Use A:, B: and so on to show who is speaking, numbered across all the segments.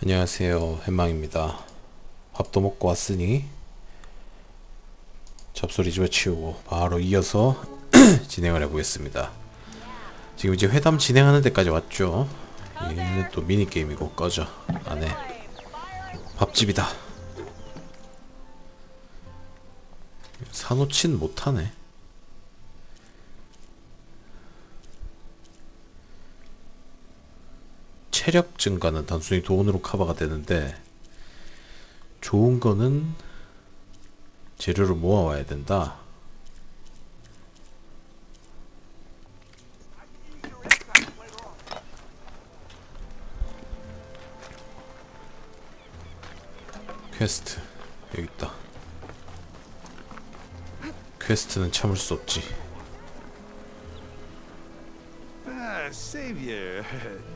A: 안녕하세요, 햄망입니다. 밥도 먹고 왔으니 잡소리 집어치우고 바로 이어서 진행을 해보겠습니다. 지금 이제 회담 진행하는 데까지 왔죠. 얘는 또 미니게임이고 꺼져. 안해. 밥집이다. 사놓진 못하네. 체력 증가는 단순히 돈으로 커버가 되는데 좋은 거는 재료를 모아와야 된다. 퀘스트 여기 있다. 퀘스트는 참을 수 없지.
B: Savior,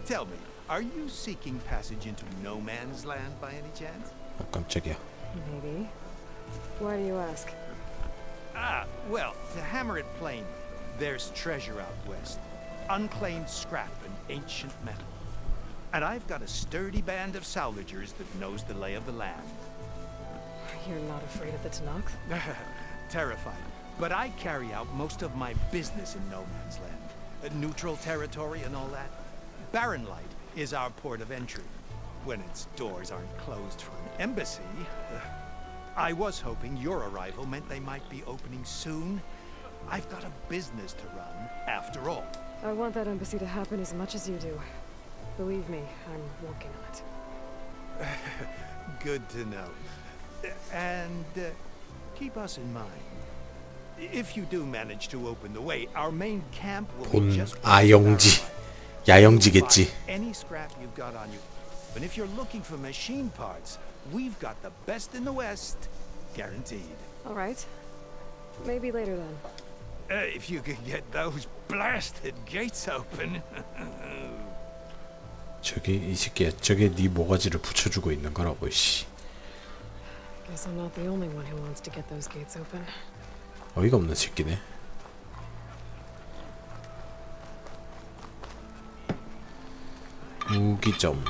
B: tell me, are you seeking passage into no man's land by any chance?
A: 아, 깜짝이야.
C: Maybe. Why do you ask?
B: Well, to hammer it plain, there's treasure out west. Unclaimed scrap and ancient metal. And I've got a sturdy band of salvagers that knows the lay of the land.
C: You're not afraid of the Tanakh?
B: Terrified. But I carry out most of my business in no man's land. Neutral territory and all that. Barren Light is our port of entry. When its doors aren't closed for an embassy. I was hoping your arrival meant they might be opening soon. I've got a business to run, after all.
C: I want that embassy to happen as much as you do. Believe me, I'm working on it.
B: Good to know. And keep us in mind. If you do manage to open the way, our main camp will be just
A: 아영지. 야영지겠지.
B: any scrap you've got on you. And if you're looking for machine parts, we've got the best in the West, guaranteed.
C: All right. Maybe later then.
B: If you could get those blasted gates open.
A: 저기 이 새끼야. 저게 네 모가지를 붙여주고 있는 거라고. 씨.
C: Guess I'm not the only one who wants to get those gates open.
A: 어이가 없는 새끼네. 무기점.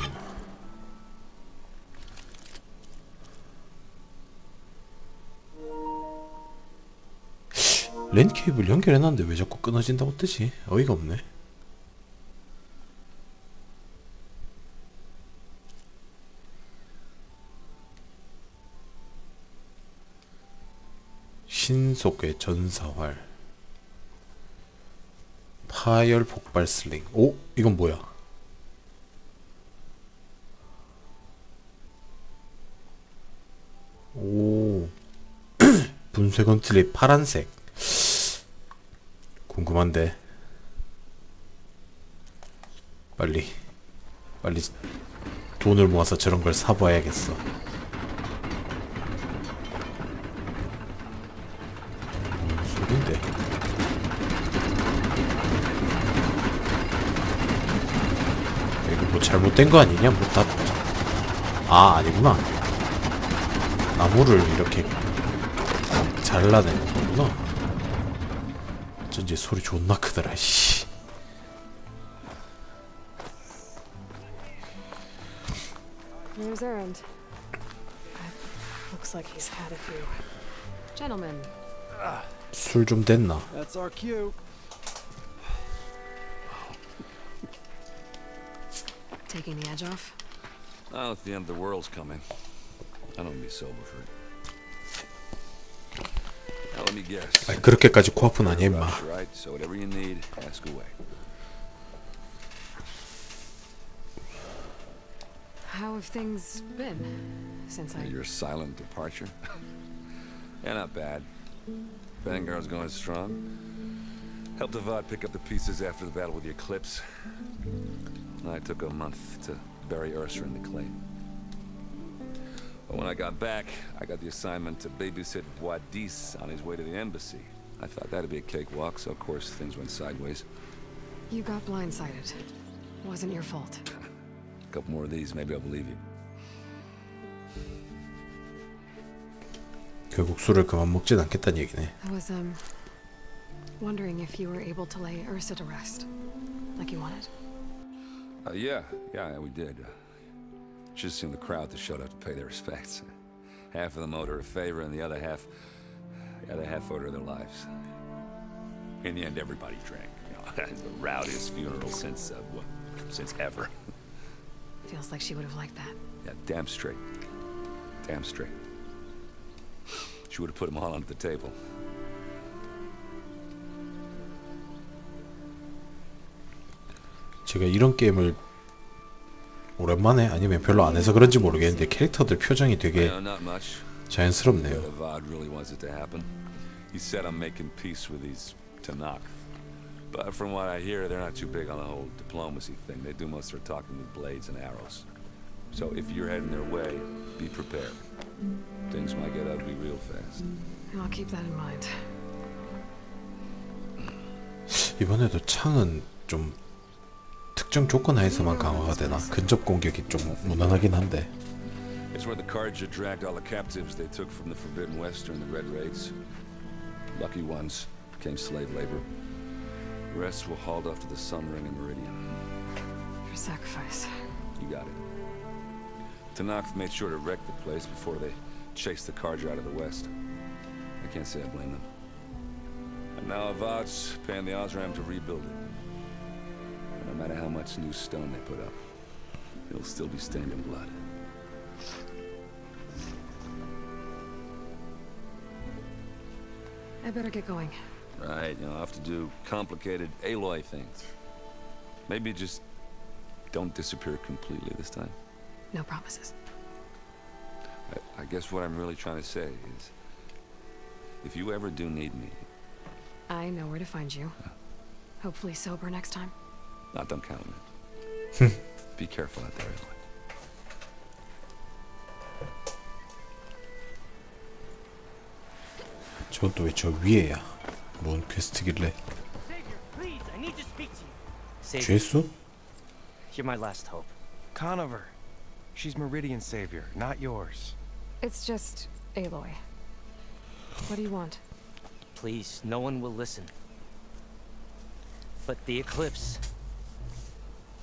A: 랜 케이블 연결해놨는데 왜 자꾸 끊어진다고 뜨지? 어이가 없네. 신속의 전사활. 파열 폭발 슬링. 오? 이건 뭐야? 오. 분쇄 건틀릿 파란색. 궁금한데. 빨리 돈을 모아서 저런 걸 사봐야겠어. 소린데. 이거 뭐 잘못된 거 아니냐? 뭐 다. 아, 아니구나. 나무를 이렇게 잘라내는 거구나. 어쩐지 소리 존나 크더라. 씨.
C: Here's Errand. Looks like he's had a few. Gentlemen.
A: 술 좀 됐나?
D: That's our cue.
C: Taking the edge off?
D: Oh, if the end of the world's coming, I don't be sober for it. Now let me guess.
A: 아니, 그렇게까지 코아프는 아니야 임마.
D: Rush, right? So whatever you need, ask away.
C: How have things been since I...
D: Your silent departure? Yeah, not bad. Vanguard's going strong. Helped Avad pick up the pieces after the battle with the Eclipse. I took a month to bury Ursa in the clay. But when I got back, I got the assignment to babysit Wadis on his way to the embassy. I thought that'd be a cakewalk, so of course things went sideways.
C: You got blindsided. Wasn't your fault.
D: A couple more of these, maybe I'll believe you.
A: 결국 술을 그만 먹진 않겠다는 얘기네.
C: I was, wondering if you were able to lay Ursa to rest, like you wanted.
D: Yeah, we did. Just seemed the crowd that showed up to pay their respects. Half of them owed her a favor, and the other half owed her their lives. In the end, everybody drank. You know, the rowdiest funeral since ever.
C: Feels like she would have liked that.
D: Yeah, damn straight. Damn straight. She would have put them all onto the table.
A: 제가 이런 게임을 오랜만에 아니면 별로 안 해서 그런지 모르겠는데 캐릭터들 표정이 되게
D: Not much.
A: 자연스럽네요.
D: Avad really wants it to happen. He said I'm making peace with these Tanakh. But from what I hear, they're not too big on the whole diplomacy thing. They do most of their talking with blades and arrows. So if you're heading their way, be prepared. Things might get ugly real fast.
C: I'll keep that in mind.
A: 이번에도 창은 좀 특정 조건 하에서만 강화가 되나? 근접 공격이 좀 무난하긴 한데.
D: It's where the Carja dragged all the captives they took from the Forbidden West during the Red Raids. Lucky ones became slave labor. The rest were hauled off to the Sun Ring and Meridian.
C: For sacrifice.
D: You got it. Tanakh made sure to wreck the place before they chased the Carja out of the West. I can't say I blame them. And now Avad's paying the Osram to rebuild it. And no matter how much new stone they put up, it'll still be stained in blood.
C: I better get going.
D: Right, I'll have to do complicated Aloy things. Maybe just don't disappear completely this time.
C: No promises.
D: I guess what I'm really trying to say is, if you ever do need me,
C: I know where to find you. Hopefully sober next time.
D: don't count on it. Be careful out there, Aloy.
A: 저건 또 왜 저 위에야? 뭔 퀘스트길래?
E: Savior, please, I need to speak to you. Savior,
A: 죄수?
E: you're my last hope.
F: Conover. She's Meridian's savior, not yours.
C: It's just Aloy. What do you want?
E: Please, no one will listen. But the Eclipse...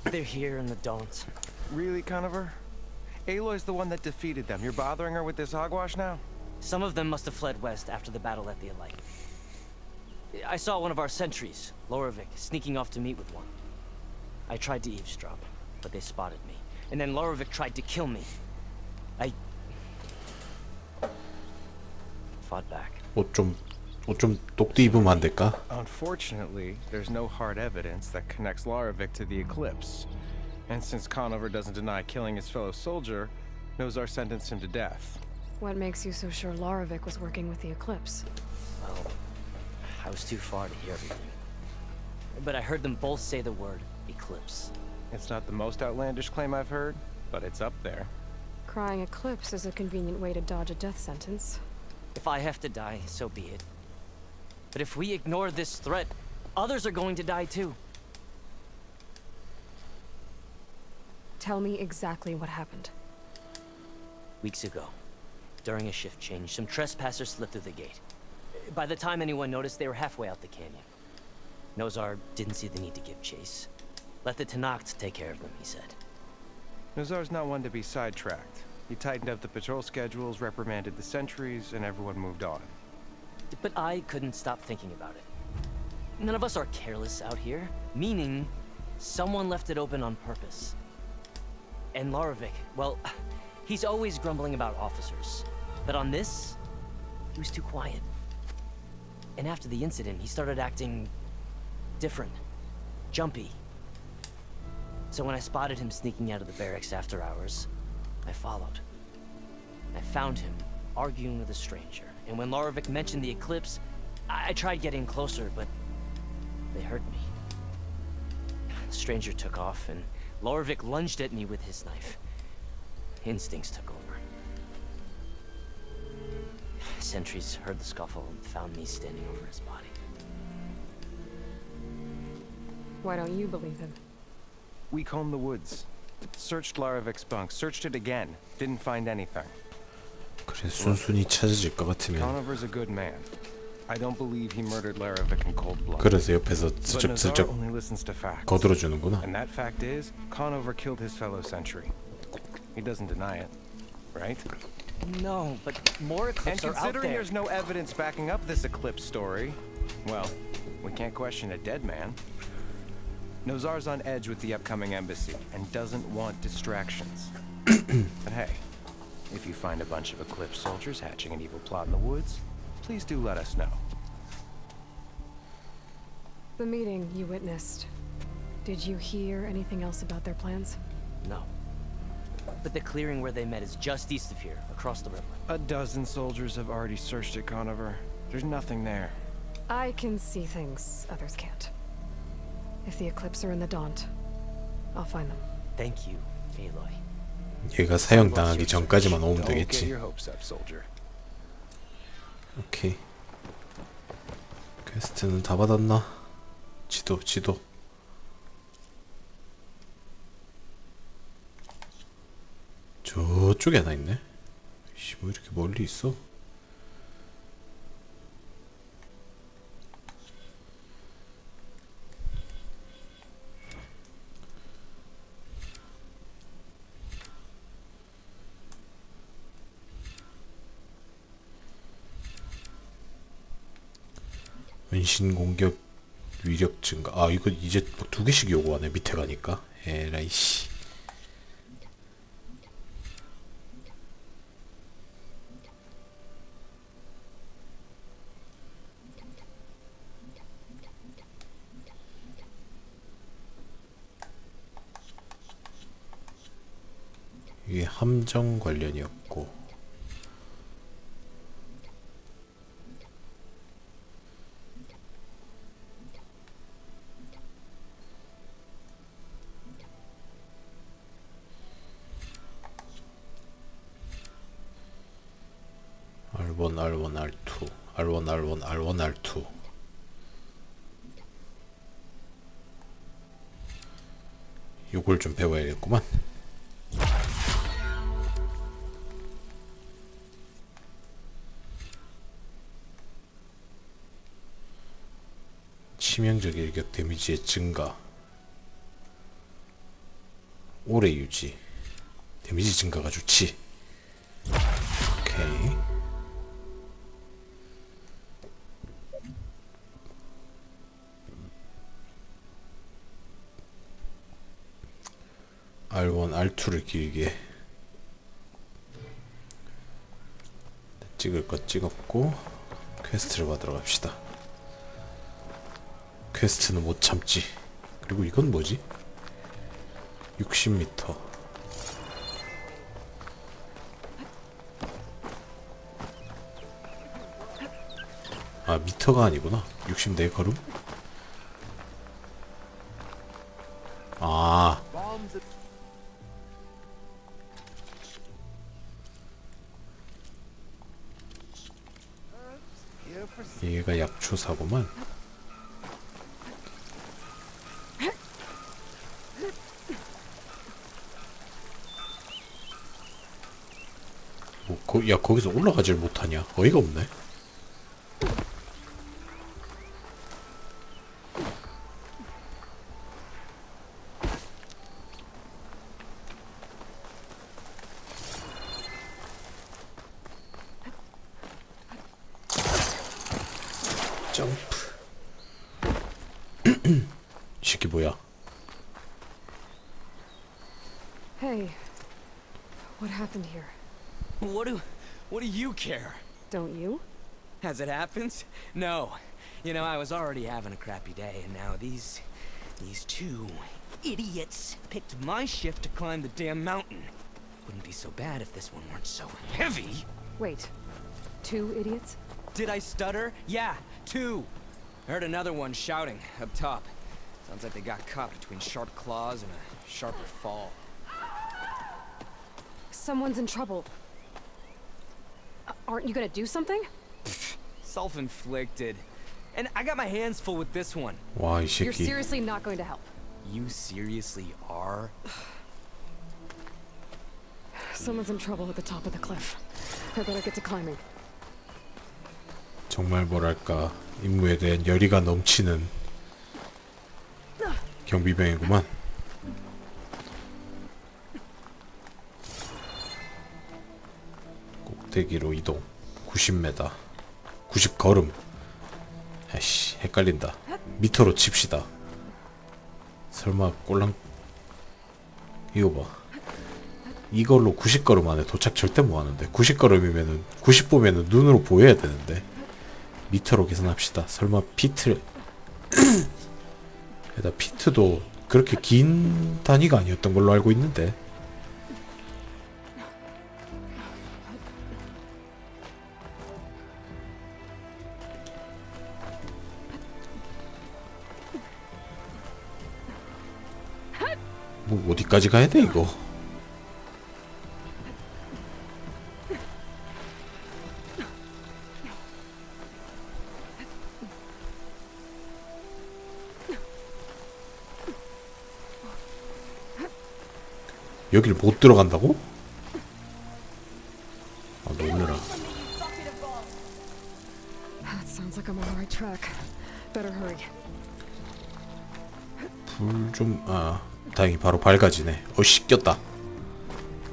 E: They're here in the Daunt.
F: Really, Conover? Aloy's the one that defeated them. You're bothering her with this hogwash now?
E: Some of them must have fled west after the battle at the Alight. I saw one of our sentries, Loravik, sneaking off to meet with one. I tried to eavesdrop, but they spotted me. And then Loravik tried to kill me. I... fought back.
A: 옷 좀 똑띠 입으면 안 될까?
F: Unfortunately, there's no hard evidence that connects Loravik to the Eclipse. And since Conover doesn't deny killing his fellow soldier, Nozar sentenced him to death.
C: What makes you so sure Loravik was working with the Eclipse?
E: Well, I was too far to hear everything. But I heard them both say the word Eclipse.
F: It's not the most outlandish claim I've heard, but it's up there.
C: Crying Eclipse is a convenient way to dodge a death sentence.
E: If I have to die, so be it. But if we ignore this threat, others are going to die too.
C: Tell me exactly what happened.
E: Weeks ago, during a shift change, some trespassers slipped through the gate. By the time anyone noticed, they were halfway out the canyon. Nozar didn't see the need to give chase. Let the Tanakh take care of them, he said.
F: Nozar's not one to be sidetracked. He tightened up the patrol schedules, reprimanded the sentries, and everyone moved on.
E: But I couldn't stop thinking about it. None of us are careless out here, meaning someone left it open on purpose. And Loravik, well, he's always grumbling about officers. But on this, he was too quiet. And after the incident, he started acting different, jumpy. So when I spotted him sneaking out of the barracks after hours, I followed. I found him arguing with a stranger. And when Loravik mentioned the Eclipse, I tried getting closer, but they hurt me. The stranger took off, and Loravik lunged at me with his knife. Instincts took over. Sentries heard the scuffle and found me standing over his body.
C: Why don't you believe him?
F: We combed the woods. Searched Laravik's bunk. Searched it again. Didn't find anything.
A: 그래 순순히 찾아질 것 같으면
F: Conover's a good man. I don't believe he murdered Laravik in cold blood.
A: 그래서 옆에서
F: But
A: 슬쩍슬쩍
F: Nozar only listens to facts.
A: 거들어주는구나.
F: And that fact is, Conover killed his fellow sentry. He doesn't deny it, right?
E: No, but more
F: And
E: eclipses are out
F: considering
E: there.
F: there's no evidence backing up this eclipse story, well, we can't question a dead man. Nozar's on edge with the upcoming embassy and doesn't want distractions. But hey, if you find a bunch of eclipse soldiers hatching an evil plot in the woods, please do let us know.
C: The meeting you witnessed. Did you hear anything else about their plans?
E: No. But the clearing where they met is just east of here, across the river.
F: A dozen soldiers have already searched it, Conover. There's nothing there.
C: I can see things others can't. If the Eclipse are in the Daunt, I'll find them.
E: Thank you, Aloy.
A: 얘가 사형당하기 전까지만 오면
F: Don't get
A: 되겠지.
F: your hopes up, soldier.
A: 오케이. 퀘스트는 다 받았나? 지도. 저쪽에 하나 있네. 씨, 뭐 이렇게 멀리 있어? 은신 공격 위력 증가. 아, 이거 이제 뭐 2개씩 요구하네. 밑에 가니까. 에라이 씨. 이게 함정 관련이었고, R1, R1, R2, R1, R1, R1, R2. 요걸 좀 배워야겠구만. 치명적 일격 데미지의 증가, 오래 유지, 데미지 증가가 좋지. 오케이. R1, R2를 길게 찍을 것 찍었고 퀘스트를 받으러 갑시다. 퀘스트는 못 참지. 그리고 이건 뭐지? 60m. 아, 미터가 아니구나. 64걸음? 아, 얘가 약초사구만. 뭐, 야, 거기서 올라가질 못하냐? 어이가 없네. 점프. 이 새끼 뭐야?
C: Hey, what happened here?
G: What do you care?
C: Don't you?
G: As it happens? No. You know, I was already having a crappy day, and now these two idiots picked my shift to climb the damn mountain. Wouldn't be so bad if this one weren't so heavy.
C: Wait, 2 idiots?
G: Did I stutter? Yeah, 2. I heard another one shouting up top. Sounds like they got caught between sharp claws and a sharper fall.
C: Someone's in trouble. Aren't you gonna do something?
G: Self-inflicted. And I got my hands full with this one.
A: 와, 이
C: You're
A: 새끼.
C: seriously not going to help.
G: You seriously are?
C: Someone's in trouble at the top of the cliff. I better get to climbing.
A: 정말 뭐랄까, 임무에 대한 열의가 넘치는 경비병이구만. 꼭대기로 이동. 90m. 90걸음. 아이씨, 헷갈린다. 미터로 칩시다. 설마 꼴랑 이거 봐. 이걸로 90걸음 안에 도착 절대 못하는데 90걸음이면은 90 보면은 눈으로 보여야 되는데 미터로 계산합시다. 설마 피트 게다 피트도 그렇게 긴 단위가 아니었던 걸로 알고 있는데. 뭐 어디까지 가야 돼 이거? 여길 못 들어간다고? 아 놀래라.
C: That sounds like I'm on the right track. Better hurry.
A: 불 좀 다행히 바로 밝아지네. 어씨 꼈다.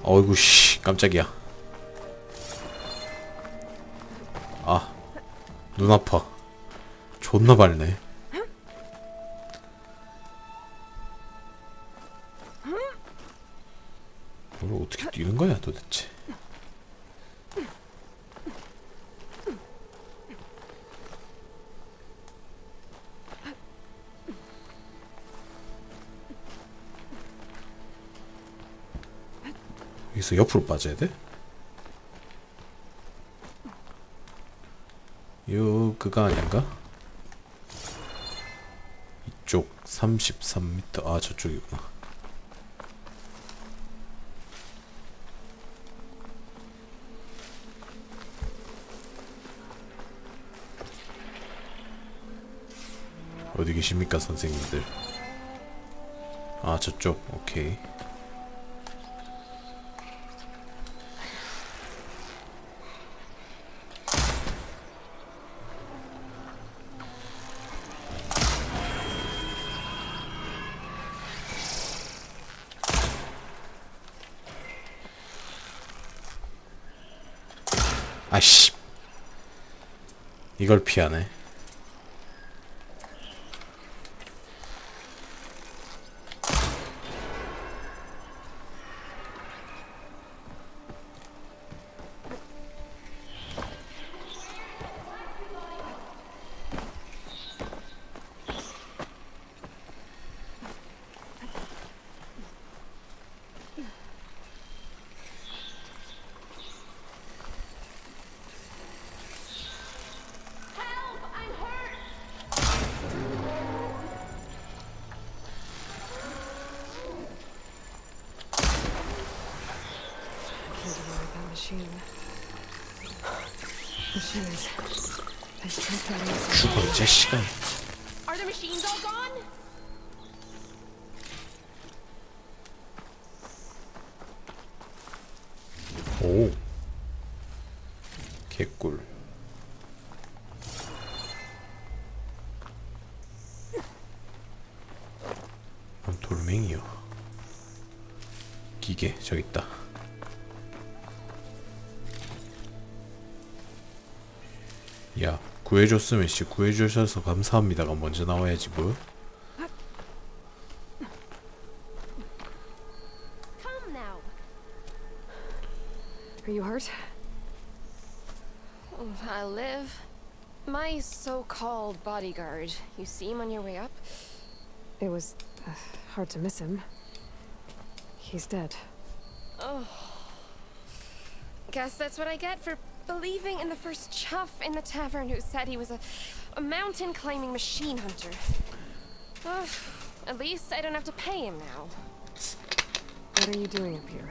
A: 어이구 씨 깜짝이야. 아 눈 아파. 존나 밝네. 이걸 어떻게 뛰는 거야 도대체? 여기서 옆으로 빠져야 돼? 요 그가 아닌가? 이쪽 33m. 아 저쪽이구나. 어디 계십니까 선생님들? 아 저쪽. 오케이. 아씨 이걸 피하네.
C: Machine. Machines. I think that is.
A: 죽어 이 자식아.
H: Are the machines all gone?
A: 오 개꿀. 돌멩이요. 기계 저기 있다. 야 구해줬으면 씨 구해주셔서 감사합니다가 먼저 나와야지 뭐.
H: Come now.
C: Are you hurt?
H: I'll live. My so-called bodyguard. You see him on your way up?
C: It was hard to miss him. He's dead.
H: Oh. Guess that's what I get for believing in the first chuff in the tavern who said he was a mountain-climbing machine hunter. Ugh, at least I don't have to pay him now.
C: What are you doing up here?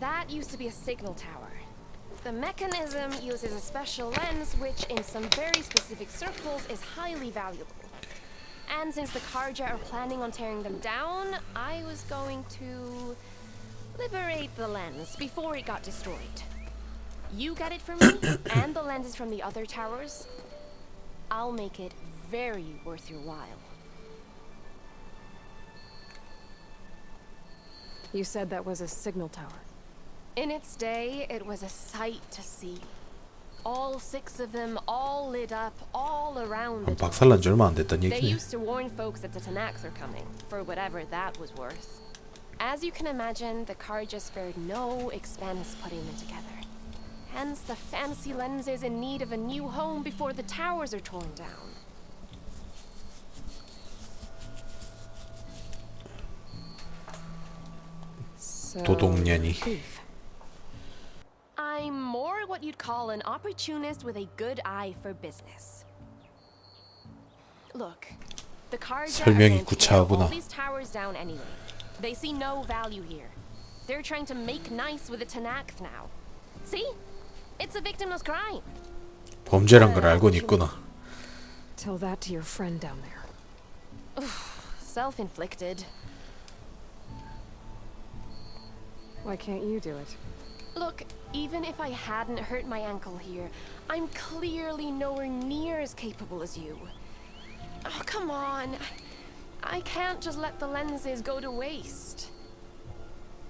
H: That used to be a signal tower. The mechanism uses a special lens which, in some very specific circles, is highly valuable. And since the Karja are planning on tearing them down, I was going to liberate the lens before it got destroyed. You get it from me, and the lenses from the other towers. I'll make it very worth your while.
C: You said that was a signal tower.
H: In its day, it was a sight to see. All 6 of them, all lit up, all around the dome.
A: 박살난 지 얼마 안 됐단
H: They
A: 얘기네.
H: used to warn folks that the Tanakhs are coming, for whatever that was worth. As you can imagine, the Karja spared no expense putting them together. Hence the fancy lenses in need of a new home before the towers are torn down.
C: So,
A: 도둑년이.
C: thief.
H: I'm more what you'd call an opportunist with a good eye for business. Look, the Karja are
A: 설명이
H: going to tear
A: 구차하구나.
H: all these towers down anyway. They see no value here. They're trying to make nice with the Tanakh now. See? It's a victimless crime.
A: 범죄란 걸 알고는 있구나.
C: Tell that to your friend down there.
H: Self-inflicted.
C: Why can't you do it?
H: Look, even if I hadn't hurt my ankle here, I'm clearly nowhere near as capable as you. Oh, come on. I can't just let the lenses go to waste.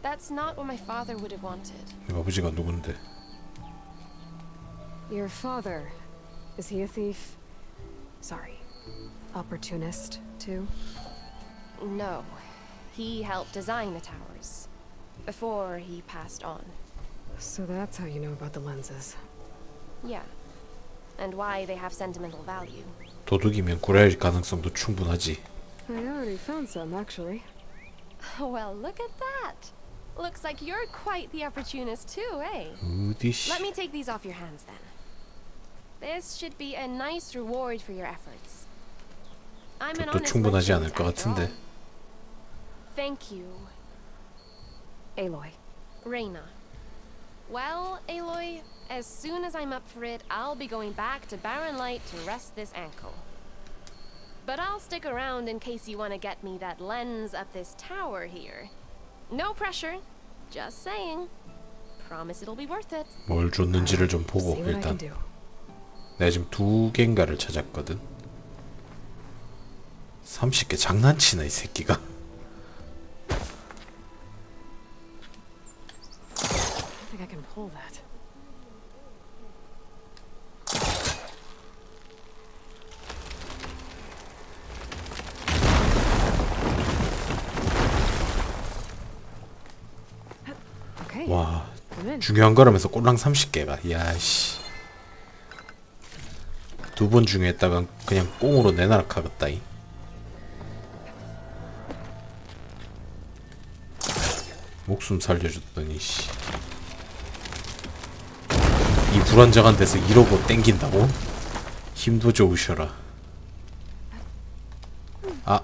H: That's not what my father would have wanted.
A: 아버지가 누군데?
C: Your father, is he a thief? Sorry, opportunist too?
H: No. He helped design the towers. Before he passed on.
C: So that's how you know about the lenses.
H: Yeah. And why they have sentimental value.
A: 도둑이면 구라일 가능성도 충분하지.
C: I already found some, actually.
H: Well, look at that. Looks like you're quite the opportunist too, eh?
A: 어디 씨.
H: Let me take these off your hands then. This should be a nice reward for your efforts. I'm an
A: 또
H: honest
A: 충분하지 않을
H: merchant,
A: 것
H: after all.
A: 같은데.
H: Thank you,
C: Aloy.
H: Reina. Well, Aloy, as soon as I'm up for it, I'll be going back to Barren Light to rest this ankle. But I'll stick around in case you want to get me that lens up this tower here. No pressure. Just saying. Promise it'll be worth it.
A: 뭘 줬는지를 좀 보고
C: See what I can
A: 일단.
C: do.
A: 내가 지금 2개인가를 찾았거든. 30개 장난치나 이 새끼가.
C: I think I can pull that. Okay,
A: 와,
C: come in.
A: 중요한 거라면서 꼴랑 30개가. 야씨. 2번 중요했다간 그냥 꽁으로 내놔라 카겠다이. 목숨 살려줬더니 씨. 이 불안정한 데서 이러고 땡긴다고? 힘도 좋으셔라. 아.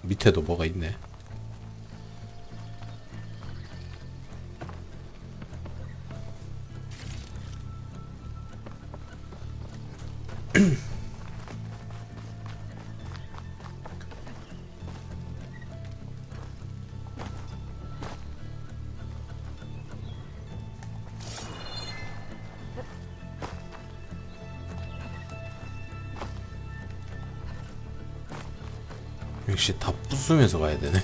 A: 밑에도 뭐가 있네. 역시 다 부수면서 가야 되네.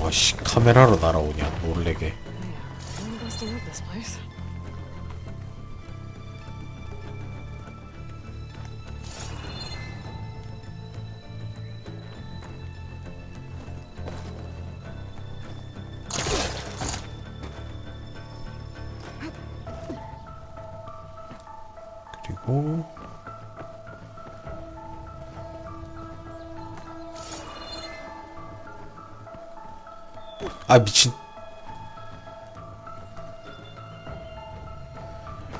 A: 와씨, 카메라로 날아오냐 놀래게.
C: Yeah, I'm busting up this place.
A: 그리고 아 미친.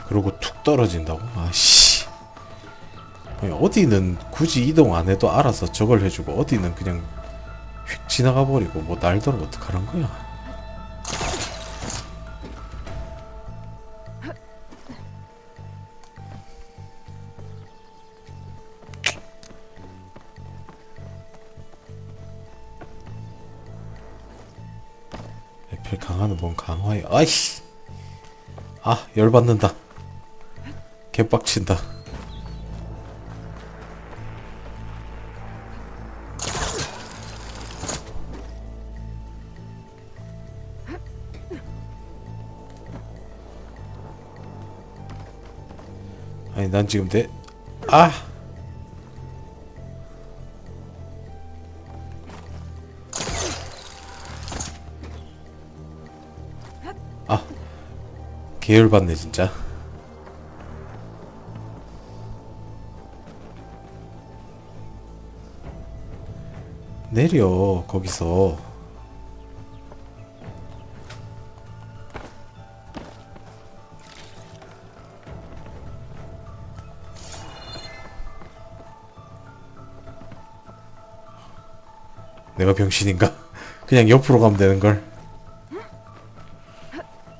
A: 그러고 툭 떨어진다고? 아씨. 어디는 굳이 이동 안 해도 알아서 저걸 해주고 어디는 그냥 휙 지나가 버리고 뭐 날더러 어떡하란 거야. 에펠 강화는 뭔 강화야. 아이씨. 아 열받는다. 개빡친다. 아니 난 지금 계열받네 진짜. 내려 거기서. 내가 병신인가? 그냥 옆으로 가면 되는걸.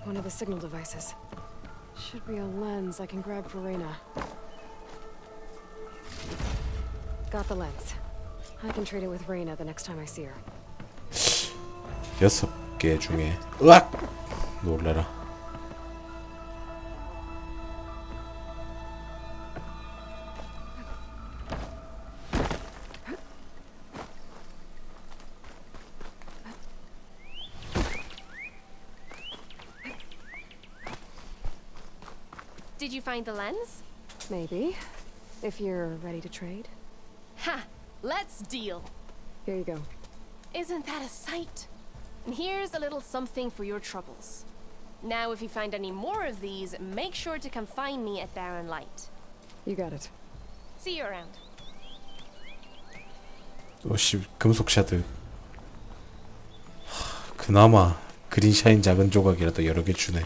C: One of the signal devices. Should be a lens I can grab for Reyna. Got the lens. I can trade it with Reyna the next time I see her.
A: 6개 중에 으악! 놀래라.
H: Did you find the lens?
C: Maybe. If you're ready to trade.
H: Ha! Let's deal.
C: Here you go.
H: Isn't that a sight? And here's a little something for your troubles. Now, if you find any more of these, make sure to come find me at Barren Light.
C: You got it.
H: See you around.
A: 오씨 금속 샤드. 그나마 그린샤인 작은 조각이라도 여러 개 주네.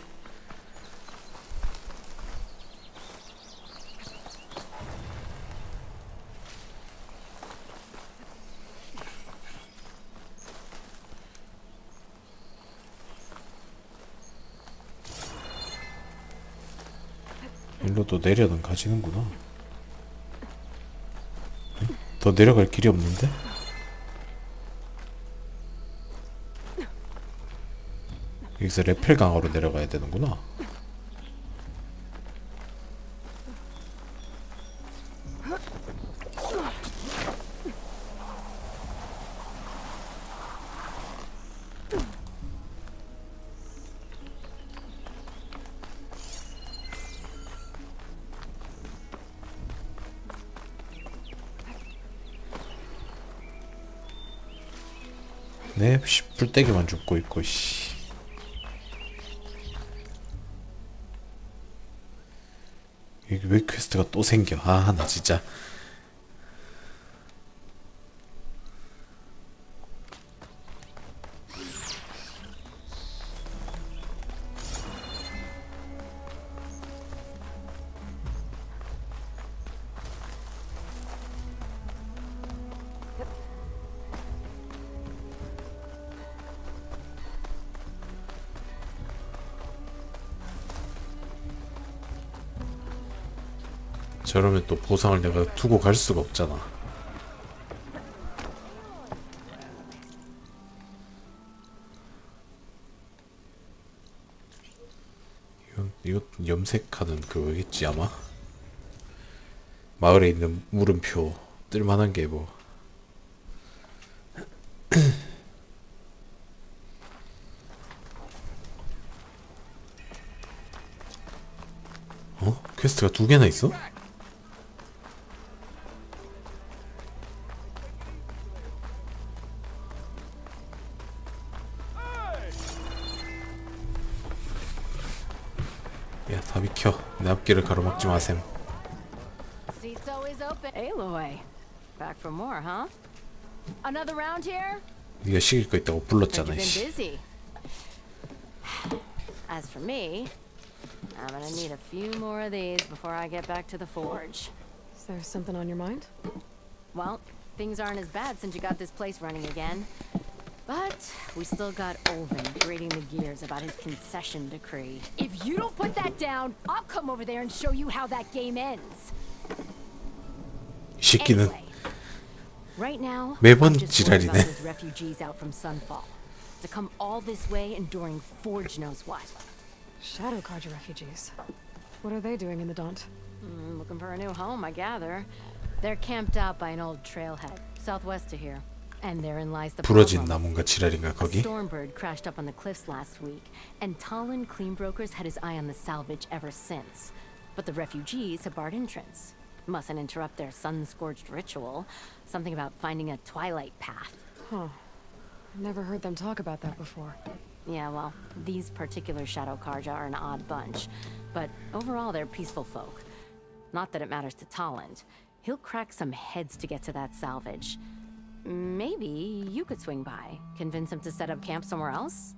A: 일로 또 내려는 가지는구나. 더 내려갈 길이 없는데? 여기서 레펠 강화로 내려가야 되는구나. 네, 풀떼기만 줍고 있고, 씨. 여기 왜 퀘스트가 또 생겨? 아, 나 진짜. 저러면 또 보상을 내가 두고 갈 수가 없잖아. 이거 염색하는 그거겠지 아마. 마을에 있는 물음표 뜰만한 게 뭐. 어? 퀘스트가 2개나 있어? 야, 다 비켜. 내 앞길을 가로막지 마셈.
I: Seat's always open. Aloy, back for more, huh? Another round here?
A: 네가 시킬 거 있다고 불렀잖아.
I: You've been
A: 씨.
I: busy. As for me, I'm gonna need a few more of these before I get back to the forge.
C: Is there something on your mind?
I: Well, things aren't as bad since you got this place running again. But we still got Olvin grating the gears about his concession decree.
J: If you don't put that down, I'll come over there and show you how that game ends.
A: 이 새끼는
I: Anyway, right now,
A: 매번
I: I'm just worried about
A: 지랄이네.
I: those refugees out from Sunfall. To come all this way enduring Forge knows what.
C: Shadow Carja refugees. What are they doing in the Daunt?
I: Looking for a new home, I gather. They're camped out by an old trailhead, southwest of here. And therein lies the
A: 부러진
I: problem.
A: 나무인가 지랄인가
I: A
A: 거기?
I: stormbird crashed up on the cliffs last week, and Talon Cleanbrokers had his eye on the salvage ever since. But the refugees have barred entrance. Mustn't interrupt their sun-scorched ritual. Something about finding a twilight path.
C: Huh. Never heard them talk about that before.
I: Yeah, well, these particular Shadow Karja are an odd bunch. But overall, they're peaceful folk. Not that it matters to Talon. He'll crack some heads to get to that salvage. Maybe you could swing by, convince him to set up camp somewhere else?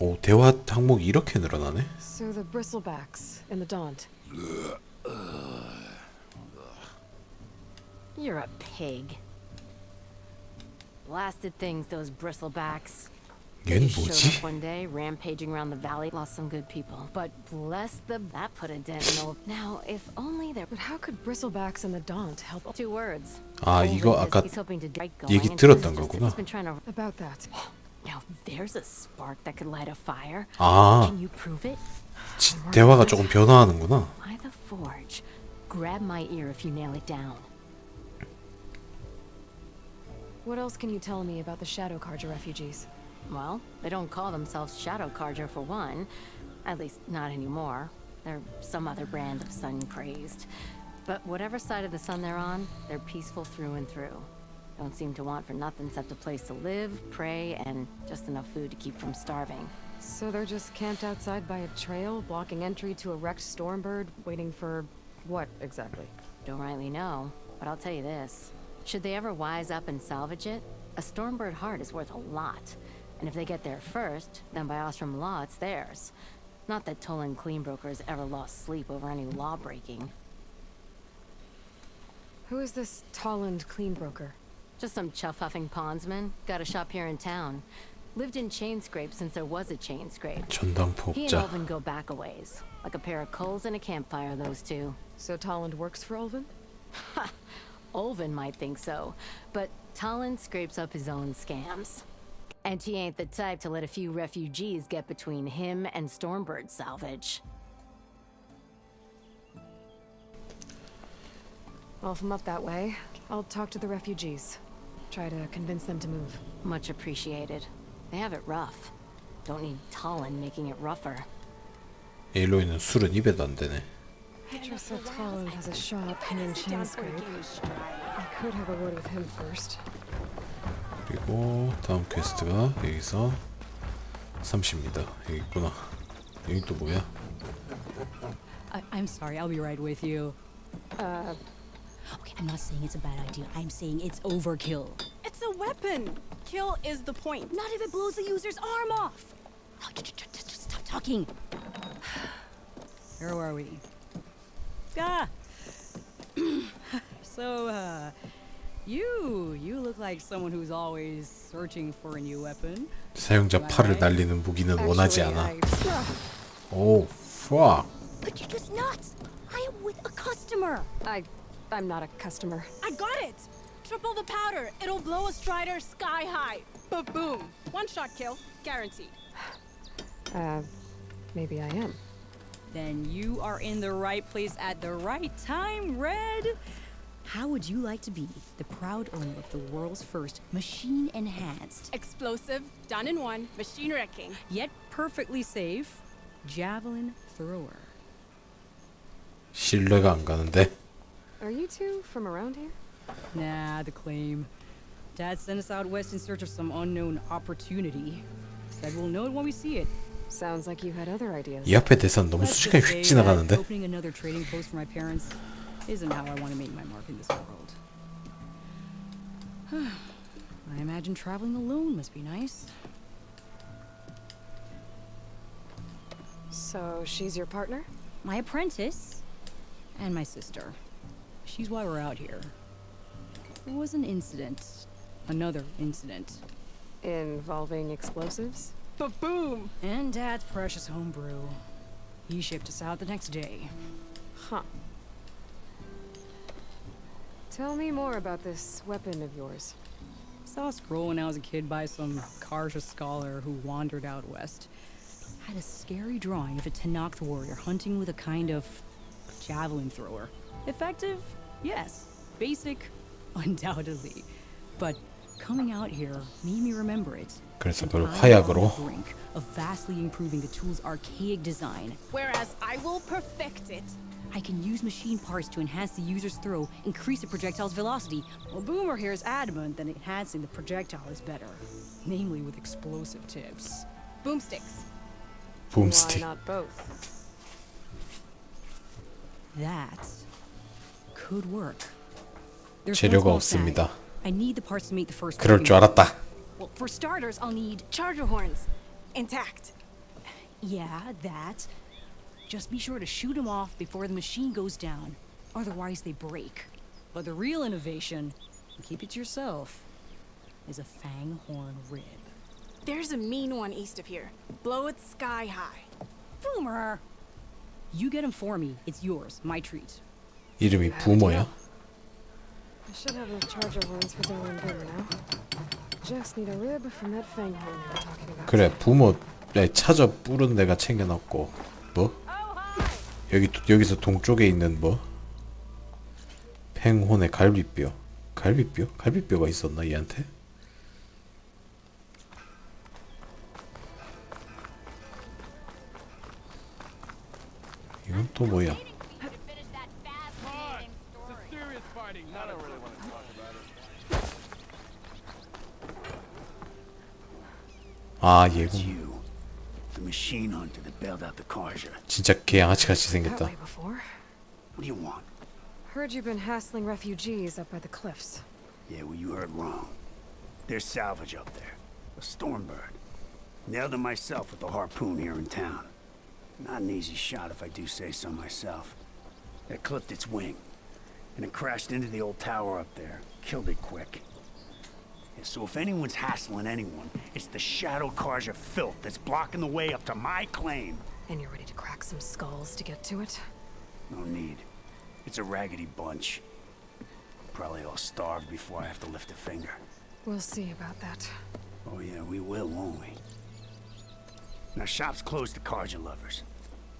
A: 오, 대화 항목이 이렇게 늘어나네?
C: So the bristlebacks in the Daunt.
I: You're a pig. Blasted things, those bristlebacks. They
A: 얘는
I: just showed
A: 뭐지?
I: up one day, rampaging around the valley, lost some good people. But bless them, that put a dent in old. Now, if only there.
C: But how could bristlebacks in the Daunt help?
I: 2 words.
A: 아, 이거 아까
I: He's hoping to get going,
A: 얘기
I: and
A: 들었던
I: he's
A: 거구나.
I: been trying to.
C: About that.
I: Now, there's a spark that could light a fire.
A: 아,
I: Can you prove it?
A: 대화가 조금 변화하는구나.
I: By the forge. Grab my ear if you nail it down.
C: What else can you tell me about the Shadow Karja refugees?
I: Well, they don't call themselves Shadow Karja for one. At least, not anymore. They're some other brand of sun-crazed. But whatever side of the sun they're on, they're peaceful through and through. Don't seem to want for nothing except a place to live, pray, and just enough food to keep from starving.
C: So they're just camped outside by a trail, blocking entry to a wrecked stormbird, waiting for what exactly?
I: Don't rightly know, but I'll tell you this. Should they ever wise up and salvage it, a stormbird heart is worth a lot. And if they get there first, then by Ostrom law, it's theirs. Not that Tolan Cleanbrokers ever lost sleep over any law breaking.
C: Who is this Tolland Cleanbroker?
I: Just some chuff-huffing pondsman. Got a shop here in town. Lived in Chainscrape since there was a Chainscrape. He and
A: 전당포업자.
I: Ulvin go back a ways. Like a pair of coals and a campfire, those two.
C: So Tolland works for Ulvin?
I: Ha! Ulvin might think so, but Talon scrapes up his own scams. And he ain't the type to let a few refugees get between him and Stormbird salvage.
C: Well, if I'm up that way, I'll talk to the refugees. Try to convince them to move.
I: Much appreciated. They have it rough. Don't need Talon making it rougher.
A: 일로 있는 술은 입에도 안 되네.
C: Petra said Tolland has a shop in Chainscrape. I could have a word with him first.
A: 그리고 다음 퀘스트가 여기서 30입니다. 여기 있구나. 여기 또 뭐야?
K: I'm sorry, I'll be right with you. Okay, I'm not saying it's a bad idea. I'm saying it's overkill.
J: It's a weapon. Kill is the point.
K: Not if it blows the user's arm off. No, just stop talking. Where are we? So, you look like someone who's always searching for a new weapon.
A: 사용자 팔을 날리는 무기는 원하지 않아. 오, fuck.
K: But you're just nuts. I am with a customer.
C: I'm not a customer.
J: I got it. Triple the powder. It'll blow a Strider sky high. Ba-boom. One shot kill. Guaranteed.
C: Maybe I am.
K: Then you are in the right place at the right time, Red. How would you like to be the proud owner of the world's first machine-enhanced,
J: Explosive, done in one, machine wrecking.
K: yet perfectly safe, javelin thrower?
A: 신뢰가 안 가는데.
C: Are you two from around here?
K: Nah, the claim. Dad sent us out west in search of some unknown opportunity. Said we'll know it when we see it.
C: Sounds like you had other ideas.
A: 이 앞에 대사는 너무
K: Let's
A: 순식간에
K: just
A: 휙
K: say that
A: 지나가는데.
K: opening another trading post for my parents isn't how I want to make my mark in this world. I imagine traveling alone must be nice.
C: So she's your partner?
K: My apprentice and my sister. She's why we're out here. There was an incident. Another incident.
C: Involving explosives?
J: Ba-boom.
K: And Dad's precious homebrew. He shipped us out the next day.
C: Huh. Tell me more about this weapon of yours.
K: saw a scroll when I was a kid by some Karja scholar who wandered out west. Had a scary drawing of a Tenakth warrior hunting with a kind of javelin thrower. Effective? Yes. Basic? Undoubtedly. But coming out here made me remember it.
A: 그래서
K: And
A: 그걸
K: I'm
A: 화약으로
K: on the brink of vastly improving the tool's archaic design.
J: Whereas I will perfect it.
K: I can use machine parts to enhance the user's throw, increase the projectile's velocity.
J: Well, Boomer here is adamant that enhancing the projectile is better. Namely with explosive tips. Boomsticks.
C: Why
A: 붐스틱.
C: not both?
K: That could work. There's
A: 재료가
K: one small
A: 없습니다.
K: snag. I need the parts to make the first.
A: 그럴 줄 알았다.
J: Well, for starters, I'll need
C: Charger horns. Intact.
K: Yeah, that. Just be sure to shoot them off before the machine goes down. Otherwise, they break. But the real innovation, and keep it to yourself, is a fang horn rib.
J: There's a mean one east of here. Blow it sky high.
K: Boomer! You get him for me. It's yours. My treat.
A: 이름이 부모야.
C: I should have enough charger horns for Darwin Boomer now. Just need a rib from that fang horn you were talking about.
A: 그래 부모 찾아 뿌른 데가 챙겨놨고 뭐? 여기서 동쪽에 있는 뭐? 팽혼의 갈비뼈. 갈비뼈? 갈비뼈가 있었나 얘한테? 이건 또 뭐야? 아 얘군.
L: You, the machine hunter that bailed out the Karja.
A: 진짜 개 양아치 같이
C: That
A: 생겼다.
C: way before.
L: What do you want?
C: Heard you've been hassling refugees up by the cliffs.
L: Yeah, well, you heard wrong. There's salvage up there. A Stormbird. Nailed him myself with a harpoon here in town. Not an easy shot if I do say so myself. It clipped its wing. And it crashed into the old tower up there. Killed it quick. Yeah, so if anyone's hassling anyone, it's the Shadow Karja filth that's blocking the way up to my claim.
C: And you're ready to crack some skulls to get to it?
L: No need. It's a raggedy bunch. Probably all starved before I have to lift a finger.
C: We'll see about that.
L: Oh yeah, we will, won't we? Now shop's closed to Karja lovers.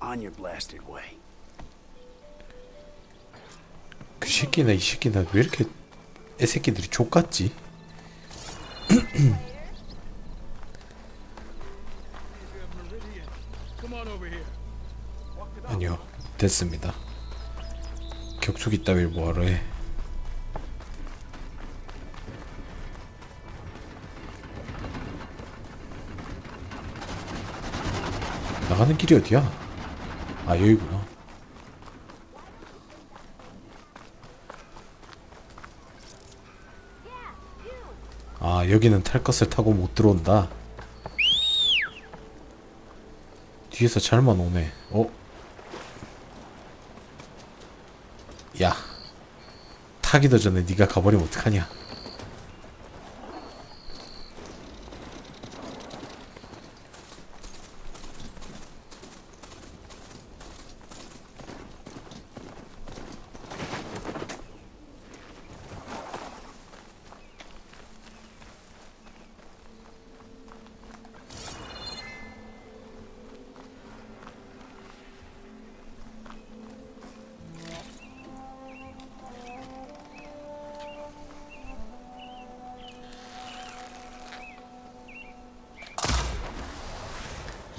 L: On your blasted way.
A: 그 새끼나 이 새끼나 왜 이렇게 애새끼들이 족같지? 아니요 됐습니다. 격투기 따위를 뭐하러 해. 나가는 길이 어디야? 아 여기구나. 아 여기는 탈 것을 타고 못 들어온다. 뒤에서 잘만 오네. 어? 야 타기도 전에 네가 가버리면 어떡하냐.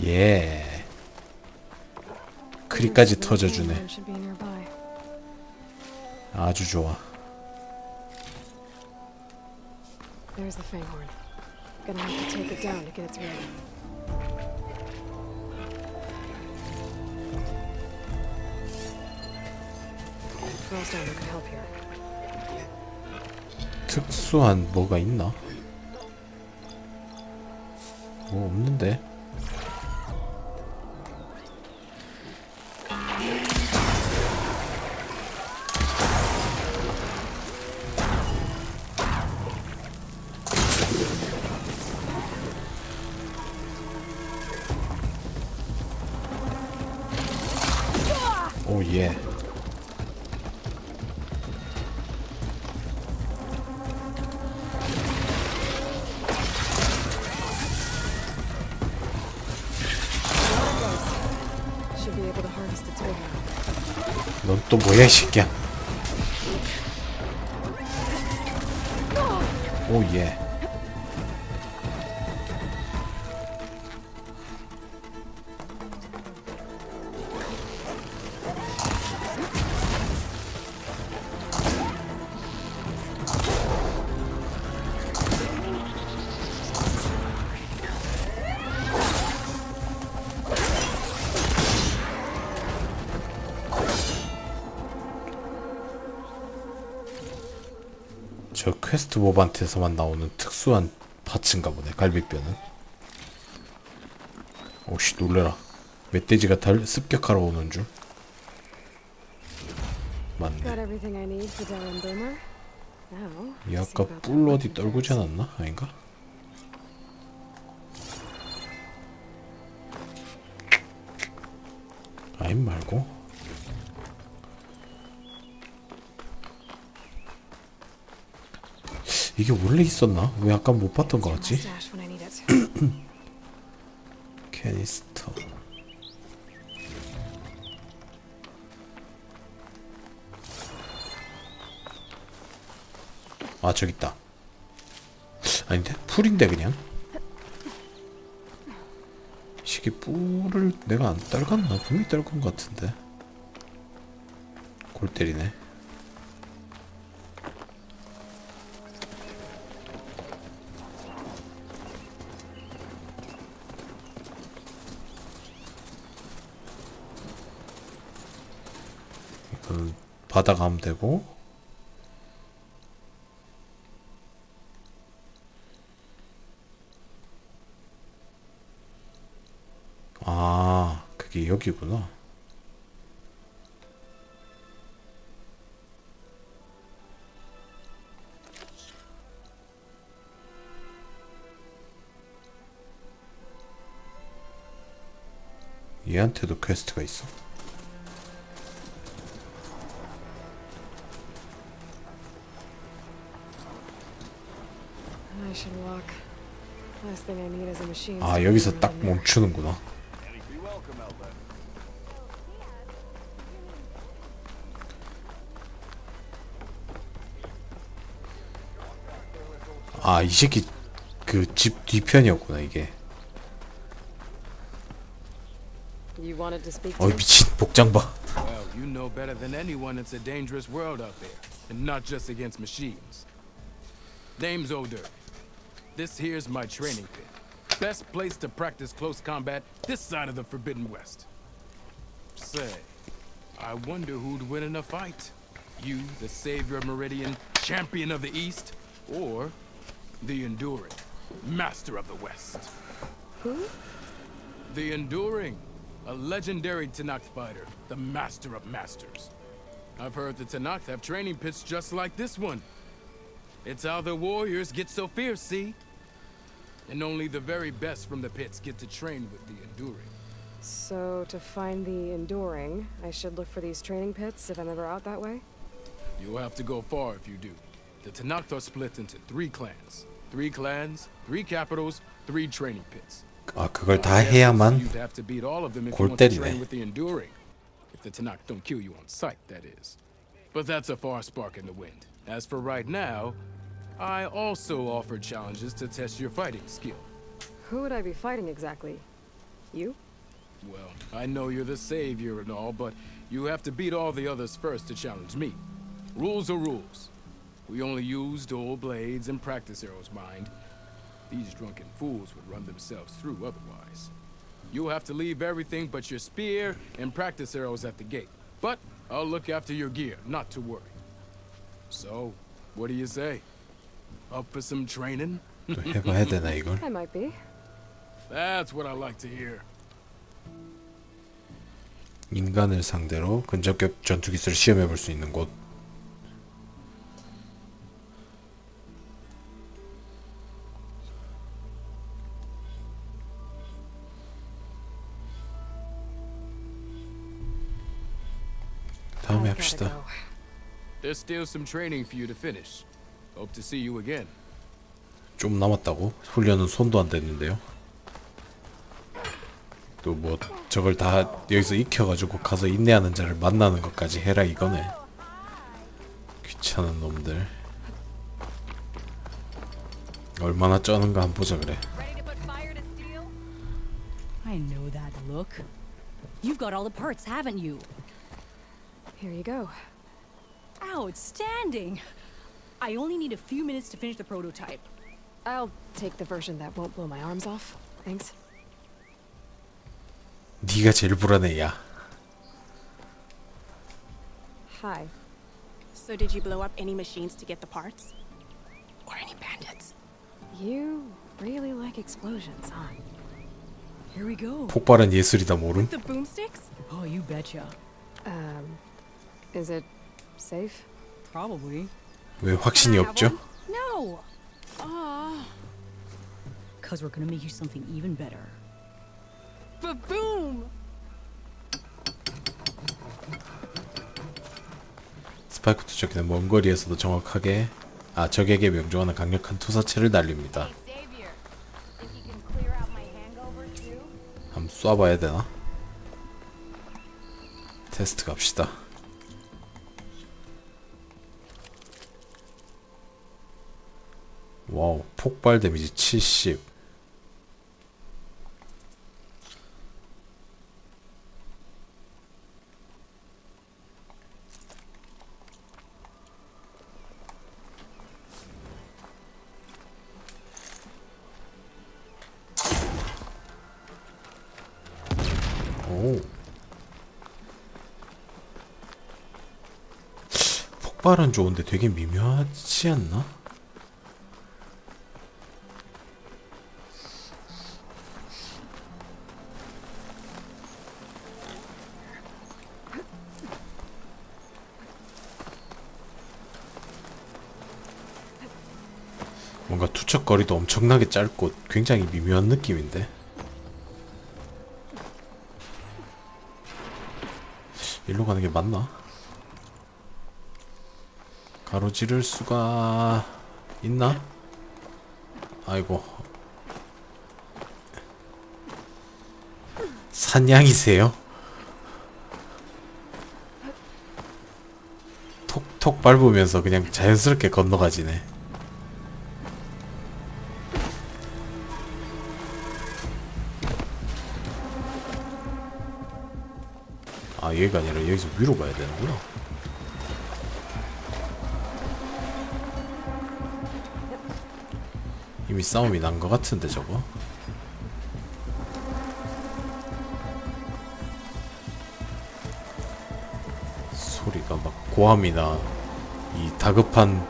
A: 예. 크리까지 터져주네.
C: Should be nearby.
A: 아주 좋아.
C: There's the fang horn. Gonna have to take it down to get its ready. Who else down there could help here?
A: 특수한 뭐가 있나? 뭐 없는데? 오 예. 넌 또 뭐야 이 새끼야. 오예. 저 퀘스트 몹한테서만 나오는 특수한 파츠인가 보네. 갈비뼈는. 오씨 놀래라. 멧돼지가 습격하러 오는 줄. 맞네. 이 아까 뿔 어디 떨구지 않았나? 아닌가? 아님 말고. 이게 원래 있었나? 왜 아까 못 봤던 것 같지? 캐니스터. 아 저기 있다. 아닌데? 풀인데 그냥? 시계 뿔을 내가 안 떨궜나? 분명히 떨군 것 같은데. 골 때리네. 이거는 받아가면 되고. 아, 그게 여기구나. 얘한테도 퀘스트가 있어. 아, 여기서 딱 멈추는구나. 아, 이 새끼 그 집 뒤편이었구나 이게. 어이 미친 복장 봐.
M: Well, you know better than anyone it's a dangerous world out there, and not just against machines. Name's Oder. This here's my training pit. Best place to practice close combat this side of the Forbidden West. Say, I wonder who'd win in a fight. You, the savior of Meridian, champion of the East, or the Enduring, master of the West.
C: Who?
M: The Enduring, a legendary Tenakth fighter, the master of masters. I've heard the Tenakth have training pits just like this one. It's how the warriors get so fierce, see? And only the very best from the pits get to train with the Enduring.
C: So, to find the Enduring, I should look for these training pits if I'm ever out that way?
M: You'll have to go far if you do. The Tenakth are split into 3 clans. 3 clans, 3 capitals, 3 training pits.
A: 아, 그걸 다 해야만
M: You'd have to beat all of them if
A: 골
M: you want to train
A: 때리네.
M: with the Enduring. If the Tenakth don't kill you on sight, that is. But that's a far spark in the wind. As for right now, I also offer challenges to test your fighting skill.
C: Who would I be fighting exactly? You?
M: Well, I know you're the savior and all, but you have to beat all the others first to challenge me. Rules are rules. We only use dual blades and practice arrows, mind. These drunken fools would run themselves through otherwise. You'll have to leave everything but your spear and practice arrows at the gate. But I'll look after your gear, not to worry. So, what do you say? Up for some training?
A: 또 해봐야 되나 이걸?
C: I might be.
M: That's what I like to hear.
A: 인간을 상대로 근접격 전투기술을 시험해볼 수 있는 곳. 다음에 합시다.
M: There's still some training for you to finish. Hope to see you again.
A: 좀 남았다고? 훈련은 손도 안 댔는데요. 또 뭐 저걸 다 여기서 익혀가지고 가서 인내하는 자를 만나는 것까지 해라 이거네. 귀찮은 놈들. 얼마나 쩌는가 한번 보자 그래.
K: I know that look. You've got all the parts, haven't you?
C: Here you go.
K: Outstanding! I only need a few minutes to finish the prototype.
C: I'll take the version that won't blow my arms off. Thanks.
A: 네가 제일 불안해 야.
J: Hi. So did you blow up any machines to get the parts? Or any bandits?
C: You really like explosions, huh?
K: Here we go.
A: 폭발은 예술이다 모름.
J: The boomsticks?
K: Oh, you betcha.
C: Is it safe?
K: Probably.
A: 왜 확신이 없죠?
K: No! Cause we're gonna make you something even better.
J: Ba-boom!
A: 스파이크 투척기는 먼 거리에서도 정확하게 적에게 명중하는 강력한 투사체를 날립니다. 한번 쏴봐야 되나? 테스트 갑시다. 와우, 폭발 데미지 70. 오. 폭발은 좋은데 되게 미묘하지 않나? 뭔가 투척거리도 엄청나게 짧고 굉장히 미묘한 느낌인데. 일로 가는 게 맞나? 가로지를 수가 있나? 아이고. 산양이세요? 톡톡 밟으면서 그냥 자연스럽게 건너가지네. 아, 여기가 아니라 여기서 위로 가야 되는구나. 이미 싸움이 난 것 같은데 저거. 소리가 막 고함이나 이 다급한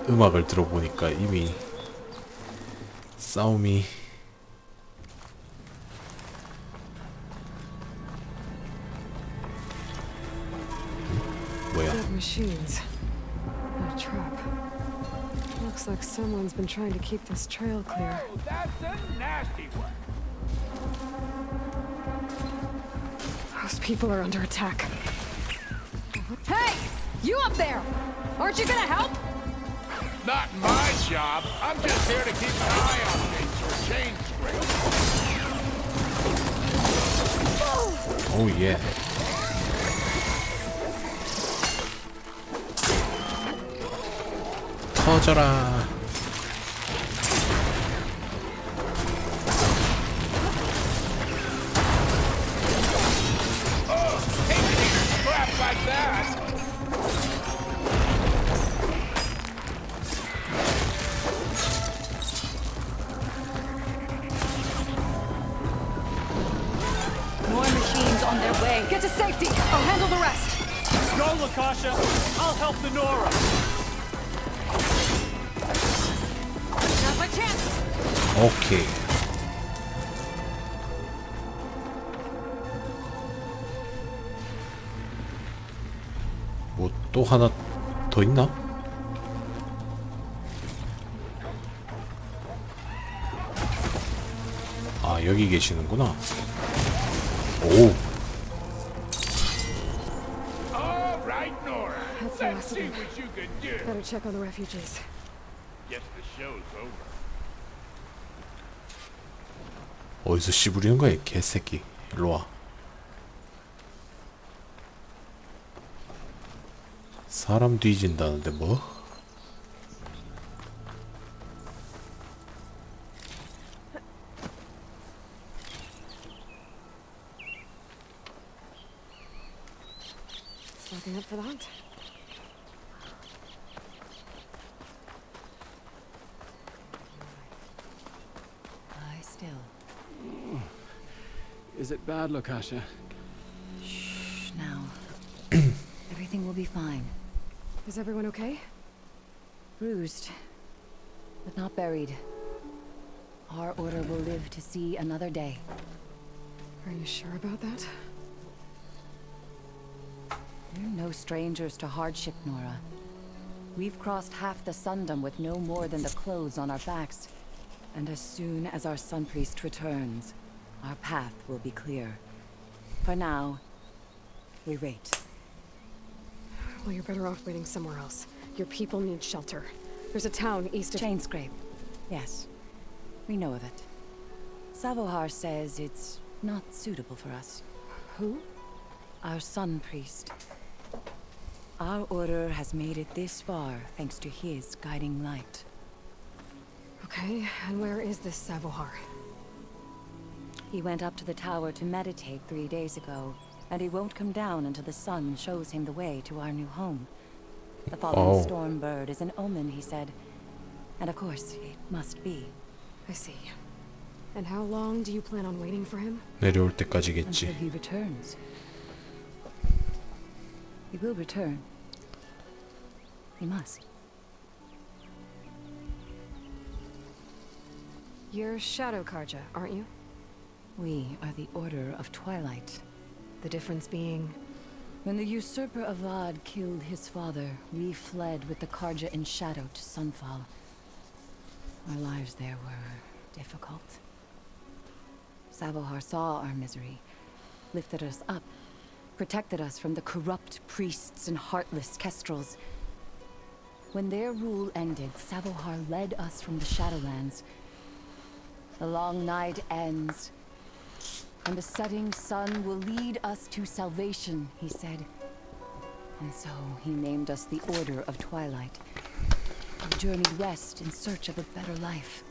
A: 음악을 들어보니까 이미 싸움이
C: Dead machines. A trap. Looks like someone's been trying to keep this trail clear.
L: Oh, that's a nasty one.
C: Those people are under attack.
J: Hey! You up there! Aren't you gonna help?
L: Not my job. I'm just here to keep an eye on things for change.
A: Oh yeah. 터져라.
L: Crap like that.
J: More machines on their way. Get to safety. I'll handle the rest.
B: Go, Lakasha. I'll help the Nora.
J: Now's my chance.
A: 오케이. 뭐 또 하나 더 있나? 아, 여기 계시는구나. 오.
L: All right, Nora.
C: That's the
L: Let's
C: last of
L: see
C: them.
L: what you can do.
C: Better check on the refugees.
L: Guess the show's over.
A: 어디서 씨 부리는 거야, 이 개새끼. 일로와. 사람 뒤진다는데 뭐?
C: Slacking up for the hunt.
I: Lie still.
M: Is it bad, Lakasha?
I: Shh, now. Everything will be fine.
C: Is everyone okay?
I: Bruised, but not buried. Our order will live to see another day.
C: Are you sure about that?
I: We're no strangers to hardship, Nora. We've crossed half the Sundom with no more than the clothes on our backs. And as soon as our Sun Priest returns, our path will be clear. For now, we wait.
C: Well, you're better off waiting somewhere else. Your people need shelter. There's a town east of...
I: Chainscrape. Yes. We know of it. Savohar says it's not suitable for us.
C: Who?
I: Our Sun Priest. Our order has made it this far thanks to his guiding light.
C: Okay, and where is this Savohar?
I: He went up to the tower to meditate 3 days ago, and he won't come down until the sun shows him the way to our new home. The fallen storm bird is an omen, he said. And of course, it must be.
C: I see. And how long do you plan on waiting for him?
A: 내려올
I: Until
A: 때까지겠지.
I: he returns. He will return. He must.
C: You're Shadow Karja, aren't you?
I: We are the Order of Twilight.
C: The difference being...
I: When the usurper Avad killed his father, we fled with the Karja in shadow to Sunfall. Our lives there were difficult. Savohar saw our misery, lifted us up, protected us from the corrupt priests and heartless kestrels. When their rule ended, Savohar led us from the Shadowlands. The long night ends, and the setting sun will lead us to salvation, he said. And so he named us the Order of Twilight. We journeyed west in search of a better life.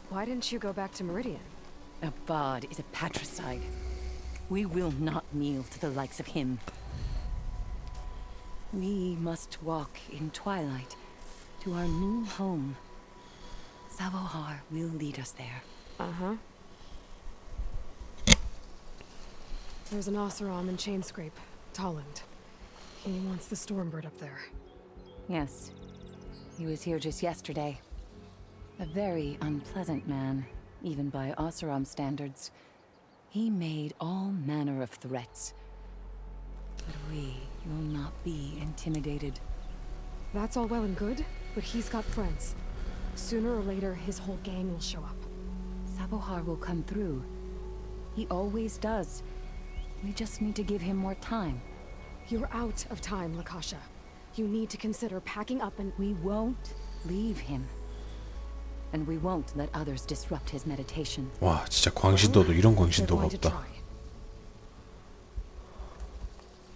C: Why didn't you go back to Meridian?
I: Avad is a patricide. We will not kneel to the likes of him. We must walk in twilight to our new home. Savohar will lead us there.
C: Uh-huh. There's an Oseram in Chainscrape, Tolland. He wants the Stormbird up there.
I: Yes. He was here just yesterday. A very unpleasant man, even by Oseram standards. He made all manner of threats. But we will not be intimidated.
C: That's all well and good, but he's got friends. Sooner or later, his whole gang will show up.
I: Savohar will come through. He always does. We just need to give him more time.
C: You're out of time, Lakasha. You need to consider packing up and...
I: We won't leave him. And we won't let others disrupt his meditation.
A: 와, 진짜 광신도도 이런 광신도가
C: They're going to
A: 없다.
C: try.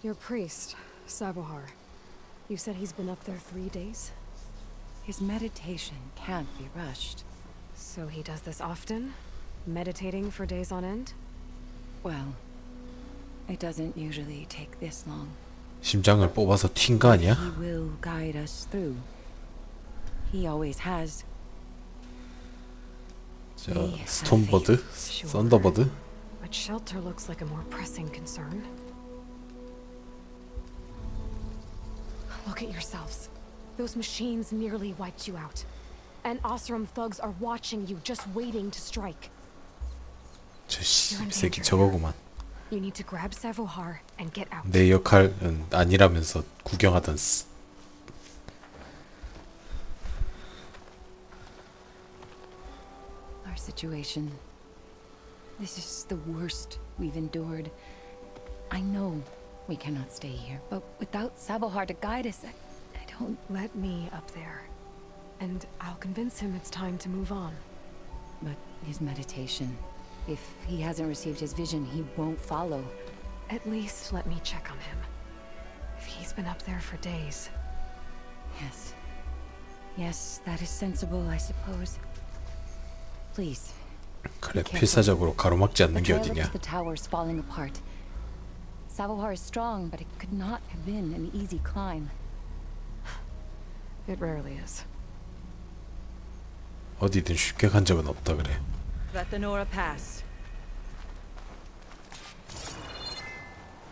C: Your priest, Savohar. You said he's been up there 3 days?
I: His meditation can't be rushed.
C: So he does this often? Meditating for days on end?
I: Well, it doesn't usually take this long.
A: 심장을 뽑아서 튄 거 아니야?
I: He will guide us through. He always has.
A: 자, 스톤버드? 썬더버드?
C: But shelter looks like a more pressing concern. Look at yourselves. Those machines nearly wiped you out. And Oseram thugs are watching you, just waiting to strike.
A: 저 새끼 저거구만.
C: You need to grab Savohar and get out.
A: 내 역할은 아니라면서 구경하던
I: Our situation. This is the worst we've endured. I know we cannot stay here, but without Savohar to guide us, I don't...
C: Let me up there. And I'll convince him it's time to move on.
I: But his meditation... If he hasn't received his vision, he won't follow.
C: At least let me check on him. If he's been up there for days.
I: Yes. Yes, that is sensible, I suppose. Please.
A: 그래, 필사적으로 가로막지 않는 게
I: The trail up
A: 어디냐.
I: to the tower's falling apart. Savohar is strong, but it could not have been an easy climb.
C: It rarely is.
A: 어디든 쉽게 간 적은 없다 그래.
J: Let the Nora pass.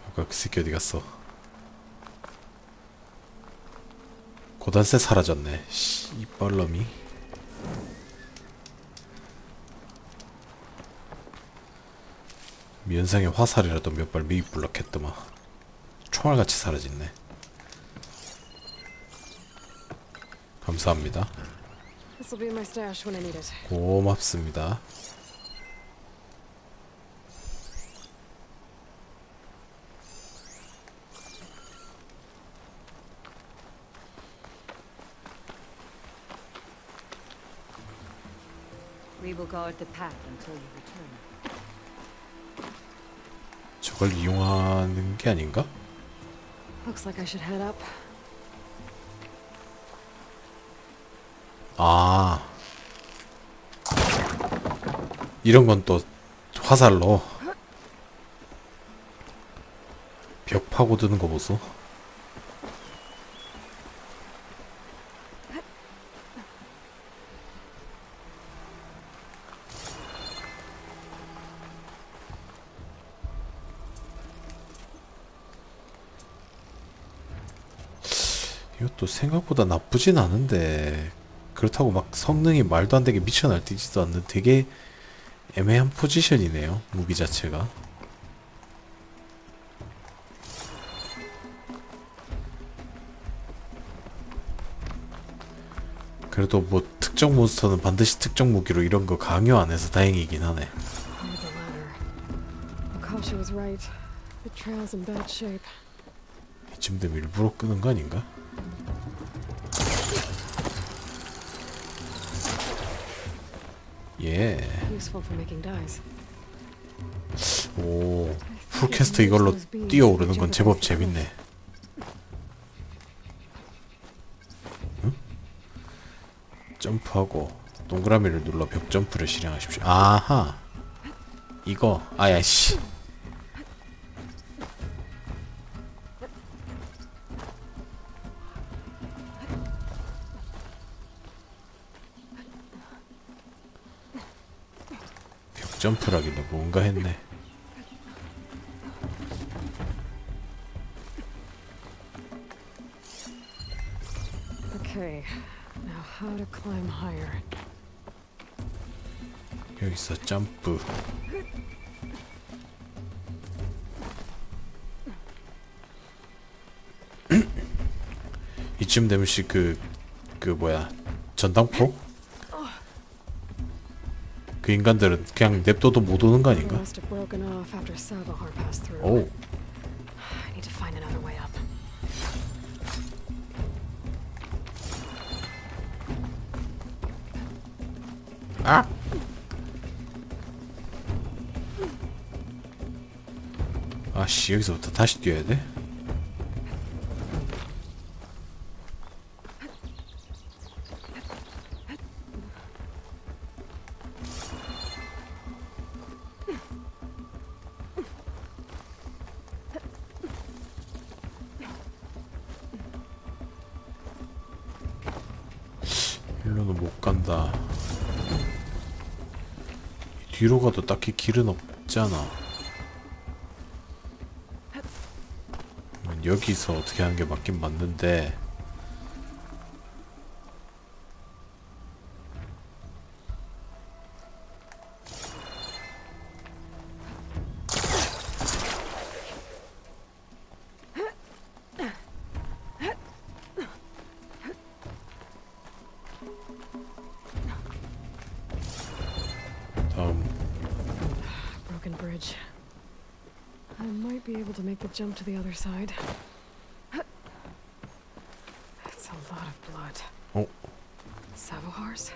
A: 아까 그 새끼 어디 갔어? 고단세 사라졌네. 씨발놈이. 면상에 화살이라도 몇 발 미입불럭했더만. 총알같이 사라졌네. 감사합니다.
C: This'll be my stash when I need it.
A: 고맙습니다.
I: We will guard the path until you return.
A: 저걸 이용하는 게 아닌가?
C: Looks like I should head up.
A: 아, 이런 건 또 화살로 벽 파고드는 거 보소. 이것도 생각보다 나쁘진 않은데, 그렇다고 막 성능이 말도 안 되게 미쳐 날뛰지도 않는 되게 애매한 포지션이네요, 무기 자체가. 그래도 뭐 특정 몬스터는 반드시 특정 무기로 이런 거 강요 안 해서 다행이긴 하네.
C: Akasha was right. The trail's in bad shape.
A: 이쯤 되면 일부러 끄는 거 아닌가? 예.
C: Useful for making dyes.
A: 오, 풀캐스트 이걸로 뛰어오르는 건 제법 재밌네. 응? 점프하고 동그라미를 눌러 벽 점프를 실행하십시오. 아하, 이거 아야씨. 점프라길래 뭔가 했네.
C: Okay, now how to climb higher.
A: 여기서 점프. 이쯤 되면 그 뭐야, 전당포? 그 인간들은 그냥 냅둬도 못 오는 거 아닌가?
C: Must have broken off after Savohar passed through.
A: 오,
C: I need to find another way up.
A: 아! 아씨, 여기서부터 다시 뛰어야 돼? 일로는 못 간다. 뒤로 가도 딱히 길은 없잖아. 여기서 어떻게 하는 게 맞긴 맞는데.
C: Broken bridge. I might be able to make the jump to the other side. That's a lot of blood.
A: Oh.
C: Savohars?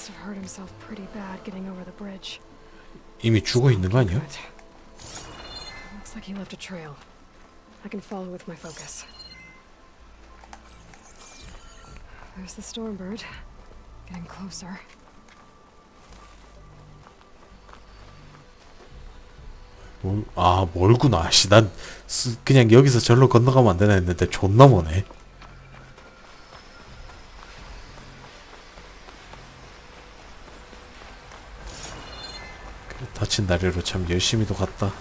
C: Must have hurt himself pretty bad getting over the bridge.
A: 이미 죽어 있는 거 아니야?
C: Good. Looks like he left a trail. I can follow with my focus. There's the Stormbird. Getting closer.
A: 멀구나. 난 그냥 여기서 절로 건너가면 안 되나 했는데 존나 머네. 다친 다리로 참 열심히도 갔다.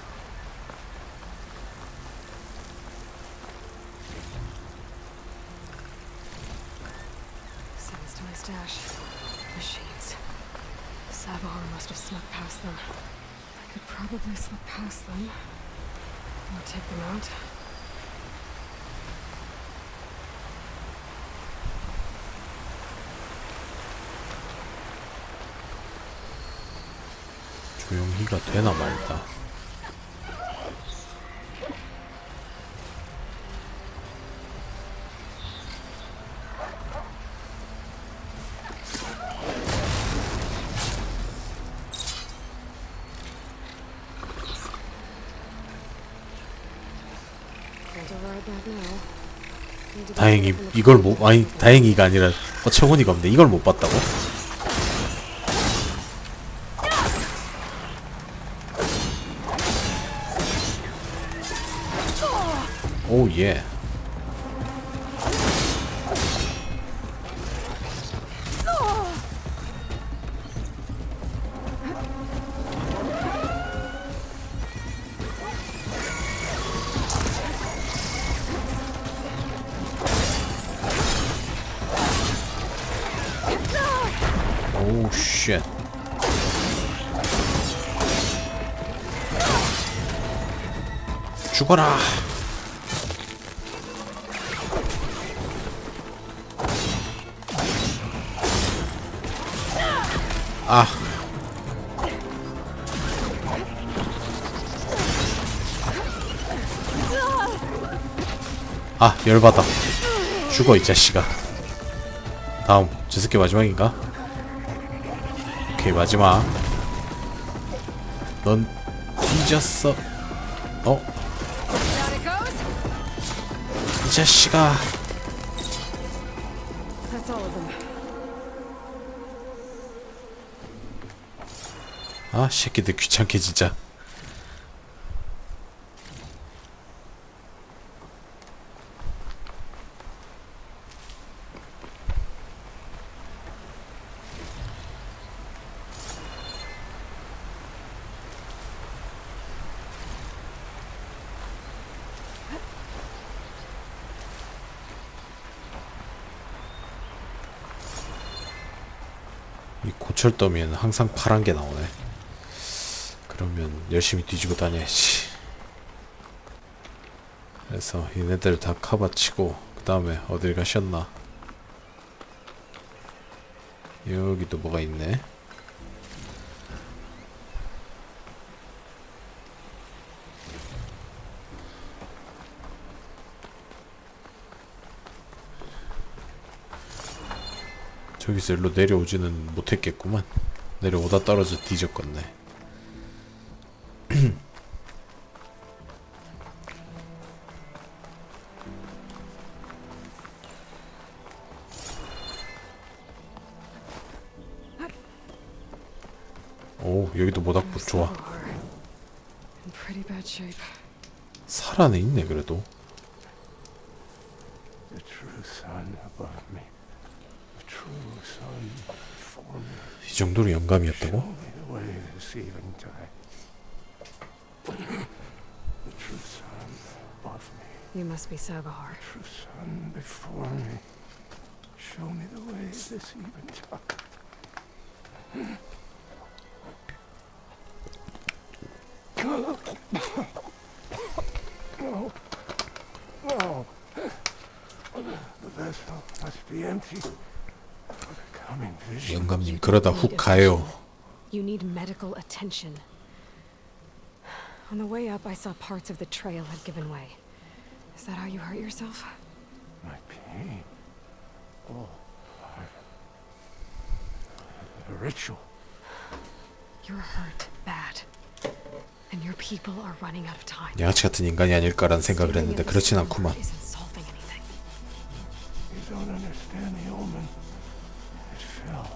C: Sends to my stash. Machines. Sabahar must have snuck past them. I could probably slip past them. I'll take them out.
A: 조용히가 되나 말다. 다행히 이걸 못 다행히가 아니라 어처구니가 없네. 이걸 못 봤다고? 오 예. 오 쉣. 죽어라. 열받아. 죽어 이 자식아. 다음 저 새끼 마지막인가? 오케이 마지막. 넌 뒤졌어. 이 자식아. 새끼들 귀찮게 진짜. 이 고철더미에는 항상 파란 게 나오네. 그러면 열심히 뒤지고 다녀야지. 그래서 얘네들 다 카바치고 그 다음에 어딜 가셨나? 여기도 뭐가 있네. 저기서 일로 내려오지는 못했겠구만. 내려오다 떨어져 뒤졌겠네. 오 여기도 모닥불 좋아. 살아내 있네 그래도. 이 정도로 영감이었다고?
C: You must be Sabahar.
L: True sun before me. Show me the way this eventide. No. No. The vessel must be empty. For the coming vision.
A: 영감님 그러다 훅 가요.
C: You need medical attention. On the way up, I saw parts of the trail had given way. Is that how you hurt yourself?
L: My pain. Oh, A ritual.
C: You're hurt bad. And your people are running out of time.
A: 양아치 같은 인간이 아닐까라는 생각을 했는데 그렇진 않구만.
C: Isn't solving anything.
L: You don't understand the omen. It fell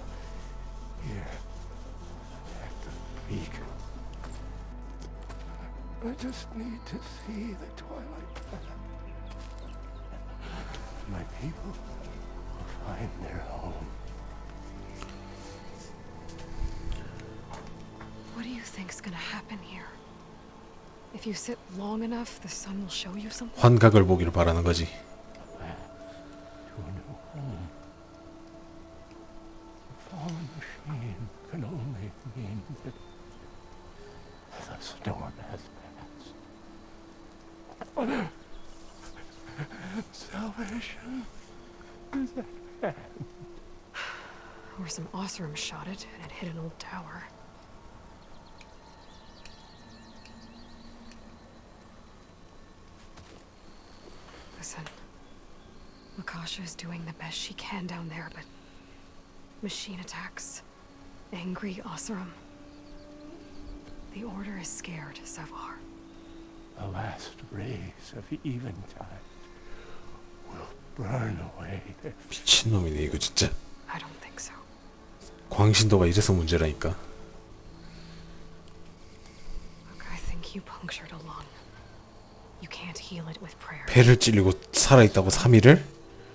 L: here at the peak. I just need to see the twilight planet. My people will find their home.
C: What do you think's gonna happen here? If you sit long enough, the sun will show you something.
A: 환각을 보기를 바라는 거지.
L: To a new home. The fallen machine can only mean that the storm has passed. Salvation is at hand.
C: Or some Osram shot it and it hit an old tower. Listen, Lakasha is doing the best she can down there, but machine attacks, angry Osram. The Order is scared, Savar.
L: The last rays of eventide will burn away their
A: 미친놈이네 이거 진짜.
C: I don't think so.
A: 광신도가 이래서 문제라니까.
C: Look, I think you punctured a lung. You can't heal it with prayer.
A: 배를 찔리고 살아있다고 3일을?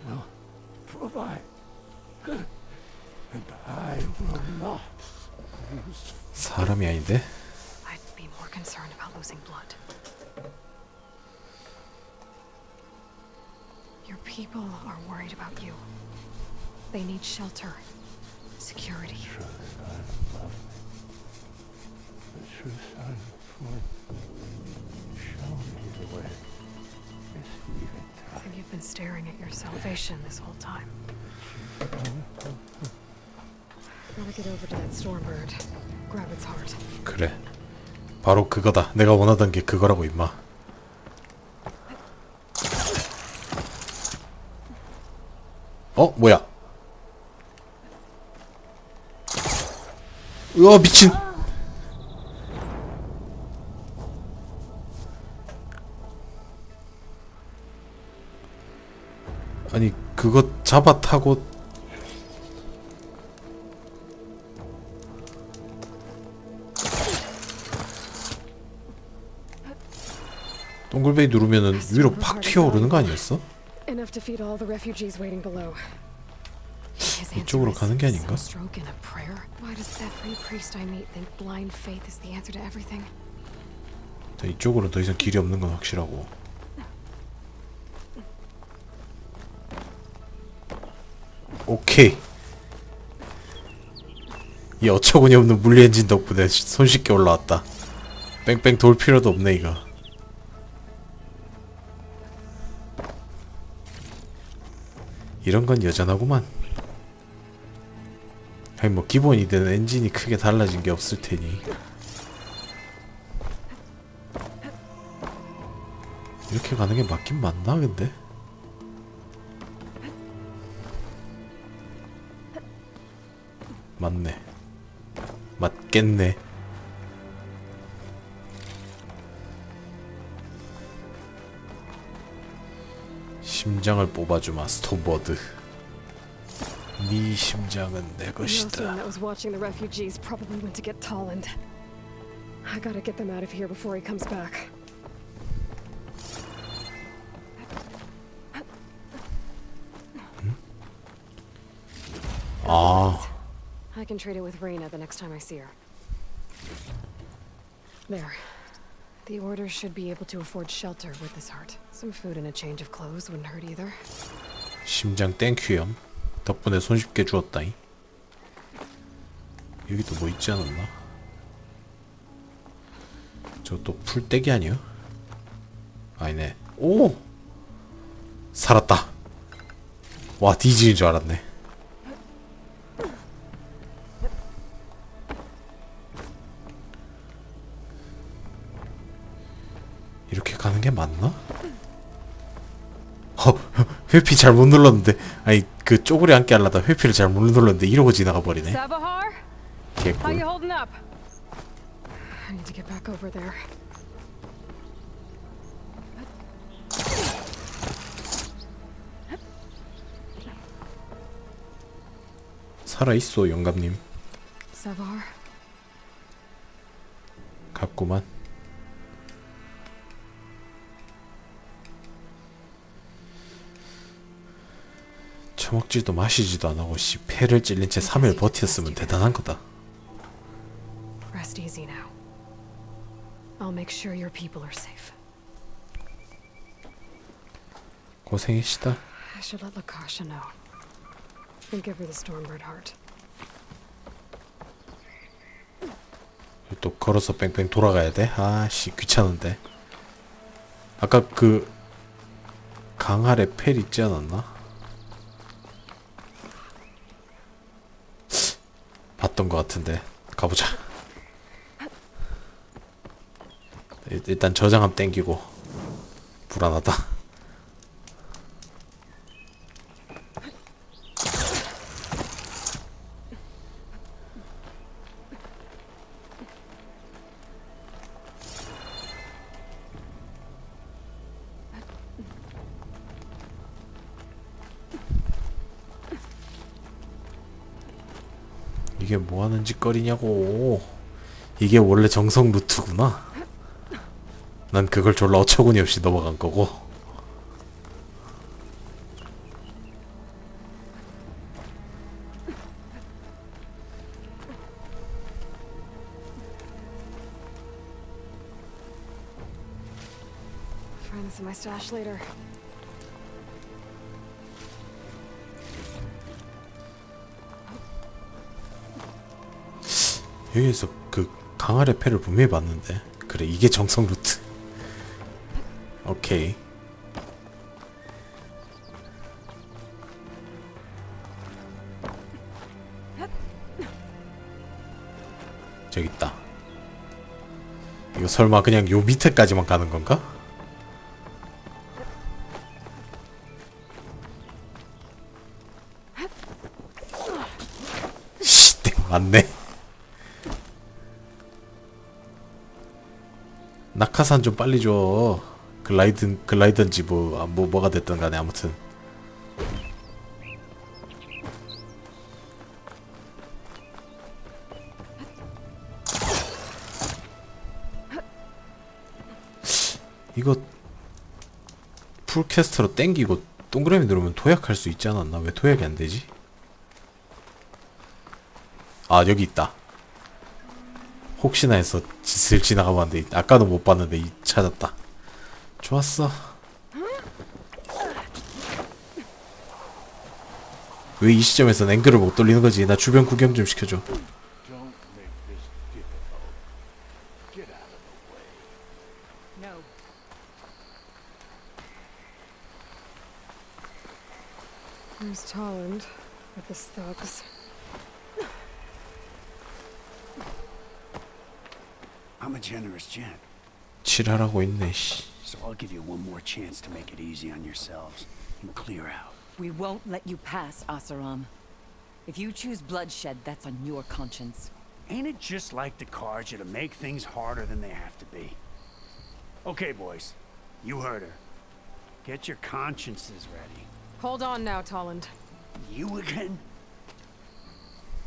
L: will provide. And I will not lose.
A: 사람이 아닌데?
C: I'd be more concerned about losing blood. Your people are worried about you. They need shelter, security.
L: True son love me. The true son would show me the way. This
C: I
L: eventide.
C: think you've been staring at your salvation this whole time. Gotta get over to that stormbird. Grab its heart.
A: 그래. 바로 그거다. 내가 원하던 게 그거라고 임마. 어? 뭐야? 으아 미친. 아니 그거 잡아 타고 동글베이 누르면은 위로 팍 튀어오르는 거 아니었어?
C: Enough to feed all the refugees waiting below.
A: 이쪽으로 가는 게 아닌가?
C: Stroke and a prayer. Why does every priest I meet think blind faith is the answer to everything?
A: 이쪽으로 더 이상 길이 없는 건 확실하고. 오케이. 이 어처구니 없는 물리 엔진 덕분에 손쉽게 올라왔다. 뺑뺑 돌 필요도 없네 이거. 이런 건 여전하구만. 아니 뭐 기본이 되는 엔진이 크게 달라진 게 없을 테니. 이렇게 가는 게 맞긴 맞나 근데? 맞네. 맞겠네. 심장을 뽑아주마 스톤버드. 네 심장은 내 것이다.
C: that was watching the refugees probably went to get Tolland. I gotta get them out of here before he comes back.
A: 아.
C: I can trade it with Reyna the next time I see her. There. The Order should be able to afford shelter with this heart. Some food and a change of clothes wouldn't hurt either.
A: 심장 땡큐염. 덕분에 손쉽게 주었다잉. 여기도 뭐 있지 않았나? 저또 풀떼기 아니야? 아니네. 오! 살았다. 와 뒤지는 줄 알았네. 이렇게 가는 게 맞나? 회피 잘못 눌렀는데. 아니 그 쪼그리 앉게 하려다 회피를 잘못 눌렀는데 이러고 지나가 버리네.
C: Sabahar, How you
A: 개꿀.
C: holding up? I need to get back over there.
A: 살아있어 영감님.
C: Savar.
A: 갔구만. 처먹지도 마시지도 안 하고 씨 폐를 찔린 채 3일 버텼으면 대단한 거다.
C: Rest easy now. I'll make sure your people are safe.
A: 고생했시다.
C: I should let Lakasha know. And give her the Stormbird heart.
A: 또 걸어서 뺑뺑 돌아가야 돼? 아씨 귀찮은데. 아까 그 강 아래 펠 있지 않았나? 봤던 것 같은데 가보자. 일단 저장함 땡기고. 불안하다. 이게 뭐하는 짓거리냐고. 이게 원래 정성 루트구나. 난 그걸 졸라 어처구니 없이 넘어간 거고.
C: Find this in my stash later.
A: 여기에서 그 강아래 패를 분명히 봤는데. 그래 이게 정성 루트. 오케이. 저기 있다. 이거 설마 그냥 요 밑에까지만 가는 건가? 씨, 땡 맞네. 낙하산 좀 빨리 줘. 글라이든지 뭐가 됐든 간에 아무튼. 이거 풀캐스터로 땡기고 동그라미 누르면 도약할 수 있지 않았나? 왜 도약이 안 되지? 아 여기 있다. 혹시나 해서 짓을 지나가봤는데 아까도 못 봤는데 찾았다. 좋았어. 왜 이 시점에서 앵글을 못 돌리는 거지? 나 주변 구경 좀 시켜줘.
C: There's Tolland with his thugs.
L: I'm a generous gent,
A: 칠하라고 있네. 씨.
L: so I'll give you one more chance to make it easy on yourselves and clear out.
N: We won't let you pass, Asaram. If you choose bloodshed, that's on your conscience.
L: Ain't it just like the Carja to make things harder than they have to be? Okay, boys, you heard her. Get your consciences ready.
C: Hold on now, Tolland.
L: You again?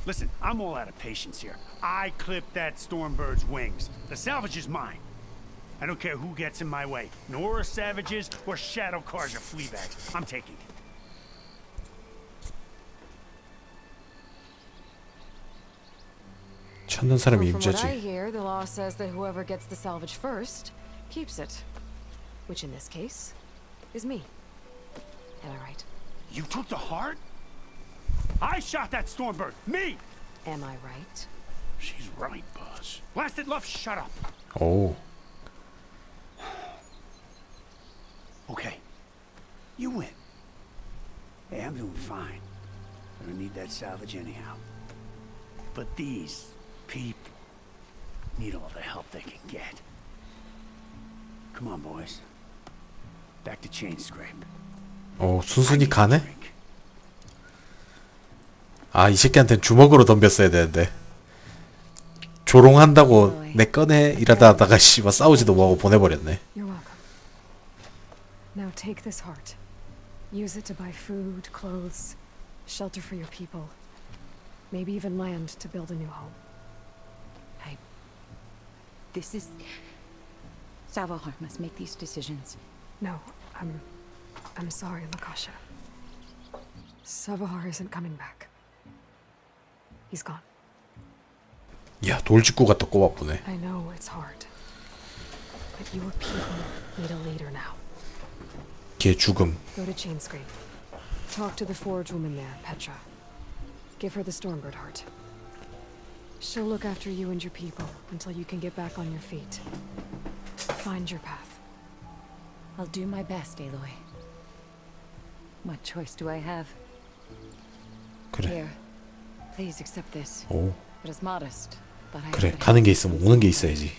L: Listen, I'm all out of patience here. I clipped that Stormbird's wings. The salvage is mine. I don't care who gets in my way. Nora savages or Shadow Carja fleabags. I'm taking it.
A: 찾는 사람이
C: Well, from what I
A: 임자지.
C: hear, the law says that whoever gets the salvage first keeps it. Which in this case is me. Am I right?
L: You took the heart? I shot that Stormbird. Me!
C: Am I right?
L: She's right, Buzz. Blasted Luff, shut up.
A: 오.
L: Okay. You win. Hey, I'm doing fine. I don't need that salvage anyhow. But these people need all the help they can get. Come on, boys. Back to chain scrape.
A: 오 순순히 가네? 아 이 새끼한테는 주먹으로 덤볐어야 되는데 조롱한다고 내 꺼내 이러다가 씨발 싸우지도 뭐하고 보내버렸네.
C: You're welcome. Now take this heart. Use it to buy food, clothes, shelter for your people. Maybe even land to build a new home.
N: This is... Salvador must make these decisions.
C: No, I'm sorry, Lakasha. Savahar isn't coming back. He's gone.
A: 야, 돌직구 갖다 꼽아보네.
C: I know it's hard. But your people need a leader now.
A: 걔 죽음.
C: Go to Chainscrape. Talk to the forge woman there, Petra. Give her the Stormbird heart. She'll look after you and your people until you can get back on your feet. Find your path.
N: I'll do my best, Aloy. What choice do I have?
A: 그래.
N: Here, please accept this.
A: 오.
N: It is modest, but I
A: 그래,
N: hope it
A: 가는 게
N: helps
A: 있으면
N: some
A: 오는 게
N: small way.
A: 있어야지.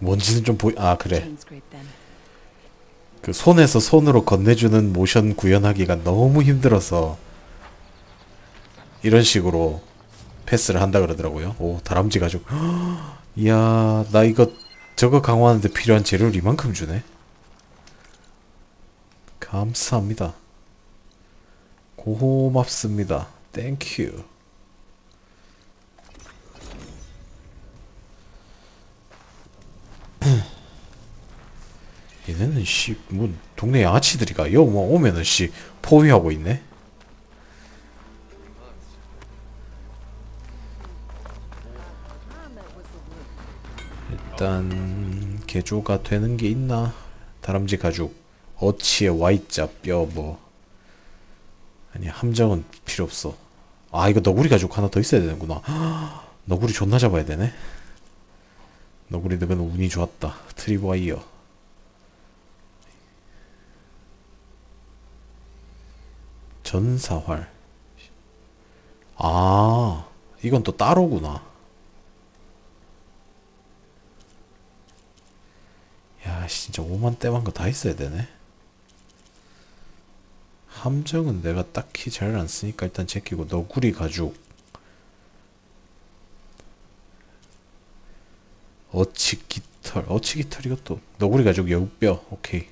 A: 뭔지는 좀 보이. 아, 그래.
N: Chainscrape, then.
A: 그 손에서 손으로 건네주는 모션 구현하기가 너무 힘들어서 이런 식으로 패스를 한다 그러더라고요. 오, 다람쥐 가죽. 이야, 나 이거 저거 강화하는데 필요한 재료를 이만큼 주네. 감사합니다. 고맙습니다. 땡큐. 얘네는 씨, 뭐 동네 양아치들이가 여 뭐 오면은 씨 포위하고 있네. 일단 개조가 되는 게 있나? 다람쥐 가죽, 어치의 Y자 뼈 뭐. 아니 함정은 필요 없어. 아 이거 너구리 가죽 하나 더 있어야 되는구나. 너구리 존나 잡아야 되네. 너구리 넣으면 운이 좋았다. 트리브와이어. 전사활. 아 이건 또 따로구나. 야 진짜 5만 떼만 거 다 있어야 되네. 함정은 내가 딱히 잘 안 쓰니까 일단 제끼고, 너구리 가죽, 어치 깃털, 어치 깃털 이것도 너구리 가죽 여우뼈. 오케이.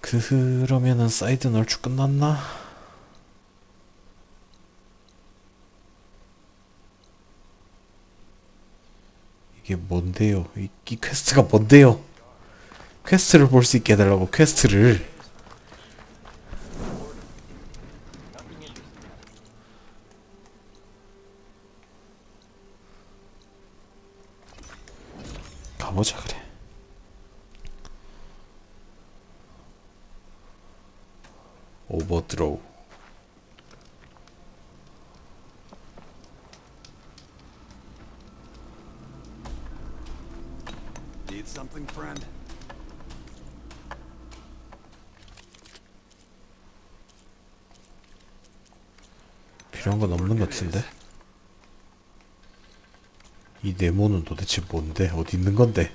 A: 그러면은 사이드 널추 끝났나? 이게 뭔데요? 이 퀘스트가 뭔데요? 퀘스트를 볼 수 있게 해달라고. 퀘스트를. 가보자 그래. 오버드로우.
B: Need something, friend?
A: 필요한 건 없는 것 같은데? 이 네모는 도대체 뭔데? 어디 있는 건데?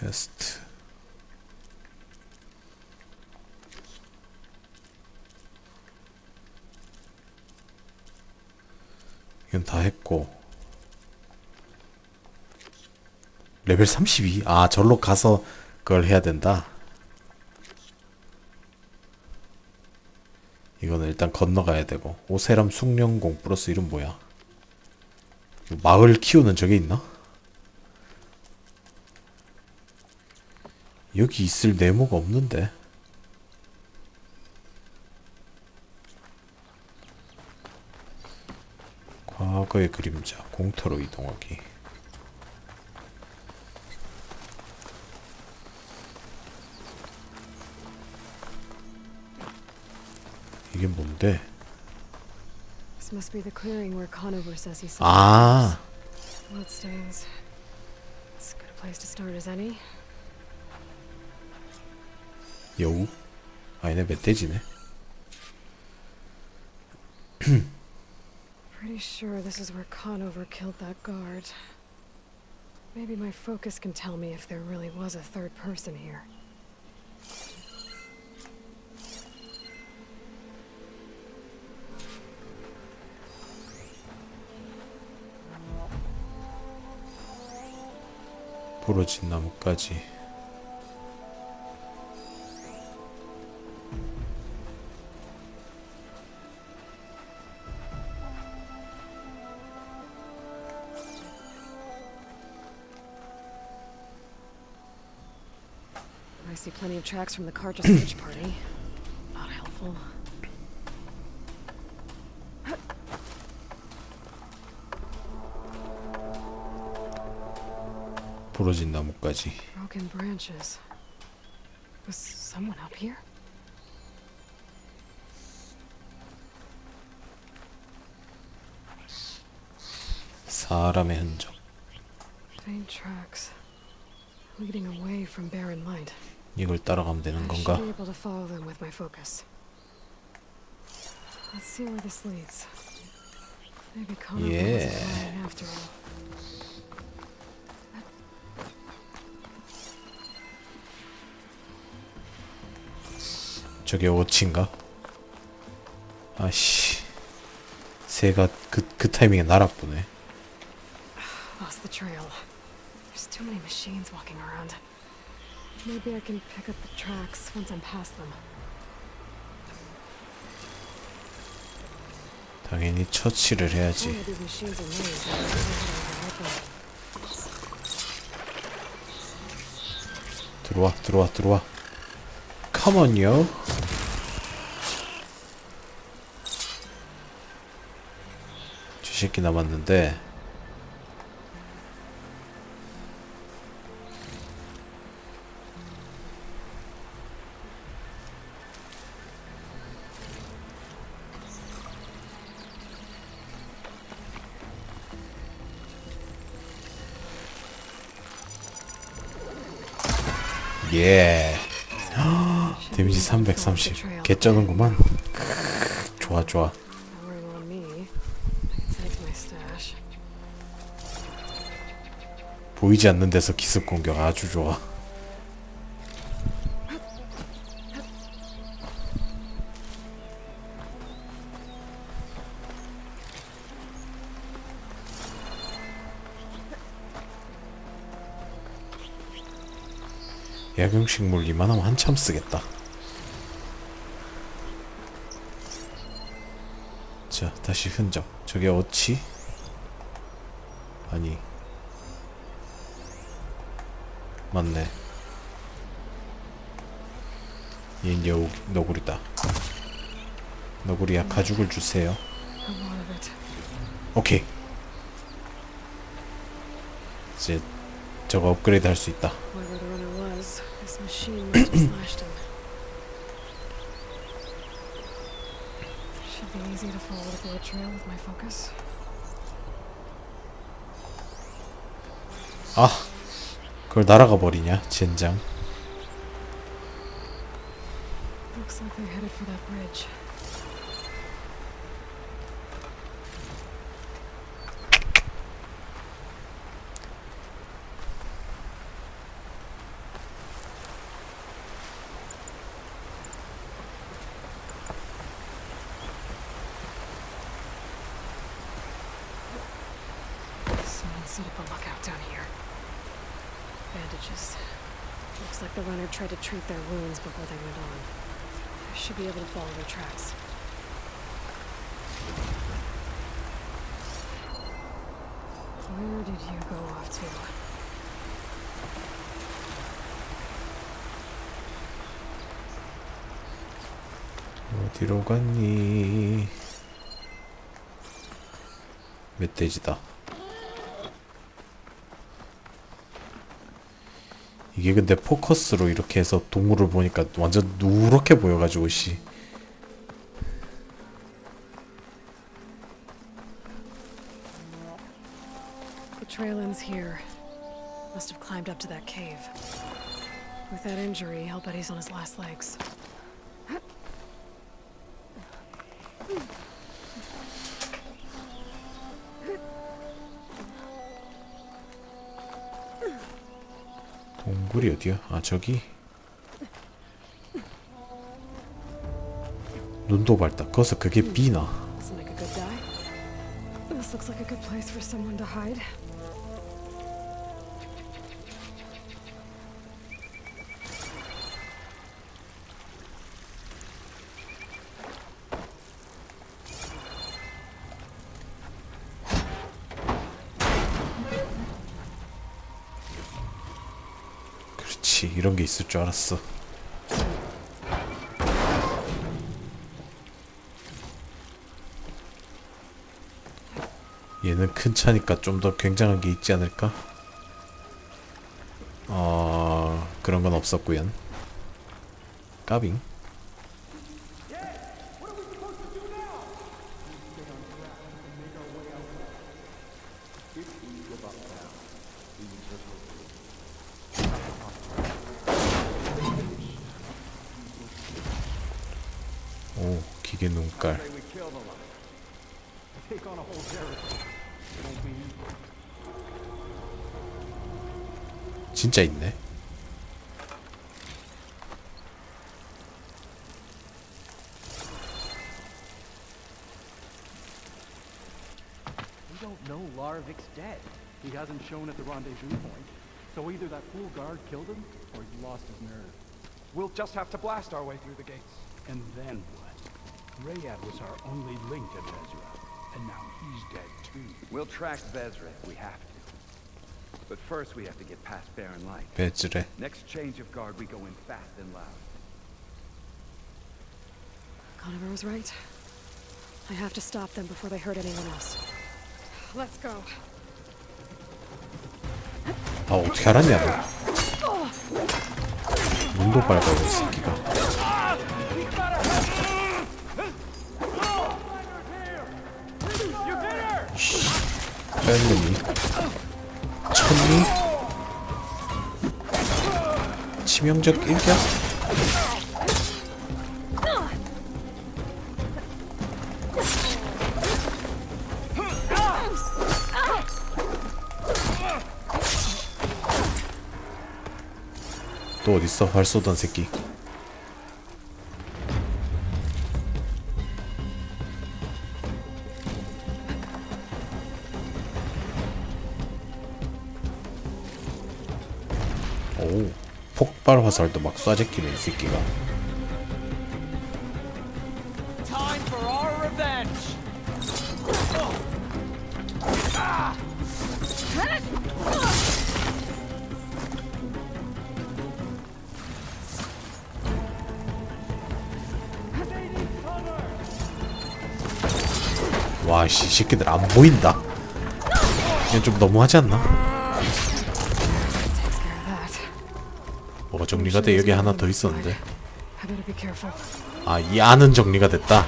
A: 퀘스트. 이건 다 했고. 레벨 32? 아 절로 가서 그걸 해야 된다. 이거는 일단 건너가야 되고. 오세람 숙련공 플러스 이름 뭐야? 마을 키우는 저게 있나? 여기 있을 네모가 없는데. 과거의 그림자, 공터로 이동하기. 이게 뭔데?
C: This must be the clearing where Conover says he saw.
A: 아,
C: Bloodstains. It's as good a place to start as any.
A: 여우? 아니네, 멧돼지네.
C: Pretty sure this is where Conover killed that guard. Maybe my focus can tell me if there really was a third person here.
A: 부러진 나뭇가지.
C: I see plenty of tracks from the Karja search party. Not helpful.
A: 부러진 나뭇가지.
C: Broken branches. Was someone up here?
A: 사람의 흔적.
C: Faint tracks leading away from barren light.
A: 이걸 따라가면 되는
C: I
A: 건가?
C: should be able to follow them with my focus. Let's see where this leads. Maybe Conover wasn't lying after all.
A: 저게 오치인가? 아씨, 새가 그 타이밍에 날아보네.
C: Lost the trail. There's too many machines walking around. Maybe I can pick up the tracks once I'm past them.
A: 당연히 처치를 해야지.
C: All of these machines are made, but I don't know how to override them.
A: 들어와. Come on, yo. 저 새끼 남았는데. 예. 데미지 330. 개쩌는구만. 좋아.
C: Worrying on me. I can send it to my stash.
A: 보이지 않는 데서 기습 공격 아주 좋아. 약용식물 이만하면 한참 쓰겠다. 자, 다시 흔적. 저게 어치? 아니, 맞네. 얘 너구리다. 너구리야, 가죽을 주세요.
C: A lot of it.
A: 오케이. 이제 저거 업그레이드 할 수 있다.
C: Whoever the runner was, this machine must have slashed him. Should be easy to follow the bullet trail with my focus.
A: 아, 그걸 날아가 버리냐, 젠장.
C: Looks like they're headed for that bridge. Someone set up a lookout down here. Bandages. Looks like the runner tried to treat their wounds before they went on. I should be able to follow their tracks. Where did you go off to?
A: 어디로 갔니? 멧돼지다. 이게 근데 포커스로 이렇게 해서 동물을 보니까 완전 누렇게 보여가지고 씨.
C: The trail ends here. Must have climbed up to that cave. With that injury, I'll bet he's on his last legs.
A: 동굴이 어디야? 아 저기. 눈도 밝다. 거기서 그게 비나.
C: This will make a good die. This looks like a good place for someone to hide.
A: 그렇지, 이런 게 있을 줄 알았어. 얘는 큰 차니까 좀 더 굉장한 게 있지 않을까? 그런 건 없었구연. 까빙. 오, 기계 눈깔. 진짜 있네.
O: We don't know Laravic's dead. He hasn't shown at the rendezvous point. So either that fool guard killed him, or he lost his nerve.
P: We'll just have to blast our way through the gates.
O: And then what? Rayad was our only link to Vezra, and now he's dead too.
P: We'll track Vezra if we have to. But first we have to get past Barren Light.
A: 배즈래.
P: Next change of guard we go in fast and loud.
C: Conover was right. I have to stop them before they hurt anyone else. Let's go.
A: 아 어떻게 알았냐 너. 눈도 빨가고 이 새끼가. 뺄놈이 천리 치명적 일격. 또 어딨어 활 쏘던 새끼. 오, 폭발 화살도 막 쏴제끼네 이 새끼가.
G: Time for our revenge.
A: 와씨 새끼들 안 보인다. 이건 좀 너무하지 않나? 뭐가 정리가 돼? 여기 하나 더 있었는데. 아, 이 안은 정리가 됐다.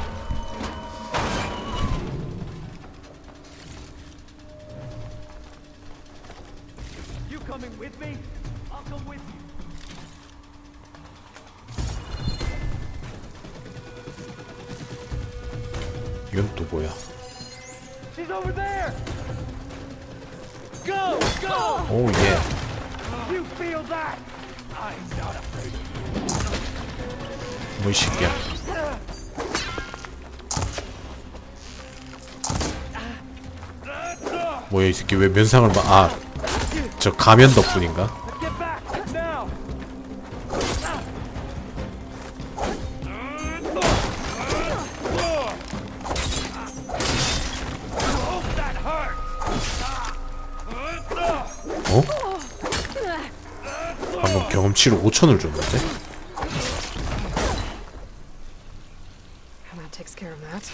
P: You coming with me? I'll come with you.
A: 이건 또 뭐야?
P: She's over there. Go, go.
A: 오 예.
P: You feel that? I'm not afraid.
A: 뭐 이 새끼야. 뭐야 이 새끼 왜 면상을 봐? 아, 저 가면 덕분인가?
P: Get back now. Hope that hurt.
A: 어? 방금 경험치로 5,000을 줬는데?
C: And that takes care of that.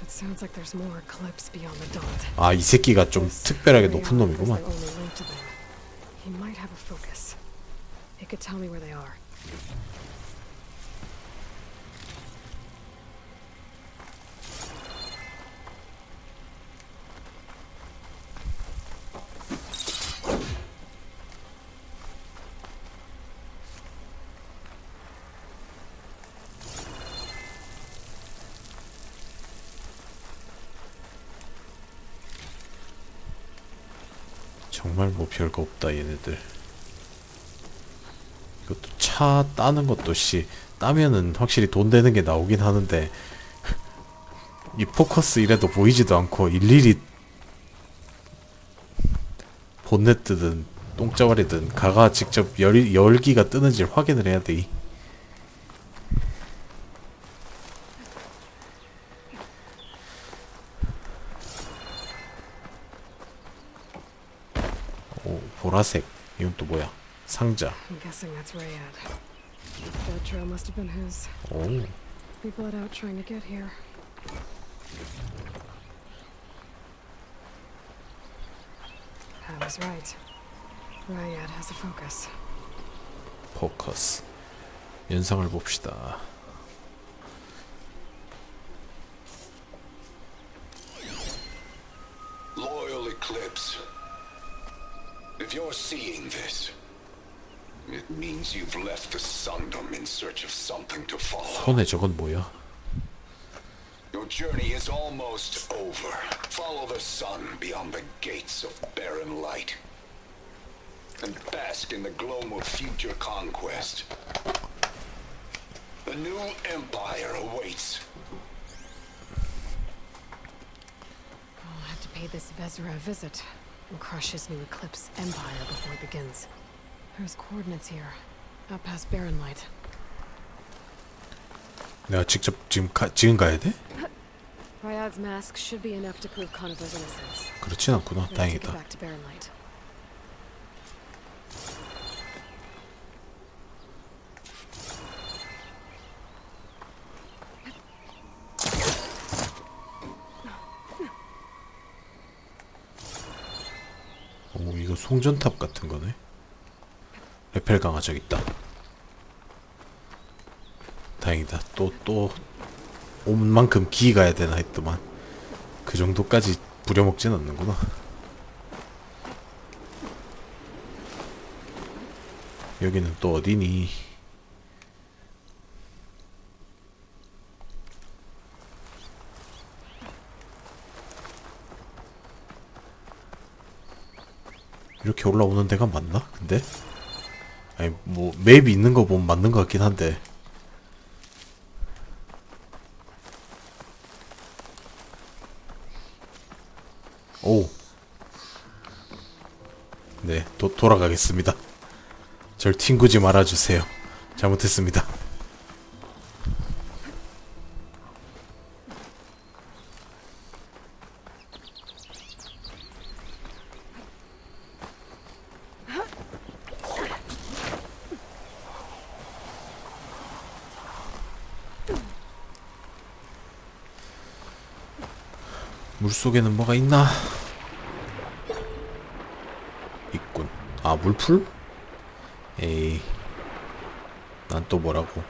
C: It sounds like there's more clips beyond the dot.
A: 아, 이 새끼가 좀 특별하게 높은 놈이구만.
C: He might have a focus. It could tell me where they are.
A: 정말 뭐 별거 없다 얘네들. 이것도 차 따는 것도 따면은 확실히 돈 되는 게 나오긴 하는데 이 포커스 이래도 보이지도 않고 일일이 본넷 뜨든 똥자발이든 가가 직접 열기가 뜨는지 확인을 해야 돼. 오, 보라색. 이건 또 뭐야? 상자.
C: I'm guessing that's Rayad. That trail must have been his.
A: 오.
C: We bled out trying to get here. I was right. Rayad has a focus.
A: 포커스. 연상을 봅시다.
Q: Loyal Eclipse. If you're seeing this, it means you've left the Sundom in search of something to follow.
A: 손에 저건 뭐야?
Q: Your journey is almost over. Follow the sun beyond the gates of barren light, and bask in the glow of future conquest. The new empire awaits.
C: I'll have to pay this Vezra a visit and crush his new Eclipse empire before it begins. There's coordinates here, out past barren light.
A: 내가 직접 지금 가야 돼?
C: Ryad's mask should be enough to prove Conover's innocence.
A: 그렇진 않구나.
C: Let's take it
A: 다행이다.
C: back to barren light.
A: 오, 이거 송전탑 같은 거네. 레펠 강화 저기 있다. 다행이다. 또 온 만큼 기 가야 되나 했더만 그 정도까지 부려먹진 않는구나. 여기는 또 어디니? 이렇게 올라오는 데가 맞나? 근데? 아니 뭐 맵이 있는 거 보면 맞는 것 같긴 한데. 오. 네, 돌아가겠습니다. 절 튕구지 말아주세요. 잘못했습니다. 물속에는 뭐가 있나? 있군. 아, 물풀? 에이, 난 또 뭐라고.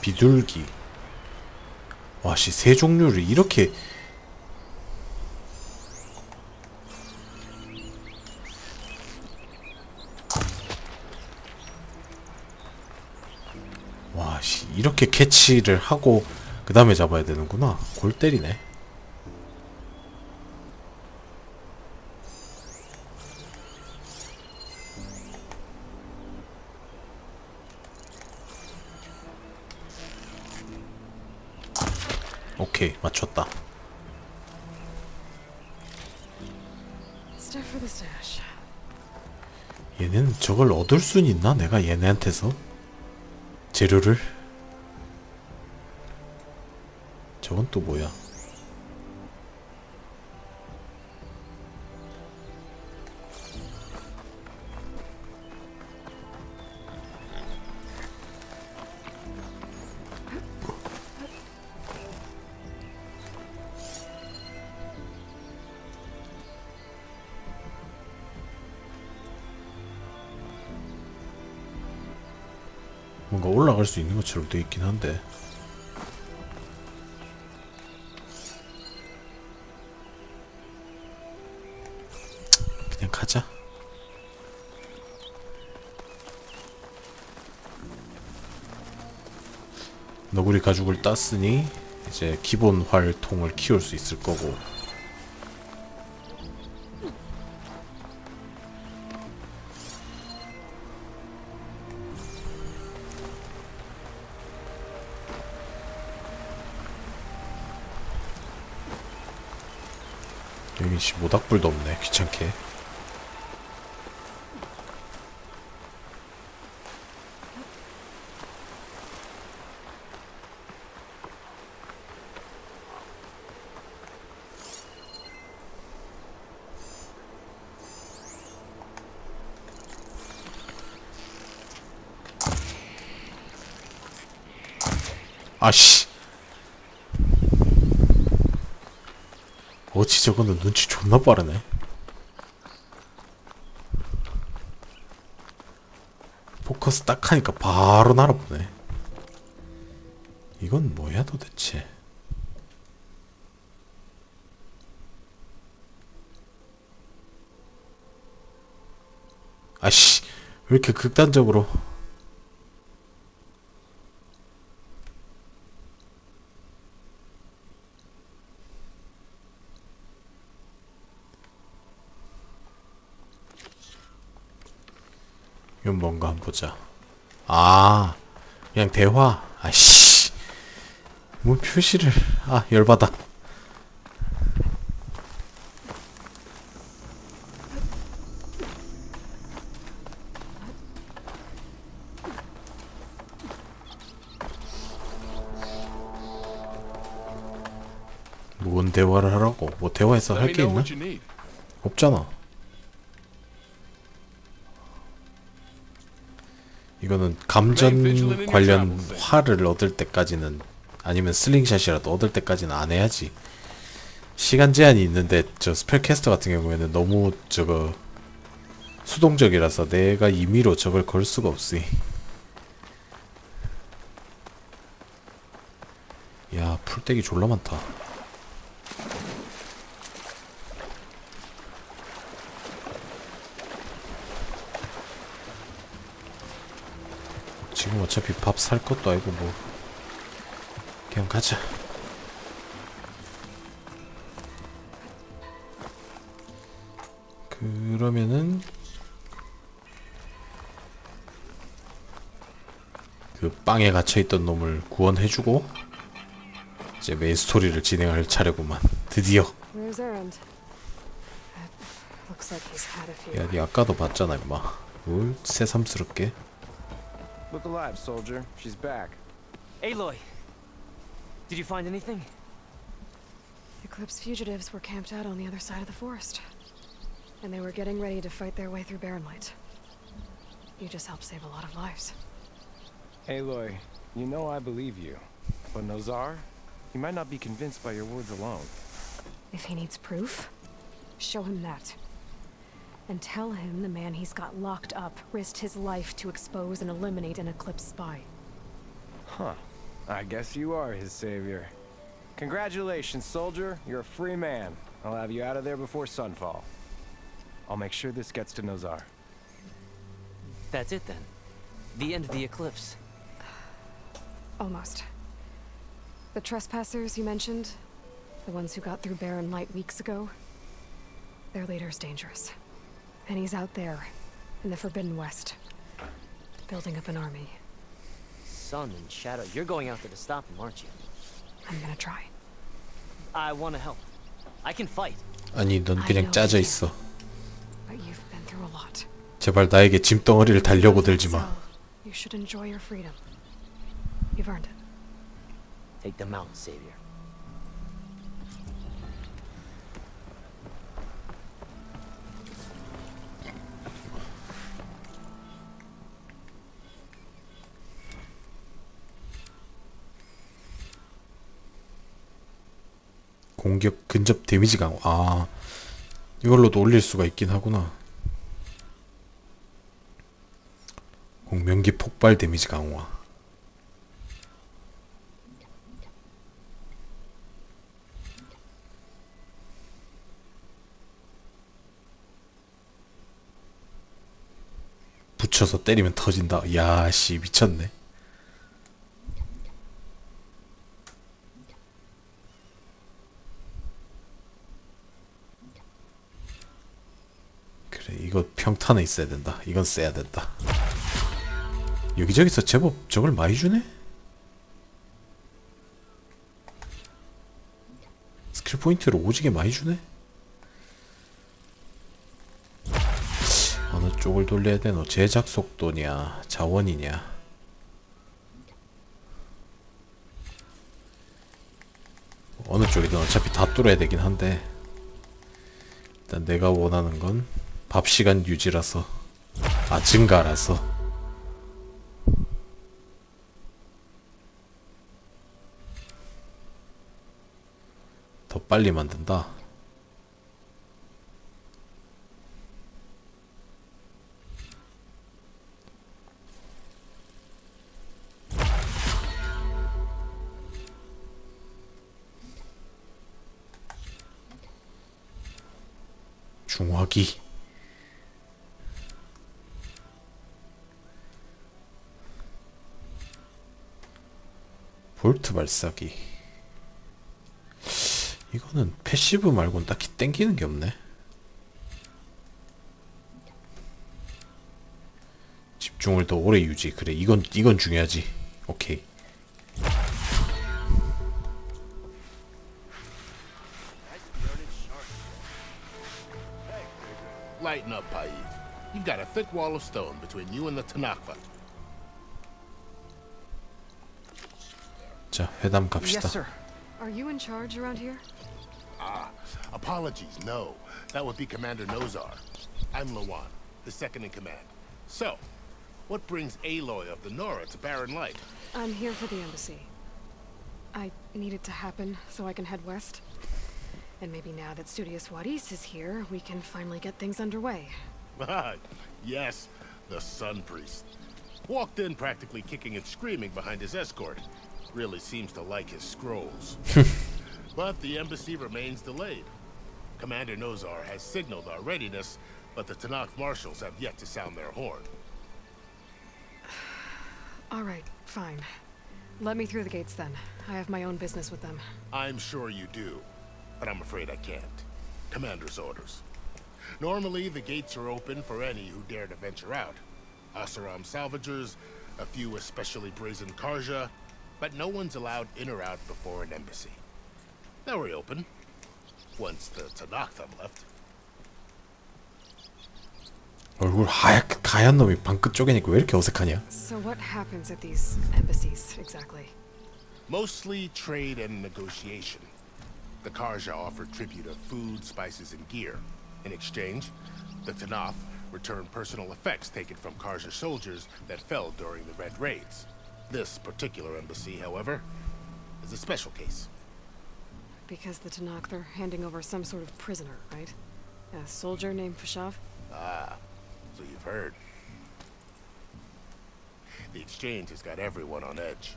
A: 비둘기. 와씨, 새 종류를 이렇게. 와씨, 이렇게 캐치를 하고 그 다음에 잡아야 되는구나. 골 때리네. 오케이, 맞췄다.
C: Stuff for the stash.
A: 얘는 저걸 얻을 순 있나? 내가 얘네한테서 재료를. 저건 또 뭐야? 뭔가 올라갈 수 있는 것처럼 돼 있긴 한데. 가자. 너구리 가죽을 땄으니 이제 기본 활통을 키울 수 있을 거고. 여기 씨 모닥불도 없네. 귀찮게. 아씨. 어찌 저거는 눈치 존나 빠르네. 포커스 딱 하니까 바로 날아보네. 이건 뭐야 도대체. 아씨, 왜 이렇게 극단적으로. 이건 뭔가 한번 보자. 아, 그냥 대화. 아씨, 뭐 표시를. 아, 열받아. 뭔 대화를 하라고? 뭐 대화해서 할 게 있나? 없잖아. 이거는 감전 관련 활을 얻을 때까지는, 아니면 슬링샷이라도 얻을 때까지는 안 해야지. 시간 제한이 있는데 저 스펠캐스터 같은 경우에는 너무 저거 수동적이라서 내가 임의로 저걸 걸 수가 없으니. 야, 풀떼기 졸라 많다. 지금 어차피 밥 살 것도 아니고 뭐 그냥 가자. 그러면은 그 빵에 갇혀있던 놈을 구원해주고 이제 메인 스토리를 진행할 차례구만. 드디어.
C: Where's Erend? Looks like he's had a few.
A: 야, 니 아까도 봤잖아 임마. 뭘 새삼스럽게.
F: Look alive, soldier. She's back.
E: Aloy, did you find anything?
C: Eclipse fugitives were camped out on the other side of the forest. And they were getting ready to fight their way through Barren Light. You just helped save a lot of lives.
F: Aloy, you know I believe you. But Nozar? He might not be convinced by your words alone.
C: If he needs proof, show him that. And tell him the man he's got locked up risked his life to expose and eliminate an Eclipse spy.
F: Huh. I guess you are his savior. Congratulations, soldier. You're a free man. I'll have you out of there before sunfall. I'll make sure this gets to Nozar.
E: That's it then. The end of the Eclipse.
C: Almost. The trespassers you mentioned, the ones who got through Barren Light weeks ago, their leader's dangerous. And he's out there, in the Forbidden West, building up an army.
E: Sun and Shadow, you're going out there to stop him, aren't you?
C: I'm gonna try.
E: I want to help. I can fight.
A: 아니, 넌 그냥 짜져 있어.
C: But you've been through a lot.
A: 제발 나에게 짐덩어리를 달려고 들지 마.
C: You should enjoy your freedom. You've earned it.
E: Take them out, Savior.
A: 공격 근접 데미지 강화. 아, 이걸로도 올릴 수가 있긴 하구나. 공명기 폭발 데미지 강화. 붙여서 때리면 터진다. 야씨 미쳤네. 그래 이거 평탄에 있어야 된다. 이건 써야 된다. 여기저기서 제법 저걸 많이 주네? 스킬 포인트를 오지게 많이 주네? 어느 쪽을 돌려야 되노? 제작 속도냐 자원이냐. 어느 쪽이든 어차피 다 뚫어야 되긴 한데 일단 내가 원하는 건 밥시간 유지라서 증가라서 더 빨리 만든다. 중화기 볼트 발사기 이거는 패시브 말고는 딱히 땡기는 게 없네. 집중을 더 오래 유지. 그래 이건 중요하지. 오케이.
R: Lighten up, Paif. You've got a thick wall of stone between you and the Tanakh.
A: 자, 회담 갑시다.
C: Yes, sir. Are you in charge around here?
R: Apologies, no. That would be Commander Nozar. I'm Lawan, the second in command. So, what brings Aloy of the Nora to Barren Light?
C: I'm here for the embassy. I need it to happen so I can head west. And maybe now that Studious Wadis is here, we can finally get things underway.
R: Yes, the Sun Priest. Walked in practically kicking and screaming behind his escort. Really seems to like his scrolls. But the embassy remains delayed. Commander Nozar has signaled our readiness, but the Tanakh marshals have yet to sound their horn.
C: All right, fine. Let me through the gates then. I have my own business with them.
R: I'm sure you do, but I'm afraid I can't. Commander's orders. Normally, the gates are open for any who dare to venture out. Asaram salvagers, a few especially brazen Karja, but no one's allowed in or out before an embassy. Now we're open, once the Tanakh left.
A: 얼굴 하얀 놈이 방긋 쪼개니까 왜 이렇게 어색하냐?
C: So what happens at these embassies, exactly?
R: Mostly trade and negotiation. The Karja offer tribute of food, spices, and gear. In exchange, the Tanakh return personal effects taken from Karja soldiers that fell during the Red Raids. This particular embassy, however, is a special case.
C: Because the Tanakh are handing over some sort of prisoner, right? A soldier named Fashav?
R: Ah, so you've heard. The exchange has got everyone on edge.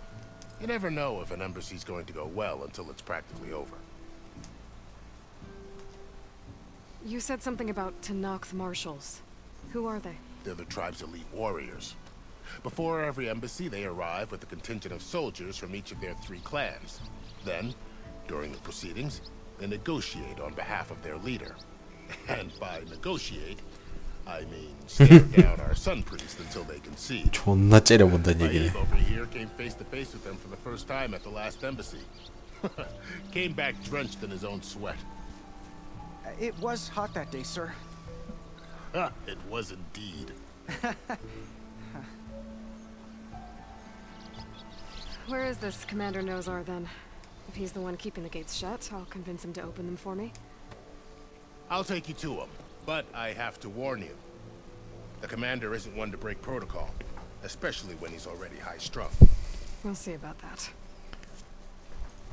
R: You never know if an embassy's going to go well until it's practically over.
C: You said something about Tanakh marshals. Who are they?
R: They're the tribe's elite warriors. Before every embassy, they arrive with a contingent of soldiers from each of their 3 clans. Then, during the proceedings, they negotiate on behalf of their leader. And by negotiate, I mean stare down our Sun Priest until they concede.
A: 존나 째려본다는 얘기네.
R: Paif over here came face to face with them for the first time at the last embassy. Came back drenched in his own sweat.
S: It was hot that day, sir.
R: It was indeed.
C: Where is this Commander Nozar, then? If he's the one keeping the gates shut, I'll convince him to open them for me.
R: I'll take you to him, but I have to warn you. The commander isn't one to break protocol, especially when he's already high-strung.
C: We'll see about that.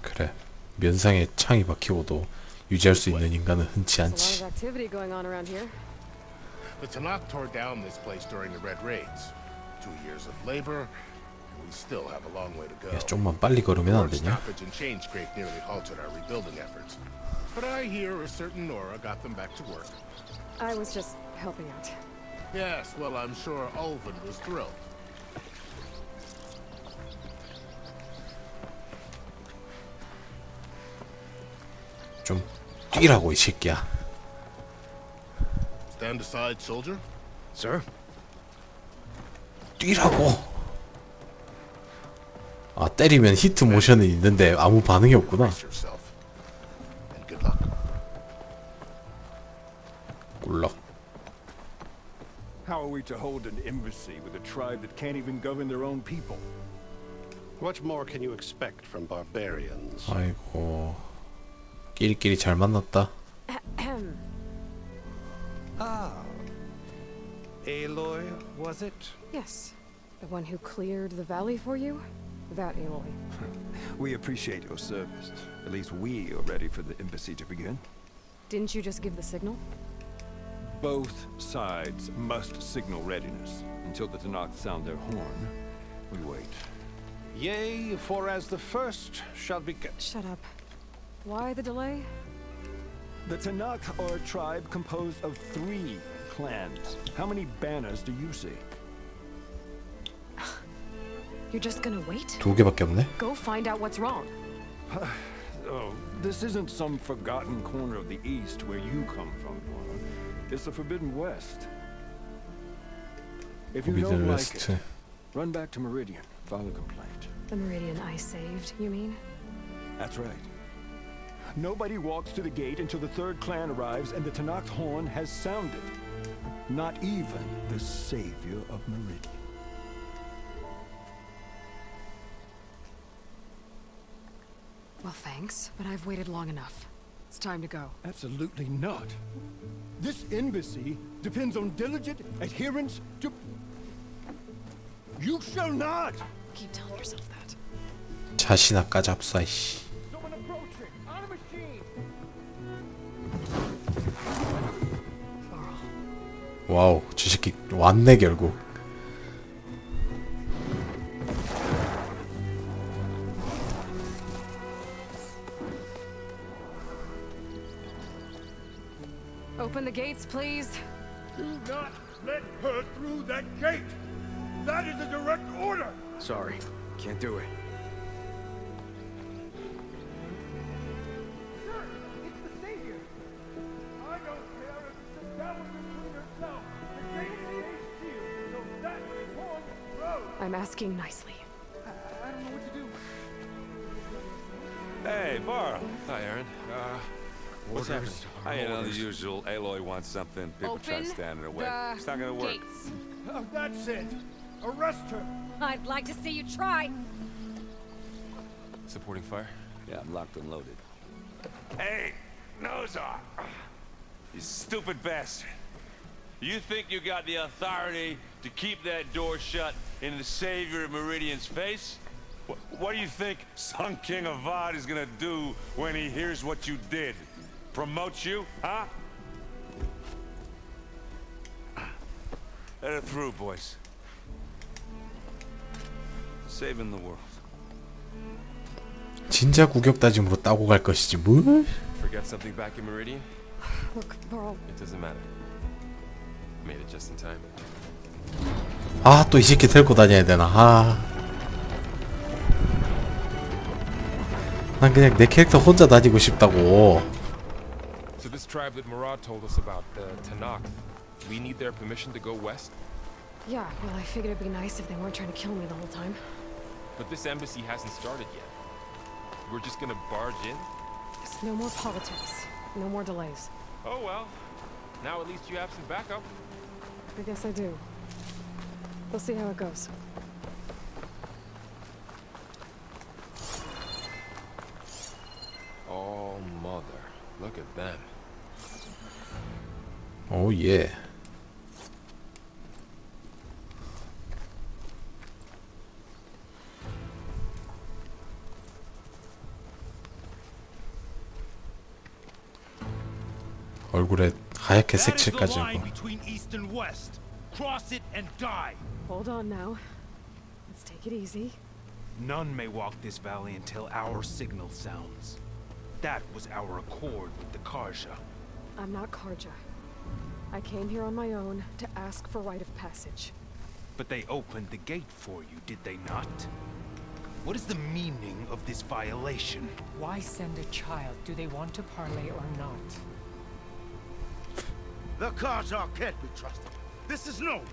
A: 그래. 면상에 창이 박히고도 유지할 수 있는 인간은 흔치
C: There's a lot
A: 않지.
C: of activity going on around here.
R: The Tanakh tore down this place during the Red Raids. 2 years of labor, and we still have a long way to go.
A: 야, 좀만 빨리 걸으면 안
R: Port
A: 되냐?
R: stoppage and chain scrape nearly halted our rebuilding efforts. But I hear a certain Nora got them back to work.
C: I was just helping out.
R: Yes, well, I'm sure Ulvin was thrilled.
A: 좀 뛰라고 이 새끼야.
R: Stand aside, soldier.
F: Sir?
A: 뛰라고. 아, 때리면 히트 모션은 있는데 아무 반응이 없구나.
R: Yourself. And good luck.
A: 꿀럭.
T: How are we to hold an embassy with a tribe that can't even govern their own people?
U: What more can you expect from barbarians?
A: 아이고. 끼리끼리 잘 만났다.
B: Ah. Aloy, was it?
C: Yes. The one who cleared the valley for you? That Aloy.
T: We appreciate your service. At least we are ready for the embassy to begin.
C: Didn't you just give the signal?
T: Both sides must signal readiness. Until the Tanakh sound their horn, we wait.
U: Yea, for as the first shall be...
C: Shut up. Why the delay?
T: The Tanakh are a tribe composed of 3 clans. How many banners do you see?
C: You're just gonna wait?
A: 2개밖에 없네.
C: Go find out what's wrong.
T: Oh, this isn't some forgotten corner of the East where you come from, Dora. It's the Forbidden West. If you don't like it, run back to Meridian, file a complaint.
C: The Meridian I saved, you mean?
T: That's right. Nobody walks to the gate until the 3rd clan arrives and the Tanakh horn has sounded. Not even the savior of Meridian.
C: Well, thanks, but I've waited long enough. It's time to go.
T: Absolutely not. This embassy depends on diligent adherence to... You shall not!
C: Keep telling yourself that.
A: 자신아 까잡사 씨.
T: Someone approaching! On a machine!
A: 와우, 저 새끼 왔네 결국.
C: Open the gates, please.
T: Do not let her through that gate! That is a direct order!
F: Sorry, can't do it.
T: Sure, it's the savior! I don't care if it's the devil between yourself! The gate is sealed, so that horn road!
C: I'm asking nicely.
T: I don't know what to do.
D: Hey, Varl. Hi, Aaron.
F: What's happening?
D: You know, the usual. Aloy wants something. People try to stand in her way. It's not gonna work.
T: Oh, that's it! Arrest her!
J: I'd like to see you try.
D: Supporting fire? Yeah, I'm locked and loaded. Hey, Nozar! You stupid bastard. You think you got the authority to keep that door shut in the savior of Meridian's face? What do you think Sun King Avad is gonna do when he hears what you did? Promote you, huh? Let her through, boys. Saving the world.
A: 진짜 구격다짐으로 따고 갈 것이지 뭘?
V: Forget something back in Meridian?
C: Look, Varl.
V: It doesn't matter. Made it just in time.
A: 아, 또 이 새끼 데리고 다녀야 되나? 아. 난 그냥 내 캐릭터 혼자 다니고 싶다고.
V: So this tribe that Murad told us about, the Tanakh, we need their permission to go west?
C: Yeah, well, I figured it'd be nice if they weren't trying to kill me the whole time.
V: But this embassy hasn't started yet. We're just gonna barge in?
C: There's no more politics. No more delays.
V: Oh well. Now at least you have some backup.
C: I guess I do. We'll see how it goes.
V: Oh, mother. Look at them.
A: Oh yeah. 얼굴에 하얗게 색칠까지 하고.
B: Between east and west. Cross it and die.
C: Hold on now. Let's take it easy.
B: None may walk this valley until our signal sounds. That was our accord with the Karja.
C: I'm not Karja. I came here on my own to ask for rite of passage.
B: But they opened the gate for you, did they not? What is the meaning of this violation?
H: Why send a child? Do they want to parley or not?
L: The Khajar can't be trusted. This is known.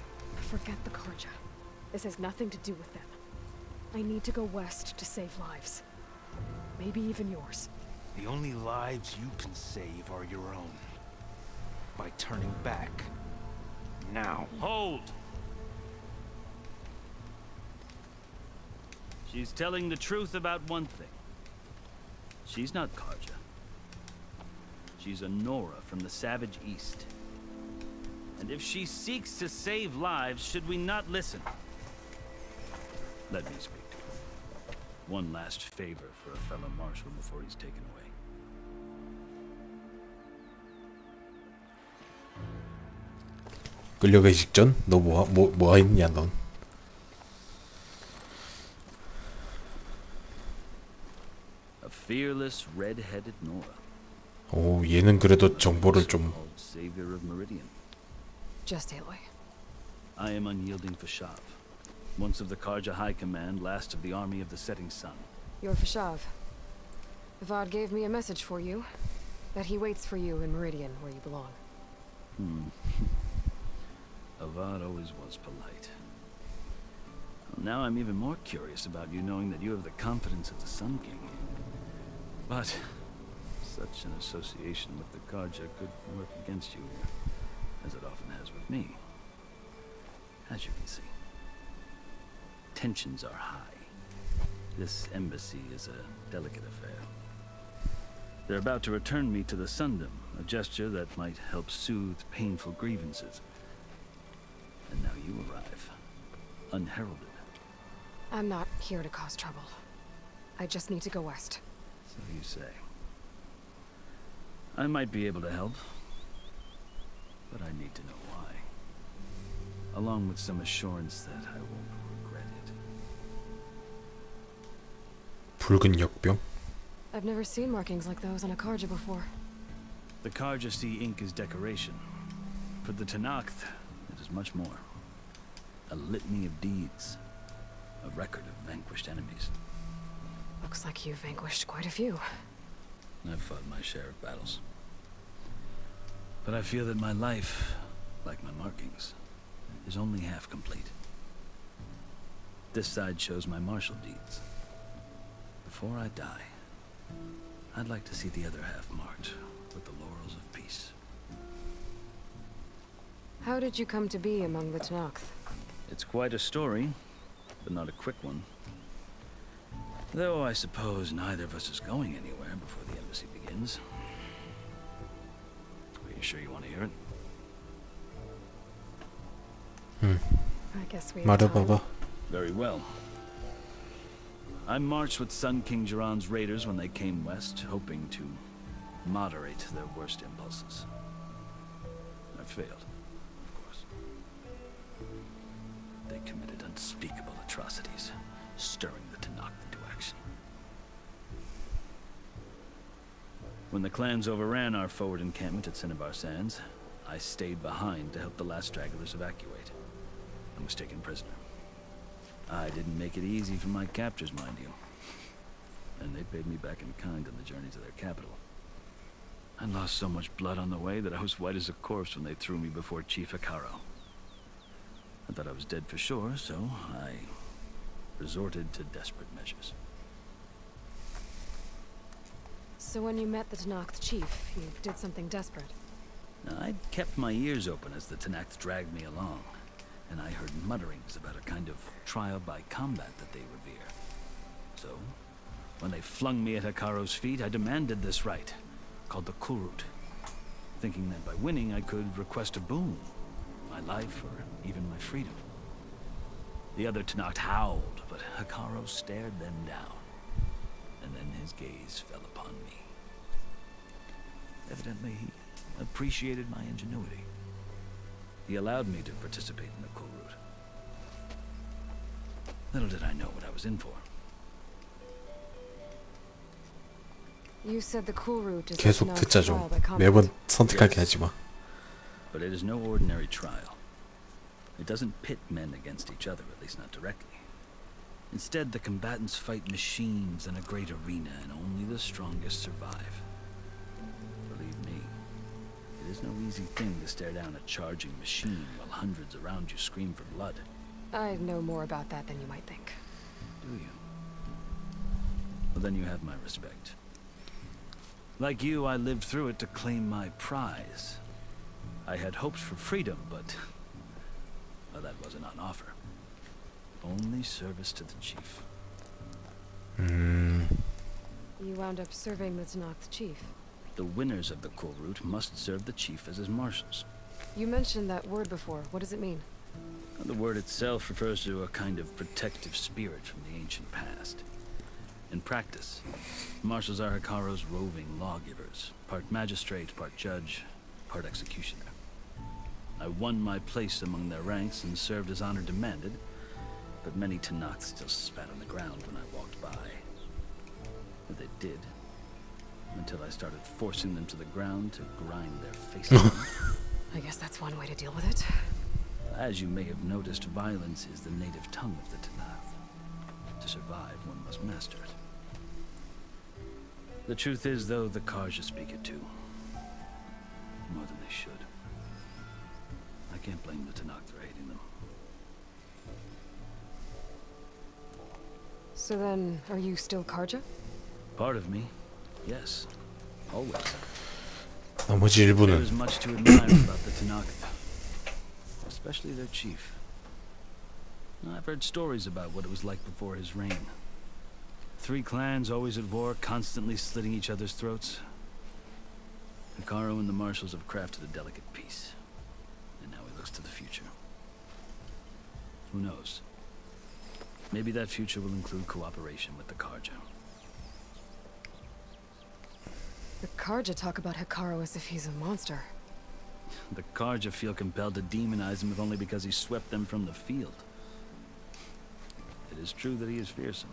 C: Forget the Kharja. This has nothing to do with them. I need to go west to save lives. Maybe even yours.
B: The only lives you can save are your own. By turning back. Now.
K: Hold! She's telling the truth about one thing. She's not Kharja. She's a Nora from the Savage East. And if she seeks to save lives, should we not listen? Let me speak to her. One last favor for a fellow marshal before he's taken away.
A: 끌려가기 직전? 너 뭐 했냐 넌?
K: A fearless, red-headed Nora.
A: 오, 얘는 그래도 정보를 좀.
K: Savior of Meridian.
C: Just Aloy.
K: I am unyielding Fashav. Once of the Kharja High Command, last of the army of the setting sun.
C: You're Fashav. Avad gave me a message for you. That he waits for you in Meridian, where you belong.
K: Avad always was polite. Well, now I'm even more curious about you knowing that you have the confidence of the Sun King. But such an association with the Kharja could work against you, as it often has with me. As you can see, tensions are high. This embassy is a delicate affair. They're about to return me to the Sundom, a gesture that might help soothe painful grievances. And now you arrive, unheralded.
C: I'm not here to cause trouble. I just need to go west.
K: So you say. I might be able to help, but I need to know why. Along with some assurance that I won't regret it.
A: 붉은 역병?
C: I've never seen markings like those on a Kharja before.
K: The Kharja see ink as decoration. For the Tenakth, it is much more. A litany of deeds. A record of vanquished enemies.
C: Looks like you've vanquished quite a few.
K: I've fought my share of battles. But I feel that my life, like my markings, is only half complete. This side shows my martial deeds. Before I die, I'd like to see the other half marked with the laurels of peace.
C: How did you come to be among the Tenakth?
K: It's quite a story, but not a quick one. Though I suppose neither of us is going anywhere before the embassy begins. Are you sure you want to hear it?
C: I guess we have time.
K: Very well. I marched with Sun King Jiran's raiders when they came west, hoping to moderate their worst impulses. I failed, of course. They committed unspeakable atrocities, stirring the Tenakth into action. When the clans overran our forward encampment at Cinnabar Sands, I stayed behind to help the last stragglers evacuate. I was taken prisoner. I didn't make it easy for my captors, mind you. And they paid me back in kind on the journey to their capital. I lost so much blood on the way that I was white as a corpse when they threw me before Chief Hikaro. I thought I was dead for sure, so I resorted to desperate measures.
C: So when you met the Tenakth chief, you did something desperate?
K: I'd kept my ears open as the Tenakth dragged me along, and I heard mutterings about a kind of trial by combat that they revere. So, when they flung me at Hikaro's feet, I demanded this right, called the Kulrut, thinking that by winning I could request a boon, my life or even my freedom. The other Tenakth howled, but Hikaro stared them down, and then his gaze fell upon me. Evidently, he appreciated my ingenuity. He allowed me to participate in the Kulrut. Little did I know what I was in for.
C: You said the Kulrut is
A: 계속 듣자 좀. 매번 선택하게 하지 마.
K: But it is no ordinary trial. It doesn't pit men against each other, at least not directly. Instead, the combatants fight machines in a great arena, and only the strongest survive. Believe me, it is no easy thing to stare down a charging machine while hundreds around you scream for blood.
C: I know more about that than you might think.
K: Do you? Well, then you have my respect. Like you, I lived through it to claim my prize. I had hopes for freedom, but well, that wasn't on offer. Only service to the chief.
C: You wound up serving the Tanakh chief.
K: The winners of the cool route must serve the chief as his marshals.
C: You mentioned that word before. What does it mean?
K: The word itself refers to a kind of protective spirit from the ancient past. In practice, marshals are Hikaro's roving lawgivers, part magistrate, part judge, part executioner. I won my place among their ranks and served as honor demanded, but many Tanakh still spat on the ground when I walked by. But they did, until I started forcing them to the ground to grind their faces in.
C: I guess that's one way to deal with it.
K: As you may have noticed, violence is the native tongue of the Tanakh. To survive, one must master it. The truth is, though, the Karja speak it too. More than they should. I can't blame the Tanakh for hating them.
C: So then, are you still Karja?
K: Part of me, yes. Always.
A: 나머지
K: There
A: 일부는
K: is much to admire about the Tanakh, especially their chief. I've heard stories about what it was like before his reign. 3 clans always at war, constantly slitting each other's throats. Hikaru and the marshals have crafted a delicate peace, and now he looks to the future. Who knows? Maybe that future will include cooperation with the Karja.
C: The Karja talk about Hikaru as if he's a monster.
K: The Karja feel compelled to demonize him if only because he swept them from the field. It is true that he is fearsome.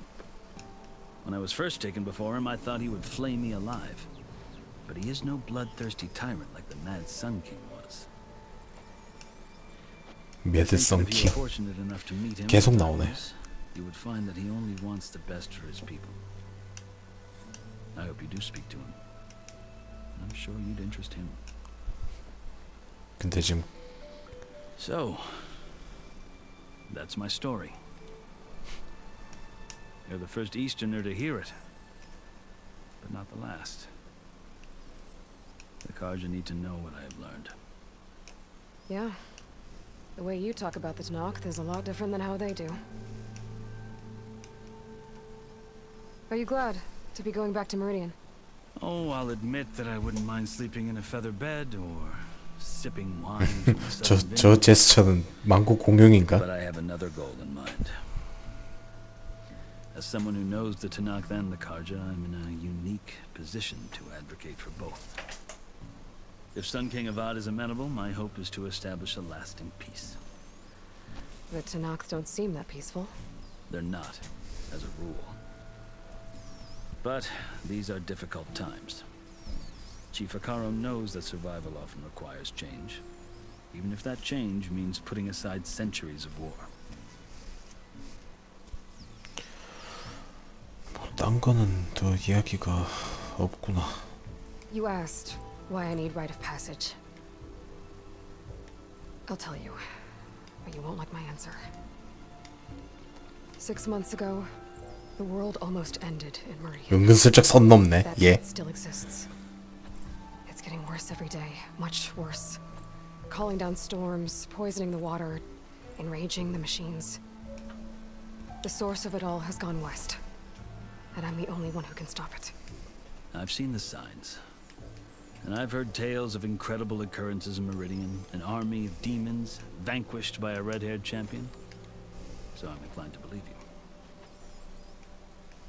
K: When I was first taken before him, I thought he would flay me alive. But he is no bloodthirsty tyrant like the Mad Sun King was.
A: 매드성
K: If you
A: king
K: were fortunate enough to meet him,
A: 계속 나오네.
K: you would find that he only wants the best for his people. I hope you do speak to him. I'm sure you'd interest him.
A: 근데 지금
K: So, that's my story. You're the first Easterner to hear it, but not the last. The Karja need to know what I have learned.
C: Yeah. The way you talk about the Tanakh is a lot different than how they do. Are you glad to be going back to Meridian?
K: Oh, I'll admit that I wouldn't mind sleeping in a feather bed or sipping wine from the southern
A: 저
K: vineyards.
A: 제스처는 만국 공룡인가?
K: But I have another goal in mind. As someone who knows the Tanakh and the Karja, I'm in a unique position to advocate for both. If Sun King Avad is amenable, my hope is to establish a lasting peace.
C: The Tanakh don't seem that peaceful.
K: They're not, as a rule. But these are difficult times. Chief Hikaru knows that survival often requires change, even if that change means putting aside centuries of war.
A: 딴 거는 더 이야기가 없구나.
C: You asked why I need rite of passage. I'll tell you, but you won't like my answer. 6 months ago, the world almost ended in Meridian.
A: 은근슬쩍 선 넘네.
C: That
A: 예.
C: threat still exists. It's getting worse every day, much worse. Calling down storms, poisoning the water, enraging the machines. The source of it all has gone west, and I'm the only one who can stop it.
K: I've seen the signs. And I've heard tales of incredible occurrences in Meridian, an army of demons vanquished by a red-haired champion. So I'm inclined to believe you.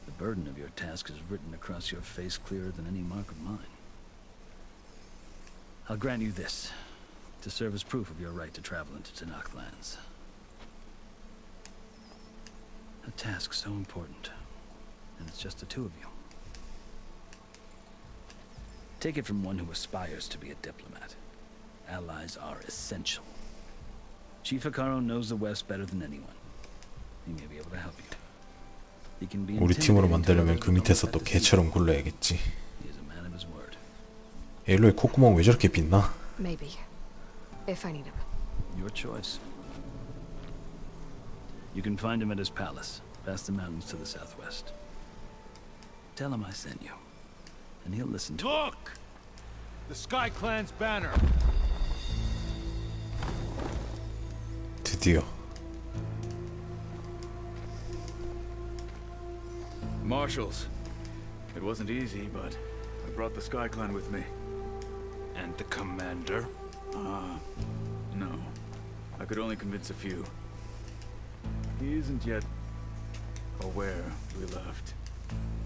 K: The burden of your task is written across your face clearer than any mark of mine. I'll grant you this, to serve as proof of your right to travel into Tanakh lands. A task so important, and it's just the 2 of you. Take it from one who aspires to be a diplomat. Allies are essential. Chief Hikaru knows the West better than anyone. He may be able to help you. He can be
A: 우리 팀으로 만들려면 그 밑에서 또 개처럼 굴러야겠지. 엘로의 콧구멍 왜 저렇게 빛나?
C: Maybe. If I need him.
K: Your choice. You can find him at his palace, past the mountains to the southwest. Tell him I sent you, and he'll listen to
I: Look! The Sky Clan's banner.
A: 드디어.
M: Marshals. It wasn't easy, but I brought the Sky Clan with me.
I: And the commander?
M: No. I could only convince a few. He isn't yet aware we left.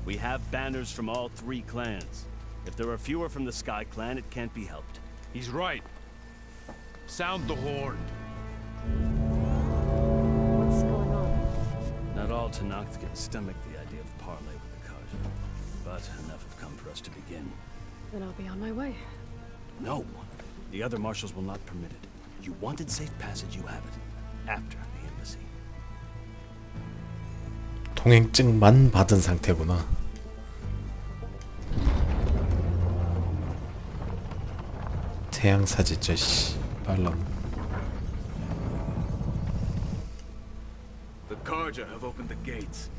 W: We have banners from all 3 clans. If there are fewer from the Sky Clan, it can't be helped.
I: He's right. Sound the horn.
C: What's going on?
K: Not all Tanakhs can stomach the idea of parley with the Karja, but enough have come for us to begin.
C: Then I'll be on my way.
W: No. The other marshals will not permit it. You wanted safe passage, you have it. After the embassy.
A: 통행증만 받은 상태구나. 태양사지 저씨 빨라.
M: The Karja have opened the gates.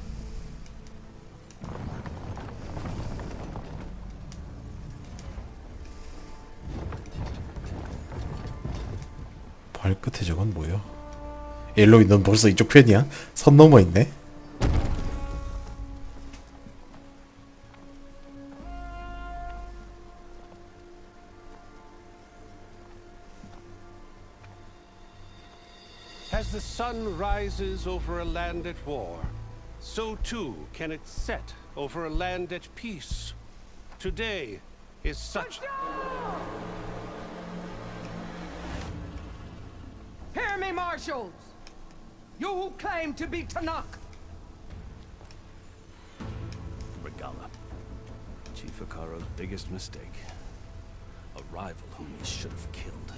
A: 발끝에 저건 뭐야? 엘로이 넌 벌써 이쪽 편이야? 선 넘어 있네?
U: As the sun rises over a land at war, so too can it set over a land at peace. Today is such...
X: Hear me, marshals! You who claim to be Tanakh!
K: Regala. Chief Hikaru's biggest mistake. A rival whom he should have killed.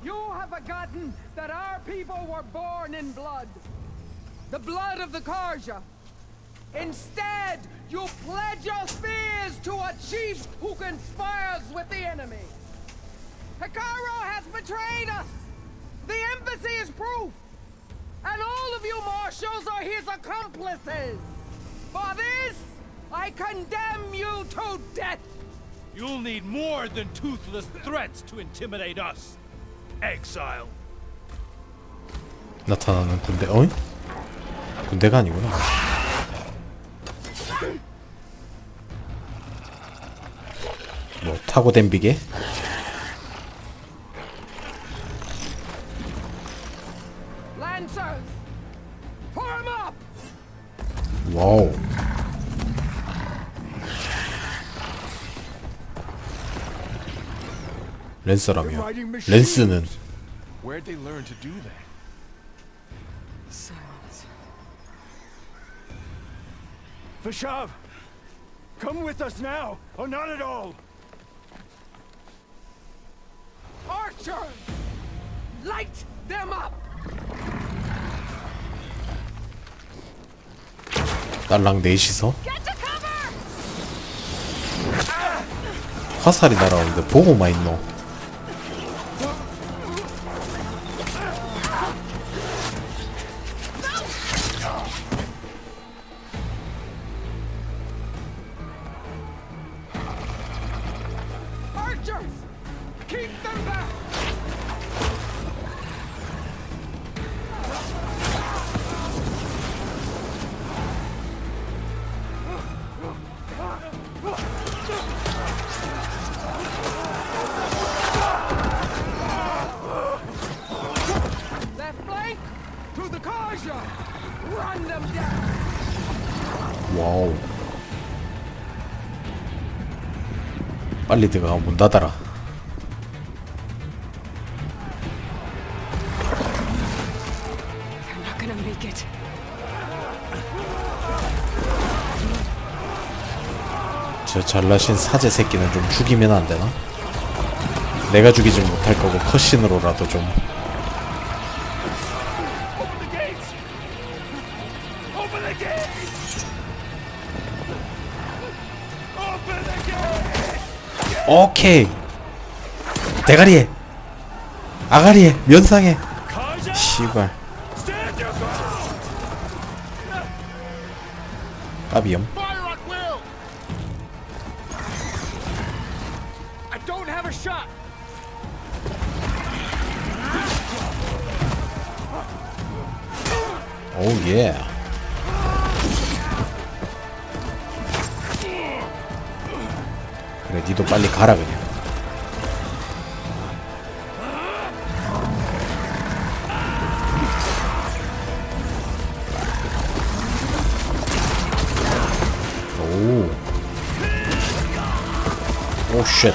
X: You have forgotten that our people were born in blood. The blood of the Karja. Instead, you pledge your spears to a chief who conspires with the enemy. Hikaru has betrayed us! The embassy is proof! And all of you marshals are his accomplices! For this, I condemn you to death!
I: You'll need more than toothless threats to intimidate us. Exile.
A: 나타나는 군대. 어이? 군대가 아니구나. 뭐 타고 댐비게?
X: Lancers! Form up!
A: 와우. 랜서라며. 랜스는
I: Where'd they learn to do that?
C: Silence.
T: Vashav! Come with us now, or not at all!
X: Archers! Light them up!
A: 딸랑 넷이서 화살이 날아오는데 보고만 있노.
X: Archers! Keep them back! Left flank to the Karja! Run them down!
A: 와우. 빨리 들어가. 문 닫아라.
C: They're not gonna make it.
A: 저 잘나신 사제 새끼는 좀 죽이면 안 되나? 내가 죽이진 못할 거고 컷신으로라도 좀. 오케이. 대가리에 아가리에 면상에 씨발 까비염.
U: I don't have a shot.
A: 오 예. 그래 니도 빨리 가라 그냥. 오 쉣.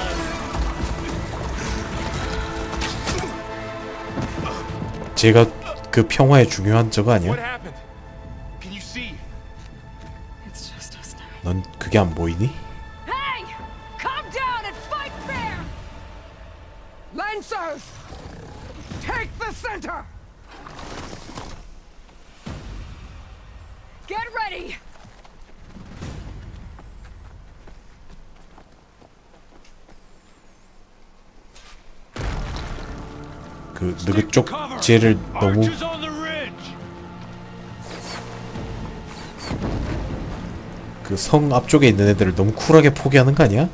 A: 제가 그 평화의 중요한 저거 아니야? 넌 그게 안 보이니?
X: Hey! Calm down and fight fair! Lancers! Take the center! Get ready!
A: 그 느그 쪽 쟤를 너무 그 성 앞쪽에 있는 애들을 너무 쿨하게 포기하는 거 아니야?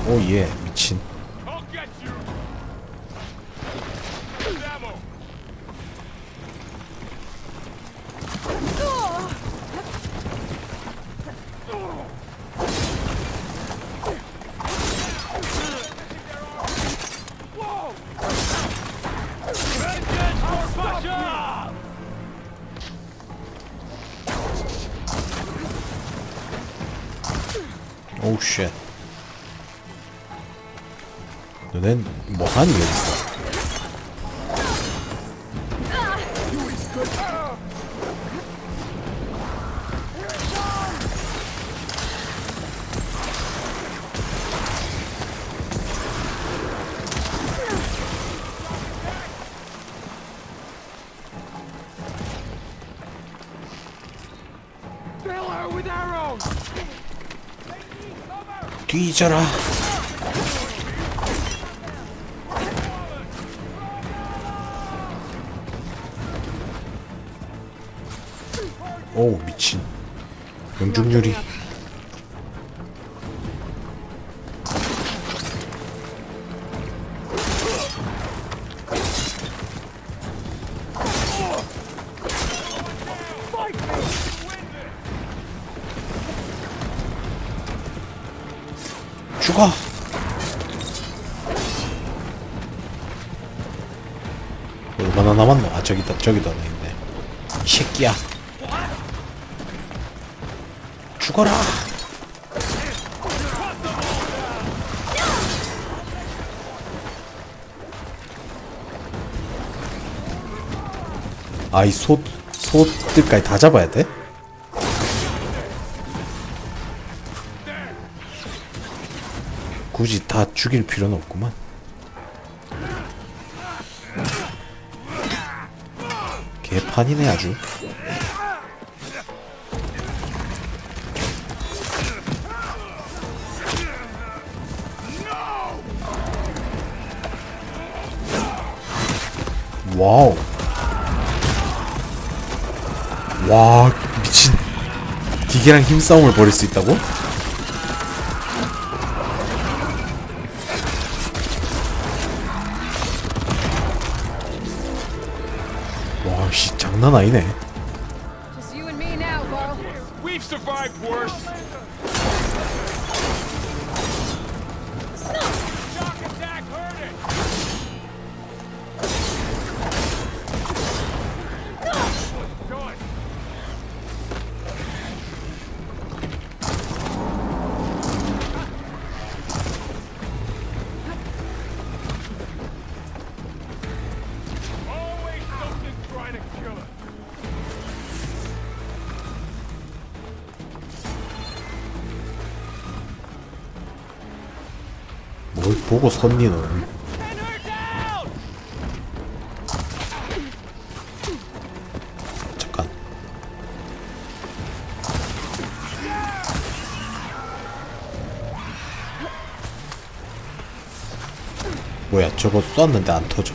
A: 오 예 미친. 오우 쉣. 너넨 뭐하니 여기서? 뒤져라. 오 미친. 명중률이. 죽어. 얼마나 남았노? 아 저기다 저기도 하나 있네. 이 새끼야. 죽어라. 아이 소들까지 다 잡아야 돼? 굳이 다 죽일 필요는 없구만. 개판이네 아주. 와우. 와 미친. 기계랑 힘싸움을 벌일 수 있다고? 와씨 장난 아니네.
X: Just you and me now, Bo.
V: We've survived worse. Shock attack heard it. Good. Always something trying to kill us.
A: 뭘 보고 섰니 넌. 잠깐. 뭐야 저거 쐈는데 안 터져.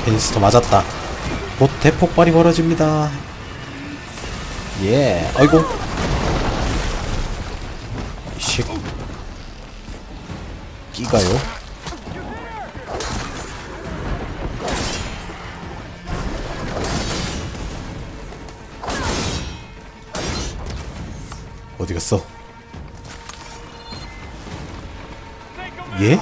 A: 베니스터 맞았다. 곧 대폭발이 벌어집니다. 예. 아이고. 식. 끼가요? 어디 갔어? 예?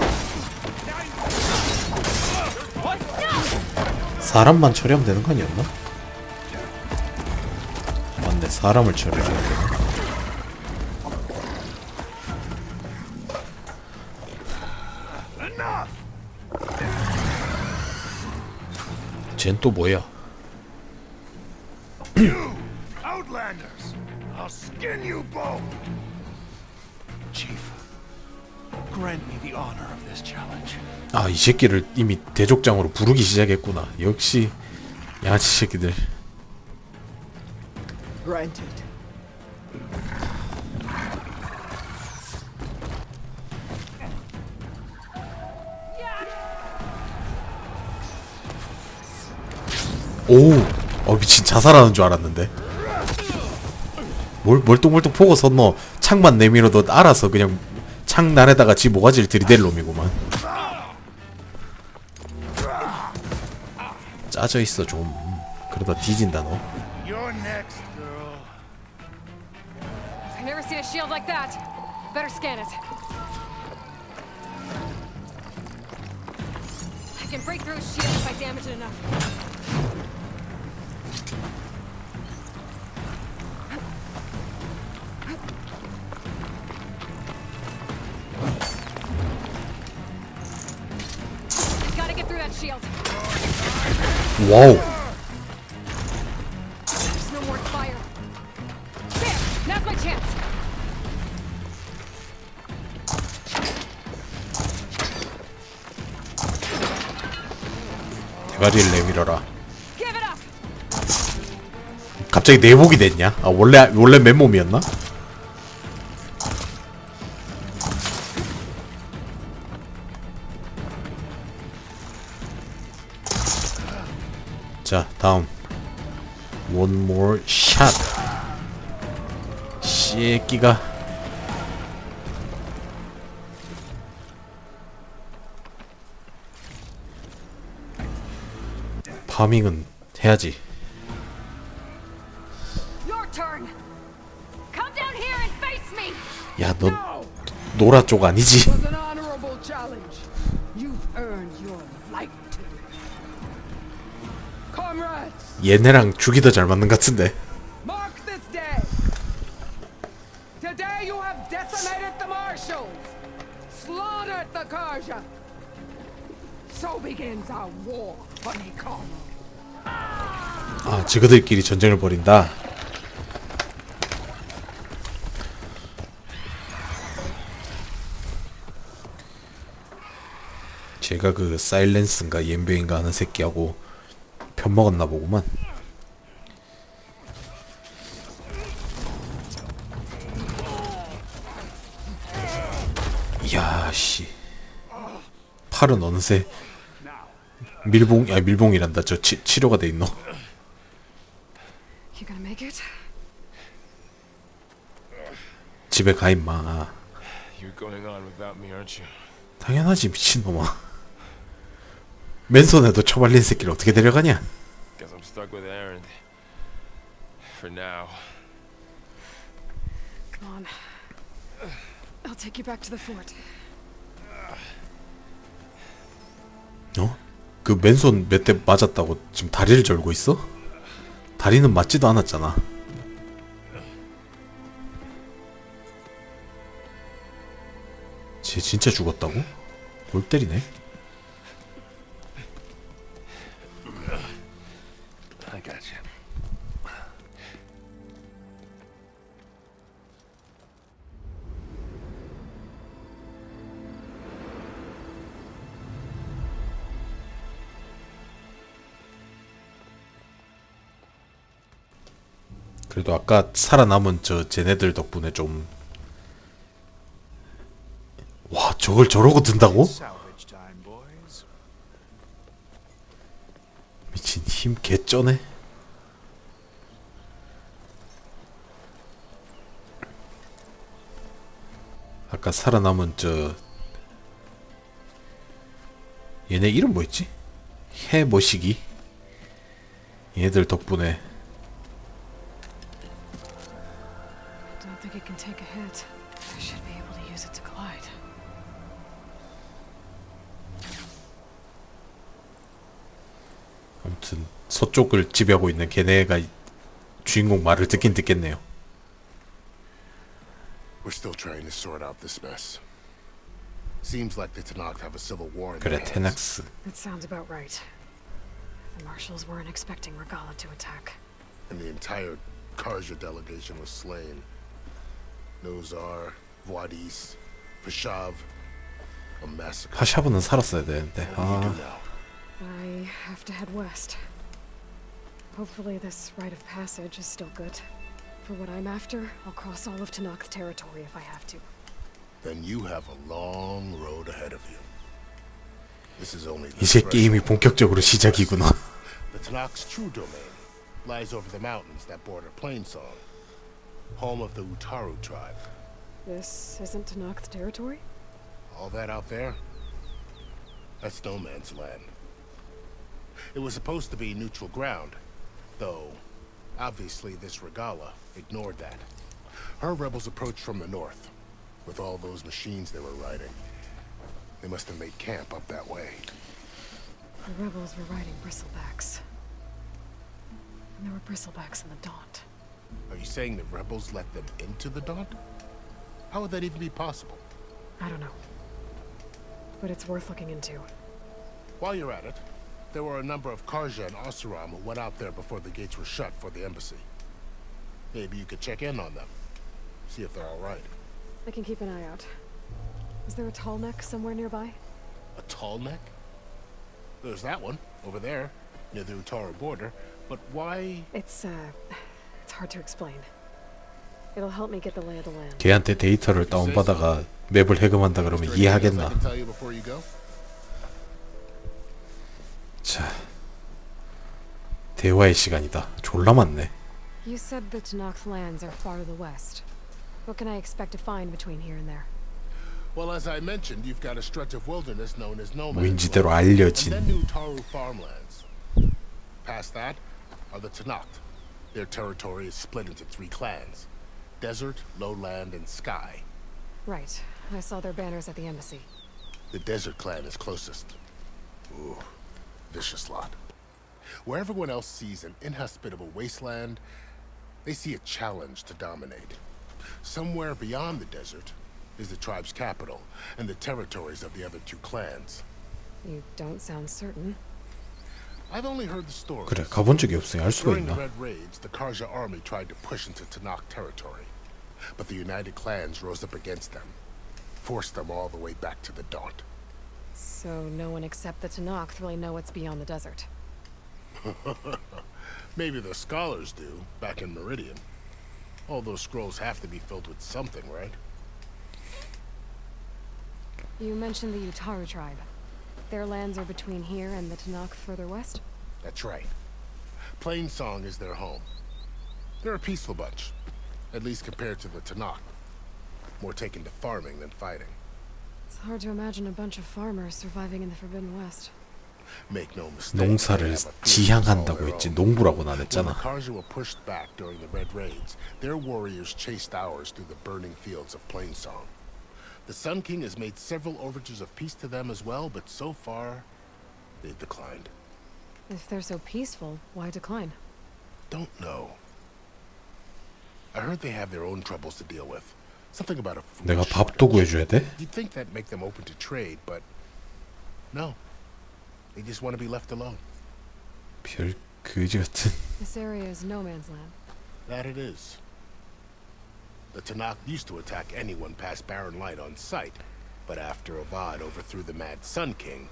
A: 사람만 처리하면 되는 거 아니었나? 맞네, 사람을 처리해야 되나? 쟨 또 뭐야?
R: Outlanders, I'll skin you both.
B: Chief, grant me the honor of this challenge.
A: 아, 이 새끼를 이미 대족장으로 부르기 시작했구나. 역시 양아치 새끼들.
X: Granted.
A: 오, 미친 자살하는 줄 알았는데. 뭘 멀뚱멀뚱 보고 섰노. 창만 내밀어도 알아서 그냥 창 난에다가 지 모가지를 들이댈 놈이구만. 짜져 있어 좀. 그러다 뒤진다 너.
R: You're next, girl.
C: I've never seen a shield like that. Better scan it. I can break through a shield if I damage it enough. Gotta get through that shield.
A: 와우.
C: There's no more fire. There! Now's my chance!
A: 대가리를 내밀어라. 갑자기 내복이 됐냐? 아 원래 맨몸이었나? 자 다음 One more shot. 씨끼가 파밍은 해야지. 야, 너 노라 쪽 아니지?
X: Was an honorable challenge. You've earned your life today. Comrades,
A: 얘네랑 죽이 더 잘 맞는 것 같은데.
X: mark this day. Today you have decimated the marshals, slaughtered the Karja. So begins our war on Nikon.
A: 아, 저그들끼리 전쟁을 벌인다. 제가 그 사일렌스인가 옌베인가 하는 새끼하고 편먹었나 보구만. 이야 씨, 팔은 어느새 밀봉이란다. 저 치료가 돼 있노.
C: You gonna make it?
A: 집에 가 임마.
V: You're going on without me, aren't you?
A: 당연하지 미친놈아. 맨손에도 처발린 새끼를 어떻게 데려가냐?
V: Guess I'm stuck with Aaron. For now.
C: Come on. I'll take you back to the fort.
A: 어? 그 맨손 몇 대 맞았다고 지금 다리를 절고 있어? 다리는 맞지도 않았잖아. 쟤 진짜 죽었다고? 골 때리네.
D: I got you.
A: 그래도 아까 살아남은 쟤네들 덕분에 좀. 와, 저걸 저러고 든다고? 미친, 힘 개쩌네. 아까 살아남은 얘네 이름 뭐였지? 해머시기? 얘네들 덕분에.
C: Don't think it can take a hit. I should be able to use it to glide.
A: 아무튼 서쪽을 지배하고 있는 걔네가 주인공 말을 듣긴 듣겠네요.
R: We're still trying to sort out this mess. Seems like the Tanakh have a civil war in
A: 그래,
R: their hands.
A: 테낙스.
C: That sounds about right. The marshals weren't expecting Regala to attack.
R: And the entire Karja delegation was slain. Nozar, Wadis, Fashav, a massacre.
A: 파샤브는 살았어야 되는데. 아.
C: I have to head west. Hopefully this rite of passage is still good. For what I'm after, I'll cross all of Tanakh territory if I have to.
R: Then you have a long road ahead of you. This is only the
A: 이제 게임이 본격적으로 시작이구나.
R: The Tanakh's true domain lies over the mountains that border Plainsong, home of the Utaru tribe.
C: This isn't Tanakh territory?
R: All that out there? That's no man's land. It was supposed to be neutral ground, though obviously this Regala ignored that. Her rebels approached from the north, with all those machines they were riding. They must have made camp up that way.
C: The rebels were riding bristlebacks. And there were bristlebacks in the Daunt.
R: Are you saying the rebels let them into the Daunt? How would that even be possible?
C: I don't know. But it's worth looking into.
R: While you're at it, there were a number of Karja and Oseram who went out there before the gates were shut for the embassy. Maybe you could check in on them. See if they're all right.
C: I can keep an eye out. Is there a tall neck somewhere nearby?
R: A tall neck? There's that one, over there, near the Utaru border. But why?
C: It's hard to explain. It'll help me get the lay of the land.
A: 걔한테 데이터를 다운받아가 맵을 해금한다 그러면 이해하겠나? 자, 대화의 시간이다. 졸라 많네.
C: You said the Tanakh lands are far to the west. What can I expect to find between here and there?
R: Well, as I mentioned, you've got a stretch of wilderness known as No Man's
A: 무인지대로
R: Land,
A: 알려진.
R: and then the Utaru farmlands. Past that are the Tanakh. Their territory is split into 3 clans: Desert, Lowland, and Sky.
C: Right. I saw their banners at the embassy.
R: The Desert clan is closest. Ooh, vicious lot. Where everyone else sees an inhospitable wasteland, they see a challenge to dominate. Somewhere beyond the desert is the tribe's capital and the territories of the other 2 clans.
C: You don't sound certain.
R: I've only heard the story.
A: 그래, 가본 적이 없으니 알 수가
R: During the
A: 있나?
R: Red Raids, the Karja army tried to push into Tanakh territory, but the United Clans rose up against them, forced them all the way back to the Daunt.
C: So no one except the Tanakh really know what's beyond the desert.
R: Maybe the scholars do, back in Meridian. All those scrolls have to be filled with something, right?
C: You mentioned the Utaru tribe. Their lands are between here and the Tanakh further west?
R: That's right. Plainsong is their home. They're a peaceful bunch, at least compared to the Tanakh. More taken to farming than fighting.
C: It's hard to imagine a bunch of farmers surviving in the Forbidden West.
R: Make no mistake.
A: 농사를 지향한다고 했지 농부라고는 안
R: When the
A: 했잖아.
R: Karja were pushed back during the Red Raids, their warriors chased ours through the burning fields of Plainsong. The Sun King has made several overtures of peace to them as well, but so far, they've declined.
C: If they're so peaceful, why decline?
R: Don't know. I heard they have their own troubles to deal with. Something about a
A: 내가 밥도 구해줘야 돼?
R: You'd think that'd make them open to trade, but no. They just want to be left alone.
A: 별 그지 같은.
C: This area is no man's land.
R: That it is. The Tanakh used to attack anyone past Barren Light on sight, but after Avad overthrew the Mad Sun King,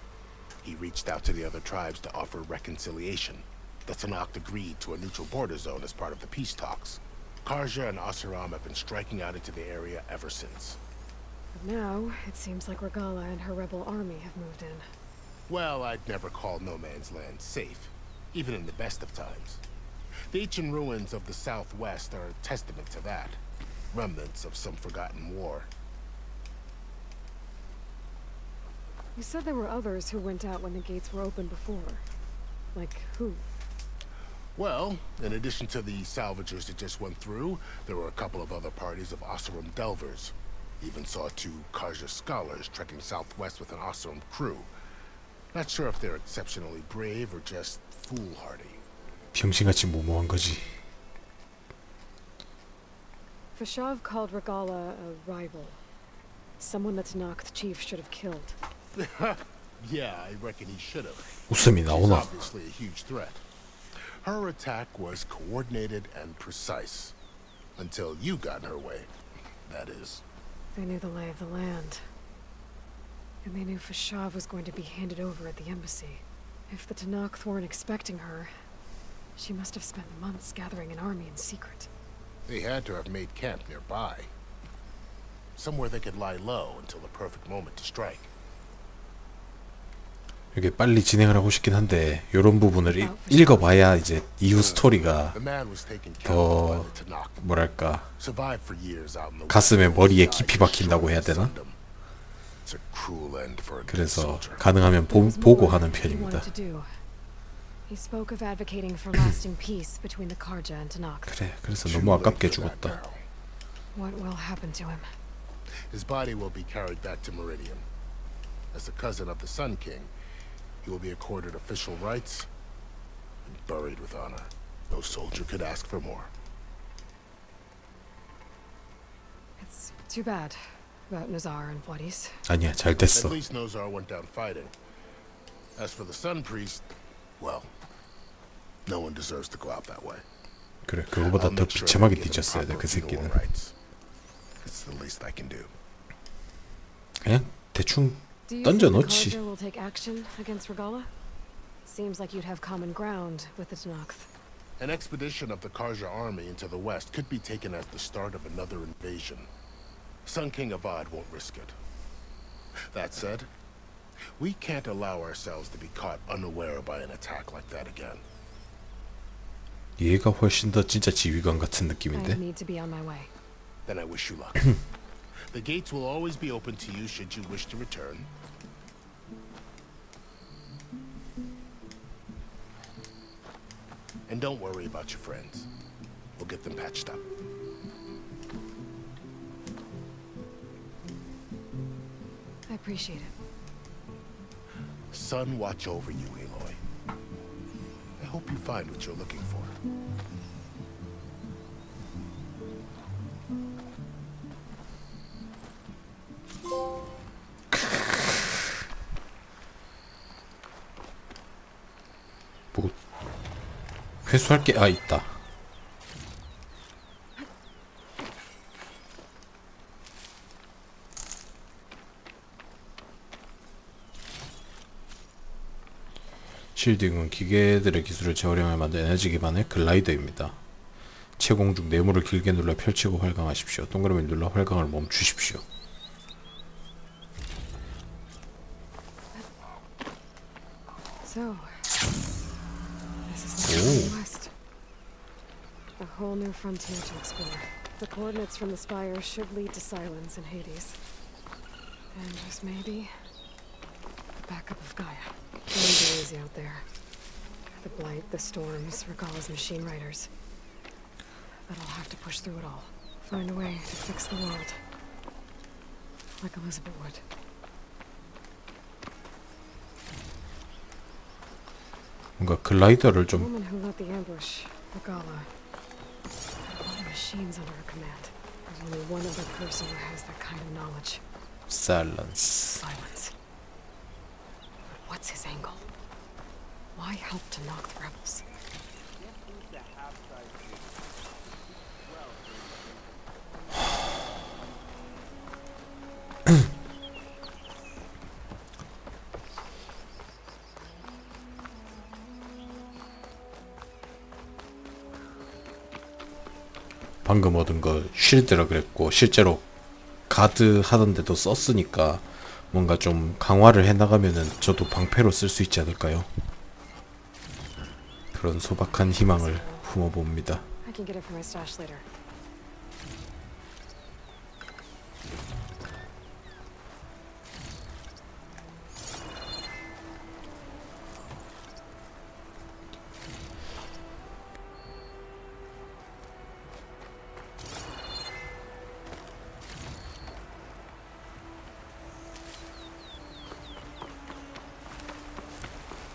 R: he reached out to the other tribes to offer reconciliation. The Tanakh agreed to a neutral border zone as part of the peace talks. Karja and Asuram have been striking out into the area ever since.
C: But now, it seems like Regala and her rebel army have moved in.
R: Well, I'd never call no man's land safe, even in the best of times. The ancient ruins of the southwest are a testament to that. Remnants of some forgotten war.
C: You said there were others who went out when the gates were open before. Like who?
R: Well, in addition to the salvagers that just went through, there were a couple of other parties of Asuram delvers. Even saw 2 Karja scholars trekking southwest with an Asuram crew. Not sure if they're exceptionally brave or just foolhardy.
A: 병신같이 무모한 거지.
C: Fashav called Regala a rival. Someone that Tanakh chief should have killed.
R: Yeah, I reckon he should have.
A: 웃음이
R: She's
A: 나오나?
R: obviously a huge threat. Her attack was coordinated and precise. Until you got in her way, that is.
C: They knew the lay of the land. And they knew Fashav was going to be handed over at the embassy. If the Tanakh weren't expecting her, she must have spent months gathering an army in secret.
R: They had to have made camp nearby. Somewhere they could lie low until the perfect moment to strike.
A: 이게 빨리 진행을 하고 싶긴 한데 이런 부분을 읽어봐야 이제 이후 스토리가 더 뭐랄까 가슴에 머리에 깊이 박힌다고 해야 되나? 그래서 가능하면 보고 하는 편입니다.
C: He spoke of advocating for lasting peace between the Karja and Tanakh.
A: 그래, 그래서 너무 아깝게 죽었다.
C: What will happen to him?
R: His body will be carried back to Meridian. As a cousin of the Sun King, he will be accorded official rights and buried with honor. No soldier could ask for more.
C: It's too bad about Nazar and Vladis.
A: 아니야, 잘 됐어.
R: At least Nazar went down fighting. As for the Sun Priest, well, no one deserves to go out that way.
A: 그래, 그거보다 더 비참하게 뒤졌어야 돼, 그 새끼는.
R: It's the least I can do.
A: 그냥 대충
C: Do you
A: 던져
C: think the
A: 놓지.
C: Karja will take action against Regala? Seems like you'd have common ground with the Tanakh.
R: An expedition of the Karja army into the west could be taken as the start of another invasion. Sun King Avad won't risk it. That said, we can't allow ourselves to be caught unaware by an attack like that again.
A: 얘가 훨씬 더 진짜 지휘관 같은
C: I
A: 느낌인데.
C: need to be on my way.
R: Then I wish you luck. The gates will always be open to you should you wish to return. And don't worry about your friends. We'll get them patched up.
C: I appreciate it.
R: Sun watch over you, Aloy. I hope you find what you're looking for.
A: 뭐 회수할 게 있다. 실딩은 기계들의 기술을 재활용해 만든 에너지 기반의 글라이더입니다. 채공 중 네모를 길게 눌러 펼치고 활강하십시오. 동그라미를 눌러 활강을 멈추십시오.
C: So, this is the Wild West. A whole new frontier to explore. The coordinates from the spire should lead to Silence and Hades. And just maybe, the backup of Gaia. It won't be easy out there. The blight, the storms, Regala's machine riders. But I'll have to push through it all. Find a way to fix the world. Like Elizabeth would.
A: 뭔가 글라이더를
C: The
A: 좀
C: woman who led the ambush, Regala, had a lot of machines under her command. There's only one other person who has that kind of knowledge.
A: Silence.
C: Silence. But what's his angle? Why help to knock the rebels?
A: 방금 얻은 거 쉴드라 그랬고 실제로 가드 하던데도 썼으니까 뭔가 좀 강화를 해나가면은 저도 방패로 쓸 수 있지 않을까요? 그런 소박한 희망을 품어봅니다.
C: I can get it from my stash later.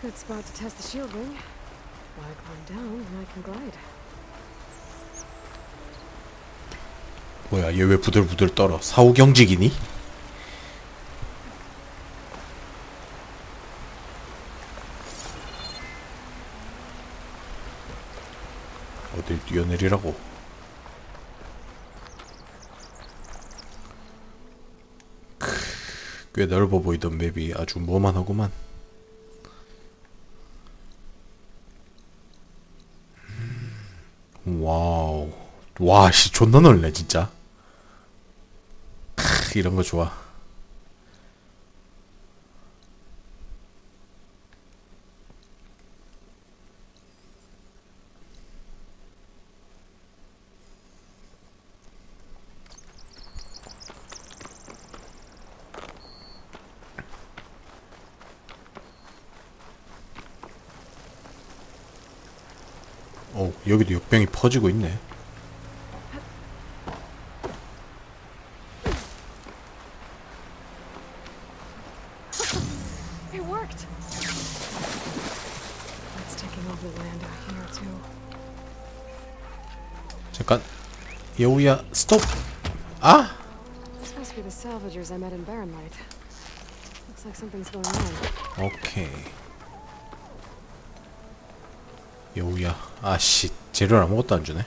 C: Good spot to test the shield ring. Why climb down when I can glide?
A: 뭐야 얘 왜 부들부들 떨어? 사후경직이니? 어딜 뛰어내리라고? 꽤 넓어 보이던 맵이 아주 모만하구만. 와우. 와, 씨, 존나 넓네, 진짜. 이런 거 좋아. 여기도 역병이 퍼지고 있네.
C: It worked. It's taking over the land out here too.
A: 잠깐. 여우야, 스톱. 아!
C: This must be the salvagers I met in Barrenlight. Looks like something's going on.
A: 오케이. 여우야. 아씨, 재료를 아무것도 안 주네.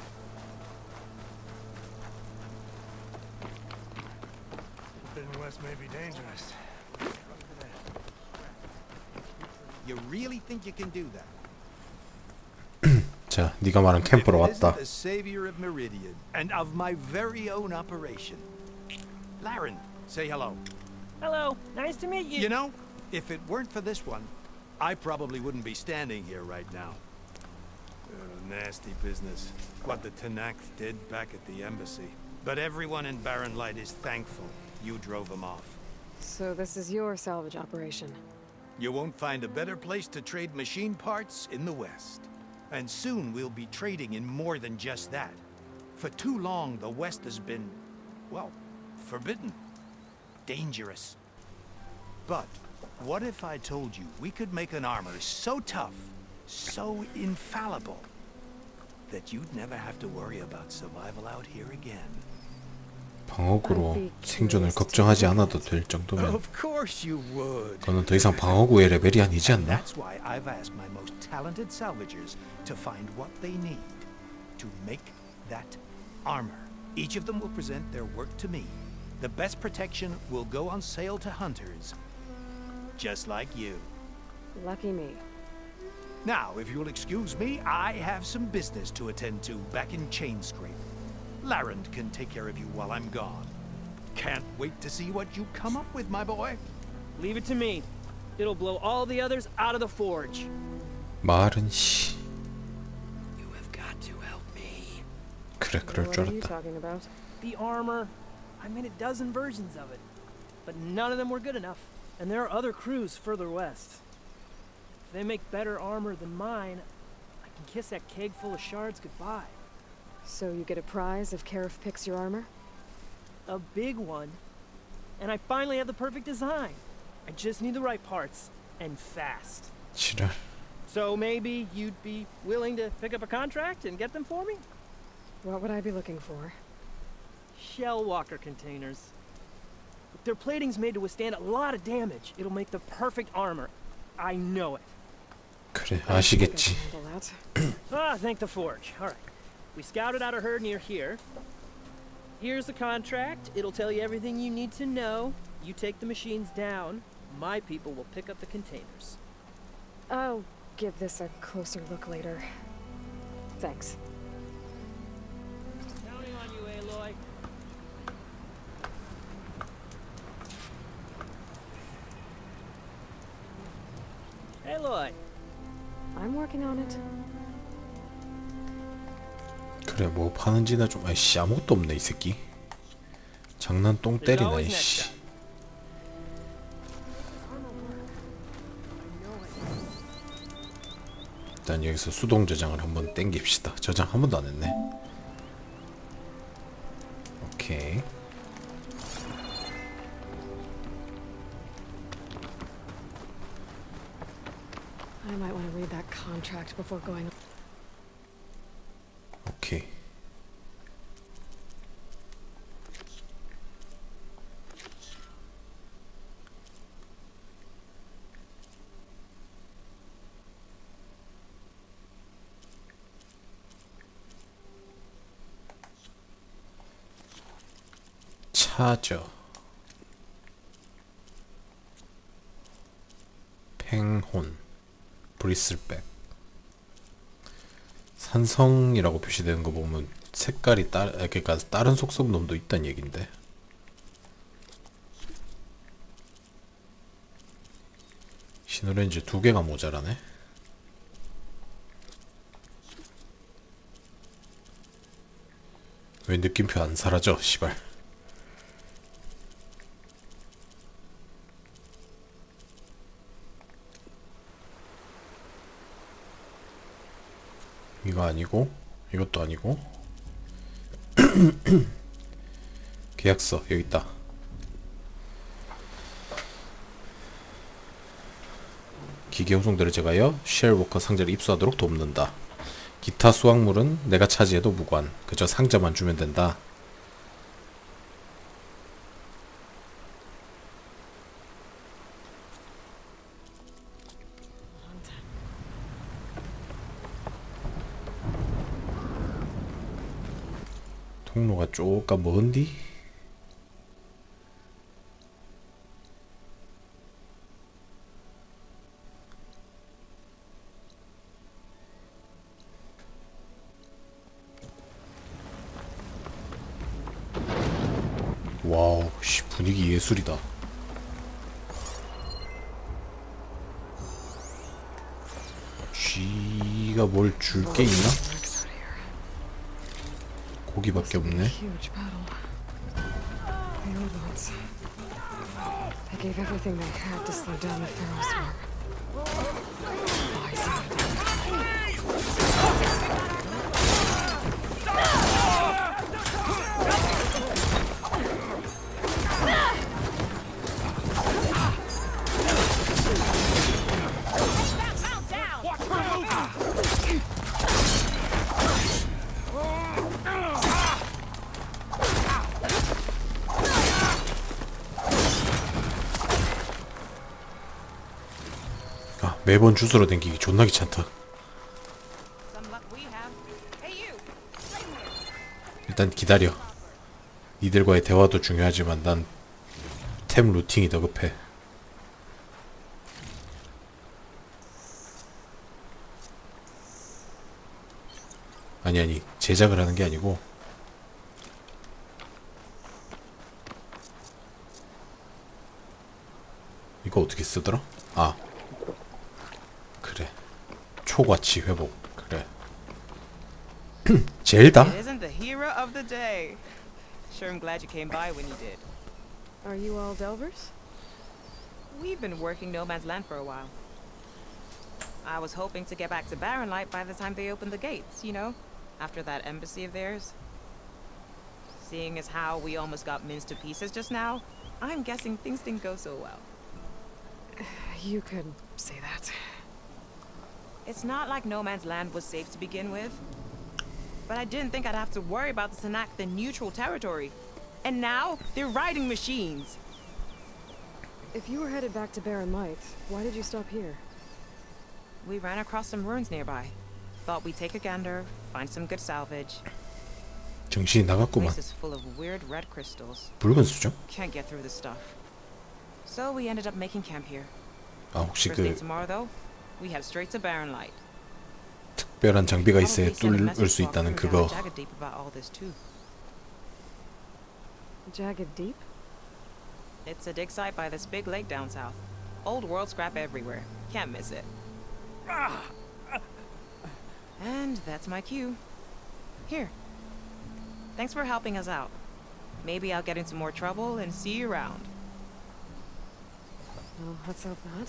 B: You really think you can do that?
A: 자, 네가 말한 캠프로 왔다.
B: The savior of Meridian and of my very own operation. Laren, say hello.
E: Hello, nice to meet you.
B: You know, if it weren't for this one, I probably wouldn't be standing here right now. Nasty business. What the Tenakth did back at the embassy. But everyone in Barrenlight is thankful you drove them off.
C: So this is your salvage operation.
B: You won't find a better place to trade machine parts in the West. And soon we'll be trading in more than just that. For too long, the West has been, well, forbidden. Dangerous. But what if I told you we could make an armor so tough, so infallible, that you'd never have to worry about survival out here again?
A: 방어구로 생존을 걱정하지 않아도 될 정도면
B: Of course you would.
A: 그거는 더 이상 방어구의 레벨이 아니지 않나?
B: That's why I've asked my most talented salvagers to find what they need to make that armor. Each of them will present their work to me. The best protection will go on sale to hunters, just like you.
C: Lucky me.
B: Now, if you'll excuse me, I have some business to attend to back in Chainscrape. Laren can take care of you while I'm gone. Can't wait to see what you come up with, my boy.
E: Leave it to me. It'll blow all the others out of the forge.
A: 말은 씨.
E: You have got to help me.
A: 그래, 그럴 줄
C: What are you
A: 알았다.
C: talking about?
E: The armor. I made a dozen versions of it, but none of them were good enough. And there are other crews further west. If they make better armor than mine, I can kiss that keg full of shards goodbye.
C: So you get a prize if Karif picks your armor?
E: A big one. And I finally have the perfect design. I just need the right parts, and fast.
A: 지랄.
E: So maybe you'd be willing to pick up a contract and get them for me?
C: What would I be looking for?
E: shell walker containers. Their plating's made to withstand a lot of damage. It'll make the perfect armor. I know it.
A: 그래, 아시겠지.
E: Ah, thank the forge. All right. We scouted out a herd near here. Here's the contract. It'll tell you everything you need to know. You take the machines down. My people will pick up the containers.
C: I'll give this a closer look later. Thanks.
E: Counting on you, Aloy. Aloy.
C: I'm working on it.
A: 그래, 뭐 파는지나 좀. 아이씨, 아무것도 없네 이 새끼. 장난 똥 때리나 이씨. 일단 여기서 수동 저장을 한번 땡깁시다. 저장 한 번도 안 했네. 오케이.
C: I might want to read that contract before going.
A: 오케이. 차저 팽혼 브리슬백 산성이라고 표시되는 거 보면 색깔이 그러니까 다른 속성놈도 있다는 얘긴데. 신오렌지 2개가 모자라네. 왜 느낌표 안 사라져 시발. 이거 아니고 이것도 아니고. 계약서 여기 있다. 기계 후송들을 제거하여 쉘워커 상자를 입수하도록 돕는다. 기타 수확물은 내가 차지해도 무관. 그저 상자만 주면 된다. 통로가 쪼까 먼디? 와우, 씨, 분위기 예술이다. 쥐가 뭘 줄 게 있나? 고기밖에 없네.
C: Huge battle. The old ones. They gave everything they had to slow down the Pharaoh swarm.
A: 매번 주스로 댕기기 존나 귀찮다. 일단 기다려. 니들과의 대화도 중요하지만 난 템 루팅이 더 급해. 아니 제작을 하는 게 아니고 이거 어떻게 쓰더라? 아 그래, 초과치 회복. 그래. 젤다?
G: Isn't the hero of the day? Sure, I'm glad you came by when you did.
C: Are you all Delvers?
G: We've been working No Man's Land for a while. I was hoping to get back to Barren Light by the time they opened the gates, you know, after that embassy of theirs. Seeing as how we almost got minced to pieces just now, I'm guessing things didn't go so well.
C: You could say that.
G: It's not like No Man's Land was safe to begin with. But I didn't think I'd have to worry about the Tanakh, the neutral territory. And now they're riding machines.
C: If you were headed back to Barren Light, why did you stop here?
G: We ran across some ruins nearby. Thought we'd take a gander, find some good salvage.
A: 정신이
G: The
A: 나갔구만.
G: place is full of weird red crystals.
A: 붉은 수정?
G: Can't get through the stuff. So we ended up making camp here.
A: 아 혹시
G: First thing
A: 그
G: tomorrow though, we head straight to Barren Light.
A: 특별한 장비가 있어야
G: Probably send a
A: 뚫을
G: message
A: 수
G: to our
A: 있다는
G: crew down
A: 그거.
G: at Jagged Deep about all this too.
C: Jagged Deep?
G: It's a dig site by this big lake down south. Old world scrap everywhere. Can't miss it. And that's my cue. Here. Thanks for helping us out. Maybe I'll get into more trouble and see you around.
C: Well, let's hope not.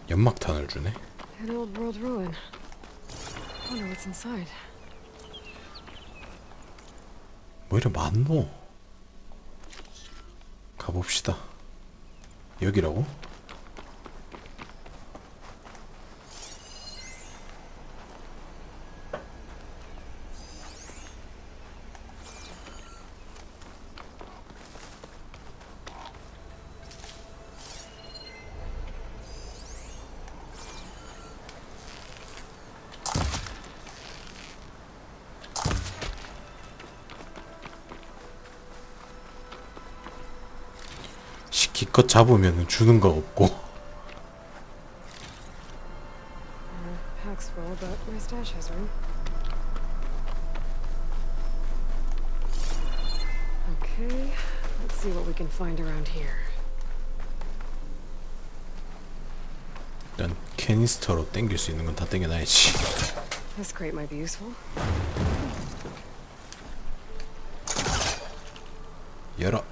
A: 연막탄을 주네.
C: An old world ruin. Wonder what's inside.
A: 뭐 이래 많노? 가봅시다. 여기라고? 기껏 잡으면 주는 거 없고.
C: Pack's full, but my stash has room. Okay, let's see what we can find around here.
A: 일단 캐니스터로 땡길 수 있는 건 다 땡겨놔야지.
C: This crate might be useful.
A: 열어.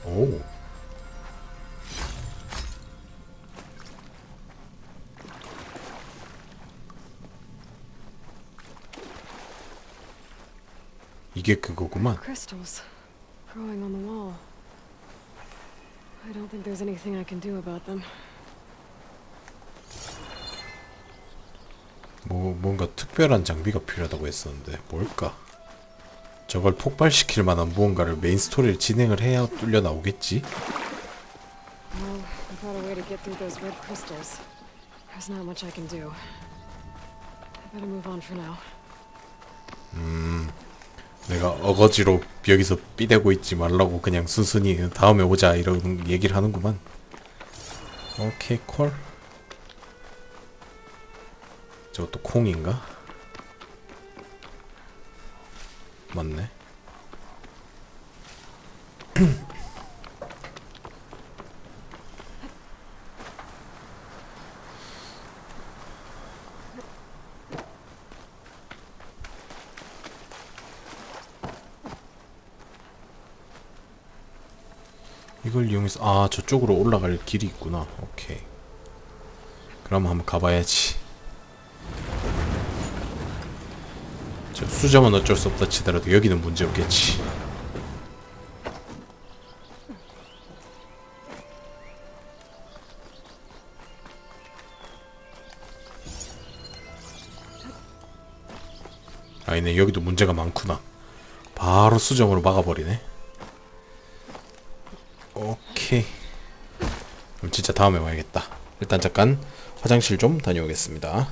A: 오. 이게 그거구만.
C: Crystals growing on the wall. I don't think there's anything I can do about them.
A: 뭔가 특별한 장비가 필요하다고 했었는데 뭘까? 저걸 폭발시킬 만한 무언가를 메인 스토리를 진행을 해야 뚫려 나오겠지?
C: Well, without a way to get through those red crystals, there's not much I can do. I better move on for now.
A: 내가 어거지로 여기서 삐대고 있지 말라고 그냥 순순히 다음에 오자 이런 얘기를 하는구만. 오케이 콜. 저것도 콩인가? 맞네. 이걸 이용해서 아 저쪽으로 올라갈 길이 있구나. 오케이. 그럼 한번 가봐야지. 저 수정은 어쩔 수 없다 치더라도 여기는 문제 없겠지. 아니네 여기도 문제가 많구나. 바로 수정으로 막아버리네. 오케이. 그럼 진짜 다음에 와야겠다. 일단 잠깐 화장실 좀 다녀오겠습니다.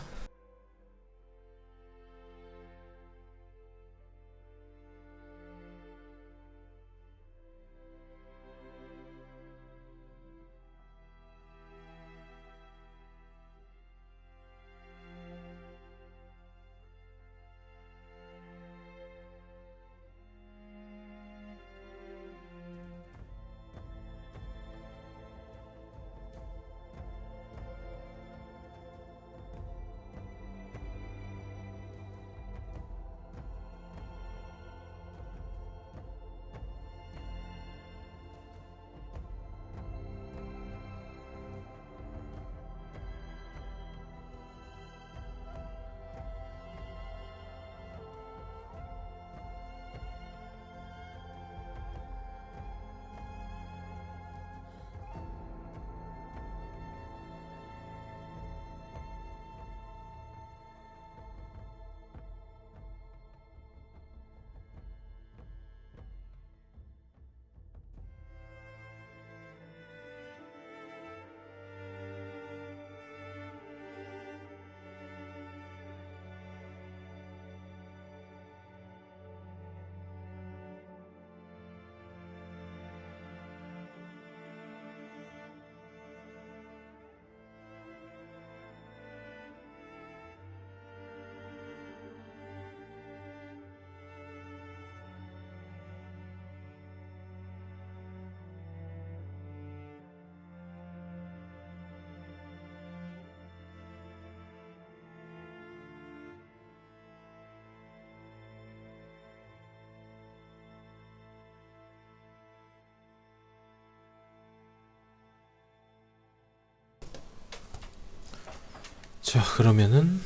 A: 자, 그러면은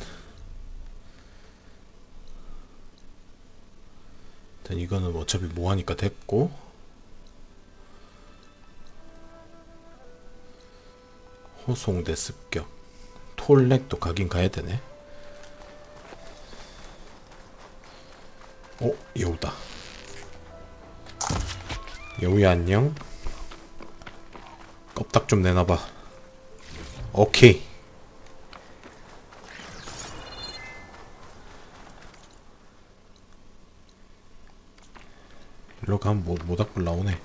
A: 일단 이거는 어차피 뭐하니까 됐고, 호송대 습격, 톨렉도 가긴 가야되네. 여우다. 여우야 안녕. 껍닥 좀 내놔봐. 오케이. 일로 가면 모닥불 나오네.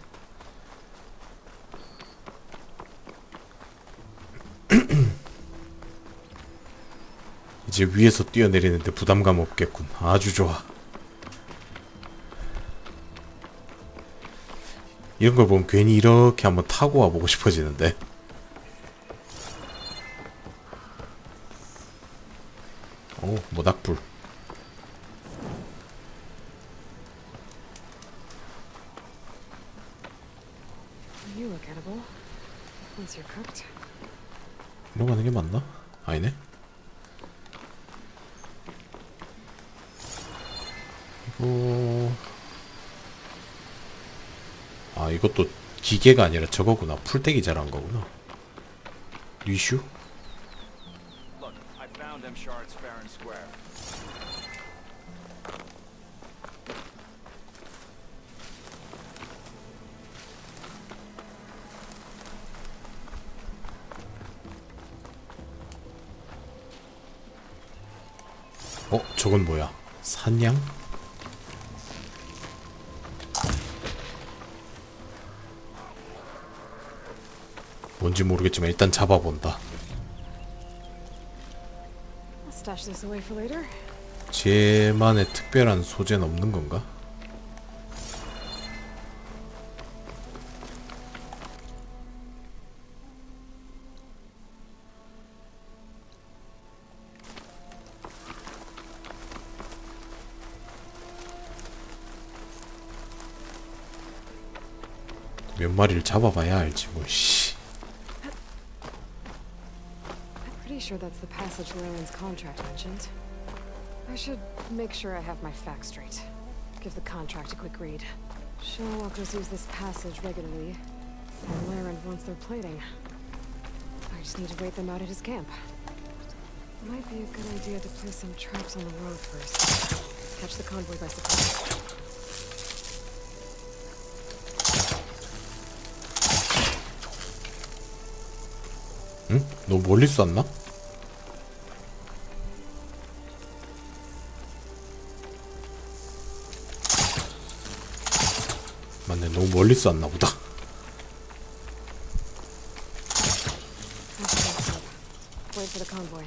A: 이제 위에서 뛰어내리는데 부담감 없겠군. 아주 좋아. 이런 걸 보면 괜히 이렇게 한번 타고 와보고 싶어지는데. 모닥불.
C: You look edible. Once you're cooked.
A: 이러고 가는 게 맞나? 아니네. 이것도 기계가 아니라 저거구나. 풀떼기 잘한 거구나. 리슈?
W: Look, I found them shards fair and square.
A: 저건 뭐야? 산양? 뭔지 모르겠지만 일단 잡아본다.
C: I'll stash this away for later.
A: 쟤만의 특별한 소재는 없는 건가? 몇 마리를 잡아봐야 알지 뭐. 씨.
C: Pretty sure that's the passage Leyland's contract mentioned. I should make sure I have my facts straight. Give the contract a quick read. Shellwalkers use this passage regularly, and Leyland wants their plating. I just need to wait them out at his camp. Might be a good idea to place some traps on the road first. Catch the convoy by surprise.
A: 응? 너 멀리 쐈나? 맞네, 너무 멀리 쐈나 보다.
C: Wait for the convoy.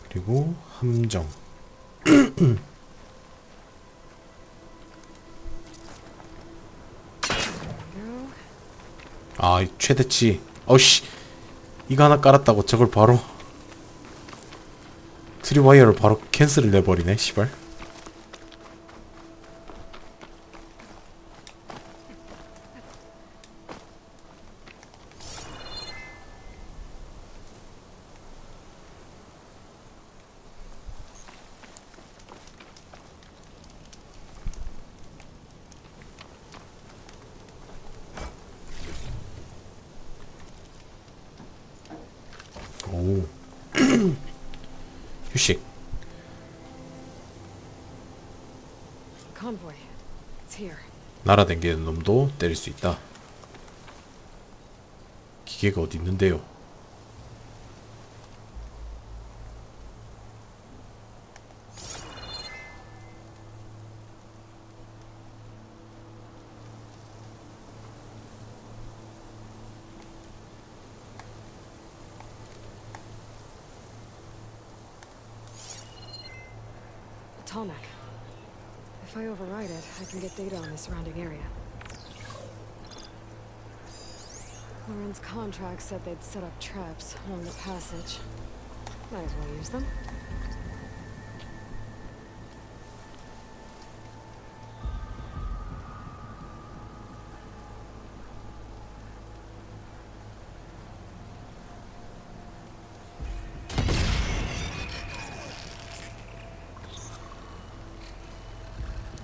A: 그리고 함정. 최대치. 어씨, 이거 하나 깔았다고 저걸 바로 트리와이어를 바로 캔슬을 내버리네. 시발. 오. 휴식.
C: Convoy. It's here.
A: 날아다니는 놈도 때릴 수 있다. 기계가 어디 있는데요?
C: Tallneck. If I override it, I can get data on the surrounding area. Lauren's contract said they'd set up traps along the passage. Might as well use them.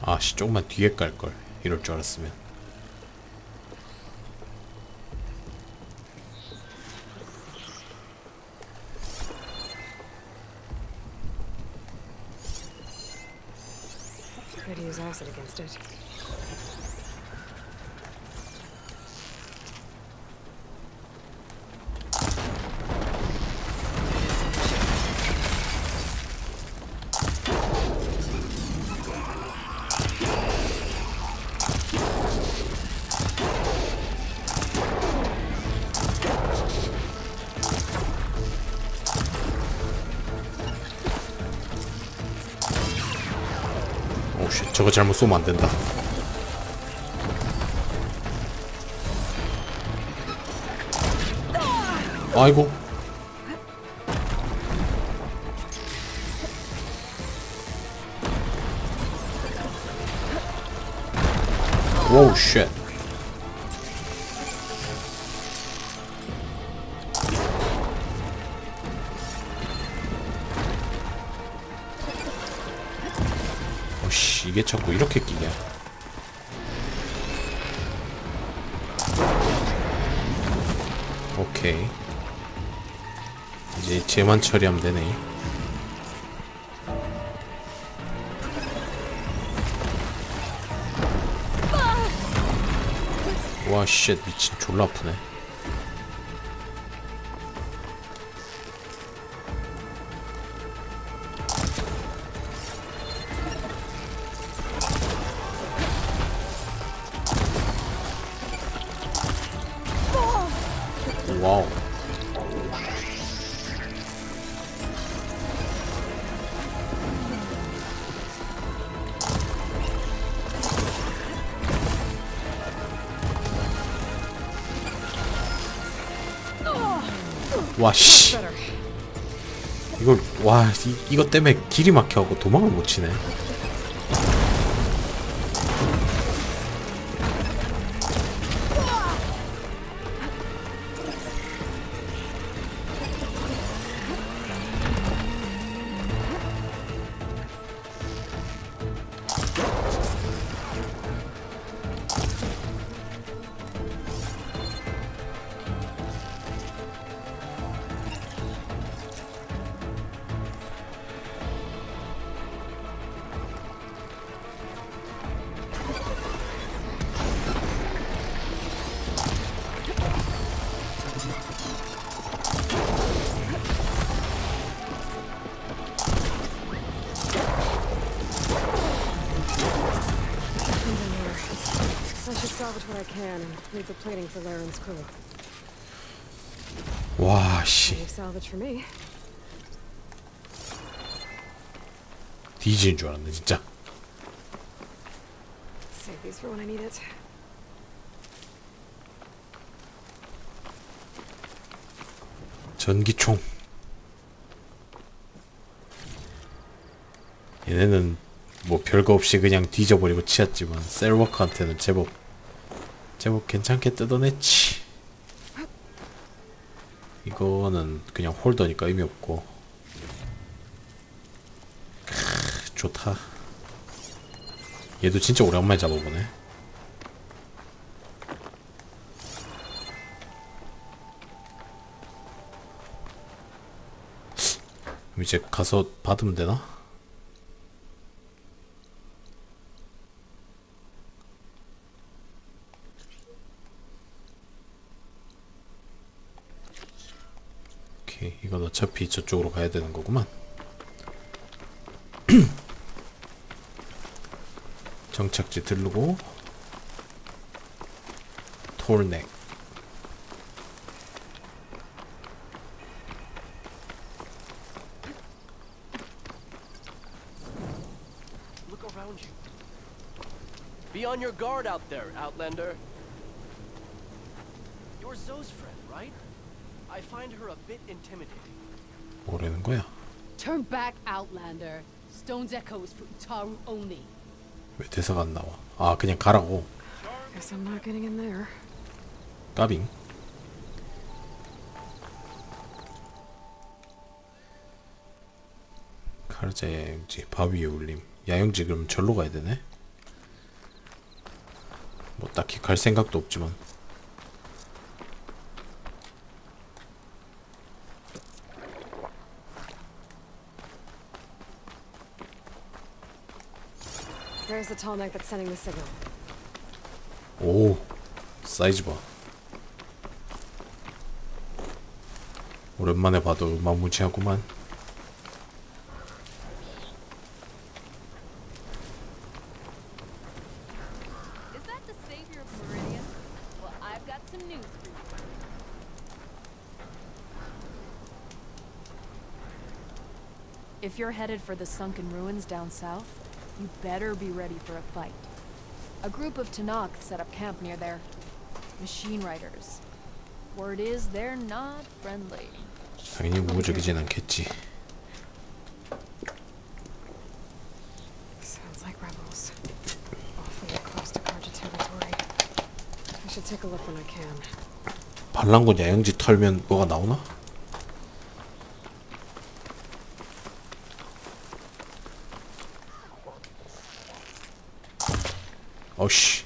A: 아씨, 조금만 뒤에 깔걸. 이럴 줄 알았으면.
C: Could use acid against it.
A: 오씨, 저거 잘못 쏘면 안 된다. 아이고. 오우 쉣. 오씨, 이게 자꾸 이렇게 끼냐. 오케이. 이제 쟤만 처리하면 되네. 와 쉣, 미친, 졸라 아프네. 와우. 와 씨. 이걸 와 이거 때문에 길이 막혀갖고 도망을 못 치네.
C: I should salvage what I can and leave the plating for Laren's crew.
A: 와 씨.
C: Leave salvage for me.
A: 뒤지는 줄 알았네 진짜.
C: Save these for when I need it.
A: 전기총. 얘네는 뭐 별거 없이 그냥 뒤져버리고 치웠지만 셀워크한테는 제법 괜찮게 뜯어냈지. 이거는 그냥 홀더니까 의미 없고. 좋다. 얘도 진짜 오랜만에 잡아보네. 이제 가서 받으면 되나? 오케이, 이건 어차피 저쪽으로 가야 되는 거구만. 정착지 들르고 톨넥.
N: Look around you. Be on your guard out there, Outlander. You're Zoe's friend, right? I find her a bit intimidating.
A: 뭐라는 거야?
J: Turn back, Outlander. Stone's echo is for Utaru only.
A: 왜 대사가 안 나와? 아 그냥 가라고.
C: Guess I'm not getting in there.
A: 까빙. 카르자 야영지 바위에 올림. 야영지 그럼 절로 가야 되네. 뭐 딱히 갈 생각도 없지만.
C: There's the tall neck that's sending the signal.
A: 오 사이즈 봐. 오랜만에 봐도 어마무지하구만.
J: Is that the savior of Meridian? Well, I've got some news for you. If you're headed for the sunken ruins down south, you better be ready for a fight. A group of Tanakh set up camp near there. Machine riders. Word is they're not friendly.
A: 당연히 우호적이진 않겠지.
C: Sounds like rebels. Awfully close to Karja territory. I should take a look when I can.
A: 반란군 야영지 털면 뭐가 나오나? 어씨.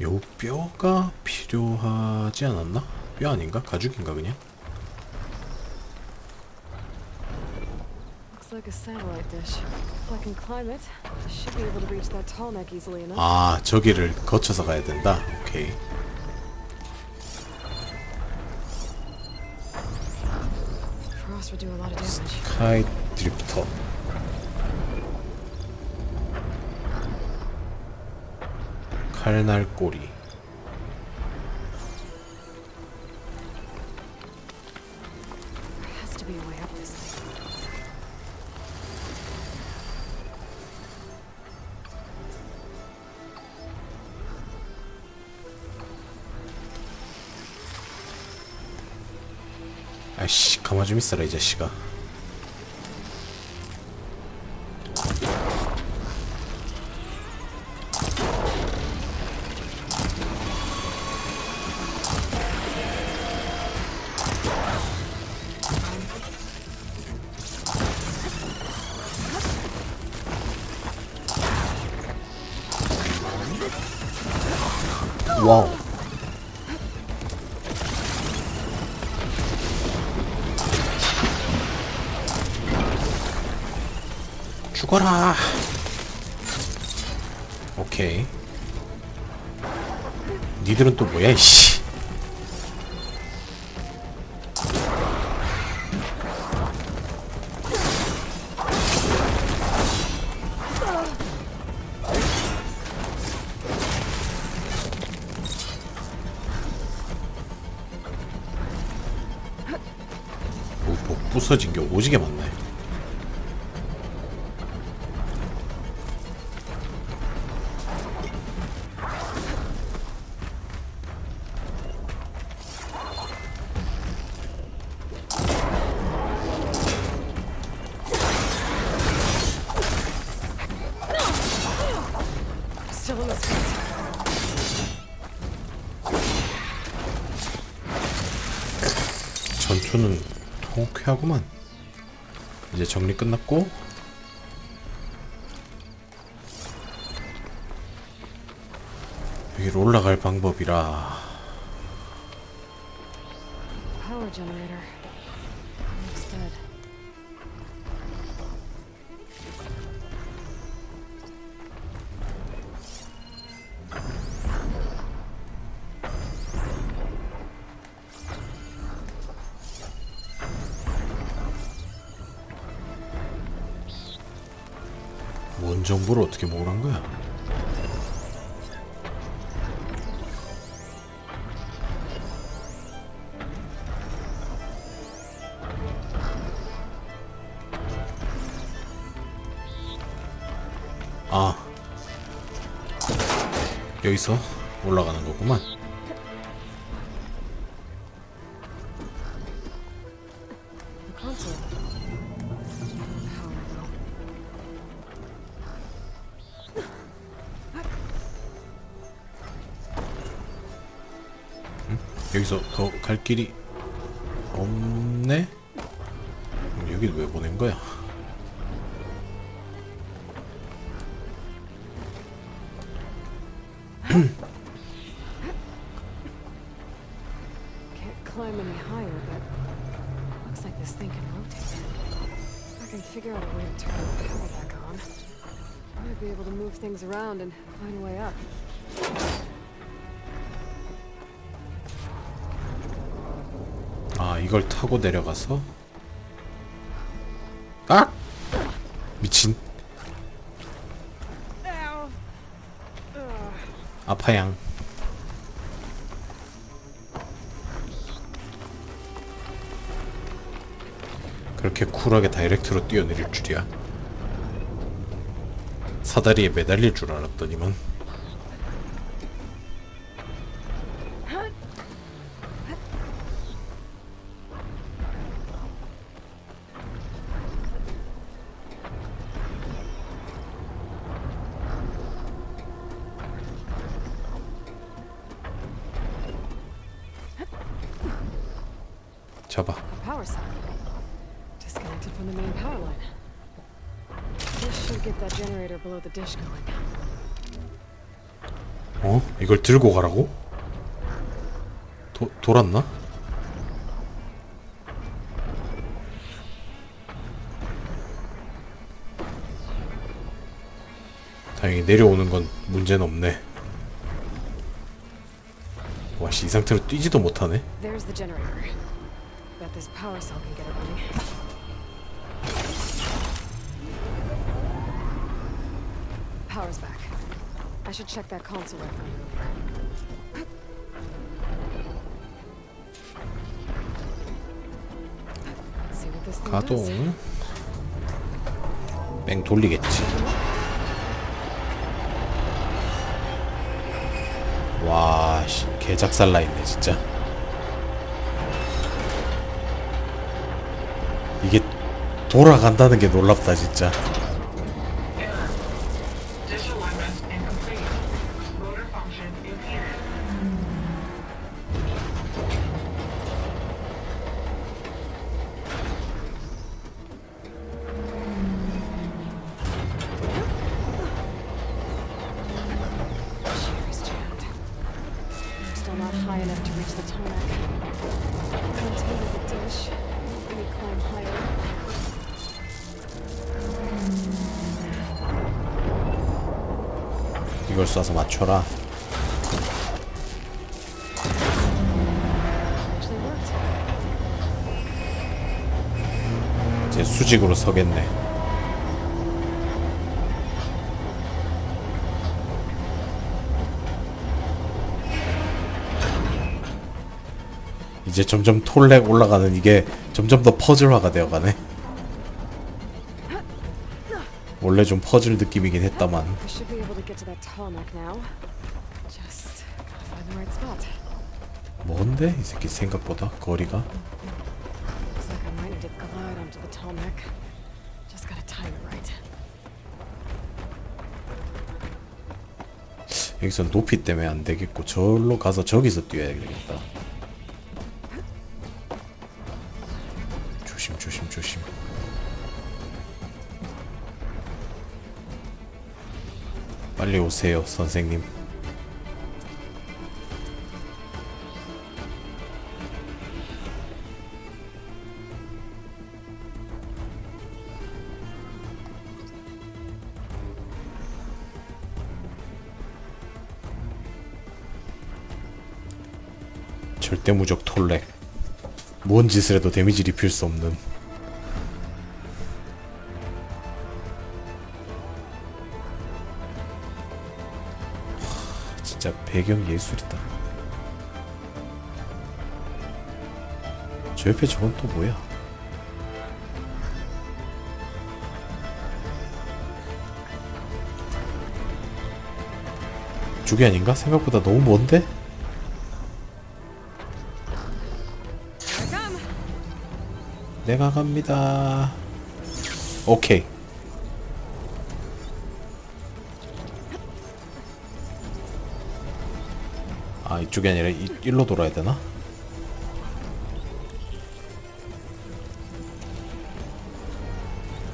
A: 요 뼈가 필요하지 않았나? 뼈 아닌가? 가죽인가 그냥?
C: Looks like a satellite dish. If I can climb it, I should be able to reach that tall neck easily enough.
A: 아 저기를 거쳐서 가야 된다? 오케이.
C: Frost would do a lot of damage.
A: 스카이 드리프터. 칼날 꼬리.
C: There has to be a way up this thing.
A: 아이씨 가만 좀 있어라 이 자식아. 와우. 죽어라. 오케이. 니들은 또 뭐야 이씨. 뭐 부서진 게 오지게 많네.
C: Still in the street.
A: 전투는 통쾌하구만. 이제 정리 끝났고 여기로 올라갈 방법이라.
C: Power generator. Looks dead.
A: 뭔 정보를 어떻게 먹으란 거야? 아, 여기서 올라가는 거구만. 여기서 더 갈 길이 없네? 여기 왜 보낸 거야?
C: Can't climb any higher, but looks like this thing can rotate. If I can figure out a way to turn the power back on, I might be able to move things around and find a way up.
A: 아, 이걸 타고 내려가서 아! 미친. 아파양. 그렇게 쿨하게 다이렉트로 뛰어내릴 줄이야. 사다리에 매달릴 줄 알았더니만. 잡아.
C: Power socket. Disconnected from the main power line. This should get that generator below the dish going.
A: 어? 이걸 들고 가라고? 돌았나? 다행히 내려오는 건 문제는 없네. 와씨, 이 상태로 뛰지도 못하네.
C: There's the generator. Bet this power cell can get it running. Power's back. I should check that console rifle. Let's see what this thing
A: 가동.
C: does.
A: 뺑 돌리겠지. 와, 씨, 개작살나 있네 진짜. 이게 돌아간다는 게 놀랍다 진짜.
C: Still not high enough to reach the tarmac. Contain the dish. Let me climb higher.
A: 이걸 쏴서 맞춰라.
C: Actually worked.
A: 이제 수직으로 서겠네. 이제 점점 톨렉 올라가는 이게 점점 더 퍼즐화가 되어가네. 원래 좀 퍼즐 느낌이긴 했다만.
C: I should be able to get to that tarmac now. Just gotta find the right spot.
A: 뭔데? 이 새끼 생각보다 거리가.
C: Looks like I might need to glide onto the tarmac. Just gotta time it right.
A: 여기서 높이 때문에 안 되겠고 저기로 가서 저기서 뛰어야 되겠다. 조심. 빨리 오세요, 선생님. 절대 무적 톨렉. 뭔 짓을 해도 데미지 입힐 수 없는. 진짜 배경 예술이다. 저 옆에 저건 또 뭐야? 이쪽이 아닌가? 생각보다 너무 먼데? 내가 갑니다. 오케이. 아, 이쪽이 아니라 일로 돌아야 되나?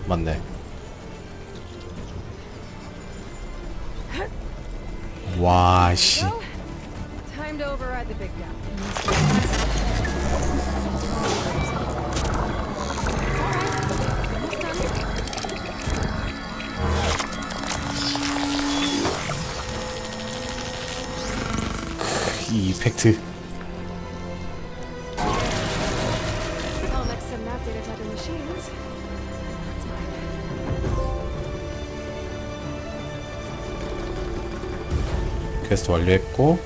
A: 맞네. 와, 씨.
C: Time to override the big guy.
A: 이 이펙트.
C: I'll mix some map data type of machines.
A: 퀘스트 완료했고,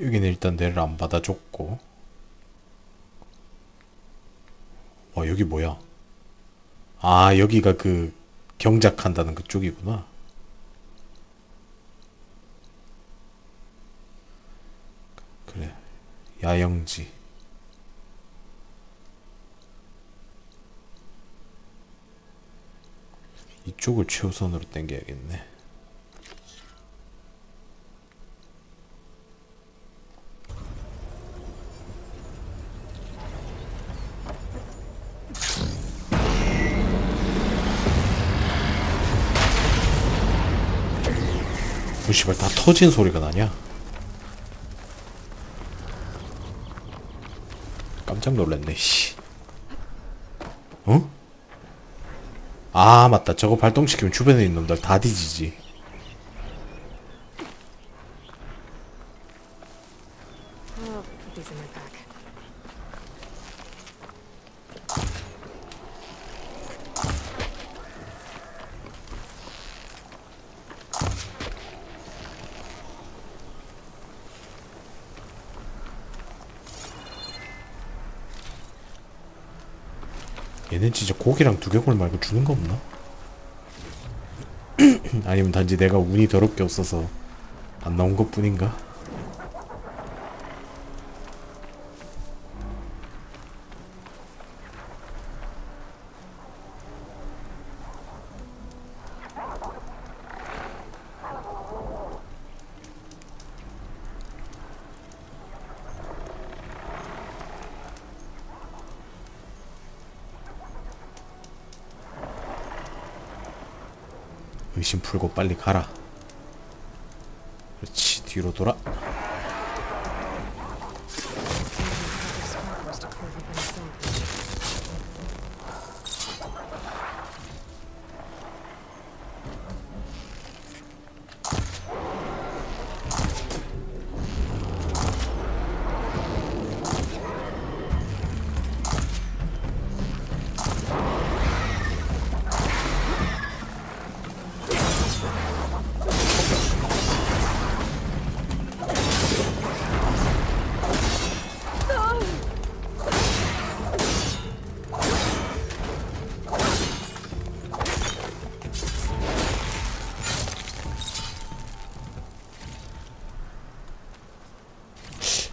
A: 여기는 일단 내를 안 받아줬고. 여기 뭐야? 아, 여기가 그 경작한다는 그쪽이구나. 그래, 야영지. 이쪽을 최우선으로 당겨야겠네. 오, 씨발, 다 터진 소리가 나냐? 깜짝 놀랐네, 씨. 어? 아, 맞다. 저거 발동시키면 주변에 있는 놈들 다 뒤지지.
C: I'll put these in my pack.
A: 얘는 진짜 고기랑 두개골 말고 주는 거 없나? 아니면 단지 내가 운이 더럽게 없어서 안 나온 것 뿐인가? 의심 풀고 빨리 가라. 그렇지, 뒤로 돌아.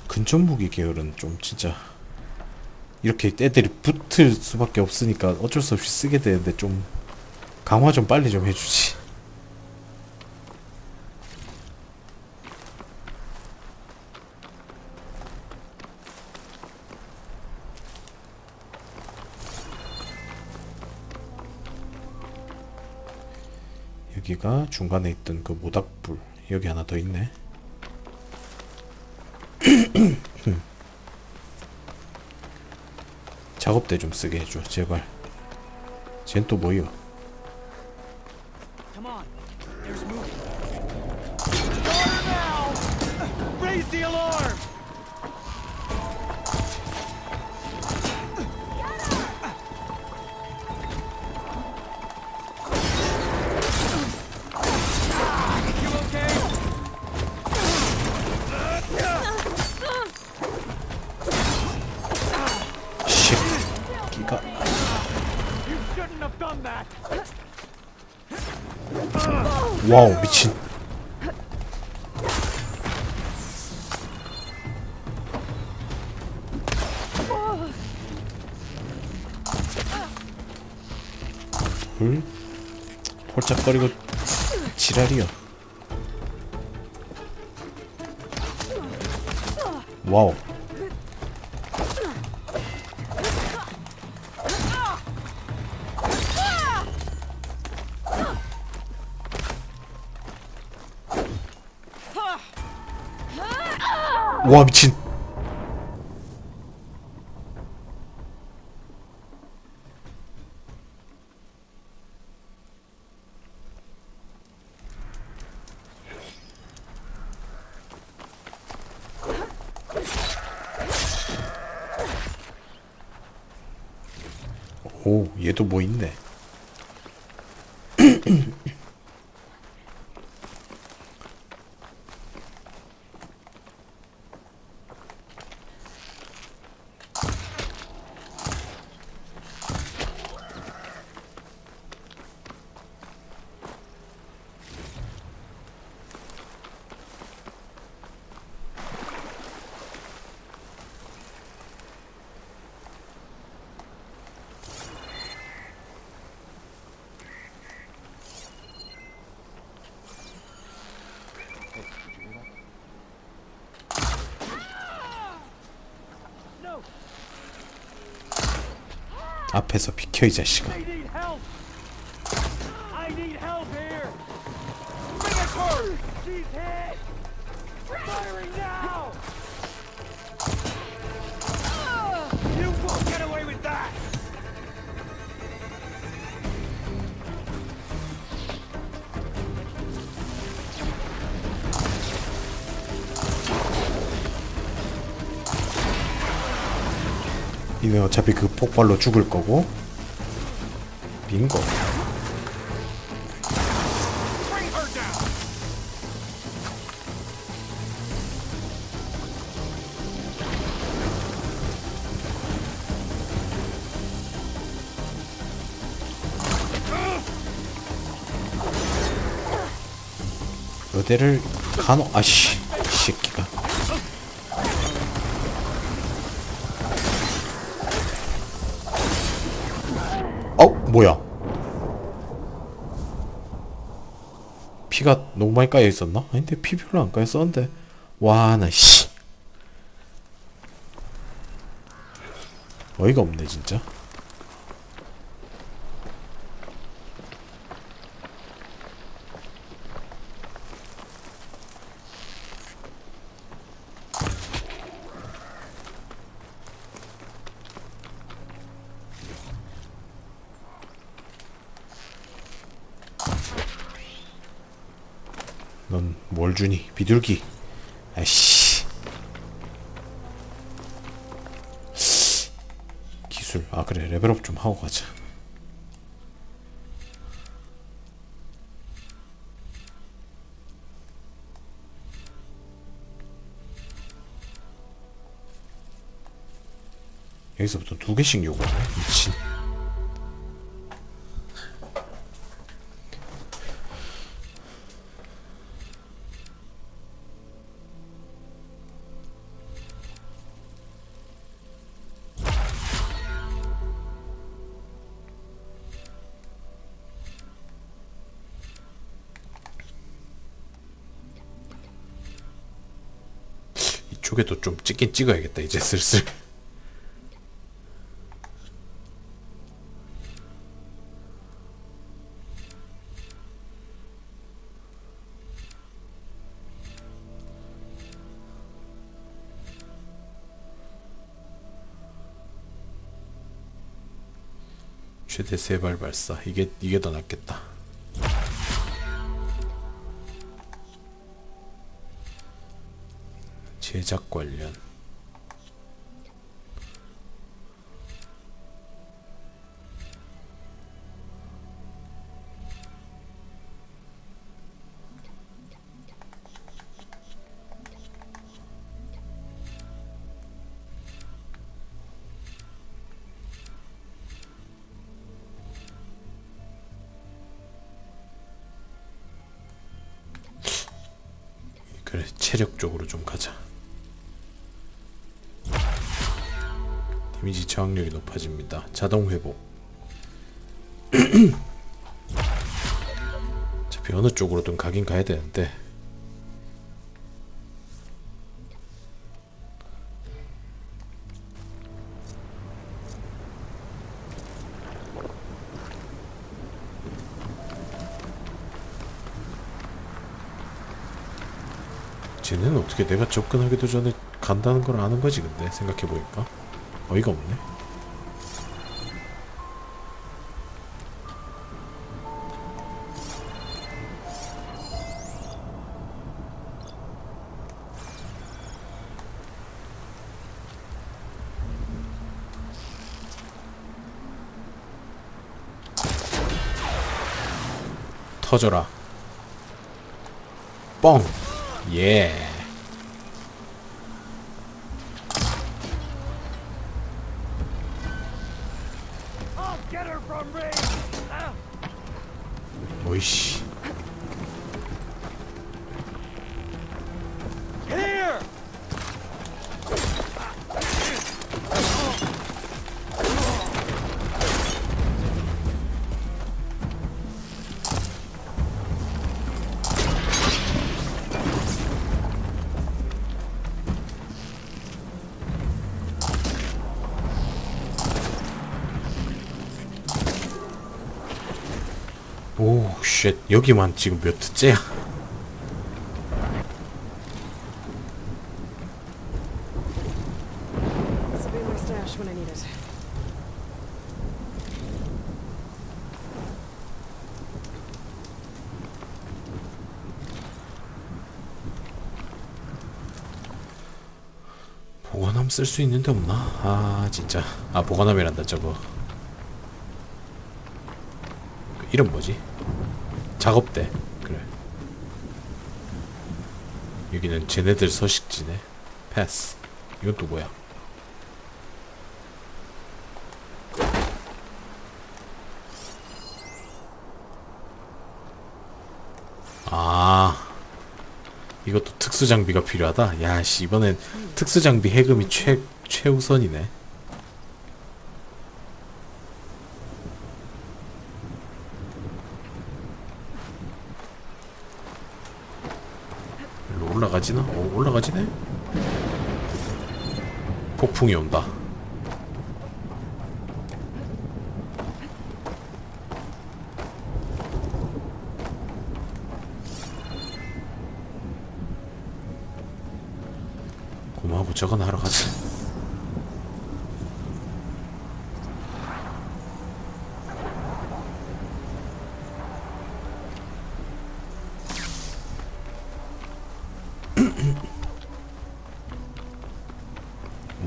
A: 근접무기 계열은 좀 진짜 이렇게 애들이 붙을 수밖에 없으니까 어쩔 수 없이 쓰게 되는데 좀 강화 좀 빨리 좀 해주지. 여기가 중간에 있던 그 모닥불, 여기 하나 더 있네. 작업대 좀 쓰게 해줘, 제발. 쟨 또 뭐여?
N: Come on. There's movement. Fire now! Raise the alarm! You okay?
A: 와우 미친. 응? 홀짝거리고 지랄이야. 와우. 와 미친. 오 얘도 뭐 있네. 앞에서 비켜 이 자식아.
N: I need help! I need help here! Bring it her! She's hit! Firing now! You won't get away with that!
A: 이는 어차피 그 폭발로 죽을 거고. 빙고. 어디를 가노? 아씨 이 새끼가. 뭐야? 피가 너무 많이 까여 있었나? 아닌데 피 별로 안 까여 있었는데. 와 나 씨 어이가 없네 진짜. 넌 뭘 주니? 비둘기. 아이씨. 기술. 아 그래 레벨업 좀 하고 가자. 여기서부터 2개씩 요구하네. 미친. 이쪽에도 좀 찍긴 찍어야겠다 이제 슬슬. 최대 3발 발사. 이게 더 낫겠다. 제작 관련. 그래, 체력 쪽으로 좀 가자. 데미지 저항력이 높아집니다. 자동 회복. 어차피 어느 쪽으로든 가긴 가야 되는데. 쟤는 어떻게 내가 접근하기도 전에 간다는 걸 아는 거지? 근데 생각해보니까 어이가 없네. 터져라. 뻥. 예. 오이씨. 오, 쉣. 여기만 지금 몇 트째야?
C: This will be my stash when I need it.
A: 보관함 쓸 수 있는 데 없나? 아, 진짜. 아, 보관함이란다, 저거. 그 이름 뭐지? 작업대. 그래. 여기는 쟤네들 서식지네. 패스. 이건 또 뭐야? 아, 이것도 특수 장비가 필요하다. 야씨, 이번엔 특수 장비 해금이 최우선이네. 일로 올라가지나? 올라가지네? 폭풍이 온다. 고마워, 저건 하러 가자.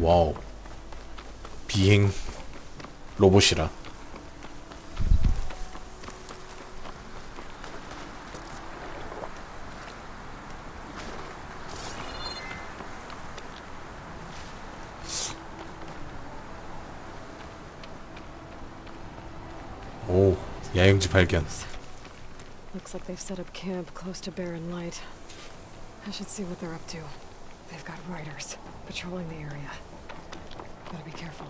A: 와우. 비행 로봇이라. 오, 야영지 발견.
C: Looks like they've set up camp close to Barren Light. I should see what they're up to. They've got riders patrolling the area. Gotta be careful.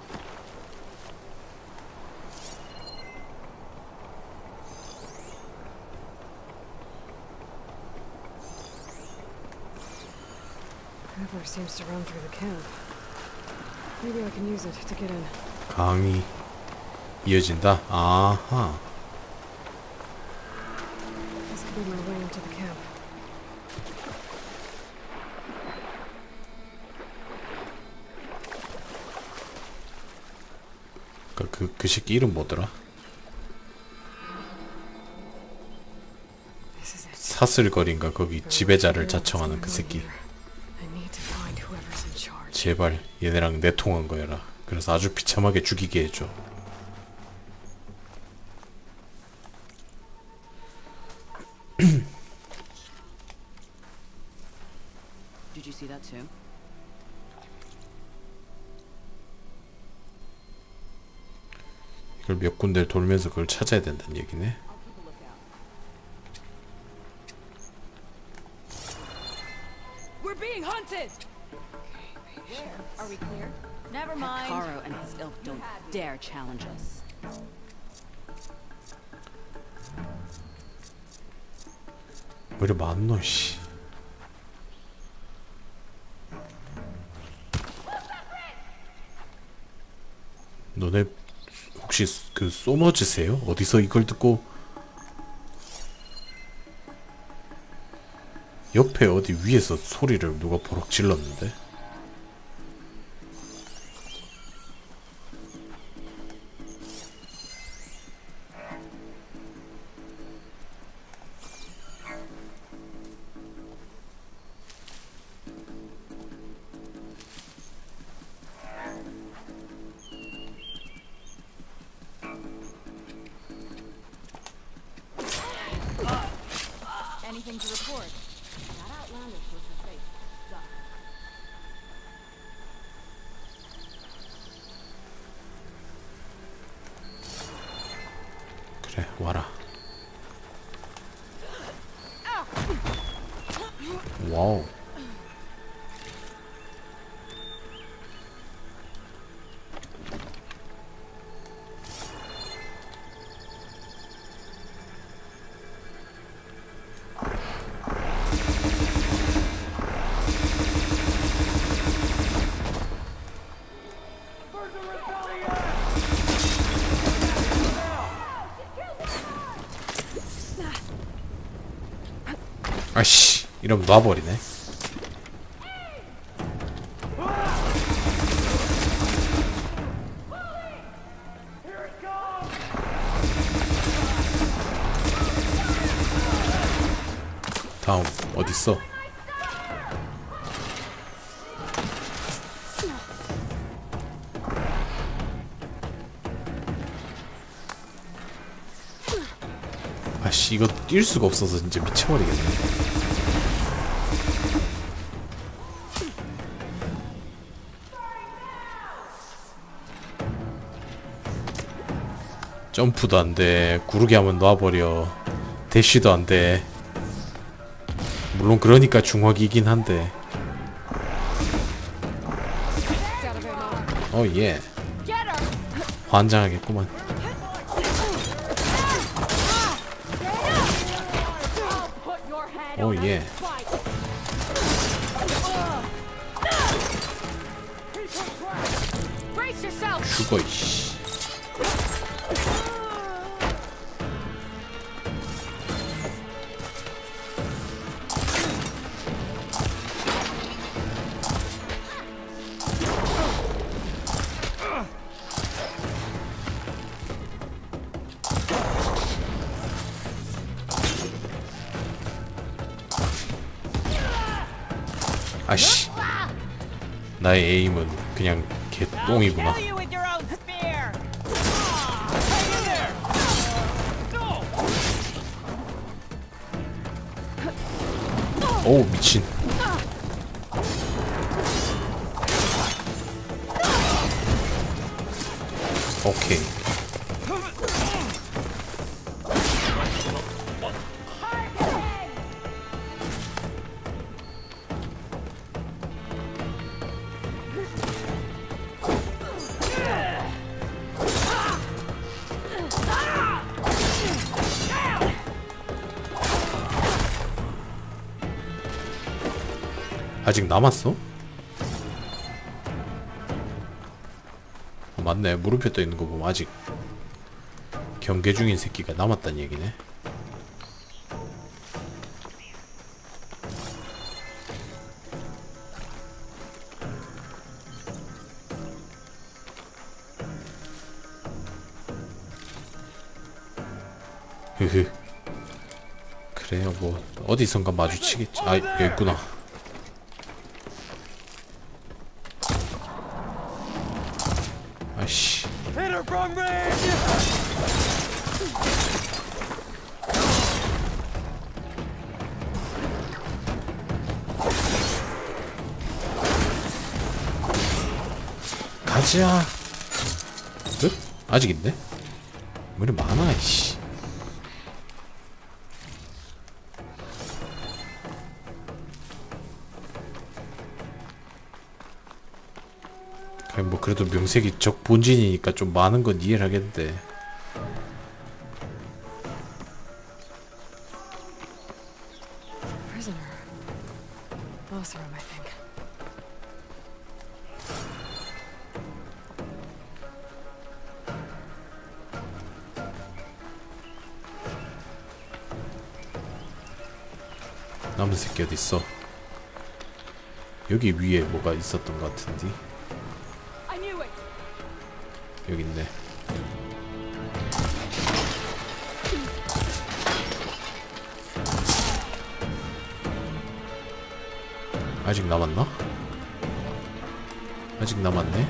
C: River seems to run through the camp. Maybe I can use it to get in.
A: 강이 이어진다. 아하.
C: This could be my way into the camp.
A: 그 새끼 이름 뭐더라? 사슬거리인가 거기 지배자를 자청하는 그 새끼. 제발 얘네랑 내통한 거여라. 그래서 아주 비참하게 죽이게 해줘.
O: Did you see that too?
A: 이걸 몇 군데를 돌면서 그걸 찾아야 된다는 얘기네.
J: being hunted.
O: Where?
J: Are we clear? Never mind.
O: Caro and his ilk don't dare challenge us.
A: 왜 이리 많노 씨. 너네 혹시 그 소머즈세요? 어디서 이걸 듣고 옆에 어디 위에서 소리를 누가 버럭 질렀는데?
J: Anything to report?
O: That outlander was her face. Duck.
A: 그래 와라. 와우. 아씨, 이러면 놔버리네. 다음 어딨어? 아씨, 이거 뛸 수가 없어서 진짜 미쳐버리겠네. 점프도 안돼, 구르기 하면 놔버려, 대쉬도 안돼. 물론 그러니까 중화기이긴 한데. 어 예. 환장하겠구만. 오 예. 죽어 이씨. 아씨, 나의 에임은 그냥 개똥이구나. 오우 미친. 오케이. 아직 남았어? 맞네, 물음표 떠 있는 거 보면 아직 경계 중인 새끼가 남았단 얘기네. 흐흐. 그래요, 뭐 어디선가 마주치겠지. 아, 여기 있구나. 아씨. 가자. 끝? 아직 있네? 왜 이리 많아 이씨. 아니, 뭐 그래도 명색이 적 본진이니까 좀 많은 건 이해를 하겠는데.
C: Prisoner. Oseram, I think.
A: 남은 새끼 어디 있어? 여기 위에 뭐가 있었던 것 같은데. 여기 있네. 아직 남았나? 아직 남았네.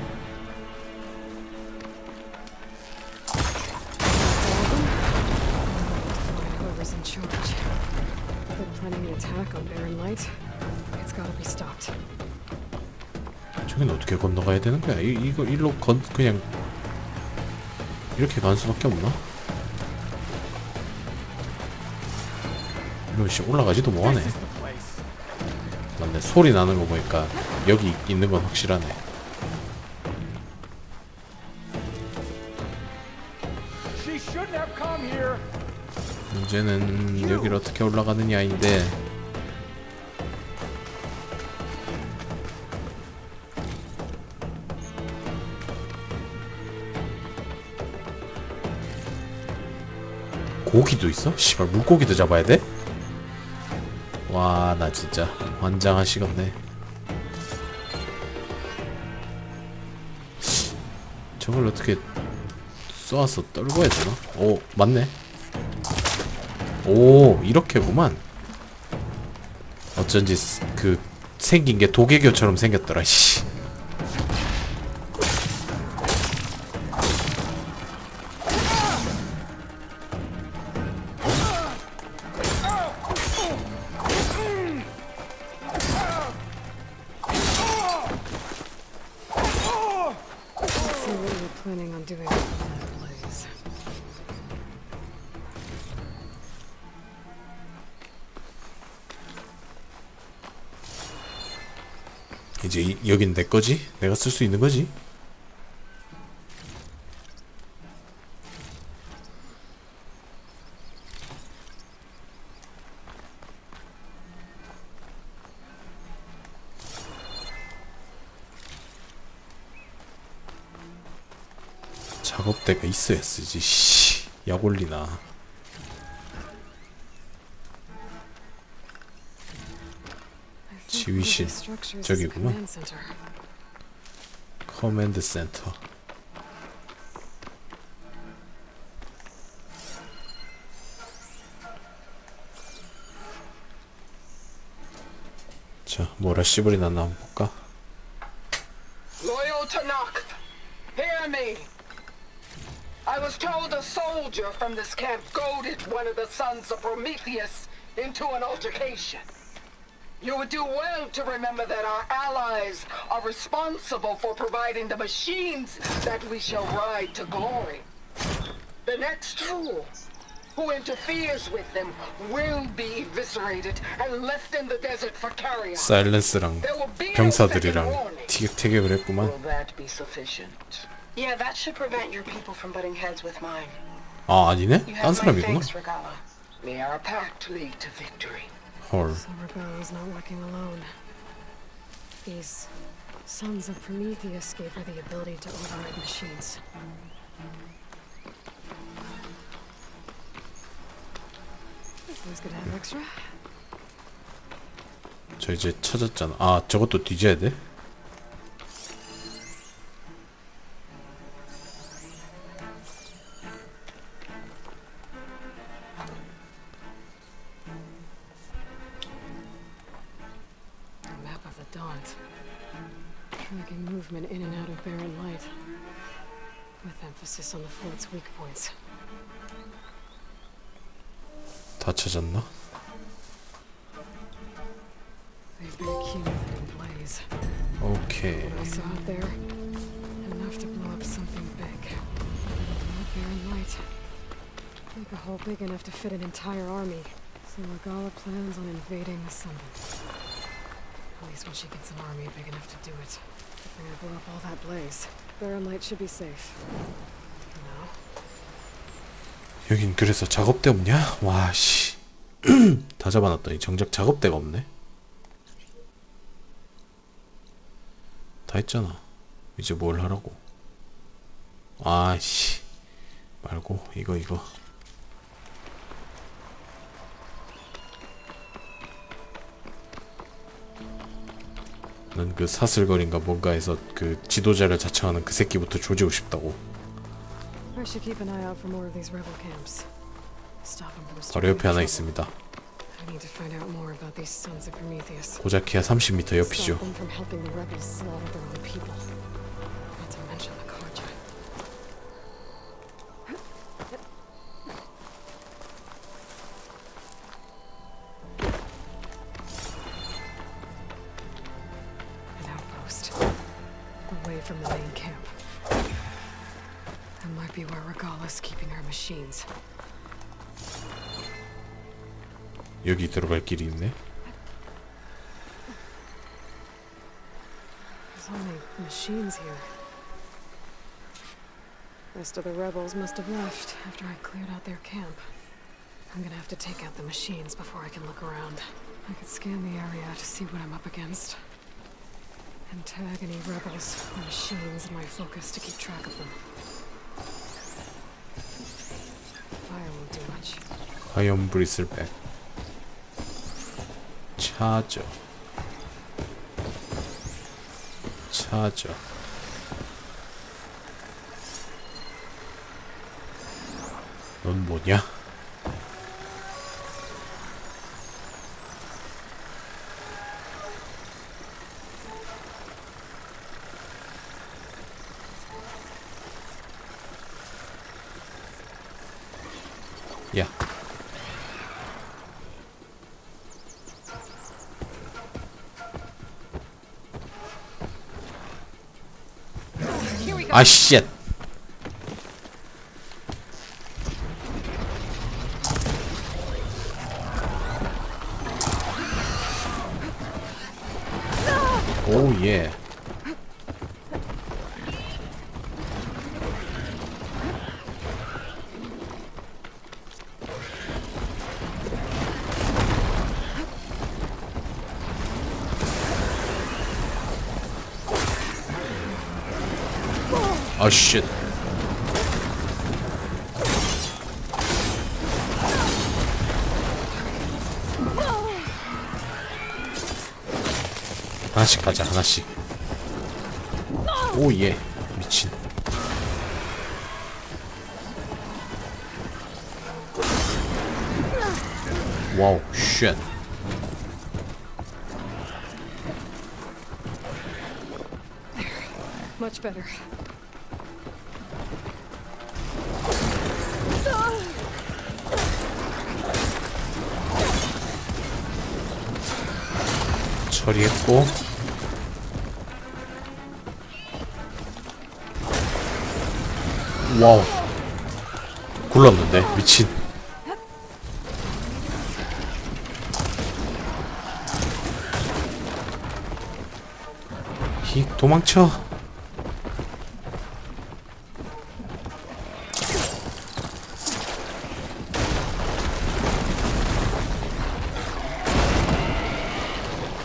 C: Whoever's in charge. They're planning an attack on Barren Light. It's gotta be stopped.
A: 저긴 어떻게 건너가야 되는 거야? 이거 일로 그냥 이렇게 가는 수밖에 없나? 이거 씨 올라가지도 뭐하네. 맞네. 소리 나는 거 보니까 여기 있는 건 확실하네.
N: She shouldn't have come here.
A: 문제는 여기를 어떻게 올라가느냐인데. 고기도 있어? 씨발 물고기도 잡아야 돼? 와, 나 진짜 환장하시겠네. 저걸 어떻게 쏘아서 떨궈야 되나? 오, 맞네. 오, 이렇게구만. 어쩐지 그 생긴 게 도개교처럼 생겼더라. 씨.
C: Planning on doing that, please.
A: 이제 여긴 내 거지? 내가 쓸 수 있는 거지? 작업대가 있어야 쓰지. 씨, 약 올리나. 지휘실 저기구만. 커맨드 센터. 자, 뭐라 씨부리 났나 한번 볼까?
X: Loyal Tanakh, hear me. I was told a soldier from this camp goaded one of the sons of Prometheus into an altercation. You would do well to remember that our allies are responsible for providing the machines that we shall ride to glory. The next fool who interferes with them will be eviscerated and left in the desert for carrion.
A: 사일런스랑 병사들이랑 티격태격을 했구만.
X: Will that be sufficient? Yeah, that should prevent your people from butting heads with mine.
A: 아, 아니네?
X: You
A: 딴
X: have my
A: 사람이구나.
X: thanks, Regala. May our pact lead to victory.
A: 헐.
C: So Regala's not working alone. These sons of Prometheus gave her the ability to override machines. Who's gonna have extra?
A: 저 이제 찾았잖아. 아, 저것도 뒤져야 돼?
C: Map of the Daunt. Tracking movement in and out of Barren Light. With emphasis on the float's weak points.
A: 다 찾았나?
C: They've been accumulating blaze.
A: 오케이.
C: Also out there, enough to blow up something big. Not Barren Light. Make a hole big enough to fit an entire army. So Regala plans on invading the Sunken. At least least when she gets an army big enough to do it. If they're gonna blow up all that blaze, Baron should be safe. No.
A: 여긴 그래서 작업대 없냐? 와 씨. 다 잡아놨더니 정작 작업대가 없네. 다 했잖아. 이제 뭘 하라고. 아씨 말고 이거 난 그 사슬거린가 뭔가 해서 그 지도자를 자청하는 그 새끼부터 조지고 싶다고.
C: I should keep an eye out for more of these rebel camps. Stop them from
A: 바로 옆에 하나 있습니다.
C: I need to find out more about these sons of Prometheus.
A: 고작해야 30m 옆이죠.
C: Stop them from helping the rebels slaughter their own people. Not to mention the Karja. An outpost. Away from the main camp. That might be where Regala's keeping her machines.
A: 여기 들어갈 길이 있네.
C: There's only machines here. Rest of the rebels must have left after I cleared out their camp. I'm gonna have to take out the machines before I can look around. I could scan the area to see what I'm up against. And tag any rebels or machines in my focus to keep track of them. Fire won't do much.
A: 화염 브리슬백. 차저. 넌 뭐냐? 야. 아 쉣. 오 예. 아 쉣. 하나씩 가자 하나씩. 오 예. 미친. 와우 쉣.
C: Much better.
A: 처리했고. 와우. 굴렀는데 미친. 히 도망쳐.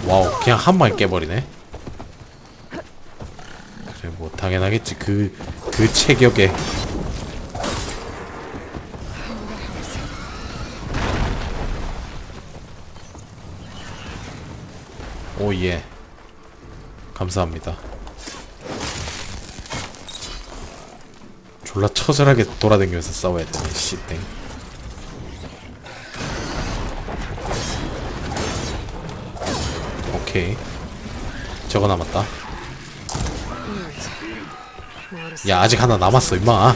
A: 와우 그냥 한 방에 깨버리네. 그래 뭐 당연하겠지. 그 체격에. 오예. 감사합니다. 졸라 처절하게 돌아다니면서 싸워야 되네. 씨땡. 오케이. 저거 남았다. 야 아직 하나 남았어 임마.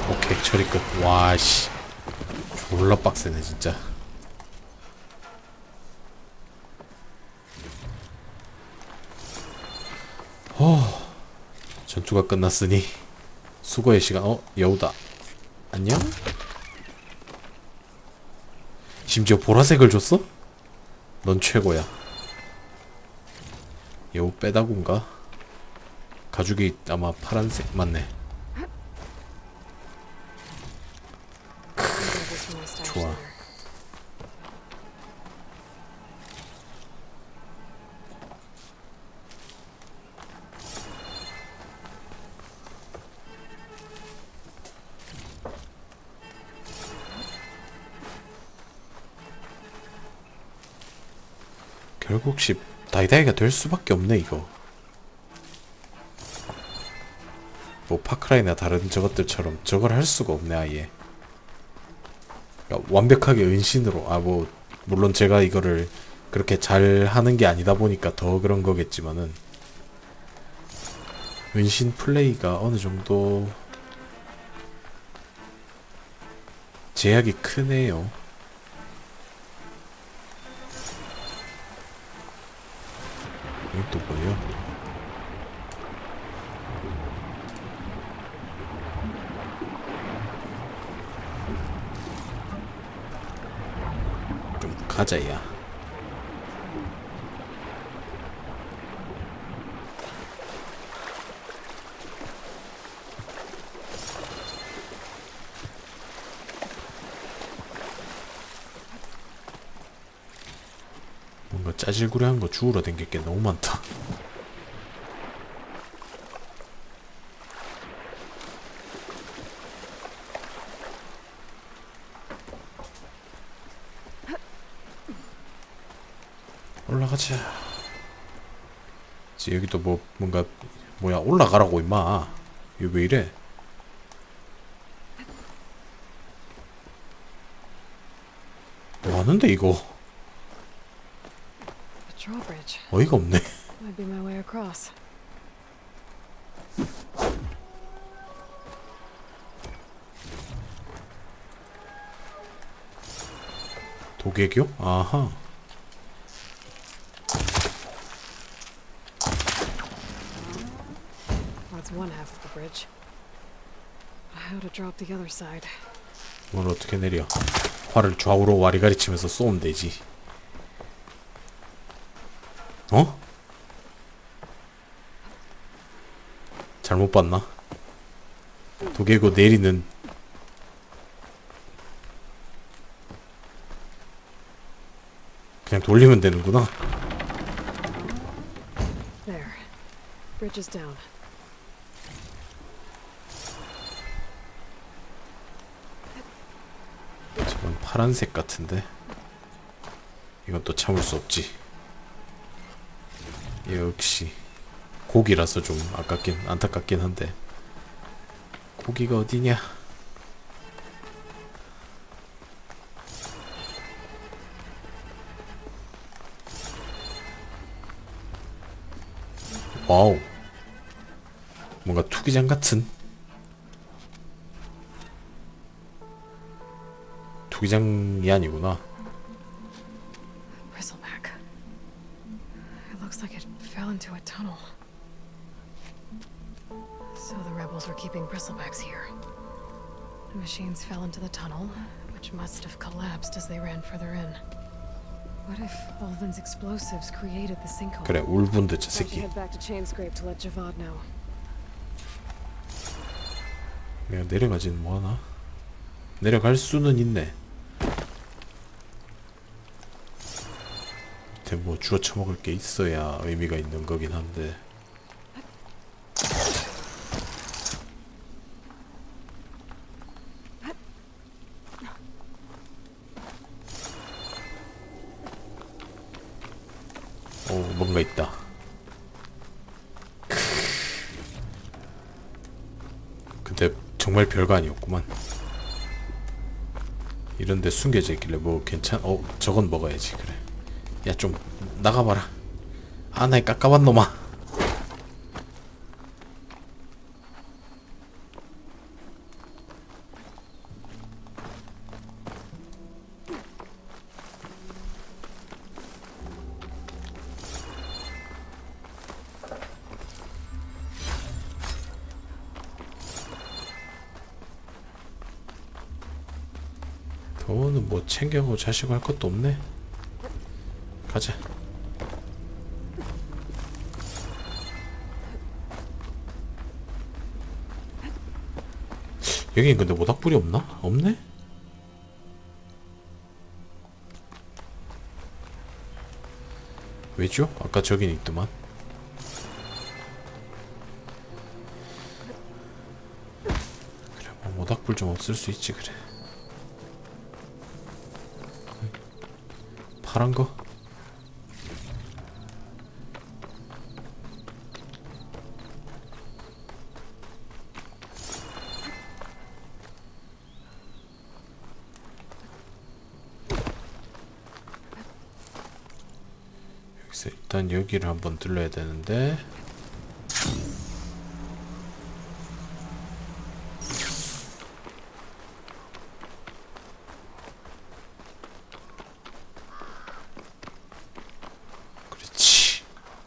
A: 오케이, 처리 끝. 와씨, 졸라 빡세네 진짜. 전투가 끝났으니 수고의 시간. 여우다. 안녕? 심지어 보라색을 줬어? 넌 최고야. 여우 빼다군가? 가죽이 아마 파란색 맞네. 좋아. 결국 다이다이가 될 수밖에 없네 이거. 뭐 파크라이나 다른 저것들처럼 저걸 할 수가 없네 아예. 그러니까 완벽하게 은신으로, 뭐 물론 제가 이거를 그렇게 잘 하는 게 아니다 보니까 더 그런 거겠지만은 은신 플레이가 어느 정도 제약이 크네요. 여기 또 뭐예요? 좀 가자야. 뭔가 짜질구레한 거 주우러 댕길 게 너무 많다. 올라가자. 여기도 뭔가 뭐야, 올라가라고 임마. 이거 왜 이래? 뭐 하는데 이거? 어이가 없네.
C: Might be my way across.
A: 도개교? 아하.
C: That's one half of the bridge. How to drop the other side?
A: 이걸 어떻게 내려? 활을 좌우로 와리가리 치면서 쏘면 되지. 어? 잘못 봤나? 도개고 내리는 그냥 돌리면 되는구나.
C: There. Bridge is down.
A: 저건 파란색 같은데. 이건 또 참을 수 없지. 역시 고기라서 좀 안타깝긴 한데. 고기가 어디냐? 와우. 뭔가 투기장 같은. 투기장이 아니구나.
C: Bristleback. It looks like it fell into a tunnel. So the rebels were keeping bristlebacks here. The machines fell into the tunnel, which must have collapsed as they ran further in. What if Ulvin's explosives created the sinkhole?
A: 그래, 울분드 저
C: I should
A: 새끼.
C: head back to Chainscrape to let Javad know.
A: 내가 내려가지는 뭐하나? 내려갈 수는 있네. 밑에 뭐 주워 처먹을 게 있어야 의미가 있는 거긴 한데. 뭔가 있다. 근데 정말 별거 아니었구만. 이런데 숨겨져 있길래 뭐 저건 먹어야지. 그래. 야, 좀 나가봐라. 나이 깝깝한 놈아. 그거는 뭐 챙겨고 자시고 할 것도 없네. 가자. 여긴 근데 모닥불이 없나? 없네? 왜죠? 아까 저긴 있더만. 그래 뭐 모닥불 좀 없을 수 있지. 그래 파란거? 여기서 일단 여기를 한번 들러야 되는데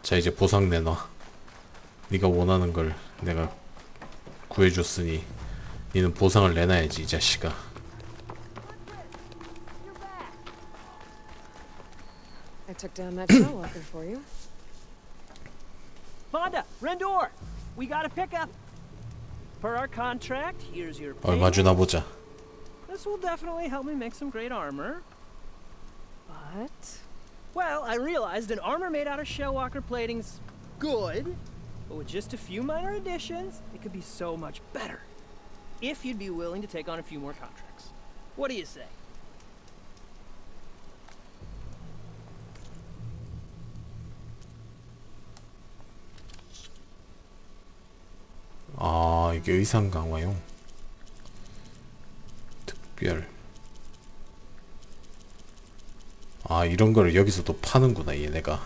A: 자 이제 보상 내놔. 네가 원하는 걸 내가 구해줬으니 니는 보상을 내놔야지 이 자식아.
C: I took down that shell walker for you.
F: Fonda, Rendor, we got a pickup. Per our contract, here's your
A: 얼마 주나 보자.
F: This will definitely help me make some great armor. But well, I realized an armor made out of Shellwalker plating's good, but with just a few minor additions, it could be so much better. If you'd be willing to take on a few more contracts. What do you say?
A: 아 이게 의상 강화용 특별. 아 이런 거를 여기서도 파는구나 얘네가.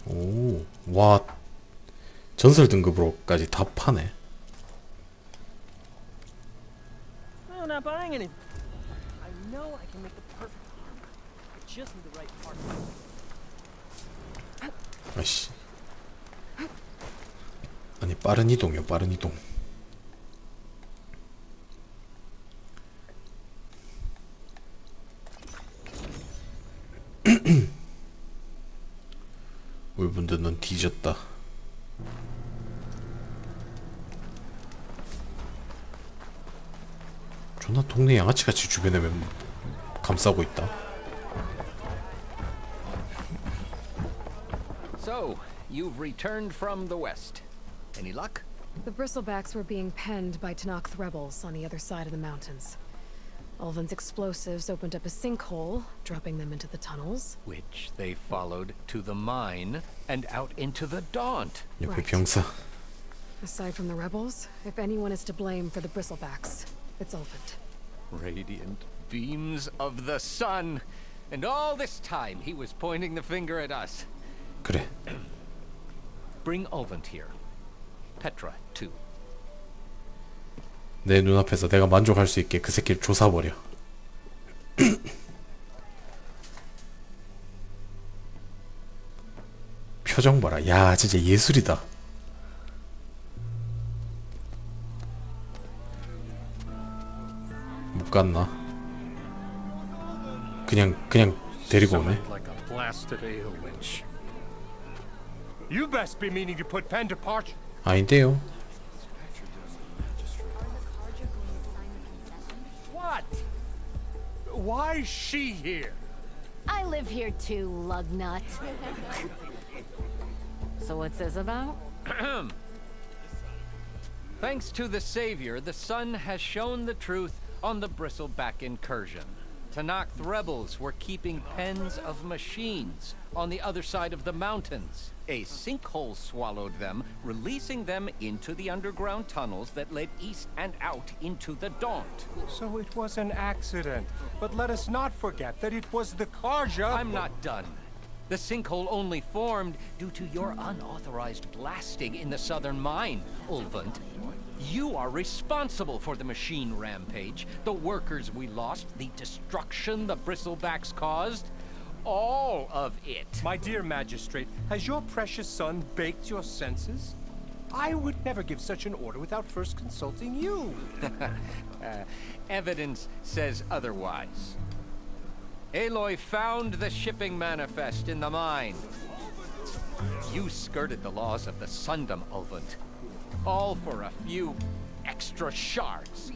A: 오, 와 전설 등급으로까지 다 파네.
F: I'm not buying anything. I know I can make the perfect armor. I just need the right part.
A: 아씨. 아니 빠른 이동이요. 빠른 이동. 울분들 넌 뒤졌다. 존나 동네 양아치같이 주변에 감싸고 있다.
P: So, you've returned from the west. Any luck?
C: The bristlebacks were being penned by Tanakh rebels on the other side of the mountains. Ulvin's explosives opened up a sinkhole, dropping them into the tunnels.
P: Which they followed to the mine and out into the Daunt.
A: 옆에 병사.
C: Aside from the rebels, if anyone is to blame for the bristlebacks, it's Ulvin.
P: Radiant beams of the sun. And all this time he was pointing the finger at us.
A: 그래.
P: Bring Ulvin here. Petra, too.
A: 내 눈앞에서 내가 만족할 수 있게 그 새끼를 조사버려. 표정 봐라. 야 진짜 예술이다. 못 갔나? 그냥 데리고 오네.
I: You best be meaning to put pen to parchment.
A: 아닌데요.
I: What? Why is she here?
O: I live here too, lugnut. So what's this about?
P: Thanks to the Savior, the sun has shown the truth on the Bristleback incursion. Tanakh rebels were keeping pens of machines on the other side of the mountains. A sinkhole swallowed them, releasing them into the underground tunnels that led east and out into the Daunt.
I: So it was an accident. But let us not forget that it was the Karja.
P: I'm not done. The sinkhole only formed due to your unauthorized blasting in the southern mine, Ulvund. You are responsible for the machine rampage, the workers we lost, the destruction the Bristlebacks caused. All of it.
I: My dear magistrate, has your precious son baked your senses? I would never give such an order without first consulting you.
P: Evidence says otherwise. Aloy found the shipping manifest in the mine. You skirted the laws of the Sundom, Ulvund. All for a few extra shards.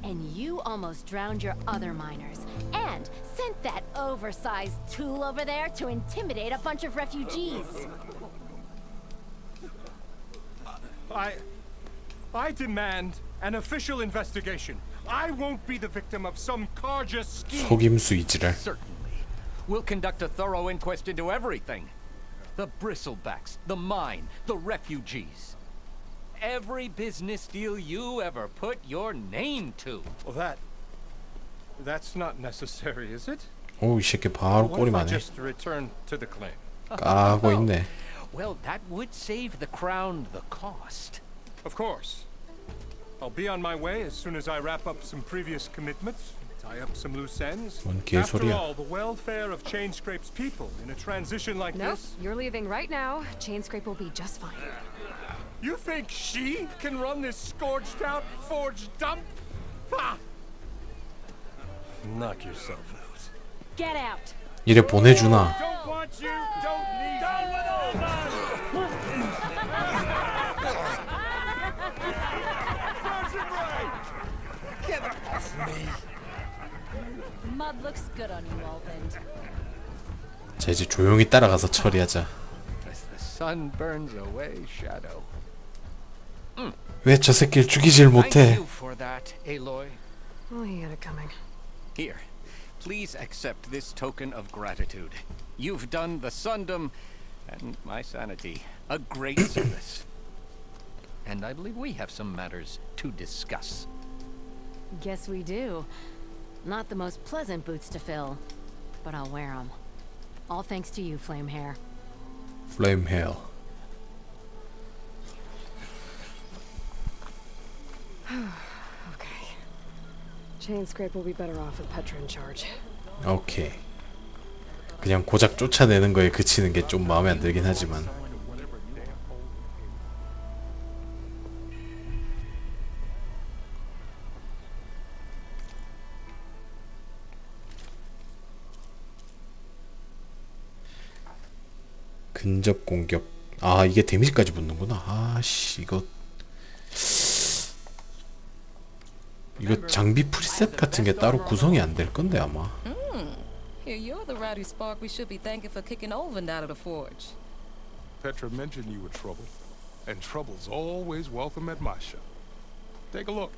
O: And you almost drowned your other miners, and sent that oversized tool over there to intimidate a bunch of refugees.
I: I demand an official investigation. I won't be the victim of some Karja scheme.
A: 속임수 이지랄.
P: Certainly. We'll conduct a thorough inquest into everything. The bristlebacks, the mine, the refugees. Every business deal you ever put your name to.
I: Well, that's not necessary, is it?
A: 오, 이 새끼 바로
I: What if I
A: 꼬리만 해.
I: just return to the claim?
A: 까고 있네.
P: Well, that would save the crown the cost.
I: Of course. I'll be on my way as soon as I wrap up some previous commitments, tie up some loose ends.
A: 뭔
I: After
A: 개소리야.
I: all, the welfare of Chainscrape's people in a transition like
C: Nope,
I: this.
C: you're leaving right now. Chainscrape will be just fine.
I: You think she can run this scorched out forged dump? Ha! Knock yourself out.
O: Get out.
A: 이래 보내주나.
N: Don't want you, don't need down with all
G: Get off me.
O: Mud looks good on you, Ulvund.
A: 자, 이제 조용히 따라가서 처리하자.
P: As the sun burns away shadow.
A: 왜 저 새끼를 죽이질
P: Thank
A: 못해?
P: you for that, Aloy.
C: Well, he had it coming.
P: Here, please accept this token of gratitude. You've done the Sundom and my sanity a great service. And I believe we have some matters to discuss.
O: Guess we do. Not the most pleasant boots to fill, but I'll wear them. All thanks to you, Flamehair.
A: Flame Hail.
C: Okay. Chainscrape will be better off with Petra in charge.
A: 오케이. 그냥 고작 쫓아내는 거에 그치는 게 좀 마음에 안 들긴 하지만. 근접 공격. 아, 이게 데미지까지 붙는구나. 아씨, 이거 장비 프리셋 같은 게 따로 구성이 안 될 건데 아마.
H: Here, you're the rowdy spark we should be thanking for kicking Ulvund out of the forge.
V: Petra mentioned you were trouble, and trouble's always welcome at my shop. Take a look.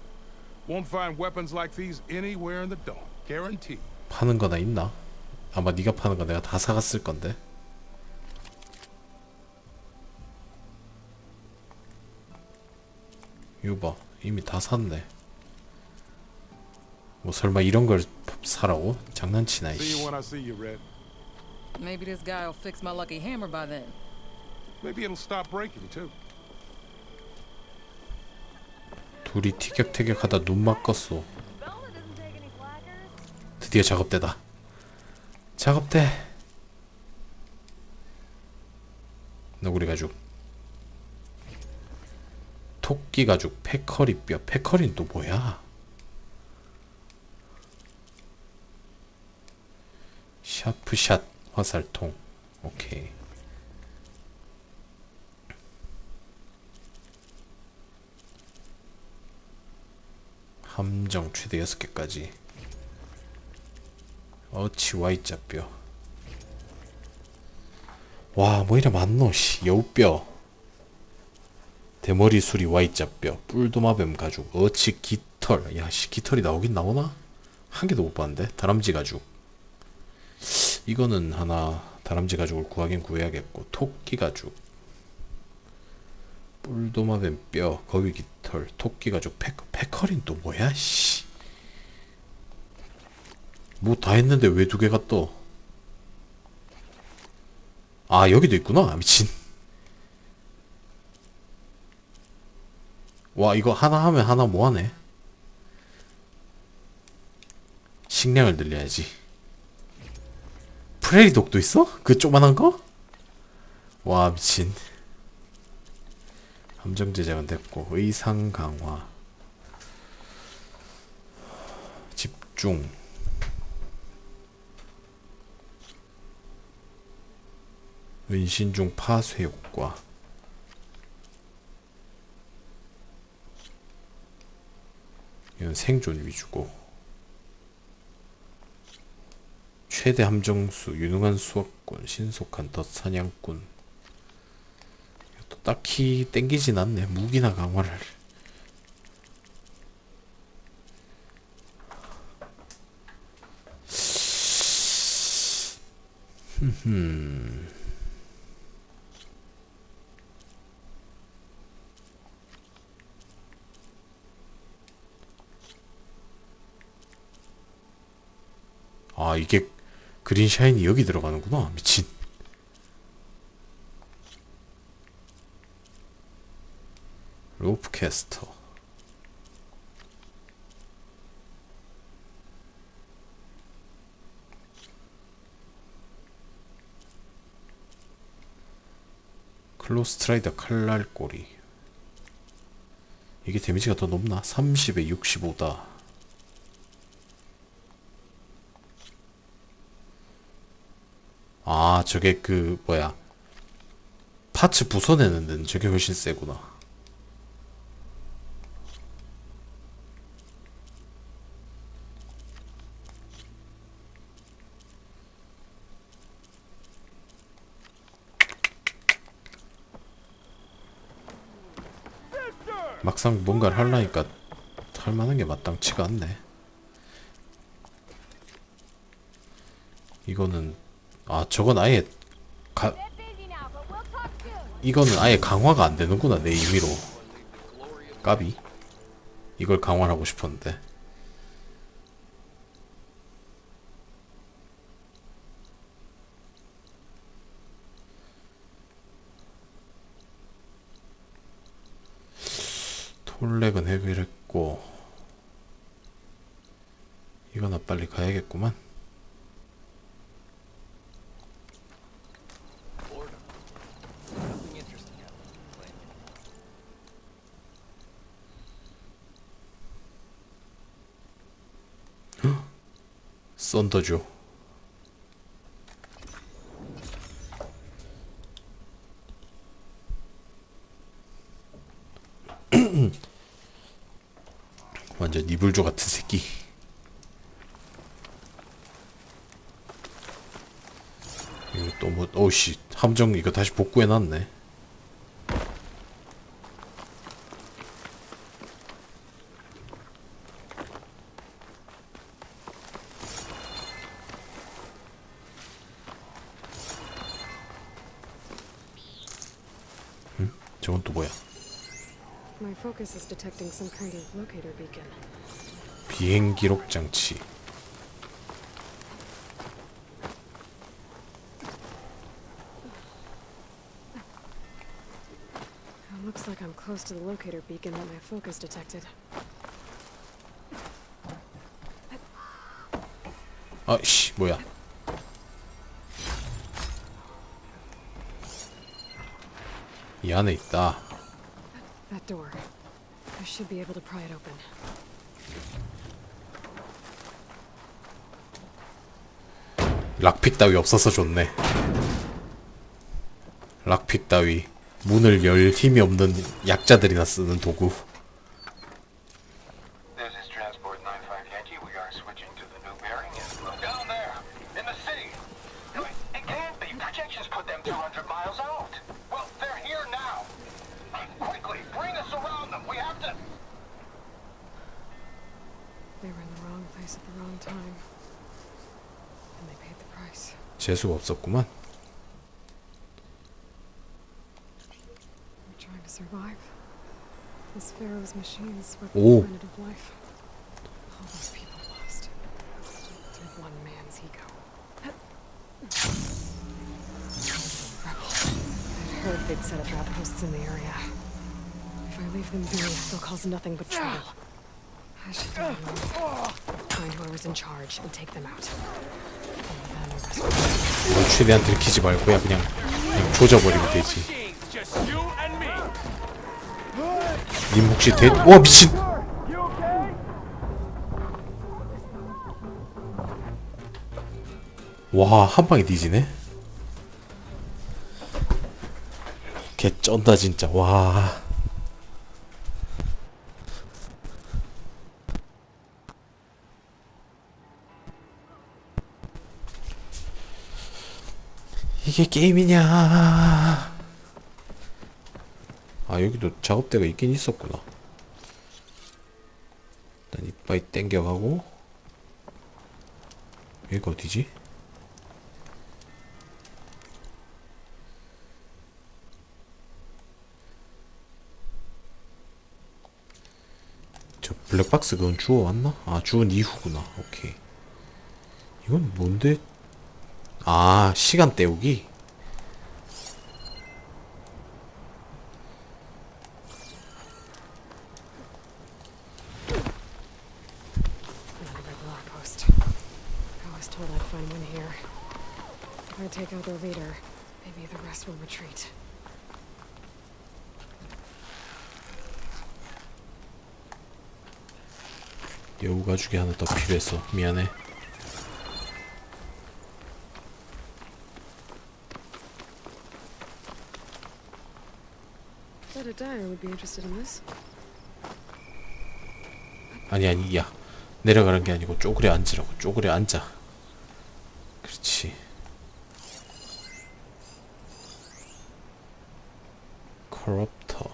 V: Won't find weapons like these anywhere in the Dawn. Guaranteed.
A: 파는 거나 있나? 아마 네가 파는 거 내가 다 사갔을 건데. 이거 봐, 이미 다 샀네. 뭐 설마 이런 걸 사라고? 장난치나
V: See
A: 이씨.
V: you when I see you, Red.
H: Maybe this guy will fix my lucky hammer by then.
V: Maybe it'll stop breaking too.
A: 둘이 티격태격하다 눈 막었어. 드디어 작업대다. 작업대. 너구리 가죽. 토끼 가죽. 패커리 뼈. 패커리는 또 뭐야? 샤프샷 화살통. 오케이. 함정 최대 6개까지. 어치 Y자뼈. 와, 뭐 이래 많노. 씨. 여우뼈. 대머리 수리 Y자뼈. 뿔도마뱀 가죽. 어치 깃털. 야씨, 깃털이 나오긴 나오나? 한 개도 못 봤는데. 다람쥐 가죽. 이거는 하나 다람쥐 가죽을 구하긴 구해야겠고. 토끼 가죽. 뿔도마뱀 뼈. 거위 깃털. 토끼 가죽. 패커린 또 뭐야? 씨. 뭐 다 했는데 왜 2개가 또? 아, 여기도 있구나. 미친. 와, 이거 하나 하면 하나 뭐하네. 식량을 늘려야지. 프레리 독도 있어? 그 조그만한 거? 와 미친. 함정 제작은 됐고 의상 강화 집중 은신 중 파쇄 효과 이건 생존 위주고 최대 함정수 유능한 수학꾼 신속한 덫 사냥꾼 이것도 딱히 땡기진 않네. 무기나 강화를 아 이게 그린 샤인이 여기 들어가는구나. 미친. 로프 캐스터 클로스트라이더 칼날꼬리 이게 데미지가 더 높나? 30에 65다. 아 저게 그 뭐야 파츠 부숴내는 데는 저게 훨씬 세구나. 막상 뭔가를 하려니까 할만한 게 마땅치가 않네. 이거는 아 저건 아예 이거는 아예 강화가 안 되는구나. 내 임의로 까비. 이걸 강화를 하고 싶었는데 톨렉은 해결했고 이거나 빨리 가야겠구만. 썬더죠. 완전 이불조 같은 새끼. 이거 또 뭐 오우씨 함정 이거 다시 복구해놨네. 저건 또 뭐야?
C: My focus is detecting some kind of locator beacon.
A: 비행 기록 장치.
C: It looks like I'm close to the locator beacon that my focus detected.
A: 아이씨 뭐야? 이 안에 있다.
C: That door. I should be able to pry it open.
A: 락픽 따위 없어서 좋네. 락픽 따위 문을 열 힘이 없는 약자들이나 쓰는 도구. 재수가 없었구만.
C: Trying to survive. This Pharaoh's machines were
A: 오.
C: primitive life. All those people lost. Through one man's ego. Rebels. I've heard they'd set up outposts in the area. If I leave them be, they'll cause nothing but trouble. I should find whoever's in charge and take them out. And then rescue them.
A: 최대한 들키지 말고야 그냥 조져버리면 되지. 님 혹시 와 미친. 와 한방에 뒤지네. 개 쩐다 진짜. 와 이게 게임이냐. 아 여기도 작업대가 있긴 있었구나. 일단 이빨 땡겨가고. 여기가 어디지? 저 블랙박스 그건 주워왔나? 아 주운 이후구나. 오케이. 이건 뭔데? 아 시간 때우기?
C: Told I'd find one here. If I take out their leader, maybe the rest will retreat.
A: 여우 가죽이 하나 더 필요했어. 미안해.
C: Bet a dyer would be interested in this.
A: 아니 야 내려가는 게 아니고 쪼그려 앉으라고. 쪼그려 앉아. 그렇지. 커럽터.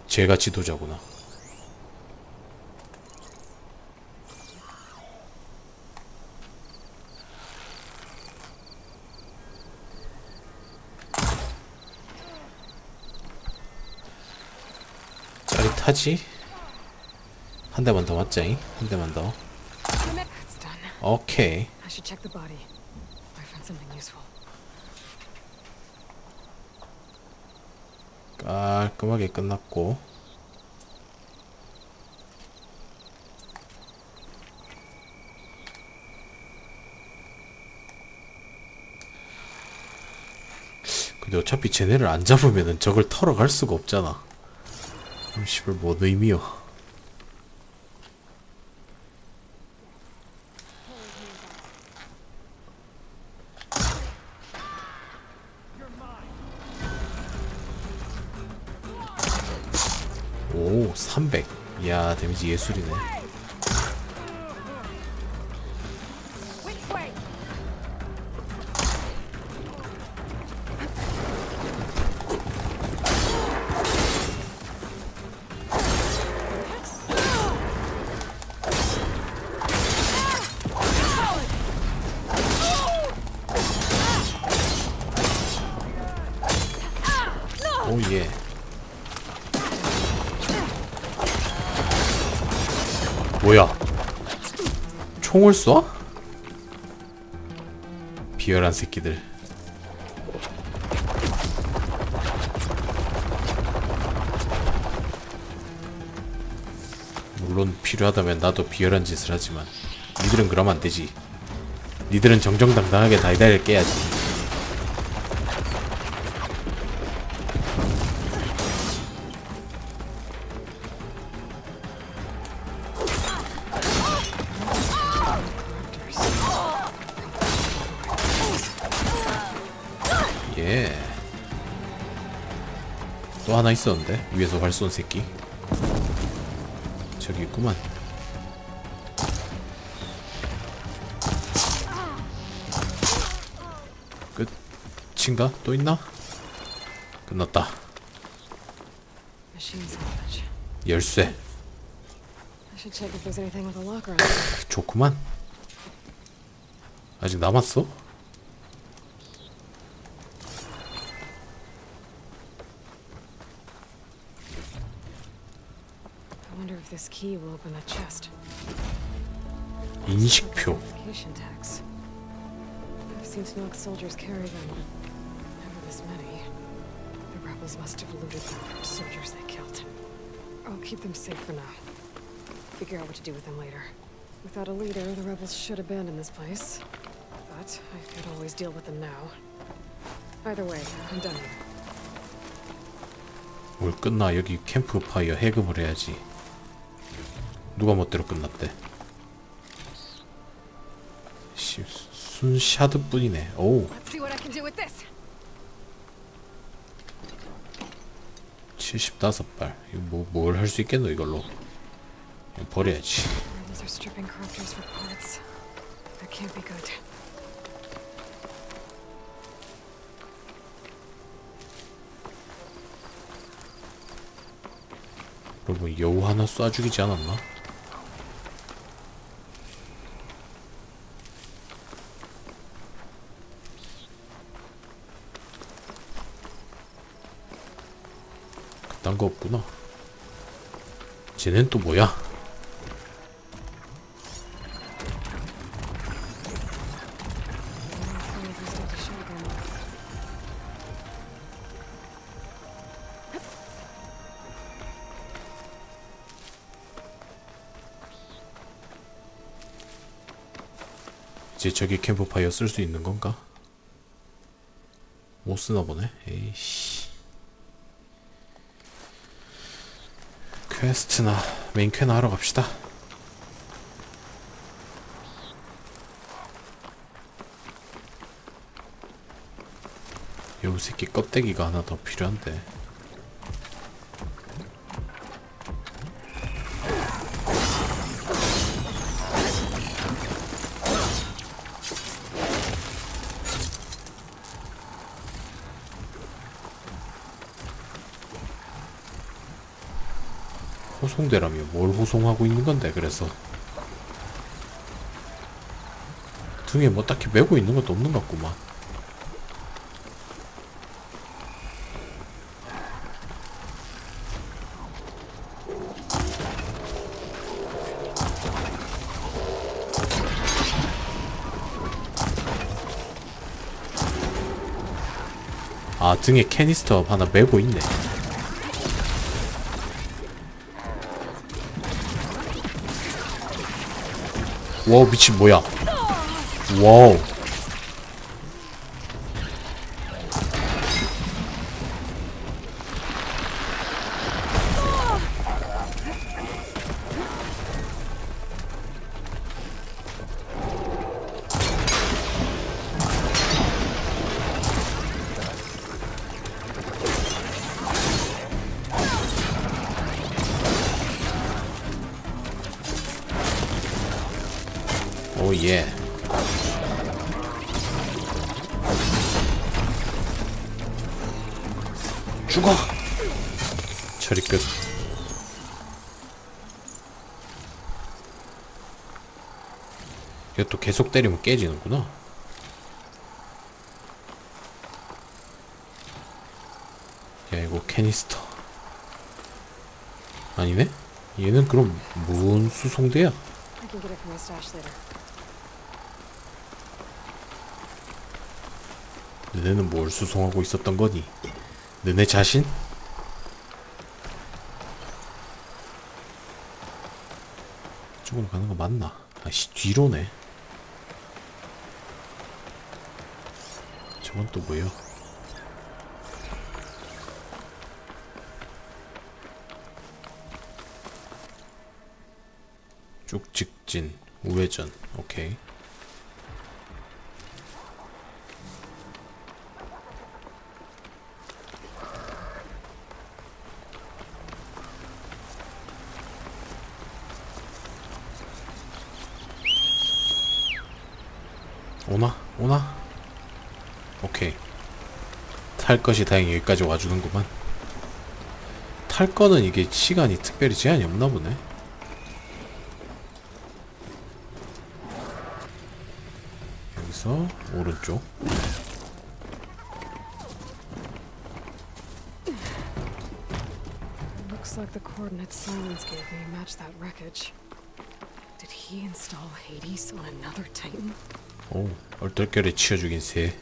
A: 제가 지도자구나. 짜릿하지? 한 대만 더 맞자잉. 한 대만 더. 오케이.
C: I should check the body. I found something useful.
A: 깔끔하게 끝났고. 근데 어차피 쟤네를 안 잡으면은 저걸 털어갈 수가 없잖아. 씨발 뭔 의미여. 오 300. 이야 데미지 예술이네. 오예. 뭐야? 총을 쏴? 비열한 새끼들. 물론 필요하다면 나도 비열한 짓을 하지만 니들은 그러면 안 되지. 니들은 정정당당하게 다이다이를 깨야지. 예. 또 하나 있었는데 위에서 활 쏜 새끼. 저기 있구만. 끝인가? 또 있나? 끝났다. 열쇠.
C: I should check if there's anything with a locker on it.
A: 좋구만. 아직 남았어?
C: I wonder if this key will open that chest.
A: 인식표.
C: Vacation tax. I've seen Snog soldiers carry them. Never this many. The rebels must have looted them from soldiers they killed. I'll keep them safe for now. Figure out what to do with them later. Without a leader, the rebels should abandon this place. But I could always deal with them now. Either way, I'm done here.
A: 뭘 끝나? 여기 캠프파이어 해금을 해야지. 누가 멋대로 끝났대? 순샤드뿐이네. 오.
C: Let's see what I can do with this.
A: 75발. 이거 뭘 할 수 있겠노 이걸로? 이거 버려야지.
C: These are stripping corruptors for parts. That can't be good.
A: 여러분 여우 하나 쏴 죽이지 않았나? 그딴 거 없구나. 쟤넨 또 뭐야? 이제 저기 캠프파이어 쓸 수 있는 건가? 못 쓰나 보네. 에이씨. 퀘스트나 메인 퀘나 하러 갑시다. 요 새끼 껍데기가 하나 더 필요한데. 호송대라며 뭘 호송하고 있는 건데. 그래서 등에 뭐 딱히 메고 있는 것도 없는 것 같구만. 아, 등에 캐니스터 하나 메고 있네. 와우, 미친 뭐야. 와우. 오 예. 죽어. 처리 끝. 이것도 계속 때리면 깨지는구나. 야, 이거 캐니스터 아니네? 얘는 그럼 뭔 수송대야?
C: I can get it from my stash later.
A: 너네는 뭘 수송하고 있었던 거니? 너네 자신? 저쪽으로 가는 거 맞나? 아씨, 뒤로네. 저건 또 뭐예요? 쭉 직진, 우회전. 오케이. 오나? 오케이. 탈 것이 다행히 여기까지 와주는구만. 탈 거는 이게 시간이 특별히 제한이 없나 보네. 여기서 오른쪽.
C: Looks like the coordinates Silence gave me match that wreckage. Did he install Hades on another Titan?
A: 오, 얼떨결에 치워 죽인 새.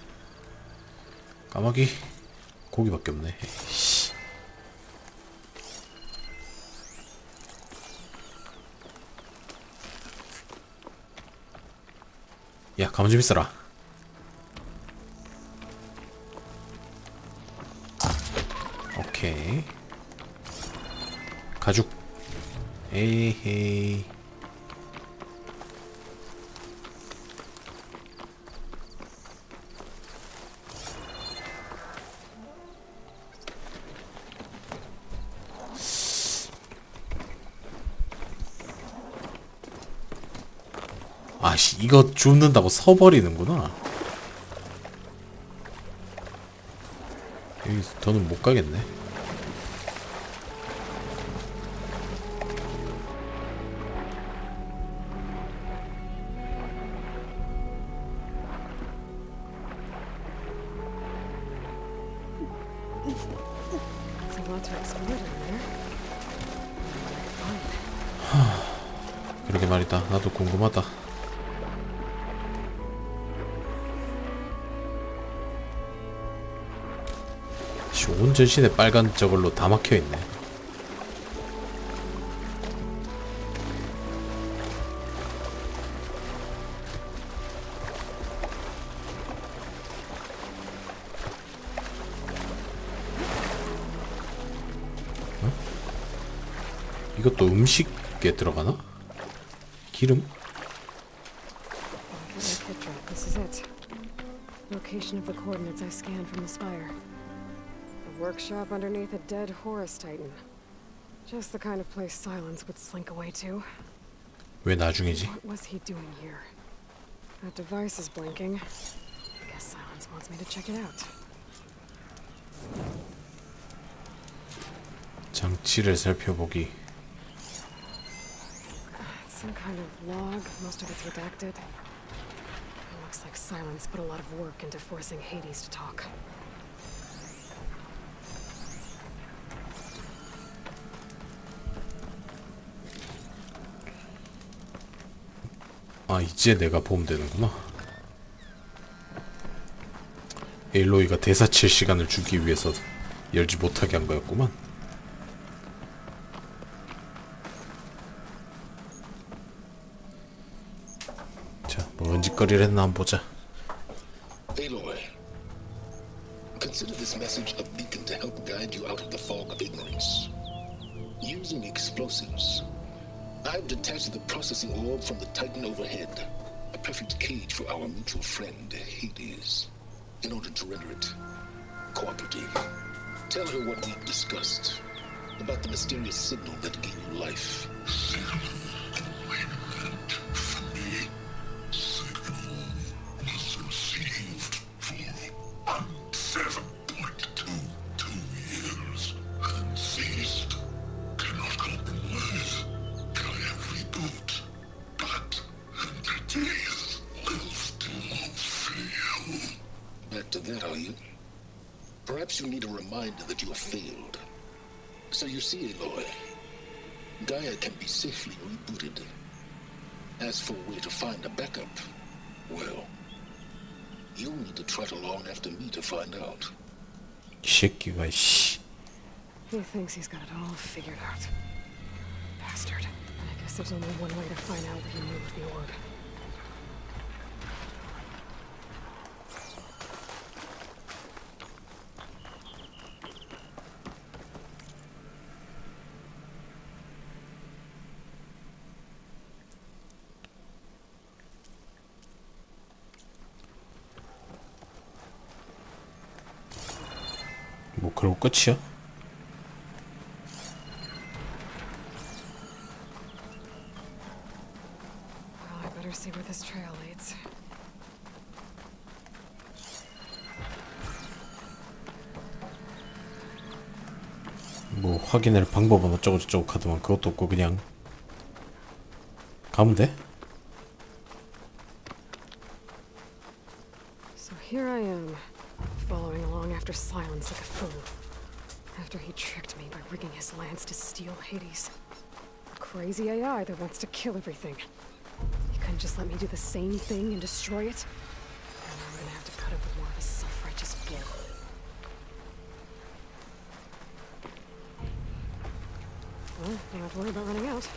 A: 까마귀 고기밖에 없네. 에이씨. 야, 가만 좀 있어라. 오케이. 가죽. 에헤이. 아씨, 이거 줍는다고 서버리는구나. 여기서 더는 못 가겠네. 그러게 말이다. 나도 궁금하다. 온 전신에 빨간 저걸로 다 막혀있네. 어? 이것도 음식에 들어가나? 기름?
C: This is it. Location of the coordinates I scanned from the spire. A workshop underneath a dead Horus Titan. Just the kind of place Silence would slink away to.
A: 왜 나중이지?
C: What was he doing here? That device is blinking. I guess Silence wants me to check it out.
A: 장치를 살펴보기.
C: It's some kind of log. Most of it's redacted. It looks like Silence put a lot of work into forcing Hades to talk.
A: 아, 이제 내가 보면 되는구나. 에일로이가 대사 칠 시간을 주기 위해서 열지 못하게 한 거였구만. 자, 뭐 언짓거리를 했나 한번 보자.
L: Aloy, consider this message a beacon to help guide you out of the fog of ignorance. Using explosives, I've detached the processing orb from the Titan overhead, a perfect cage for our mutual friend, Hades, in order to render it cooperative. Tell her what we've discussed about the mysterious signal that gave you life. Back to that, are you? Perhaps you need a reminder that you have failed. So you see, Aloy, Gaia can be safely rebooted. As for where to find a backup, well, you'll need to trot along after me to find out.
A: 이 새끼가 씨.
C: He thinks he's got it all figured out. Bastard. I guess there's only one way to find out what he knew with the orb.
A: 뭐 그러고 끝이야?
C: Well, I better see where this trail leads.
A: 뭐 확인할 방법은 어쩌고 저쩌고 하더만 그것도 없고 그냥 가면 돼?
C: So here I am, following along after Silence like a fool. After he tricked me by rigging his lance to steal Hades. A crazy AI that wants to kill everything. He couldn't just let me do the same thing and destroy it. And I'm gonna have to put up with more of his self-righteous bull. Well, don't have to worry about running out.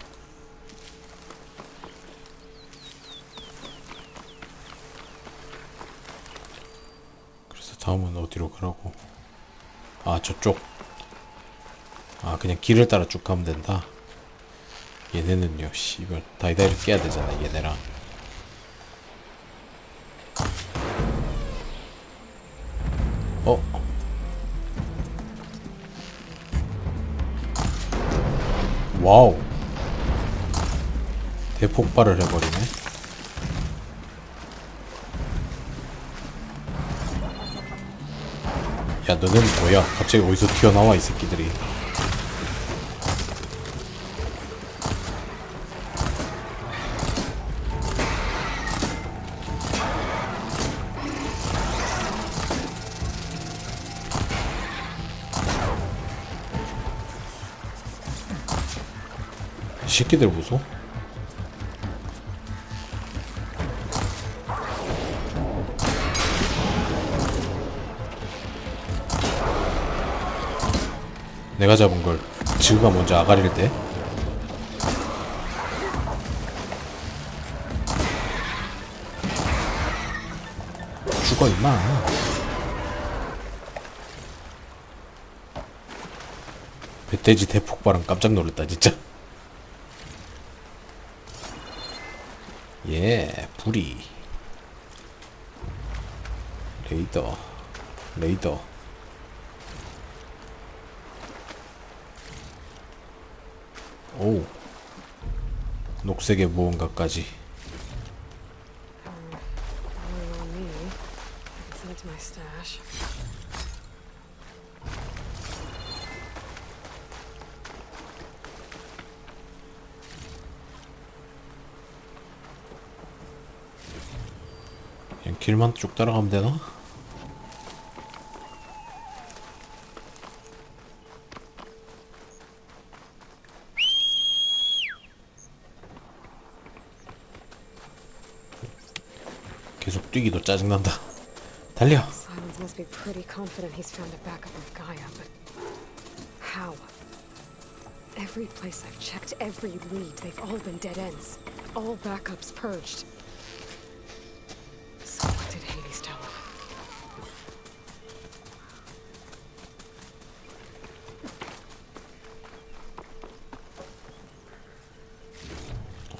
A: 다음은 어디로 가라고? 아 저쪽. 아 그냥 길을 따라 쭉 가면 된다. 얘네는요 씨발 다이다이를 깨야 되잖아 얘네랑. 와우. 대폭발을 해버리네. 야 너는 뭐야? 갑자기 어디서 튀어나와 이 새끼들이. 이 새끼들 보소. 내가 잡은 걸 지구가 먼저 아가리를 떼? 죽어 임마. 멧돼지 대폭발은 깜짝 놀랐다 진짜. 예, 불이. 레이더. 레이더. 오. 녹색의 무언가까지. 그냥 길만 쭉 따라가면 되나? 계속 뛰기도 짜증난다. 달려.
C: Silence must be pretty confident he's found a backup of Gaia, but how? Every place I've checked, every lead, they've all been dead ends. All backups purged. So what did Hades tell him?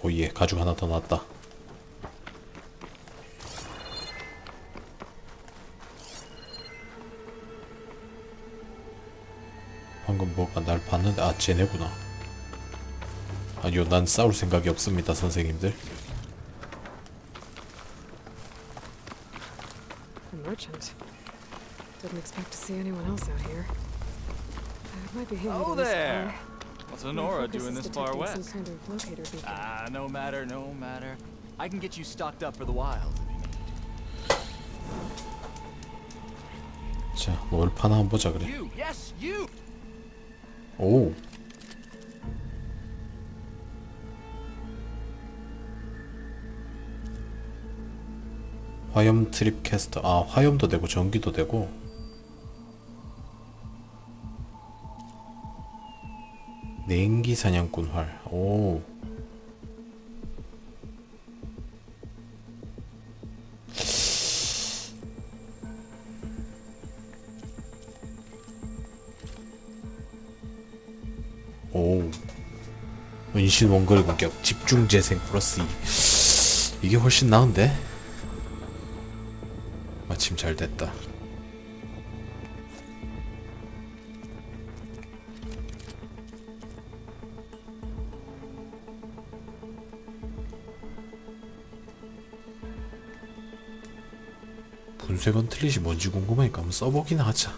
A: 오예, 가죽 하나 더 나왔다. 방금 뭐가 날 봤는데, 아 쟤네구나. 아니요, 난 싸울 생각이 없습니다 선생님들.
C: A merchant. Didn't expect to see anyone else out here. It might be handy
K: Oh
C: to this
K: there!
C: guy.
K: What's
C: My
K: Honora
C: focus
K: doing
C: is
K: this far
C: detecting
K: west?
C: some kind of locator beacon.
K: Ah, no matter, no matter. I can get you stocked up for the wild.
A: 자, 뭘 파나 한번 보자 그래.
K: You, yes, you.
A: 오. 화염 트립 캐스터. 아, 화염도 되고 전기도 되고. 냉기 사냥꾼 활. 오. 오. 은신 원거리 공격 집중 재생 플러스 2. 이게 훨씬 나은데? 마침 잘 됐다. 분쇄 건틀릿이 뭔지 궁금하니까 한번 써보긴 하자.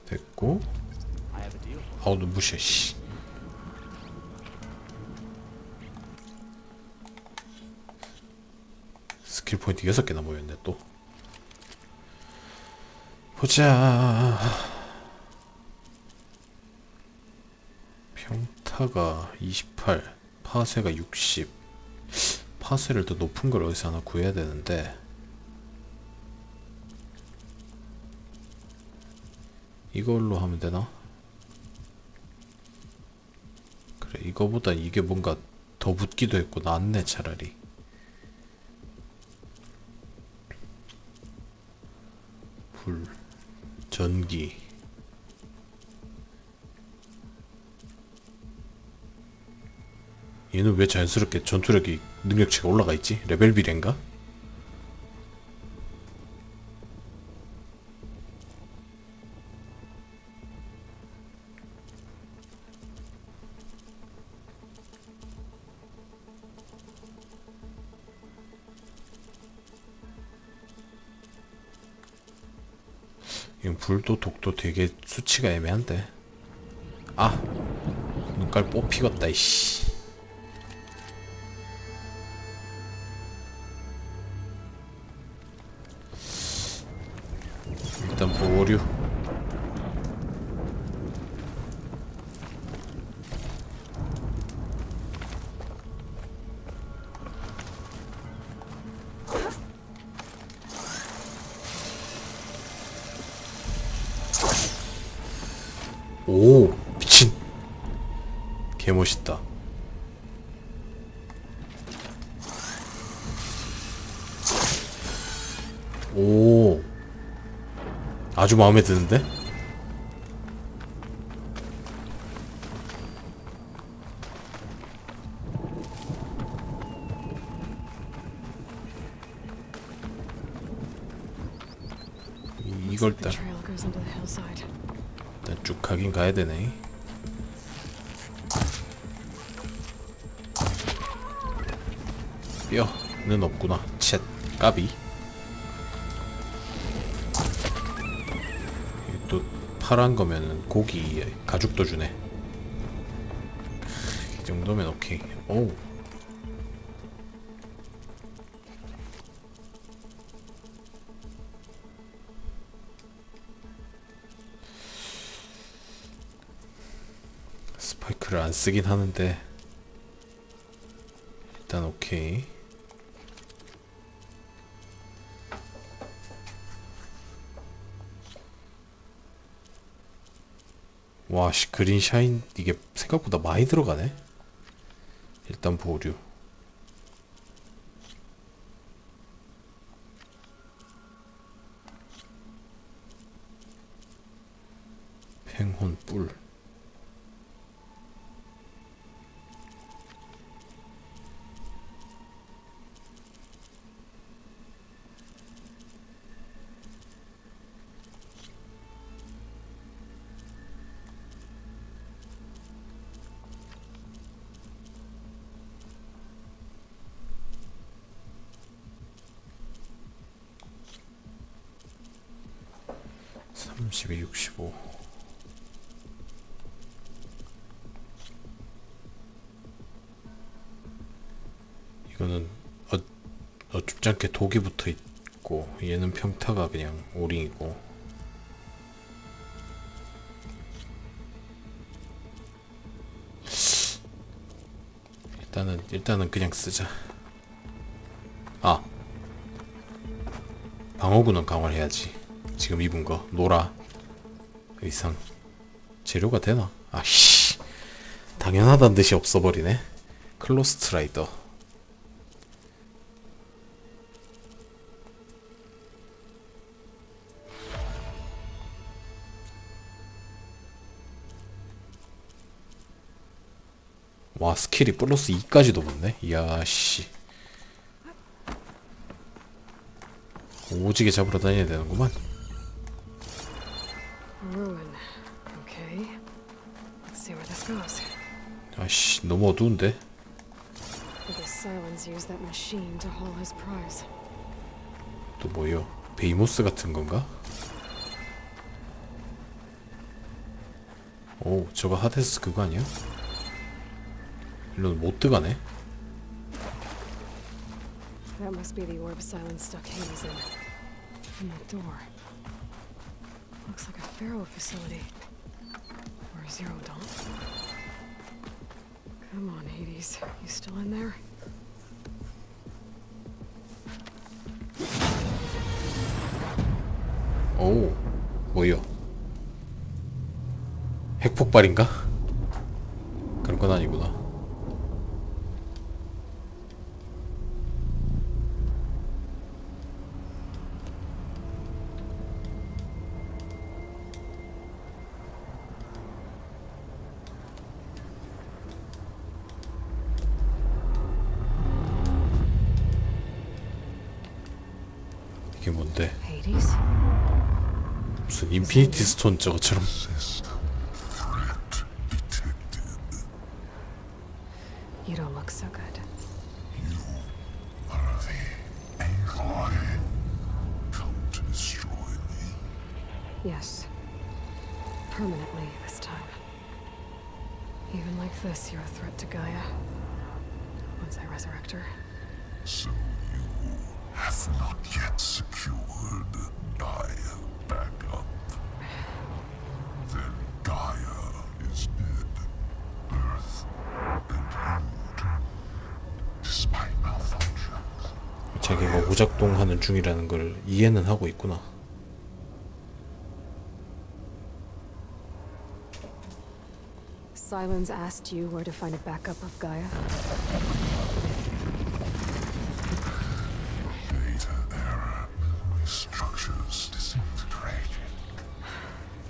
A: 됐고. 아우 눈부셔 씨. 스킬 포인트 6개나 모였네 또. 보자. 평타가 28, 파쇄가 60. 파쇄를 더 높은 걸 어디서 하나 구해야 되는데 이걸로 하면 되나? 그래, 이거보다 이게 뭔가 더 붙기도 했고 낫네 차라리. 불, 전기. 얘는 왜 자연스럽게 전투력이 능력치가 올라가 있지? 레벨 비례인가? 이건 불도 독도 되게 수치가 애매한데. 아! 눈깔 뽑히겠다 이씨. 일단 보류. 오, 미친. 개멋있다. 오, 아주 마음에 드는데? 이걸 일단 쭉 가긴 가야 되네. 뼈는 없구나. 쳇, 까비. 또 파란 거면은 고기 가죽도 주네. 이 정도면 오케이. 오우. 스파이크를 안 쓰긴 하는데 일단 오케이. 와씨, 그린 샤인 이게 생각보다 많이 들어가네. 일단 보류. 팽혼 뿔. (30에 65) 이거는 어줍잖게 독이 붙어있고 얘는 평타가 그냥 오링이고. 일단은 그냥 쓰자. 아, 방어구는 강화를 해야지. 지금 입은 거 노라 의상 재료가 되나? 아씨, 당연하단 듯이 없어버리네. 클로스트라이더. 와, 스킬이 플러스 2까지도 붙네. 이야 씨, 오지게 잡으러 다녀야 되는구만.
C: Ruin. Okay. Let's see where this goes.
A: 아씨, 너무 어두운데.
C: I guess Silence used that machine to haul his prize.
A: 또 뭐요? 베이모스 같은 건가? 오, 저거 하데스 그거 아니야? 일로는 못 들어가네.
C: That must be the orb Silence stuck Hades in. And that door. Looks like a Pharaoh facility. Or a Zero Dawn. Come on, Hades. You still in there?
A: 오, 뭐요? 핵폭발인가? 그런 건 아니구나. 이게 뭔데? 무슨 인피니티 스톤 저거처럼.
C: You don't look so good. Yes. Permanently this time. Even like this, you're a threat to Gaia. Once I resurrect her.
M: So you have not yet secured Gaia back up. Then Gaia is dead. Earth and you, despite malfunctions.
A: 자기가 오작동하는 중이라는 걸 이해는 하고 있구나.
C: Silence asked you where to find a backup of Gaia.
M: Data error, memory structures disintegrated.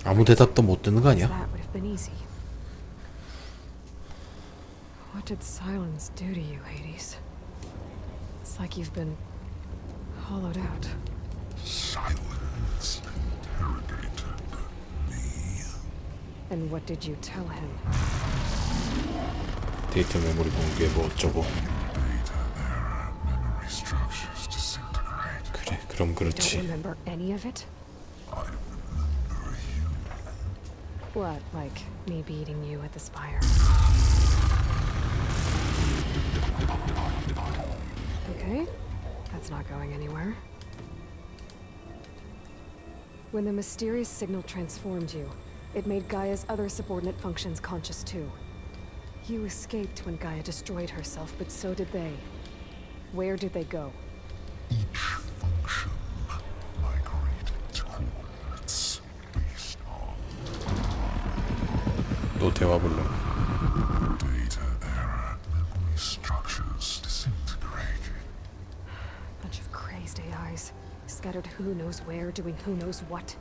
A: 아무 대답도 못 듣는 거 아니야?
C: That would have been easy. What did silence do to you, Hades? It's like you've been hollowed out.
M: Silence interrogated me.
C: And what did you tell him?
A: 데이터 메모리 공개 뭐 어쩌고.
M: Memory structures disintegrate.
A: 그래, 그럼
C: You
A: 그렇지.
C: don't remember any of it?
M: I remember you.
C: What, like me beating you at the spire? Okay, that's not going anywhere. When the mysterious signal transformed you, it made Gaia's other subordinate functions conscious too. You escaped when Gaia destroyed herself, but so did they. Where did they go?
M: Each function migrated to coordinates based on
A: 또 대화 불러.
M: data error, memory structures disintegrated.
C: Bunch of crazed AIs, scattered who knows where, doing who knows what.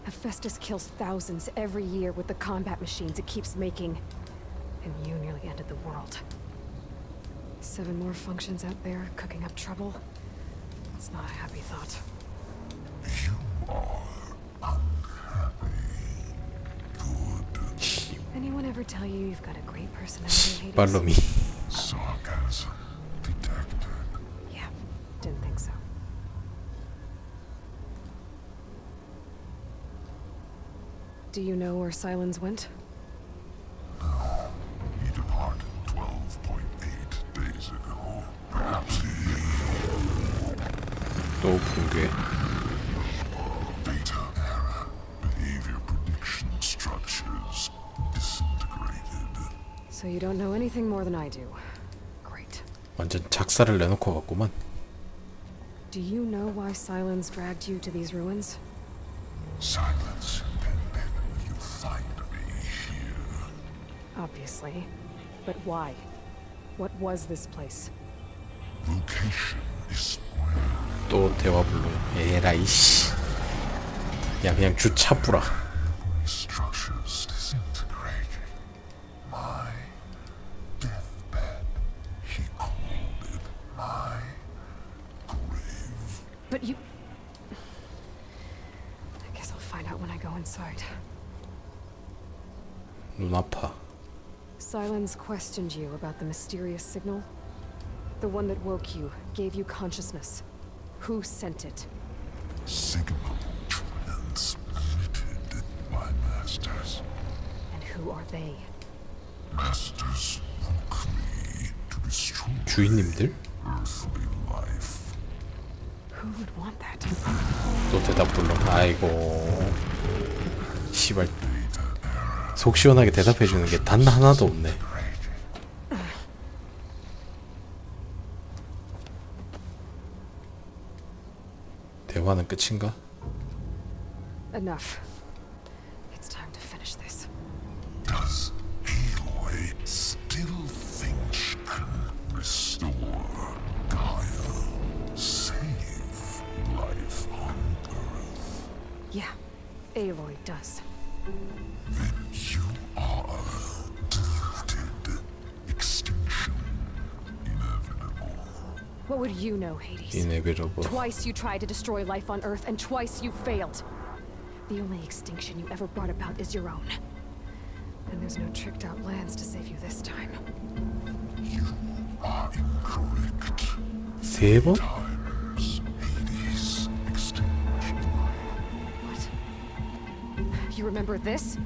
C: Hephaestus kills thousands every year with the combat machines it keeps making. And you nearly ended the world. 7 more functions out there, cooking up trouble. It's not a happy thought.
M: You are unhappy. Good.
C: Anyone ever tell you you've got a great personality, Hades?
A: 발롬이.
M: Sarcasm detected.
C: Yeah, didn't think so. Do you know where Silence went?
M: No. He departed 12.8 days ago. Perhaps he...
A: 또 붕괴.
M: Data error. Behavior prediction structures disintegrated.
C: So you don't know anything more than I do. Great.
A: 완전 작사를 내놓고 갔구만.
C: Do you know why Silence dragged you to these ruins?
M: Silence intended you find me here.
C: Obviously. But why? What was this place?
M: Location is
A: 또 대화 불러. 에라이 씨. 야 그냥 주차 뿌라.
M: structures disintegrated. My deathbed. He called it my grave.
C: But you... I guess I'll find out when I go inside.
A: 눈 아파.
C: Silence questioned you about the mysterious signal? The one that woke you, gave you consciousness. Who sent it?
M: Signal transmitted by masters.
C: And who are they?
M: Masters woke me to destroy
A: 주인님들?
M: earthly life.
C: Who would want that?
A: 또 대답 불러. 아이고. 씨발. 속 시원하게 대답해주는 게 단 하나도 없네. 대화는 끝인가?
C: Enough. It's time to finish this. Aloy does.
M: Then you are deluded. Extinction inevitable.
C: What would you know, Hades?
A: Inevitable.
C: Twice you tried to destroy life on Earth, and twice you failed. The only extinction you ever brought about is your own. And there's no tricked-out plans to save you this time.
M: You are incorrect.
A: 세 번?
M: Times Hades extinction.
C: What? You remember this?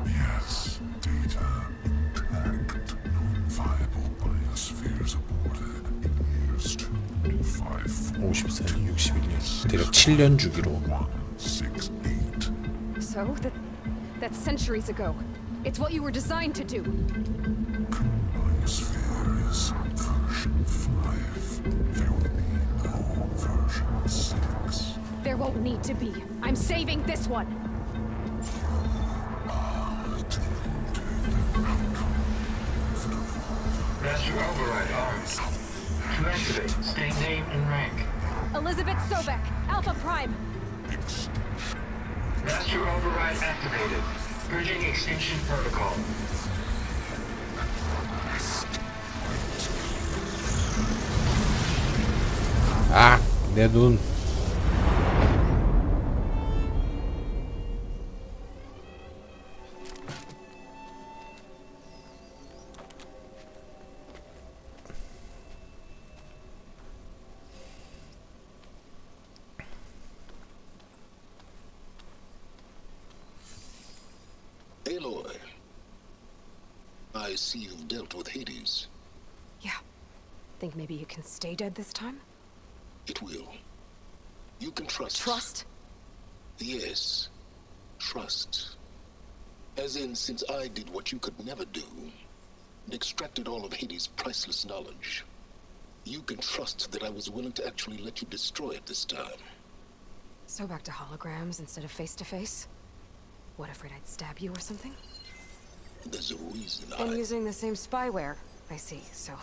M: Yes, data intact. Non-viable biospheres aborted in years 2, 5, 4.
A: 54년, 61년. 대략 7년 주기로.
M: 168.
C: So, that's centuries ago. It's what you were designed to do.
M: Biosphere is version 5. There will be no version 6.
C: There won't need to be. I'm saving this one.
Q: Master override arms. To activate, state name and rank.
C: Elizabeth Sobek, Alpha Prime.
Q: Master override activated. Purging extinction protocol.
A: 아, 내 눈.
L: Aloy, I see you've dealt with Hades.
C: Yeah. Think maybe you can stay dead this time?
L: It will. You can trust.
C: Trust?
L: Yes. Trust. As in, since I did what you could never do, and extracted all of Hades' priceless knowledge, you can trust that I was willing to actually let you destroy it this time.
C: So back to holograms instead of face-to-face? What, afraid I'd stab you or something?
L: There's a reason
C: And using the same spyware. I see, so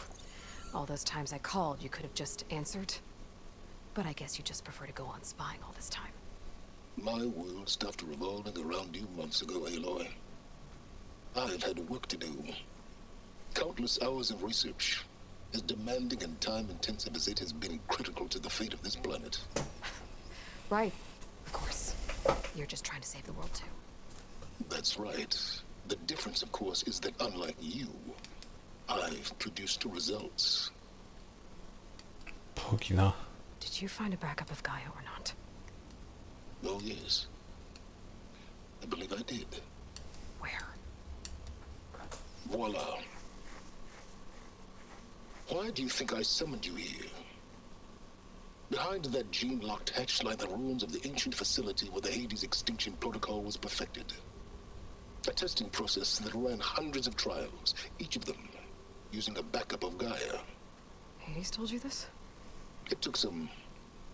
C: all those times I called, you could have just answered? But I guess you just prefer to go on spying all this time.
L: My world stopped revolving around you months ago, Aloy. I've had work to do. Countless hours of research, as demanding and time-intensive as it has been critical to the fate of this planet.
C: Right, of course. You're just trying to save the world, too.
L: That's right. The difference, of course, is that unlike you, I've produced results.
A: 퍽이나.
C: Did you find a backup of Gaia or not?
L: Oh, yes. I believe I did.
C: Where?
L: Voila. Why do you think I summoned you here? Behind that gene-locked hatch lie the ruins of the ancient facility where the Hades extinction protocol was perfected. A testing process that ran hundreds of trials, each of them using a backup of Gaia.
C: Hades told you this?
L: It took some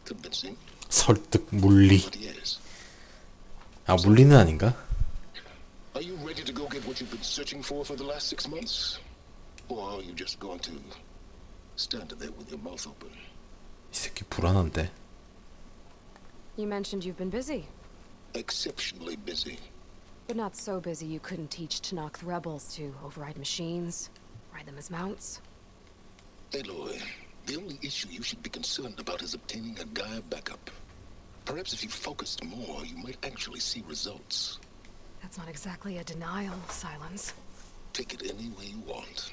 L: convincing.
A: 설득, 물리.
L: But yes.
A: 아, 물리는 아닌가?
L: Are you ready to go get what you've been searching for the last 6 months? Or are you just going to stand there with your mouth open?
A: 이 새끼 불안한데.
C: You mentioned you've been busy.
L: Exceptionally busy.
C: But not so busy you couldn't teach Tanakh the rebels to override machines, ride them as mounts.
L: Aloy, the only issue you should be concerned about is obtaining a Gaia backup. Perhaps if you focused more, you might actually see results.
C: That's not exactly a denial, Silence.
L: Take it any way you want.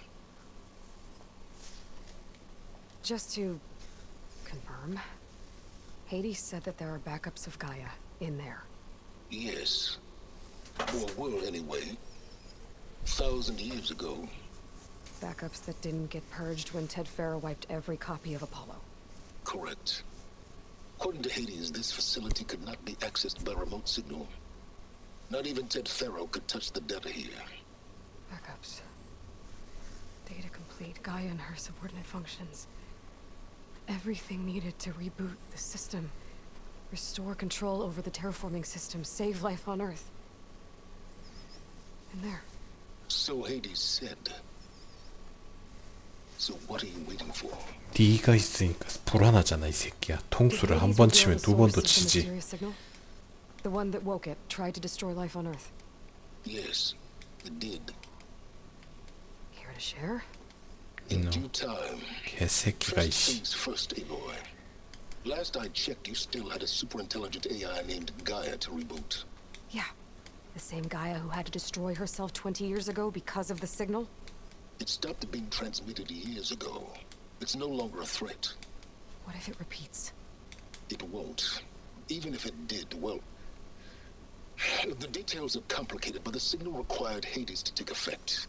C: Just to confirm, Hades said that there are backups of Gaia in there.
L: Yes. Or were anyway. 1,000 years ago.
C: Backups that didn't get purged when Ted Farrow wiped every copy of Apollo.
L: Correct. According to Hades, this facility could not be accessed by remote signal. Not even Ted Farrow could touch the data here.
C: Backups. Data complete, Gaia and her subordinate functions. Everything needed to reboot the system. Restore control over the terraforming system, save life on Earth. And there.
L: So Hades said. So what are you waiting for?
A: 네가 있으니까 불안하잖아, 이 새끼야. 통수를 한 번 치면 두 번도 치지.
C: The one that woke it tried to destroy life on Earth.
L: Yes, it did.
C: Care to share?
L: In due time.
A: 개새끼가
L: First
A: 이씨.
L: things first, Aloy. Last I checked, you still had a super intelligent AI named Gaia to reboot.
C: Yeah. The same Gaia who had to destroy herself 20 years ago because of the signal?
L: It stopped being transmitted years ago. It's no longer a threat.
C: What if it repeats?
L: It won't. Even if it did, well... The details are complicated, but the signal required Hades to take effect.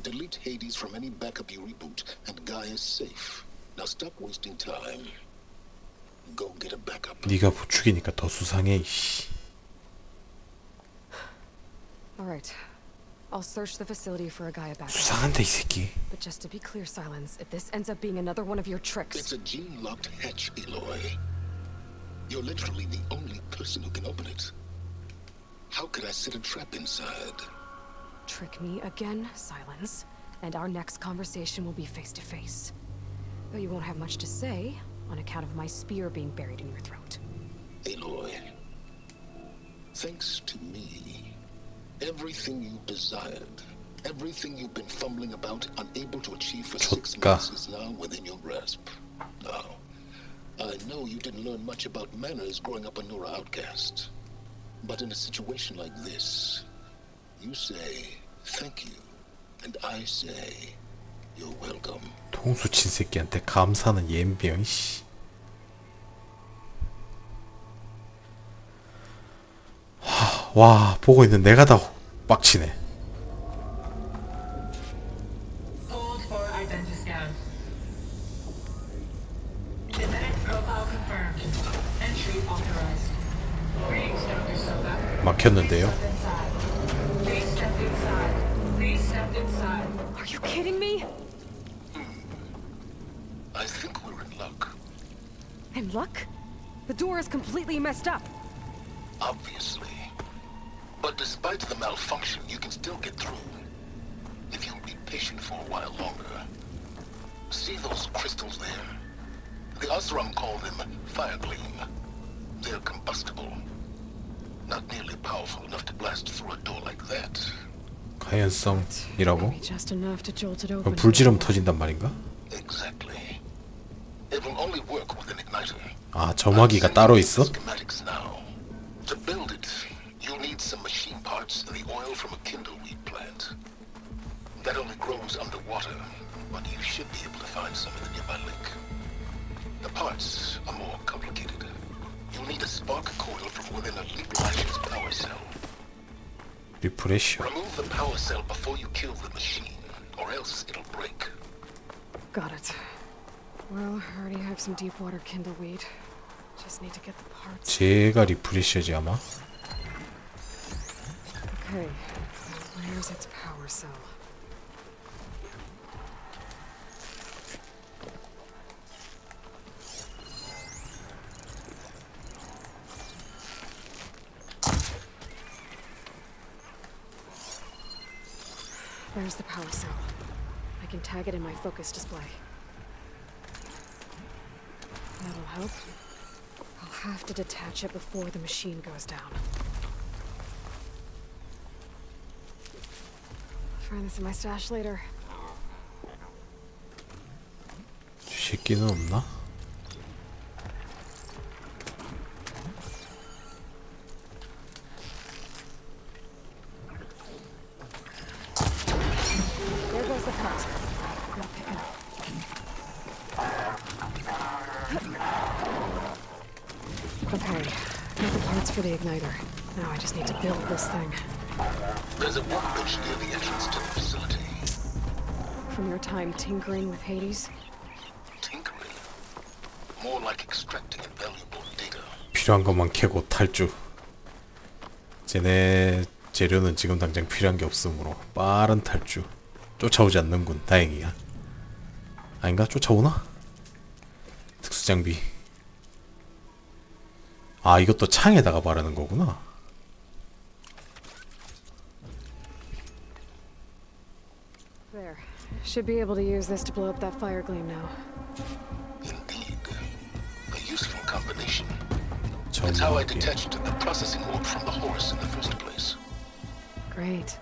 L: Delete Hades from any backup you reboot, and Gaia's safe. Now stop wasting time. Go get a backup.
A: 네가 부축이니까 더 수상해 이씨.
C: All right. I'll search the facility for a Gaia backup.
A: 수상한데 이 새끼.
C: But just to be clear, Silence, if this ends up being another one of your tricks...
L: It's a gene-locked hatch, Aloy. You're literally the only person who can open it. How could I set a trap inside?
C: Trick me again, Silence, and our next conversation will be face-to-face. Though you won't have much to say, on account of my spear being buried in your throat.
L: Aloy, thanks to me, everything you desired, everything you've been fumbling about, unable to achieve for 6 months is now within your grasp. Now, I know you didn't learn much about manners growing up a Nora outcast. But in a situation like this, you say thank you, and I say you're welcome.
A: 통수 친 새끼한테 감사는 옌병 씨. 와 보고 있는 내가 다 빡치네.
Q: Hold for identity scan. Genetic profile confirmed. Entry authorized. Greetings, Dr. Soka.
A: 막혔는데요.
Q: Please step inside. Please step inside.
C: Are you kidding me?
L: I think we're in luck.
C: In luck? The door is completely messed up.
L: Obviously. But despite the malfunction, you can still get through. If you'll be patient for a while longer. See those crystals there? The Osram call them fire gleam. They're combustible. Not nearly powerful enough to blast through a door like that.
A: 가연성이라고?
C: Maybe just enough to jolt it open.
A: 불 지르면 터진단 말인가?
L: Exactly. It will only work with an igniter.
A: 아 점화기가 따로 있어?
L: Schematics now. To build it, you'll need some machine parts and the oil from a kindleweed plant. That only grows underwater, but you should be able to find some in the nearby lake. The parts are more complicated. You'll need a spark coil from within a Leap-Lash's power cell.
A: 리프레셔.
L: Remove the power cell before you kill the machine, or else it'll break.
C: Got it. Well, I already have some deep water kindleweed. Just need to get the parts.
A: 제가 리프레셔지 아마.
C: Okay, where's its power cell? There's the power cell. I can tag it in my focus display. That'll help. I'll have to detach it before the machine goes down. I'll find this in my stash later.
A: 새끼는 없나?
C: There goes the cut. Now pick it up. Okay, got the parts for the igniter. Now I just need to build this thing.
L: There's a workbench near the entrance to the facility.
C: From your time tinkering with Hades?
L: Tinkering? More like extracting invaluable data.
A: 필요한 것만 캐고 탈주. 쟤네 재료는 지금 당장 필요한 게 없으므로 빠른 탈주. 쫓아오지 않는군. 다행이야. 아닌가? 쫓아오나? 특수장비. 아 이것도 창에다가 바르는 거구나.
C: There. Should be able to use this to blow up that fire gleam now.
L: Indeed. A useful combination. It's how I detached the processing orb from the horse in the first place.
C: Great.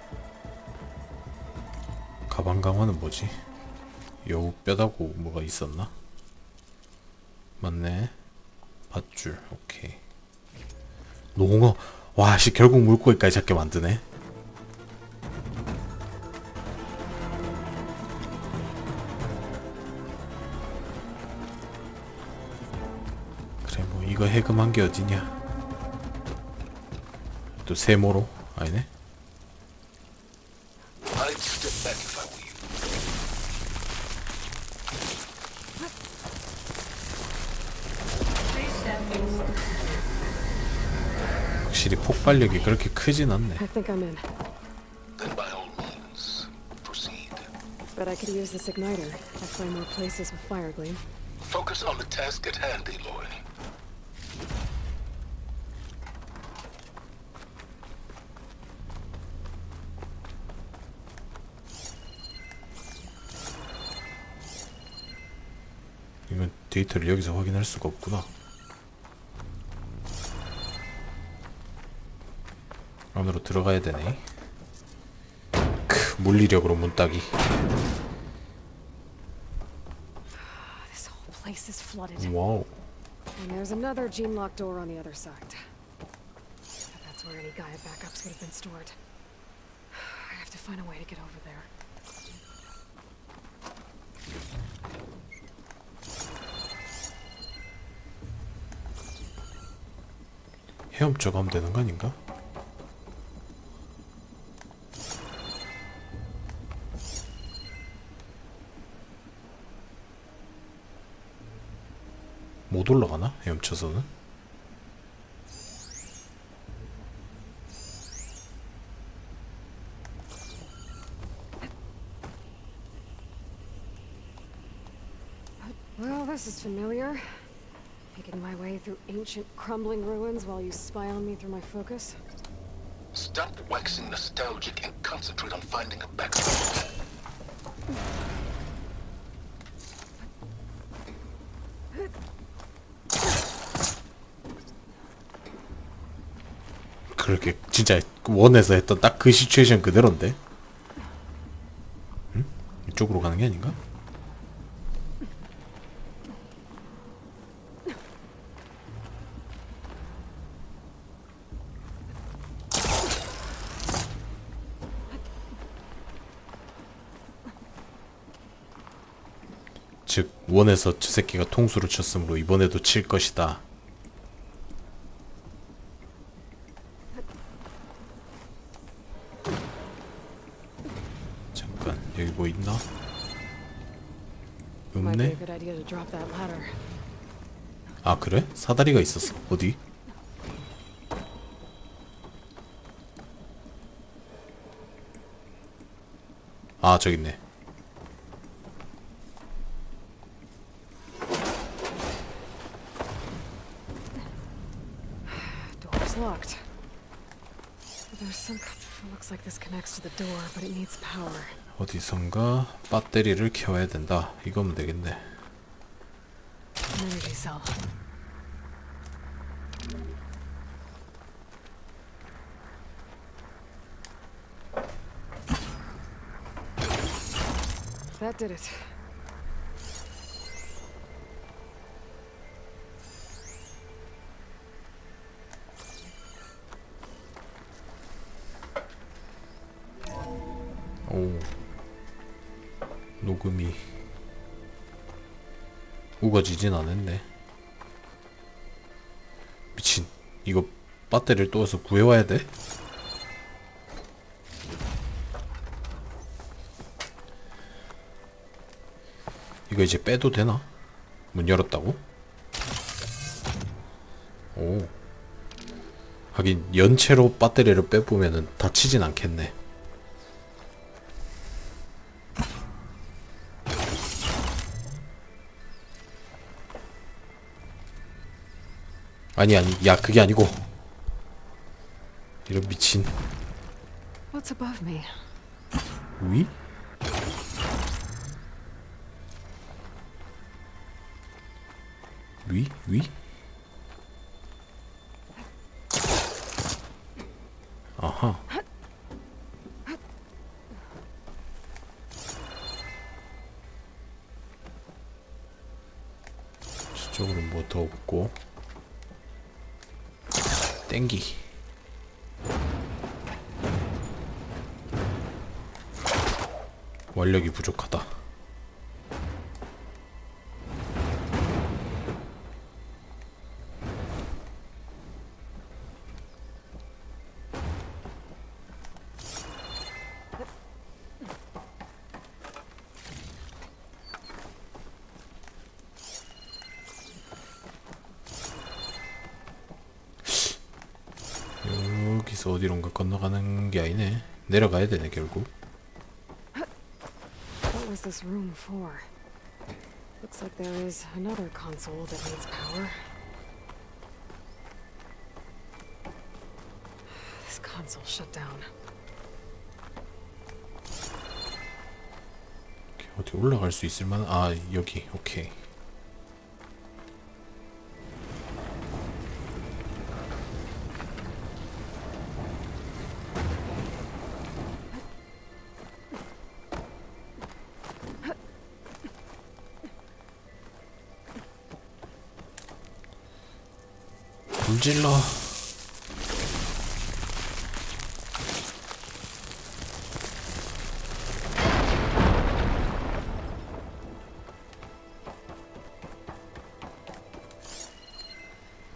A: 가방 강화는 뭐지? 여우 뼈다고 뭐가 있었나? 맞네. 밧줄. 오케이. 농어. 와씨 결국 물고기까지 잡게 만드네. 그래 뭐 이거 해금한 게 어디냐. 또 세모로? 아니네.
L: I'd step back if I were
A: 확실히 폭발력이 그렇게 크진 않네.
C: I think I'm in.
L: Then by all means, proceed.
C: But I could use this igniter. I find more places with fire gleam.
L: Focus on the task at hand, Aloy.
A: 이건 데이터를 여기서 확인할 수가 없구나. 안으로 들어가야 되네. 물리력으로 문 따기.
C: This whole place is flooded.
A: 와우.
C: And there's another gene lock door on the other side. That's where any Gaia backups would have been stored. I have to find a way to get over there.
A: 헤엄쳐 가면 되는 거 아닌가? 못 올라가나? 헤엄쳐서는?
C: Well, this is familiar. Picking my way through ancient, crumbling ruins while you spy on me through my focus.
L: Stop waxing nostalgic and concentrate on finding a backstop.
A: 그렇게 진짜 원에서 했던 딱 그 시츄에이션 그대로인데? 응? 이쪽으로 가는 게 아닌가? 즉 원에서 저 새끼가 통수를 쳤으므로 이번에도 칠 것이다. 잠깐 여기 뭐 있나?
C: Might be a
A: 없네?
C: good idea to drop that ladder.
A: 아 그래? 사다리가 있었어. 어디? 아 저기 있네.
C: Door's locked. There's some. Looks like this connects to the door, but it needs power.
A: 어디선가 배터리를 켜야 된다. 이거면 되겠네.
C: An energy cell. That did it.
A: 오. 녹음이 우거지진 않았네. 미친. 이거 배터리를 또 와서 구해와야 돼? 이거 이제 빼도 되나? 문 열었다고? 오. 하긴 연체로 배터리를 빼보면은 다치진 않겠네. 아니 야 그게 아니고 이런 미친.
C: What's above me?
A: 위? 위? 아하. 저쪽으로 뭐 더 없고. 땡기. 원력이 부족하다. 여기서 어디론가 건너가는 게 아니네. 내려가야 되네 결국.
C: What was this room for? Looks like there is another console that needs power. This console shut down.
A: 어디 올라갈 수 있을 만한. 아 여기. 오케이. 불질러.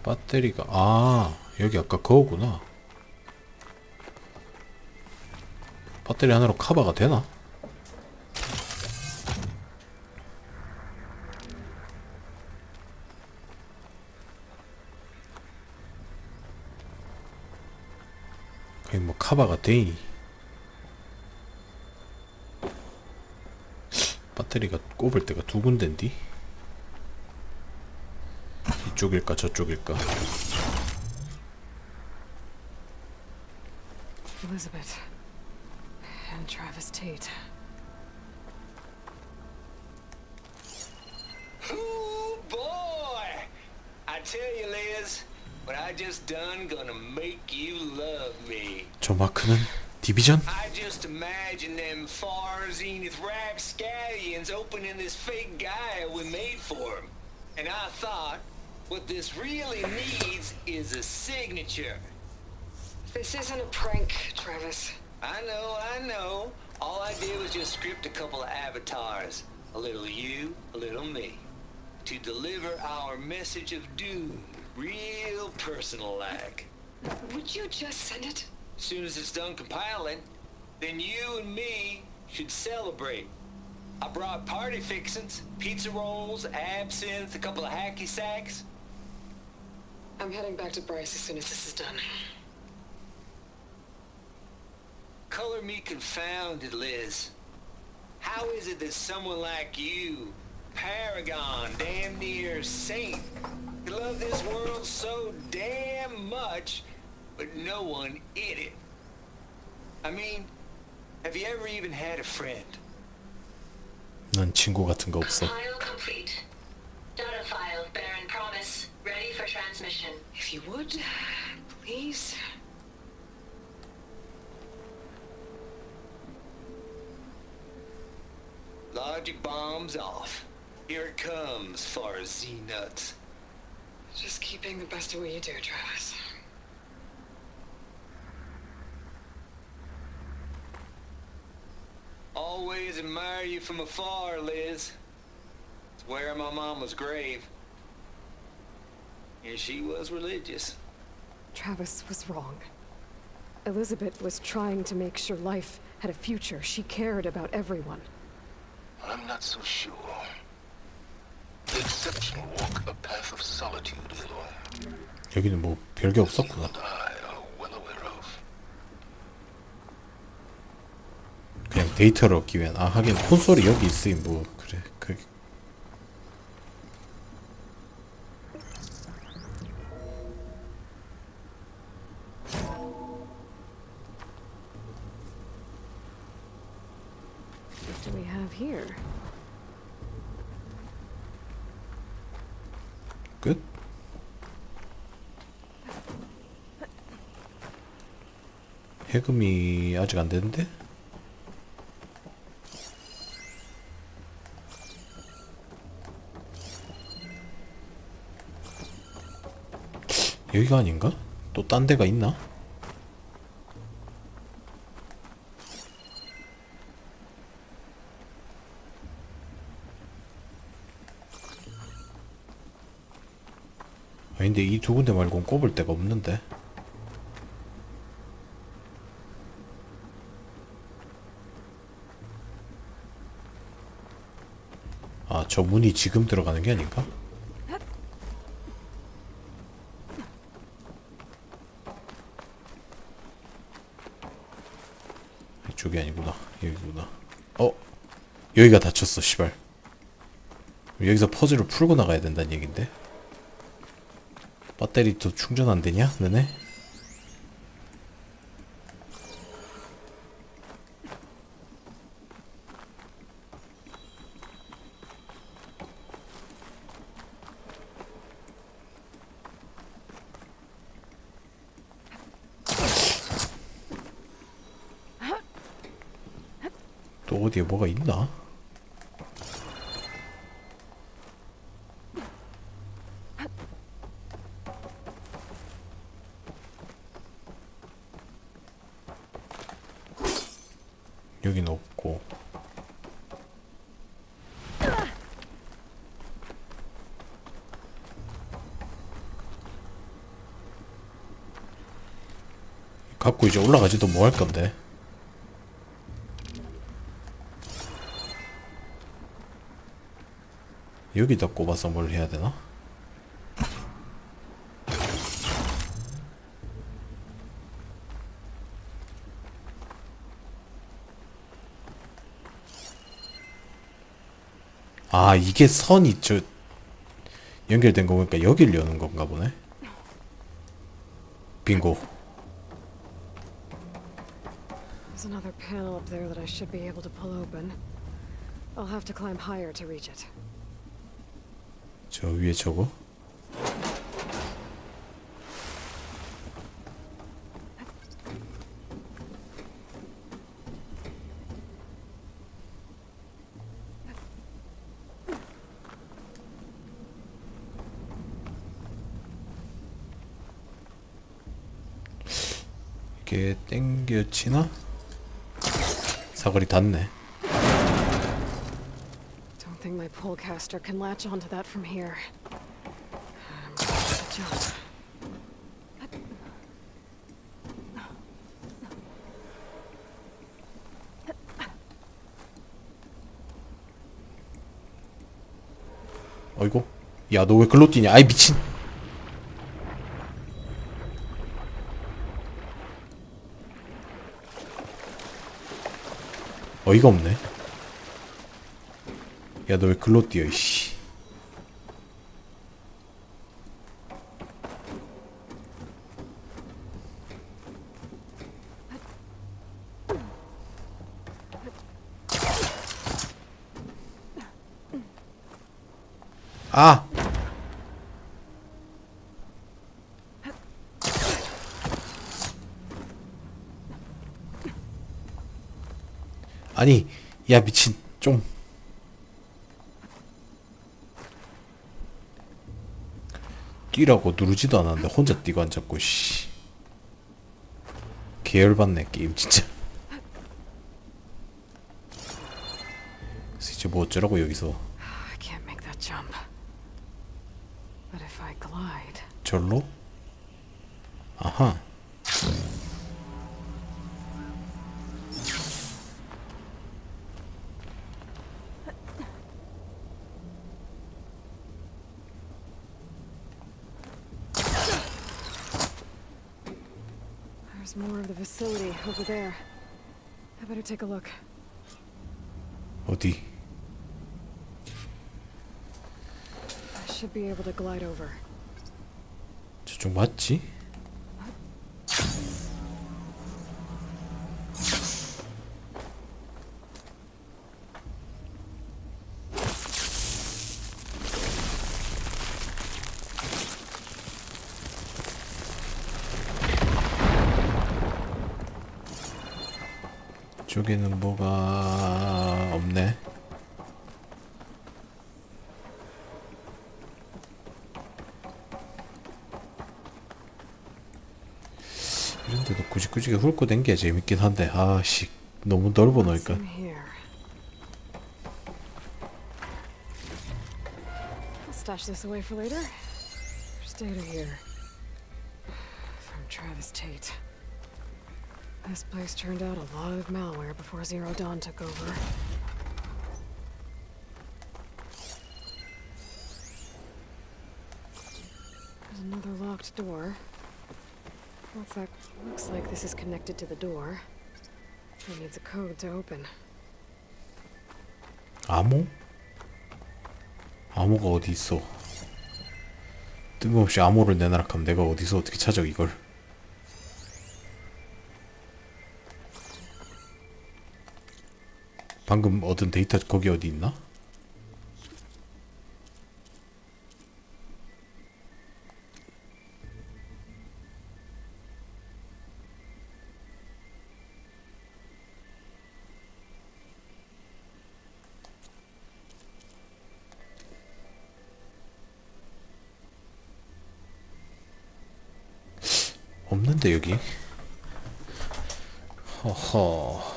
A: 배터리가 여기 아까 그거구나. 배터리 하나로 커버가 되나? 거의 뭐 커버가 돼. 배터리가 꼽을 때가 두 군데인데 이쪽일까 저쪽일까?
C: Elizabeth and Travis Tate.
D: Ooh, boy! I tell you, Liz, what I just done gonna make you love me.
A: 저 마크는 디비전?
D: I just imagine them far zenith rapscallions opening this fake guy we made for him. And I thought, what this really needs is a signature.
C: This isn't a prank, Travis.
D: I know. All I did was just script a couple of avatars. A little you, a little me. To deliver our message of doom. Real personal-like.
C: Would you just send it?
D: As soon as it's done compiling, then you and me should celebrate. I brought party fixins, pizza rolls, absinthe, a couple of hacky sacks.
C: I'm heading back to Bryce as soon as this is done.
D: Color me confounded, Liz. How is it that someone like you, paragon, damn near saint, could love this world so damn much, but no one in it? I mean, have you ever even had a friend?
A: 난 친구 같은 거 없어.
S: File complete. Data file, Baron Promise, ready for transmission.
C: If you would, please.
D: Logic bombs off. Here it comes, far as Z-nuts.
C: Just keeping the best of what you do, Travis.
D: Always admire you from afar, Liz. It's where my mama's grave. And she was religious.
C: Travis was wrong. Elizabeth was trying to make sure life had a future. She cared about everyone.
L: I'm not so sure. The exceptional walk a path of solitude, Aloy.
A: 여기는 뭐 별게 없었구나. 그냥 데이터를 얻기 위한. 하긴 콘솔이 여기 있으니 뭐 그래. 그게
C: What do we have here?
A: 끝? 해금이 아직 안 되는데? 여기가 아닌가? 또 딴 데가 있나? 아닌데 이 두 군데 말고는 꼽을 데가 없는데. 아, 저 문이 지금 들어가는 게 아닌가? 이쪽이 아니구나. 여기구나. 여기가 닫혔어, 씨발. 여기서 퍼즐을 풀고 나가야 된다는 얘긴데. 배터리 또 충전 안 되냐? 너네? 또 어디에 뭐가 있나? 여긴 없고. 갖고 이제 올라가지도 뭐 할 건데. 여기다 꼽아서 뭘 해야 되나? 아, 이게 선이 저 연결된 거 보니까 여길 여는 건가 보네. 빙고.
C: There's another panel up there that I should be able to pull open. I'll have to climb higher to reach it.
A: 저 위에 저거? 이게 땡겨치나? 사거리 닿네.
C: Don't think my pullcaster can latch onto that from here. I'm gonna have to jump.
A: 어이구. 야, 너 왜 글로 뛰냐? 아이, 미친. 어이가 없네. 야, 너 왜 글로 뛰어, 이씨. 아! 아니, 야, 미친. 좀. 뛰라고 누르지도 않았는데 혼자 뛰고 앉았고, 씨. 계열받네, 게임, 진짜. 그래서 이제 뭐 어쩌라고, 여기서.
C: I can't make that jump. But if I glide.
A: 절로? 아하.
C: There's more of the facility over there. I better take a look.
A: 어디?
C: I should be able to glide over.
A: 저쪽 맞지? 이쪽에는 뭐가 없네. 이런데도 굳이 훑고 댕겨야 재밌긴 한데, 아씨, 너무 넓어 놓으니까.
C: What's in here? I'll stash this away for later. There's data here. From Travis Tate. This place turned out a lot of malware before Zero Dawn took over. There's another locked door. What's that? Looks like this is connected to the door. It needs a code to open.
A: 암호? 암호가 어디 있어? 뜬금없이 암호를 내놔라 하면 내가 어디서 어떻게 찾아 이걸? 방금 얻은 데이터 거기 어디 있나? 없는데 여기? 허허.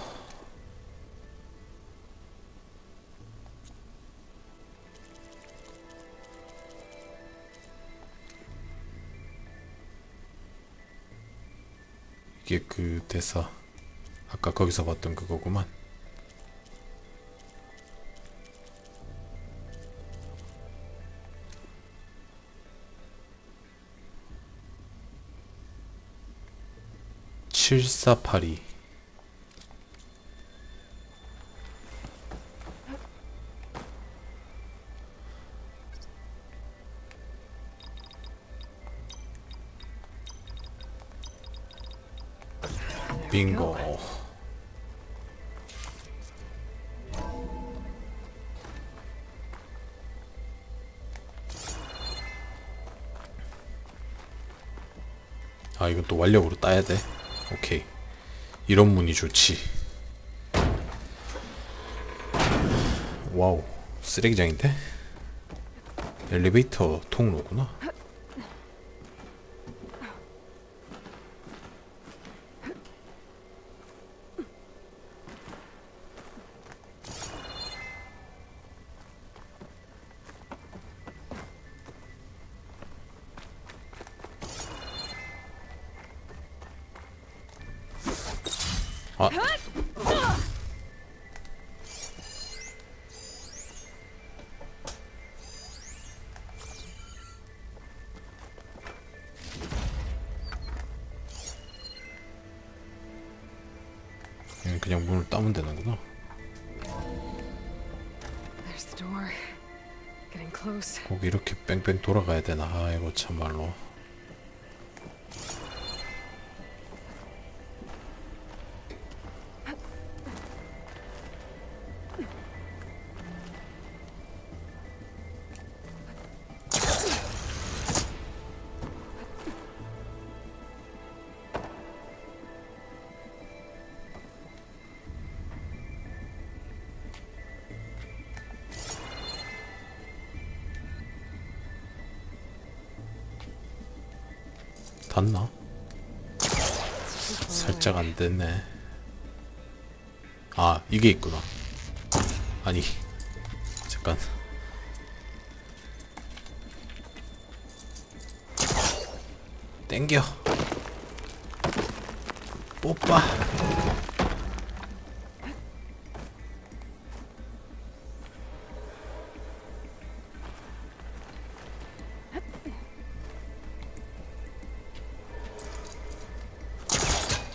A: 이게 그 대사 아까 거기서 봤던 그거구만. (7482) 빙고. 아, 이건 또 완력으로 따야 돼. 오케이. 이런 문이 좋지. 와우, 쓰레기장인데? 엘리베이터 통로구나. 아. 그냥 문을 따면 되는구나.
C: There's the door. Getting close.
A: 꼭 이렇게 뺑뺑 돌아가야 되나? 아이고 참말로. 닿나? 살짝 안 됐네. 아, 이게 있구나. 아니, 잠깐. 땡겨. 뽀빠.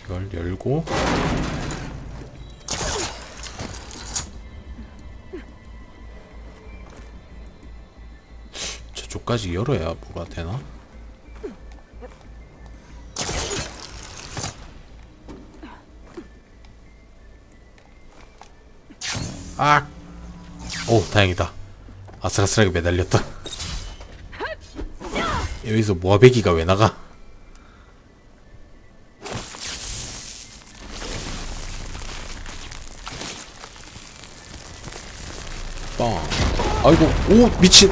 A: 이걸 열고 저쪽까지 열어야 뭐가 되나? 아! 오, 다행이다. 아슬아슬하게 매달렸다. 여기서 모아배기가 왜 나가? 아이고, 오, 미친.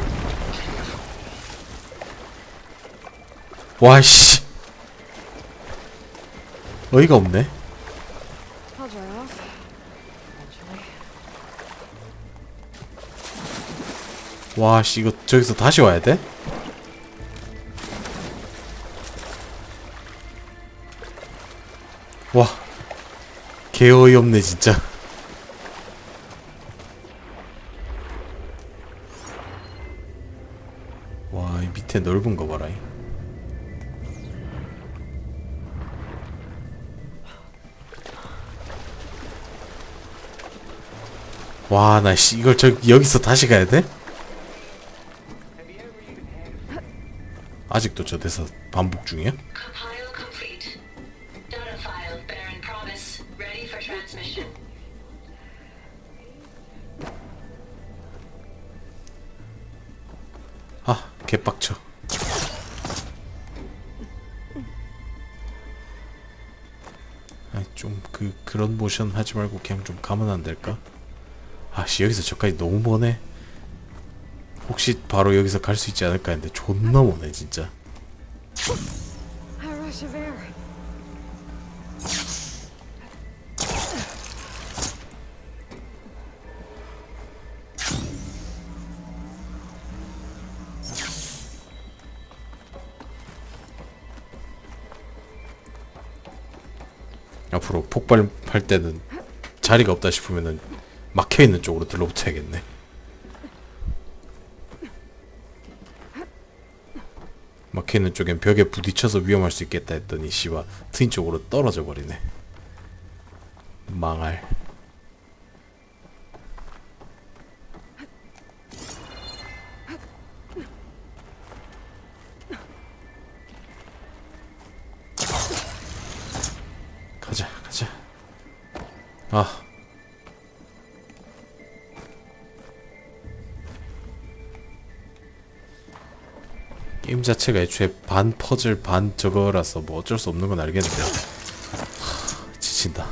A: 와씨. 어이가 없네.
C: I'll dry off. Eventually.
A: 와씨, 이거 저기서 다시 와야 돼? 와, 개 어이없네 진짜. 와, 이 밑에 넓은 거 봐라. 와, 나 씨, 이걸 여기서 다시 가야 돼? 아직도 저 대사 반복 중이야?
S: Compile complete. Data file bearing promise ready for transmission.
A: 아, 개빡쳐. 아, 좀 그런 모션 하지 말고 그냥 좀 가면 안 될까? 아씨, 여기서 저까지 너무 머네. 혹시 바로 여기서 갈 수 있지 않을까 했는데 존나 머네 진짜.
C: A rush of air.
A: 앞으로 폭발할 때는 자리가 없다 싶으면은 막혀있는 쪽으로 들러붙어야겠네. 막혀있는 쪽엔 벽에 부딪혀서 위험할 수 있겠다 했더니 씨발 트인 쪽으로 떨어져 버리네. 망할. 가자 가자. 아, 게임 자체가 애초에 반 퍼즐 반 저거라서 뭐 어쩔 수 없는 건 알겠는데 지친다.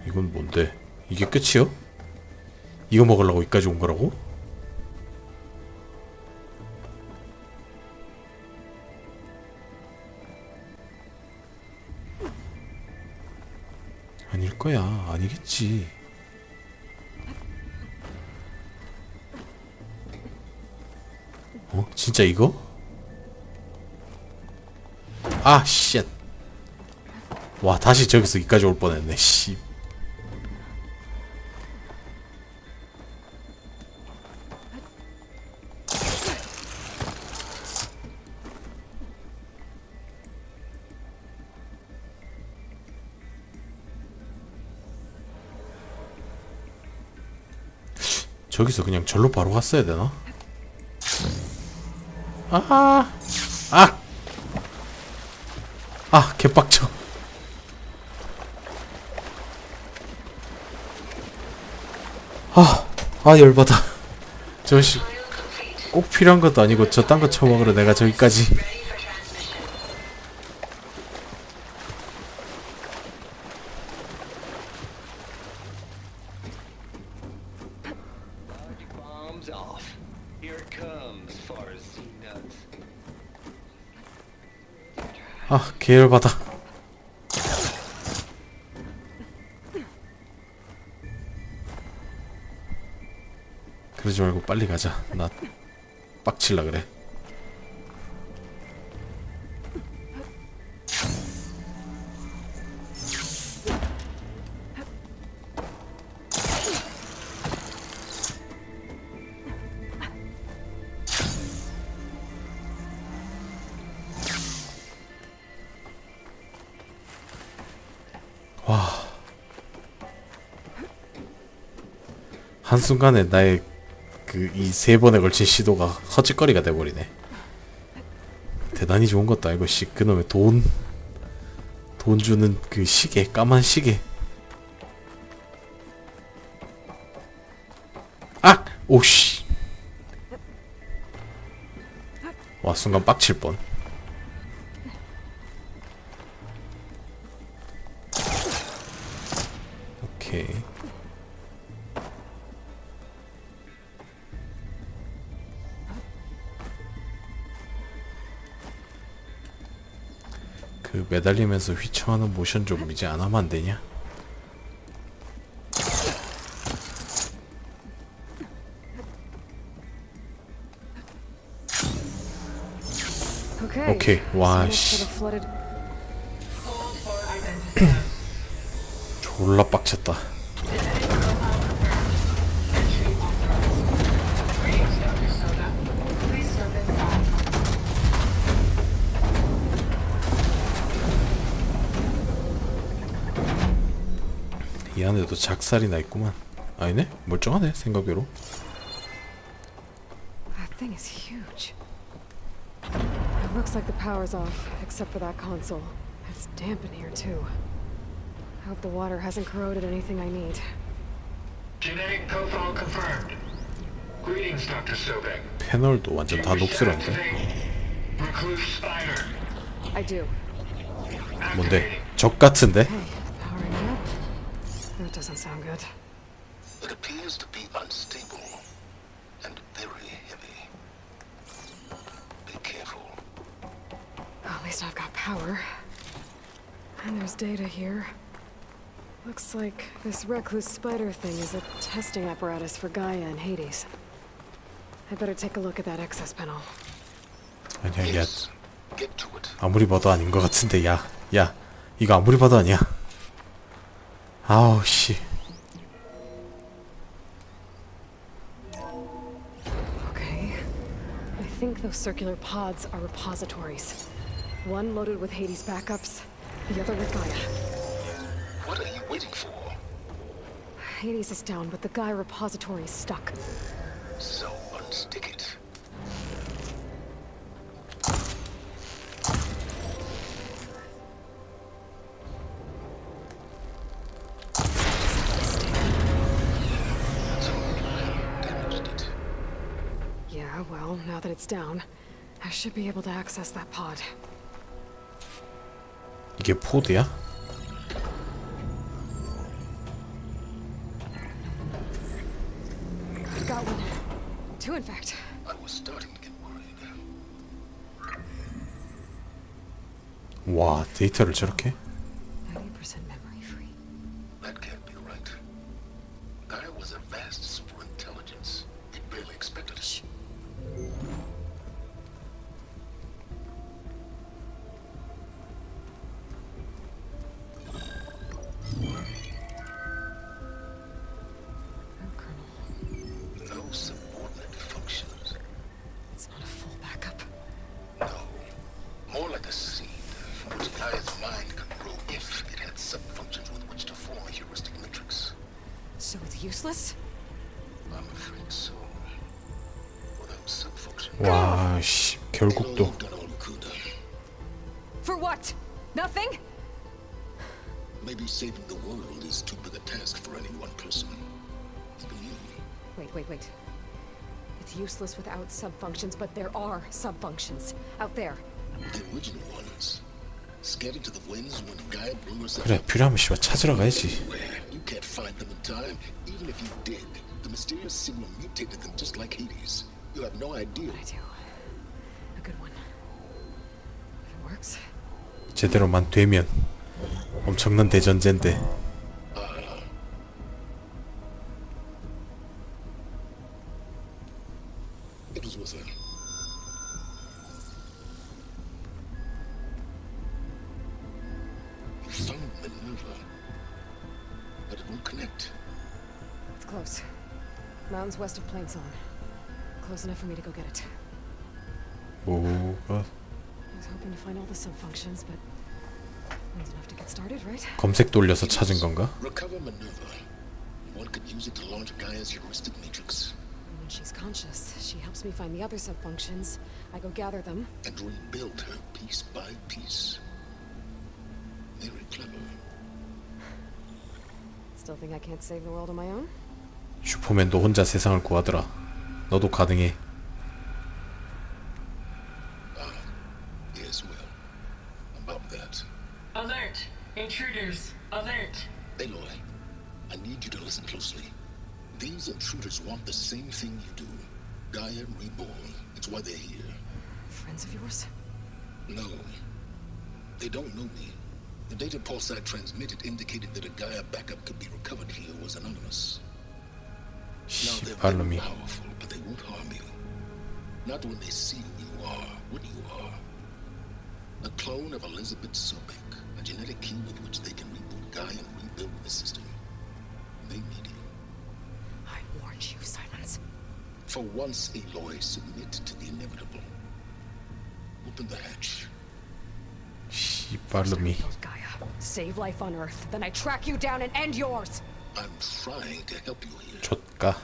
A: 이건 뭔데? 이게 끝이요? 이거 먹으려고 여기까지 온 거라고? 아닐 거야. 아니겠지. 어? 진짜 이거? 아, 쉣. 와, 다시 저기서 여기까지 올 뻔했네. 씨. 저기서 그냥 절로 바로 갔어야 되나? 아, 아, 아, 개빡쳐. 열받아. 저씨 꼭 필요한 것도 아니고 저 딴 거 처먹으러 내가 저기까지.
D: Bombs off. Here it comes, far as sea nuts.
A: 아, 개열받아. 그러지 말고 빨리 가자. 나 빡칠라 그래. 와, 한순간에 나의 이 3번에 걸친 시도가 헛짓거리가 돼버리네. 대단히 좋은 것도 아니고 씨, 그놈의 돈 주는 그 시계, 까만 시계. 오씨. 와, 순간 빡칠 뻔. 오케이. 그 매달리면서 휘청하는 모션 좀 이제 안 하면 안 되냐? 오케이. 와 씨. 졸라 빡쳤다. 이 안에도 작살이나 있구만. 아니네? 멀쩡하네 생각외로.
C: That thing is huge. It looks like the power's off, except for that console. It's damp in here too. I hope the water hasn't corroded anything I need.
Q: Genetic profile confirmed. Greetings, Dr. Sobek.
A: 패널도 완전 다 녹슬었네.
Q: Recluse Spider.
C: I do.
A: 뭔데? 적 같은데?
C: Powering up? That doesn't sound good.
L: It appears to be unstable and very heavy. Be careful.
C: At least I've got power. And there's data here. Looks like this recluse spider thing is a testing apparatus for Gaia and Hades. I better take a look at that access panel.
A: 아니야, 야. 아무리 봐도 아닌 것 같은데, 야. 이거 아무리 봐도 아니야. 아우, 씨.
C: Okay. I think those circular pods are repositories. One loaded with Hades backups, the other with Gaia.
L: What are you waiting for?
C: Hades is down, but the Gaia repository is stuck.
L: So unstick it.
C: Yeah, well, now that it's down, I should be able to access that pod.
A: 이게 포드야?
C: Got one. Two, in fact.
L: I was starting to get worried.
A: 와, 데이터를 저렇게?
C: 90% memory free.
L: That can't be right. Gaia was a vast superintelligence. It barely expected it. No subordinate functions.
C: It's not a full backup.
L: No. More like a seed from which Gaia's mind could grow if it had sub-functions with which to form a heuristic matrix.
C: So it's useless?
L: I'm afraid so. Without sub-functions.
A: 와, 씨. 결국 또.
C: For what? Nothing?
L: Maybe saving the world is too big a task for any one person. Even you.
C: Wait. It's useless without sub-functions, but there are sub-functions out there.
L: The original ones. Scattered to the winds when Gaia blew herself
A: 그래,
L: up.
A: 필요하면 씨발 찾으러 가야지.
L: You can't find them in time. Even if you did, the mysterious signal mutated them just like Hades. You have no idea.
C: I do. A good one. If it works.
A: 제대로만 되면 엄청난 대전제인데.
L: It was with her. You found Minerva, but it won't connect.
C: It's close. Mountains west of Plainsong. Close enough for me to go get it.
A: 뭐가?
C: I was hoping to find all the sub-functions, but that's enough to get started, right?
A: 검색 돌려서 찾은 건가?
L: Recover Minerva. One could use it to launch Gaia's heuristic matrix.
C: And when she's conscious, she helps me find the other sub-functions. I go gather them.
L: And rebuild her piece by piece. Very clever.
C: Still think I can't save the world on my own?
A: 슈퍼맨도 혼자 세상을 구하더라. 너도 가능해.
L: Yes, well, about that.
S: Alert! Intruders! Alert!
L: Aloy, I need you to listen closely. These intruders want the same thing you do. Gaia reborn. It's why they're here.
C: Friends of yours?
L: No. They don't know me. The data pulse I transmitted indicated that a Gaia backup could be recovered here was anonymous. Now they're very powerful, but they won't harm you. Not when they see who you are, what you are. A clone of Elizabeth Sobek, a genetic key with which they can reboot Gaia and rebuild the system. They need you.
C: I warned you, Silence.
L: For once, Aloy, submit to the inevitable. Open the hatch.
A: 씨발놈이.
C: Save life on Earth, then I track you down and end yours.
L: I'm trying to help you here.
A: 좆가.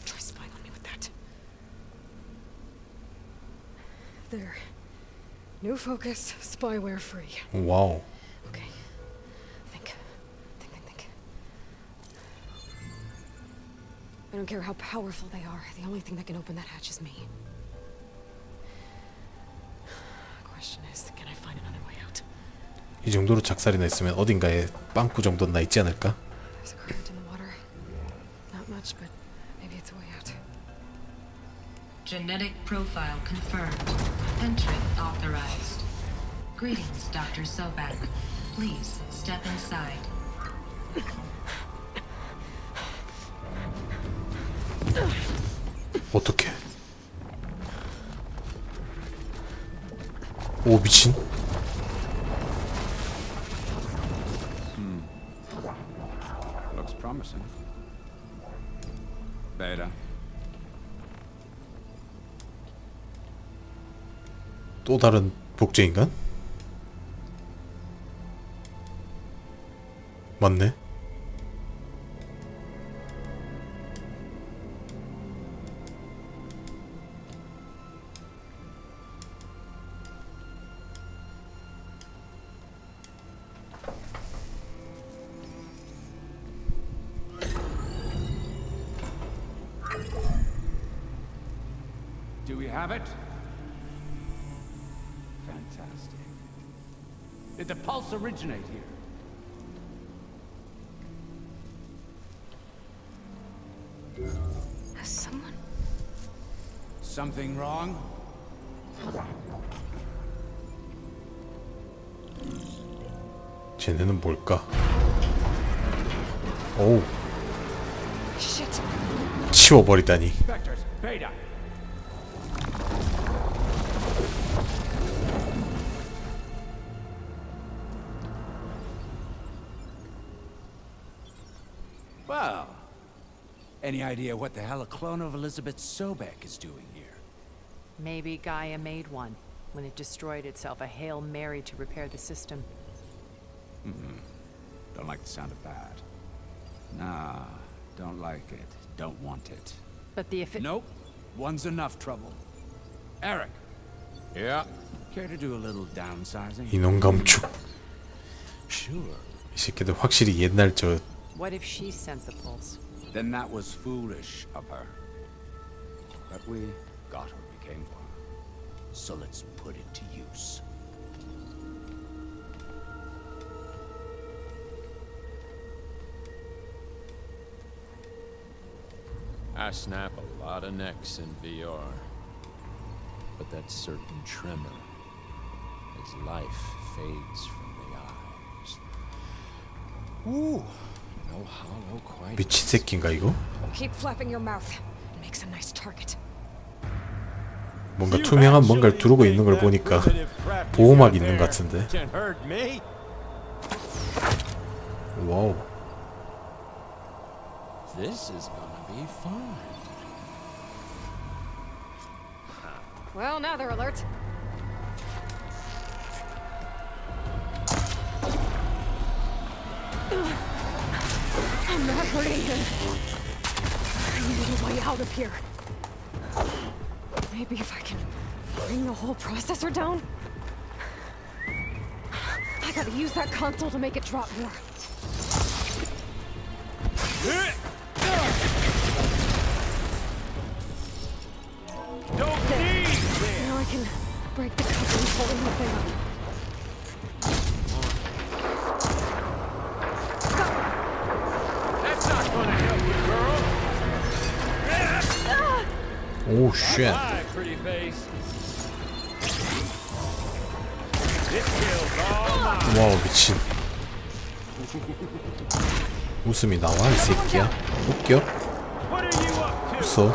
C: Try spying on me with that. There. New focus, spyware free.
A: 와우.
C: Okay. Think. I don't care how powerful they are. The only thing that can open that hatch is me. Question is, can I find another way out?
A: 이 정도로 작살이나 있으면 어딘가에 빵꾸 정도는 나 있지 않을까?
C: There's a current in the water. Not much, but maybe it's a way out.
S: Genetic profile confirmed. Entry authorized. Greetings, Dr. Sobek. Please step inside.
A: 어떡해. 오 미친.
B: Looks promising. Beta.
A: 또 다른 복제인간? 맞네.
B: Do we have it? Fantastic. Did the pulse originate here?
C: Has someone?
B: Something wrong?
A: 쟤네는 뭘까? 오우.
C: Shit.
A: 치워버리다니.
B: Spectres, Beta. Well, any idea what the hell a clone of Elizabeth Sobek is doing here?
J: Maybe Gaia made one when it destroyed itself, a Hail Mary to repair the system.
B: Don't like the sound of that. Nah, don't like it. Don't want it.
J: But the
B: Nope. One's enough trouble. Eric. Yeah. Care to do a little downsizing?
A: 인원 감축.
B: Sure.
A: 이 새끼들 확실히 옛날 저
J: What if she sent the pulse?
B: Then that was foolish of her. But we got what we came for. So let's put it to use.
R: I snap a lot of necks in VR. But that certain tremor as life fades from the eyes. Ooh, no hollow quite.
A: 미친 새끼인가 이거?
C: Keep flapping your mouth. It makes a nice target.
A: 뭔가 투명한 뭔가를 두르고 있는 걸 보니까 보호막 있는 것 같은데. 와우.
R: This is gonna be fun.
C: Well, now they're alert. I'm not hurting him. I need a way out of here. Maybe if I can bring the whole processor down? I Gotta use that console to make it drop more.
N: Don't need this.
C: Now I can break the coupling holding the thing up.
N: That's not gonna help you, girl.
A: Oh shit.
N: Hi, pretty face. This kills all mine.
A: 와우 미친. 웃음이 나와 이 새끼야. 웃겨? 웃어.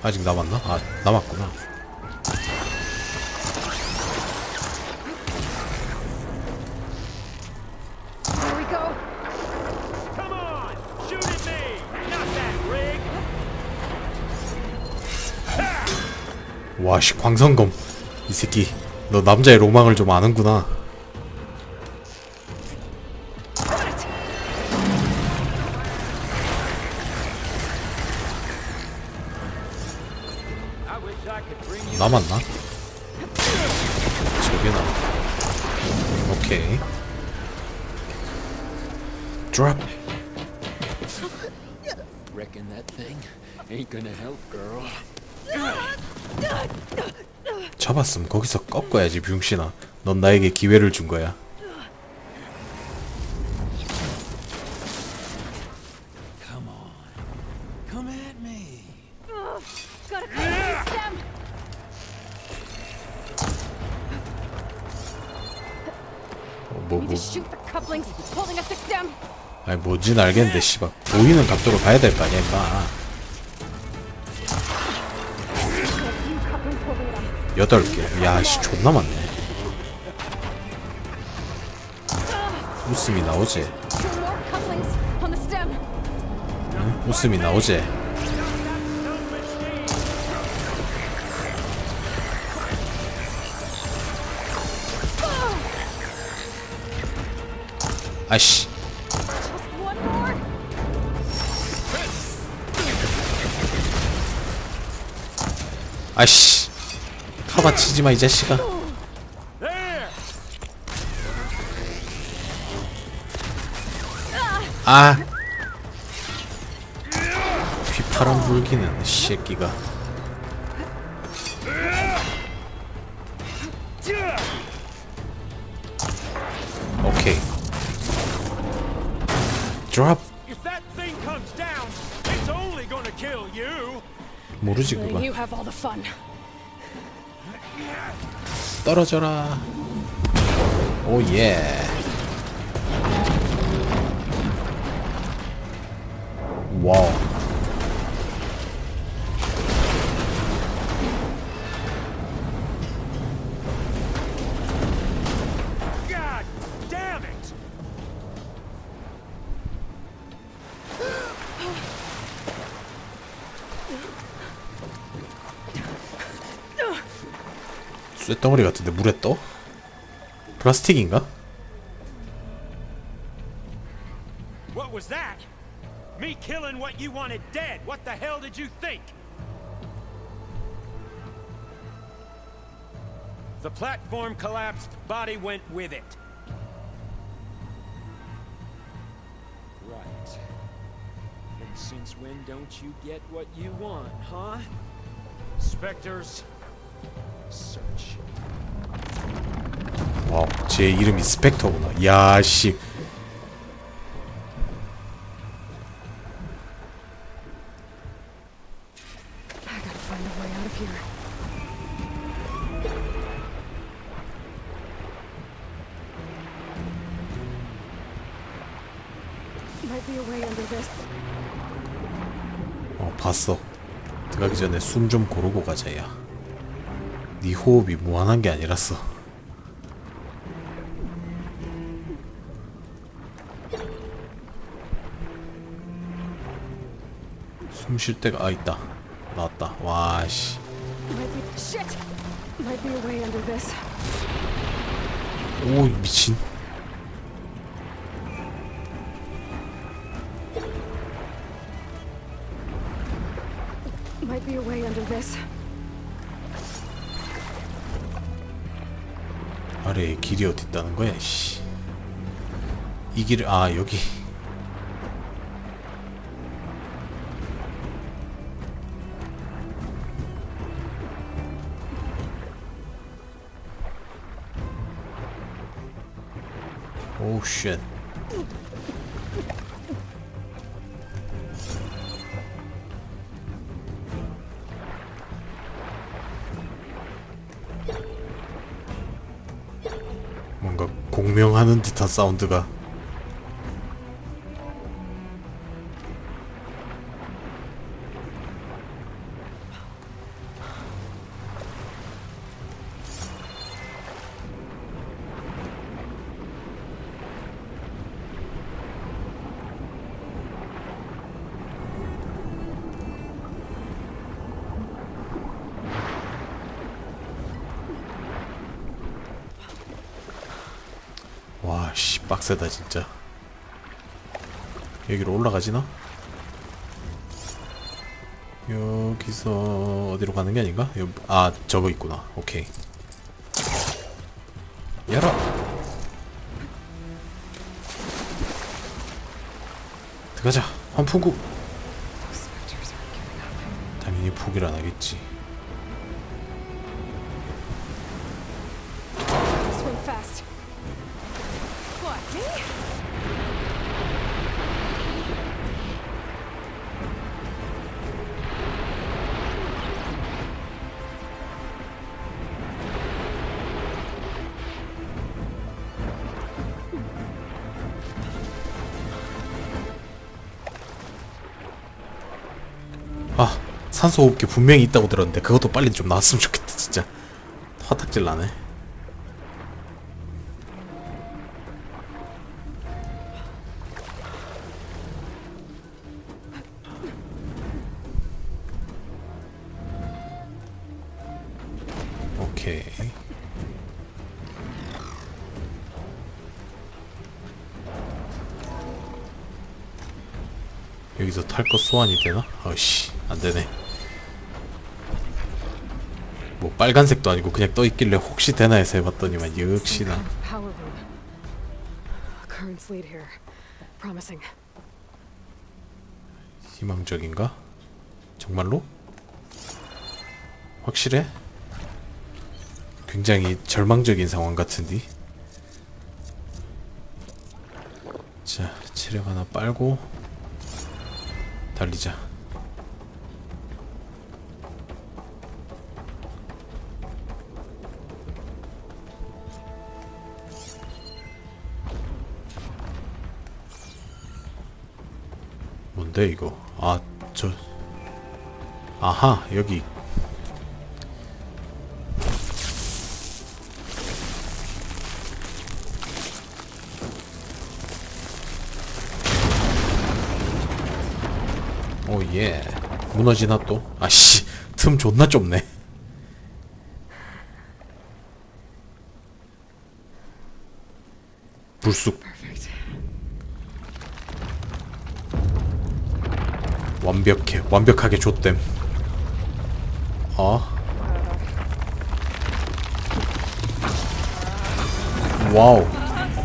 A: 아직 남았나? 아 남았구나.
C: There we go.
N: Come on, shoot at me. Not that rig.
A: 와씨 광선검. 이 새끼 너 남자의 로망을 좀 아는구나. 남았나? 저게 나. 오케이. 드롭.
R: Reckon that thing ain't gonna help, girl.
A: 잡았음 거기서 꺾어야지 병신아. 넌 나에게 기회를 준 거야.
R: Come on. Come at me.
C: Gotta cut the stem.
A: 뭐.
C: Need to shoot the couplings holding up the stem.
A: 아니 뭔지는 알겠는데 씨발 보이는 각도로 가야 될 거 아니야 임마. 8개. 야씨 존나 많네. 웃음이 나오지.
C: Two more couplings on the stem.
A: 응? 웃음이 나오지. 아이씨.
C: One more.
A: 아이씨. 카바 치지마 이 자식아. 아. 휘파람 불기는 이 새끼가. 오케이. 드롭.
N: If that thing comes down, it's only gonna kill you.
A: 모르지 그거.
C: You have all the fun.
A: 떨어져라. 오예. 와우.
N: God damn it!
A: 쇳덩어리 같은데 물에 떠? 플라스틱인가?
N: What was that? Me killing what you wanted dead. What the hell did you think? The platform collapsed, body went with it. Right. And since when don't you get what you want, huh? Spectres, search.
A: 와우, 제 이름이 스펙터구나. 야, 씨.
C: I gotta find a way out of here. Might be a way under this.
A: 봤어. 들어가기 전에 숨 좀 고르고 가자, 야. 네 호흡이 무한한 게 아니랐어. 숨 쉴 데가 있다. 나왔다. 와 씨.
C: Might be shit. Might be a way under this.
A: 오 미친.
C: Might be a way under this.
A: 아래에 길이 어디 있다는 거야, 씨. 이 길을, 아, 여기. 오, 쉣. 뭔가 공명하는 듯한 사운드가. 와, 씨, 빡세다 진짜. 여기로 올라가지나? 여기서 어디로 가는 게 아닌가? 아, 저거 있구나. 오케이. 열어. 들어가자. 환풍구. 당연히 포기를 안 하겠지.
C: Swim fast. What, me?
A: 아, 산소호흡기 분명히 있다고 들었는데 그것도 빨리 좀 나왔으면 좋겠다 진짜. 화딱질 나네. 오케이. 여기서 탈 거 소환이 되나? 어이씨, 안되네. 뭐 빨간색도 아니고 그냥 떠있길래 혹시 되나 해서 해봤더니만 역시나.
C: Power room. Currents lead here. Promising.
A: 희망적인가? 정말로? 확실해? 굉장히 절망적인 상황 같은데. 자, 체력 하나 빨고 달리자. 뭔데 이거? 아, 저... 아하, 여기. 오, 예. 무너지나 또? 아씨, 틈 존나 좁네. 불쑥. 완벽해. 완벽하게 좆댐. 와우. 와우.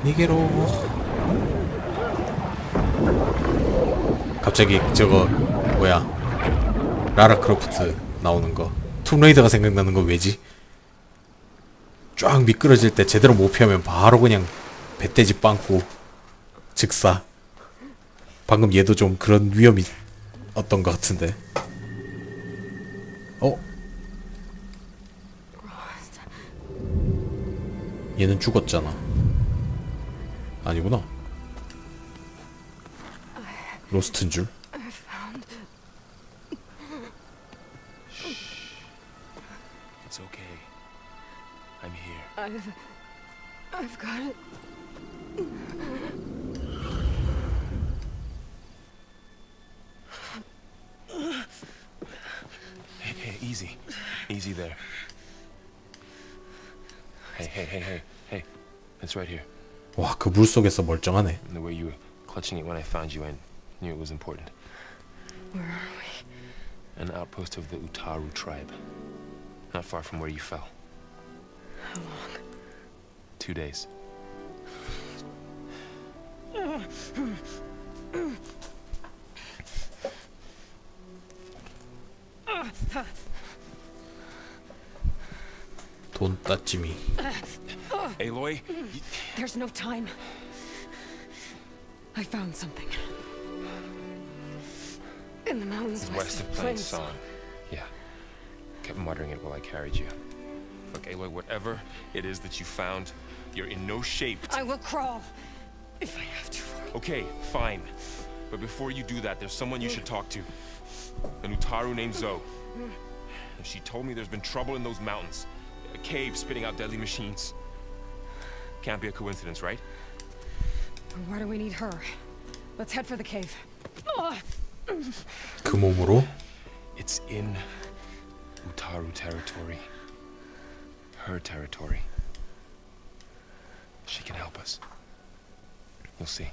A: 니게로. 갑자기 저거 뭐야, 라라 크로프트 나오는 거, 툼레이더가 생각나는 거 왜지? 쫙 미끄러질 때 제대로 못 피하면 바로 그냥 배돼지 빵꾸 즉사. 방금 얘도 좀 그런 위험이 어떤 것 같은데. 얘는 죽었잖아. 아니구나. 로스트인 줄.
B: It's okay. I'm here.
C: I've got it.
E: It's right here.
A: 와, 그 물 속에서 멀쩡하네.
E: And the way you were clutching it when I found you, I knew it was important.
C: Where are we?
E: An outpost of the Utaru tribe. Not far from where you fell.
C: How long?
E: 2 days.
A: 돈 따찜이.
E: Aloy?
C: There's no time. I found something. In the mountains
E: West of Plain Song. Yeah. Kept muttering it while I carried you. Look, Aloy, whatever it is that you found, you're in no shape
C: I will crawl if I have to.
E: Okay, fine. But before you do that, there's someone you should talk to. An Utaru named Zoe. She told me there's been trouble in those mountains. A cave spitting out deadly machines. Can't be a coincidence, right?
C: Why do we need her? Let's head for the cave.
A: 그 몸으로?
E: It's in Utaru territory. Her territory. She can help us. You'll see.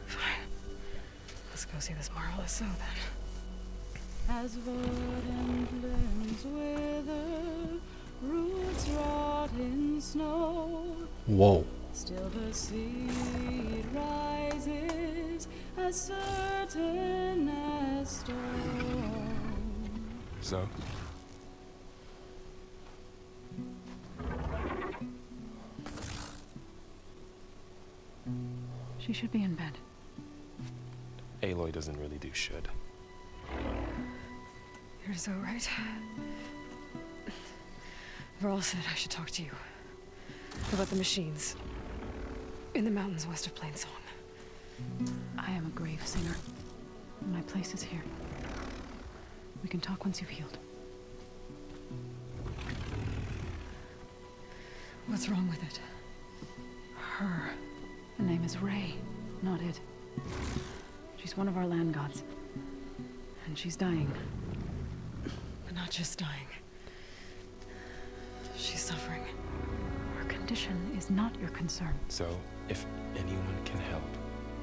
C: Fine. Let's go see this marvelous Zoe then.
T: As verdant blends wither, roots rot in snow.
A: Whoa.
T: Still the seed rises as certain as stone.
E: So?
C: She should be in bed.
E: Aloy doesn't really do should.
C: You're so right. Varl said I should talk to you about the machines in the mountains west of Plain Song.
J: I am a grave singer. My place is here. We can talk once you've healed.
C: What's wrong with it?
J: Her. The name is Ray, not it. She's one of our land gods. And she's dying.
C: But not just dying. She's suffering.
J: Her condition is not your concern.
E: So, if anyone can help,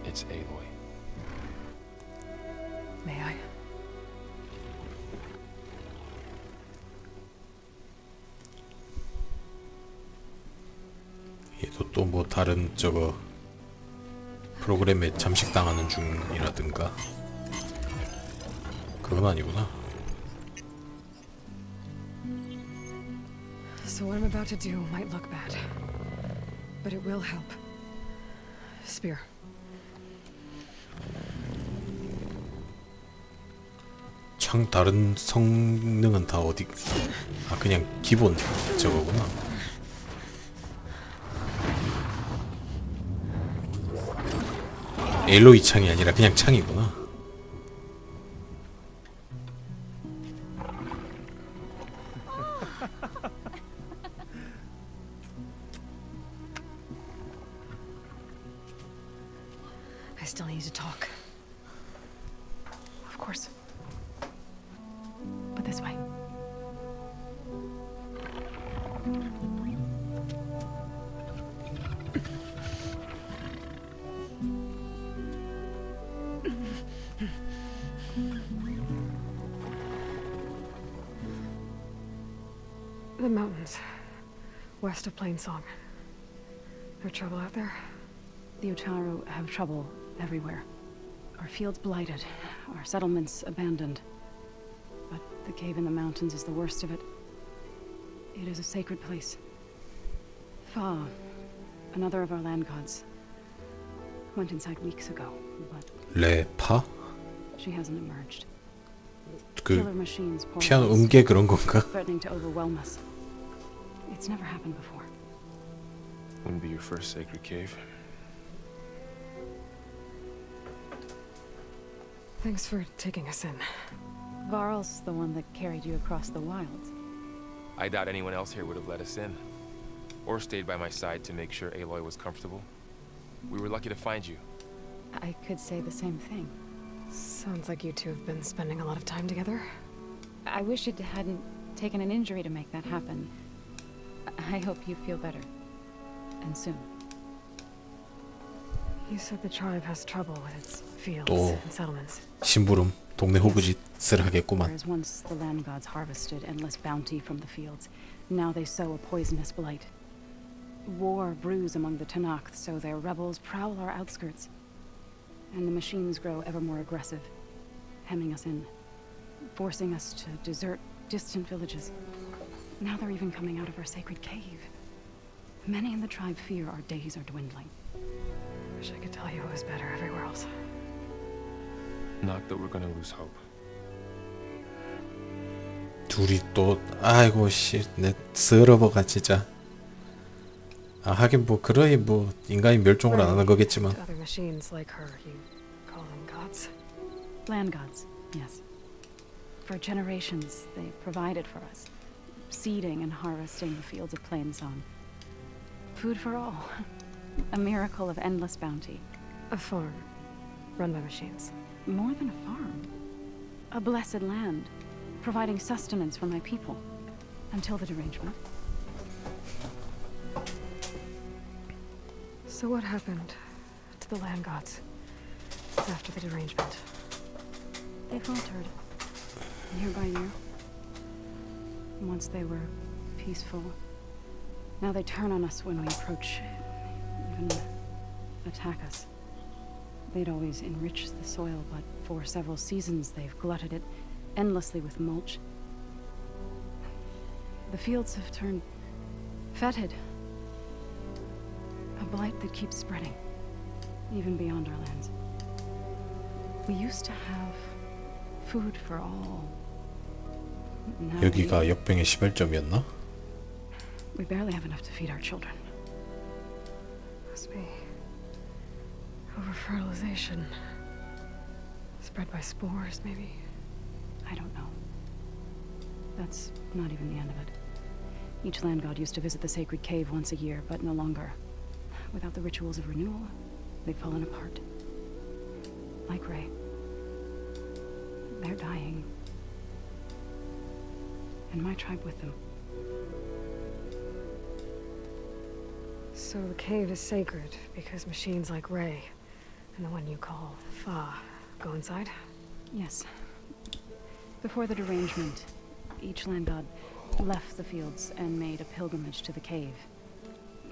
E: it's Aloy.
C: May I?
A: 얘도 또 뭐 다른 저거 프로그램에 잠식당하는 중이라든가 그건 아니구나.
C: So what I'm about to do might look bad, but it will help. Spear.
A: 창 다른 성능은 다 어디? 아 그냥 기본 저거구나. 에일로이 창이 아니라 그냥 창이구나.
C: I still need to talk.
J: Of course. But this way.
C: The mountains west of Plain Song. There trouble out there?
J: The Utaru have trouble everywhere. Our fields blighted, our settlements abandoned. But the cave in the mountains is the worst of it. It is a sacred place. Fa, another of our land gods, went inside weeks ago, but
A: 레파?
J: she hasn't emerged.
A: 그
J: Killer machines pour
A: 피아노
J: holes,
A: 음계 그런 건가?
J: threatening to overwhelm us. It's never happened before.
E: Wouldn't be your first sacred cave.
C: Thanks for taking us in.
J: Varl's the one that carried you across the wilds.
E: I doubt anyone else here would have let us in. Or stayed by my side to make sure Aloy was comfortable. We were lucky to find you.
J: I could say the same thing.
C: Sounds like you two have been spending a lot of time together.
J: I wish it hadn't
T: taken an injury to make that happen. I hope you feel better. And soon.
C: You said the tribe has trouble with its fields
A: 또
C: and settlements.
A: 심부름 동네 호구짓을 하겠구만.
T: Whereas once the land gods harvested endless bounty from the fields, now they sow a poisonous blight. War brews among the Tanakh, so their rebels prowl our outskirts. And the machines grow ever more aggressive, hemming us in, forcing us to desert distant villages. Now they're even coming out of our sacred cave. Many in the tribe fear our days are dwindling.
C: Wish I could tell you it was better everywhere else.
E: Not that we're gonna lose hope.
A: 둘이 또 아이고 내 서러버가 진짜. 아 하긴 뭐 그러니 뭐 인간이 멸종을 안 하는 거겠지만.
C: Other machines like her, you call them gods?
T: Land gods, yes. For generations, they provided for us, seeding and harvesting the fields of Plainsong. Food for all. A miracle of endless bounty.
C: A farm, run by machines.
T: More than a farm. A blessed land, providing sustenance for my people. Until the derangement.
C: So what happened to the land gods after the derangement?
T: They faltered, year by year. Once they were peaceful. Now they turn on us when we approach, even attack us. They'd always enriched the soil, but for several seasons they've glutted it endlessly with mulch. The fields have turned fetid. A blight that keeps spreading, even beyond our lands. We used to have food for all. Now
A: 여기가 역병의 시발점이었나?
T: we barely have enough to feed our children.
C: Must be over-fertilization. Spread by spores, maybe?
T: I don't know. That's not even the end of it. Each land god used to visit the sacred cave once a year, but no longer. Without the rituals of renewal, they've fallen apart. Like Ray. They're dying. And my tribe with them.
C: So the cave is sacred because machines like Ray and the one you call Fa go inside?
T: Yes. Before the derangement, each land god left the fields and made a pilgrimage to the cave.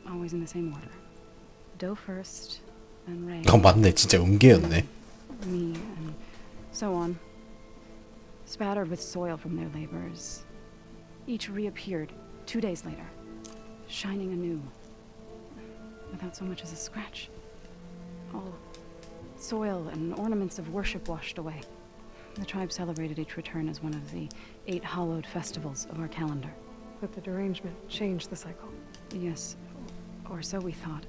T: Always in the same order. Doe first, then Ray.
A: 맞네, 진짜 음계였네.
T: Me, and so on. Spattered with soil from their labors. Each reappeared 2 days later, shining anew. Without so much as a scratch. All soil and ornaments of worship washed away. The tribe celebrated each return as one of the 8 hallowed festivals of our calendar.
C: But the derangement changed the cycle.
T: Yes, or so we thought.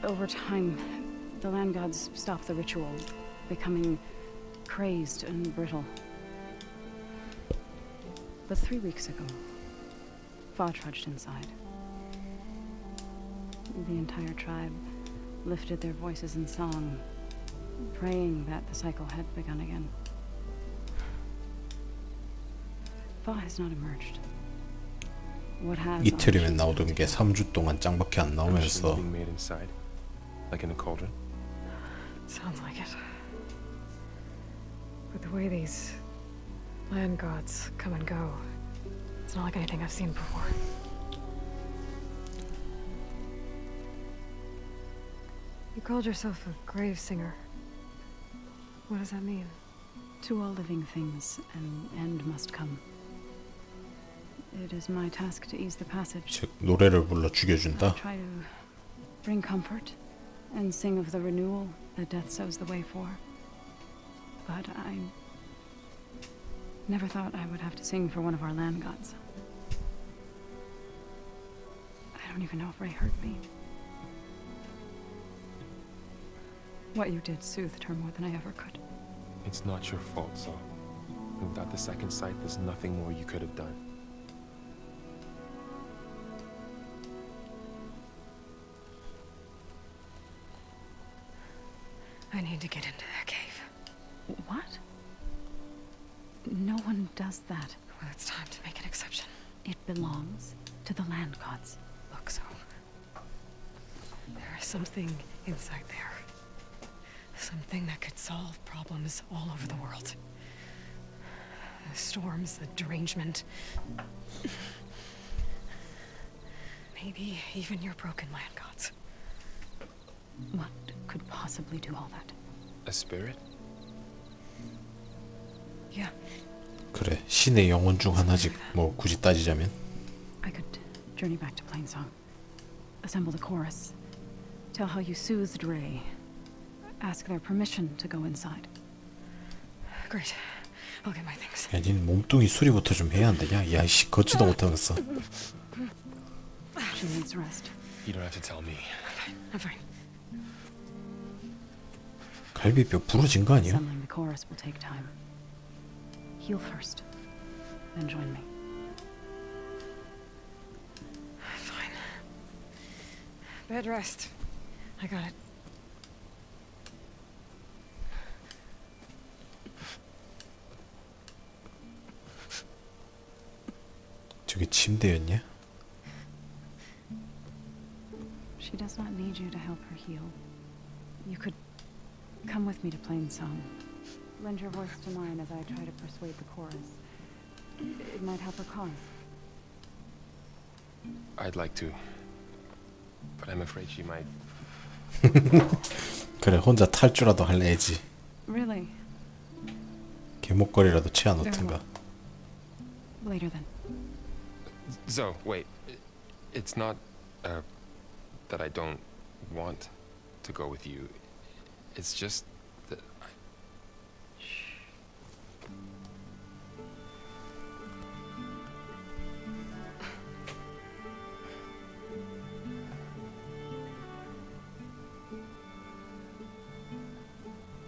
T: Over time, the land gods stopped the ritual, becoming crazed and brittle. But 3 weeks ago, Fa trudged inside. The entire tribe lifted their voices in song, praying that the cycle had begun again. Fa has not emerged. What has
A: 이틀이면 나오던 게 3주 동안 짱밖에 안 나오면서
E: being made inside, like in a cauldron.
C: Sounds like it. But the way these land gods come and go, it's not like anything I've seen before. You called yourself a grave singer. What does that mean?
T: To all living things, an end must come. It is my task to ease the passage.
A: 즉 노래를 불러 죽여준다.
T: Try to bring comfort and sing of the renewal that death sows the way for. But I never thought I would have to sing for one of our land gods. I don't even know if Ray heard me. What you did soothed her more than I ever could.
E: It's not your fault, Saul. Without the second sight, there's nothing more you could have done.
C: I need to get into that cave.
T: What? No one does that.
C: Well, it's time to make an exception.
T: It belongs to the land gods.
C: Look, so there is something inside there. Something that could solve problems all over the world. The storms, the derangement. Maybe even your broken land gods.
T: What could possibly do all that?
E: A spirit?
C: Yeah.
A: 그래, 신의 영혼 중 하나지. 뭐 굳이 따지자면.
T: I could journey back to Plainsong. Assemble the chorus. Tell how you soothed Ray. Ask their permission to go inside.
C: Great. I'll get my things.
A: 야, 닌 몸뚱이 수리부터 좀 해야 안 되냐? 야, 씨, 걷지도 못하겠어.
T: She needs rest.
E: You don't have to tell me.
C: I'm fine.
A: 갈비뼈 부러진 거 아니야?
T: Assembling the chorus will take time. Heal first, then join me.
C: Fine. Bed rest. I got it.
A: 저게 침대였냐?
T: She does not need you to help her heal. You could come with me to Plainsong. Lend your voice to mine as I try to persuade the chorus. It might help her cause.
E: I'd like to, but I'm afraid she might.
A: 그래, 혼자 탈주라도 할래야지.
T: Really?
A: 개목걸이라도 채워놓든가.
T: Later then.
E: Zoe, wait. It's not that I don't want to go with you. It's just that I...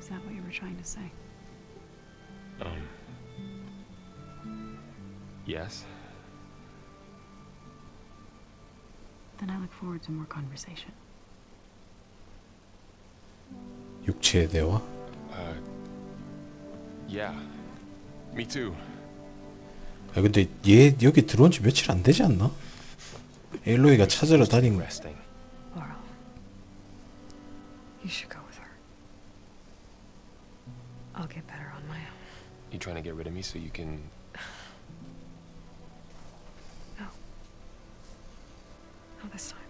T: Is that what you were trying to say?
E: Yes.
T: Then I look forward to more conversation.
A: 육체의 대화?
E: Yeah. Me too.
A: 아, 근데 얘 여기 들어온 지 며칠 안 되지 않나? 엘로이가 찾으러 다닌 거.
C: Laurel, you should go with her. I'll get better on my own.
E: You trying to get rid of me so you can...
C: No. Not this time.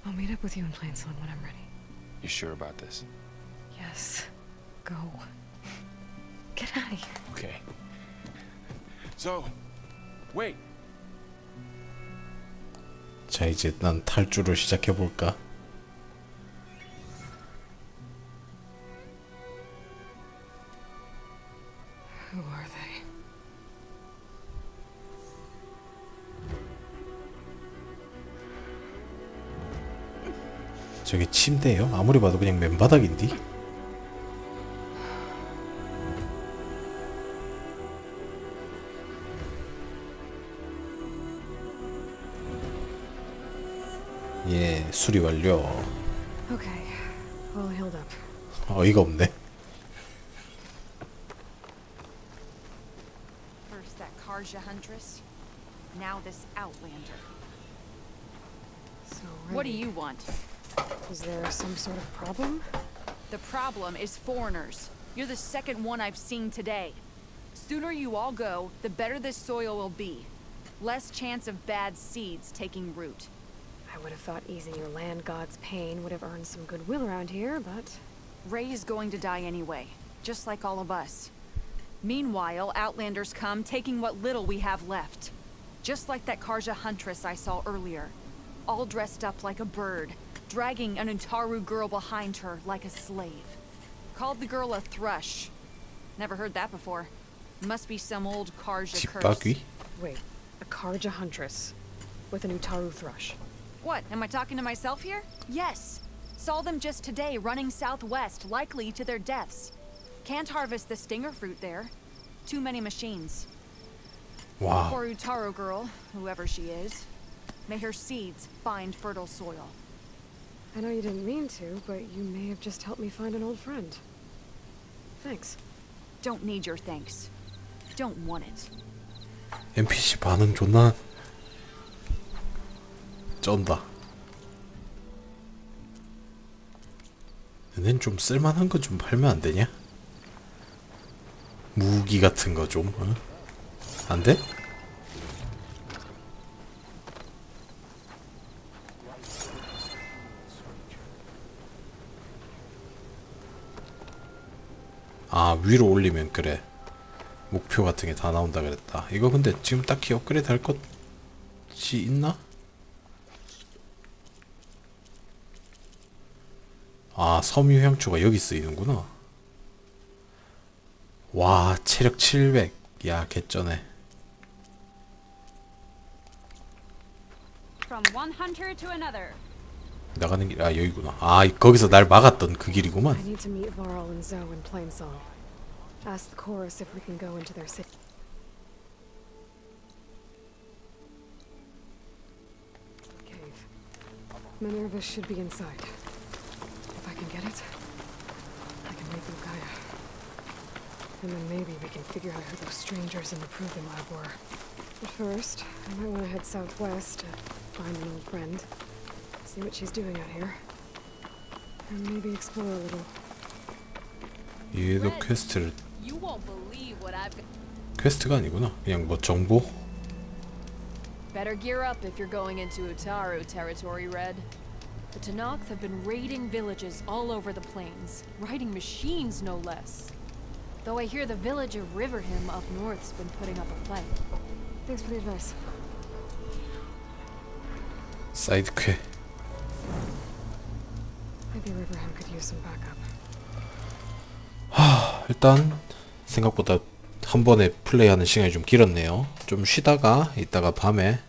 C: I'll meet up with you in Plainsong when I'm ready.
E: You sure about this?
C: Yes. Go. Get out of here.
E: Okay. Zoe, wait.
A: 자, 이제 난 탈주를 시작해볼까?
C: Who are they?
A: 저게 침대예요? 아무리 봐도 그냥 맨바닥인디? 예, 수리 완료.
C: Okay. All healed up.
A: 어이가 없네.
F: First that Karja huntress, now this outlander.
C: So,
F: What do you want?
C: Is there some sort of problem?
F: The problem is foreigners. You're the second one I've seen today. Sooner you all go, the better this soil will be. Less chance of bad seeds taking root.
C: I would have thought easing your land god's pain would have earned some goodwill around here, but...
F: Ray is going to die anyway, just like all of us. Meanwhile, outlanders come, taking what little we have left. Just like that Karja huntress I saw earlier. All dressed up like a bird, dragging an Utaru girl behind her like a slave. Called the girl a thrush. Never heard that before. Must be some old Karja curse.
C: Wait, a Karja huntress with an Utaru thrush.
F: What, am I talking to myself here? Yes. Saw them just today running southwest, likely to their deaths. Can't harvest the stinger fruit there. Too many machines.
A: Wow.
F: Poor Utaru girl, whoever she is. May her seeds find fertile soil.
C: I know you didn't mean to, but you may have just helped me find an old friend. Thanks.
F: Don't need your thanks. Don't want it.
A: NPC 반응 존나 쩐다. 얘는 좀 쓸만한 거 좀 팔면 안 되냐? 무기 같은 거 좀, 어? 안 돼? 아, 위로 올리면 그래. 목표 같은 게 다 나온다 그랬다. 이거 근데 지금 딱히 업그레이드 할 것이 있나? 아, 섬유 향초가 여기 쓰이는구나. 와, 체력 700. 야, 개쩌네.
F: From one hunter to another.
A: 나가는 길, 아, 여기구나. 아, 거기서 날 막았던 그 길이구만.
C: I need to meet Varl and Zoe in Plainsong. Ask the chorus if we can go into their city. Cave. Minerva should be inside. If I can get it, I can reboot Gaia. And then maybe we can figure out who those strangers in the proving lab were. But first, I might want to head southwest to find an old friend. See what she's doing out here. And maybe explore a little.
A: 얘도 퀘스트를
J: You won't believe what I've got.
A: 퀘스트가 아니구나. 그냥 뭐 정보?
J: Better gear up if you're going into Utaru territory, Red. The Tanakh have been raiding villages all over the plains, riding machines no less. Though I hear the village of Riverham up north's been putting up a fight.
C: Thanks for the advice.
A: 사이드 퀘.
C: Maybe Riverham could use some backup.
A: 일단 생각보다 한 번에 플레이하는 시간이 좀 길었네요. 좀 쉬다가 이따가 밤에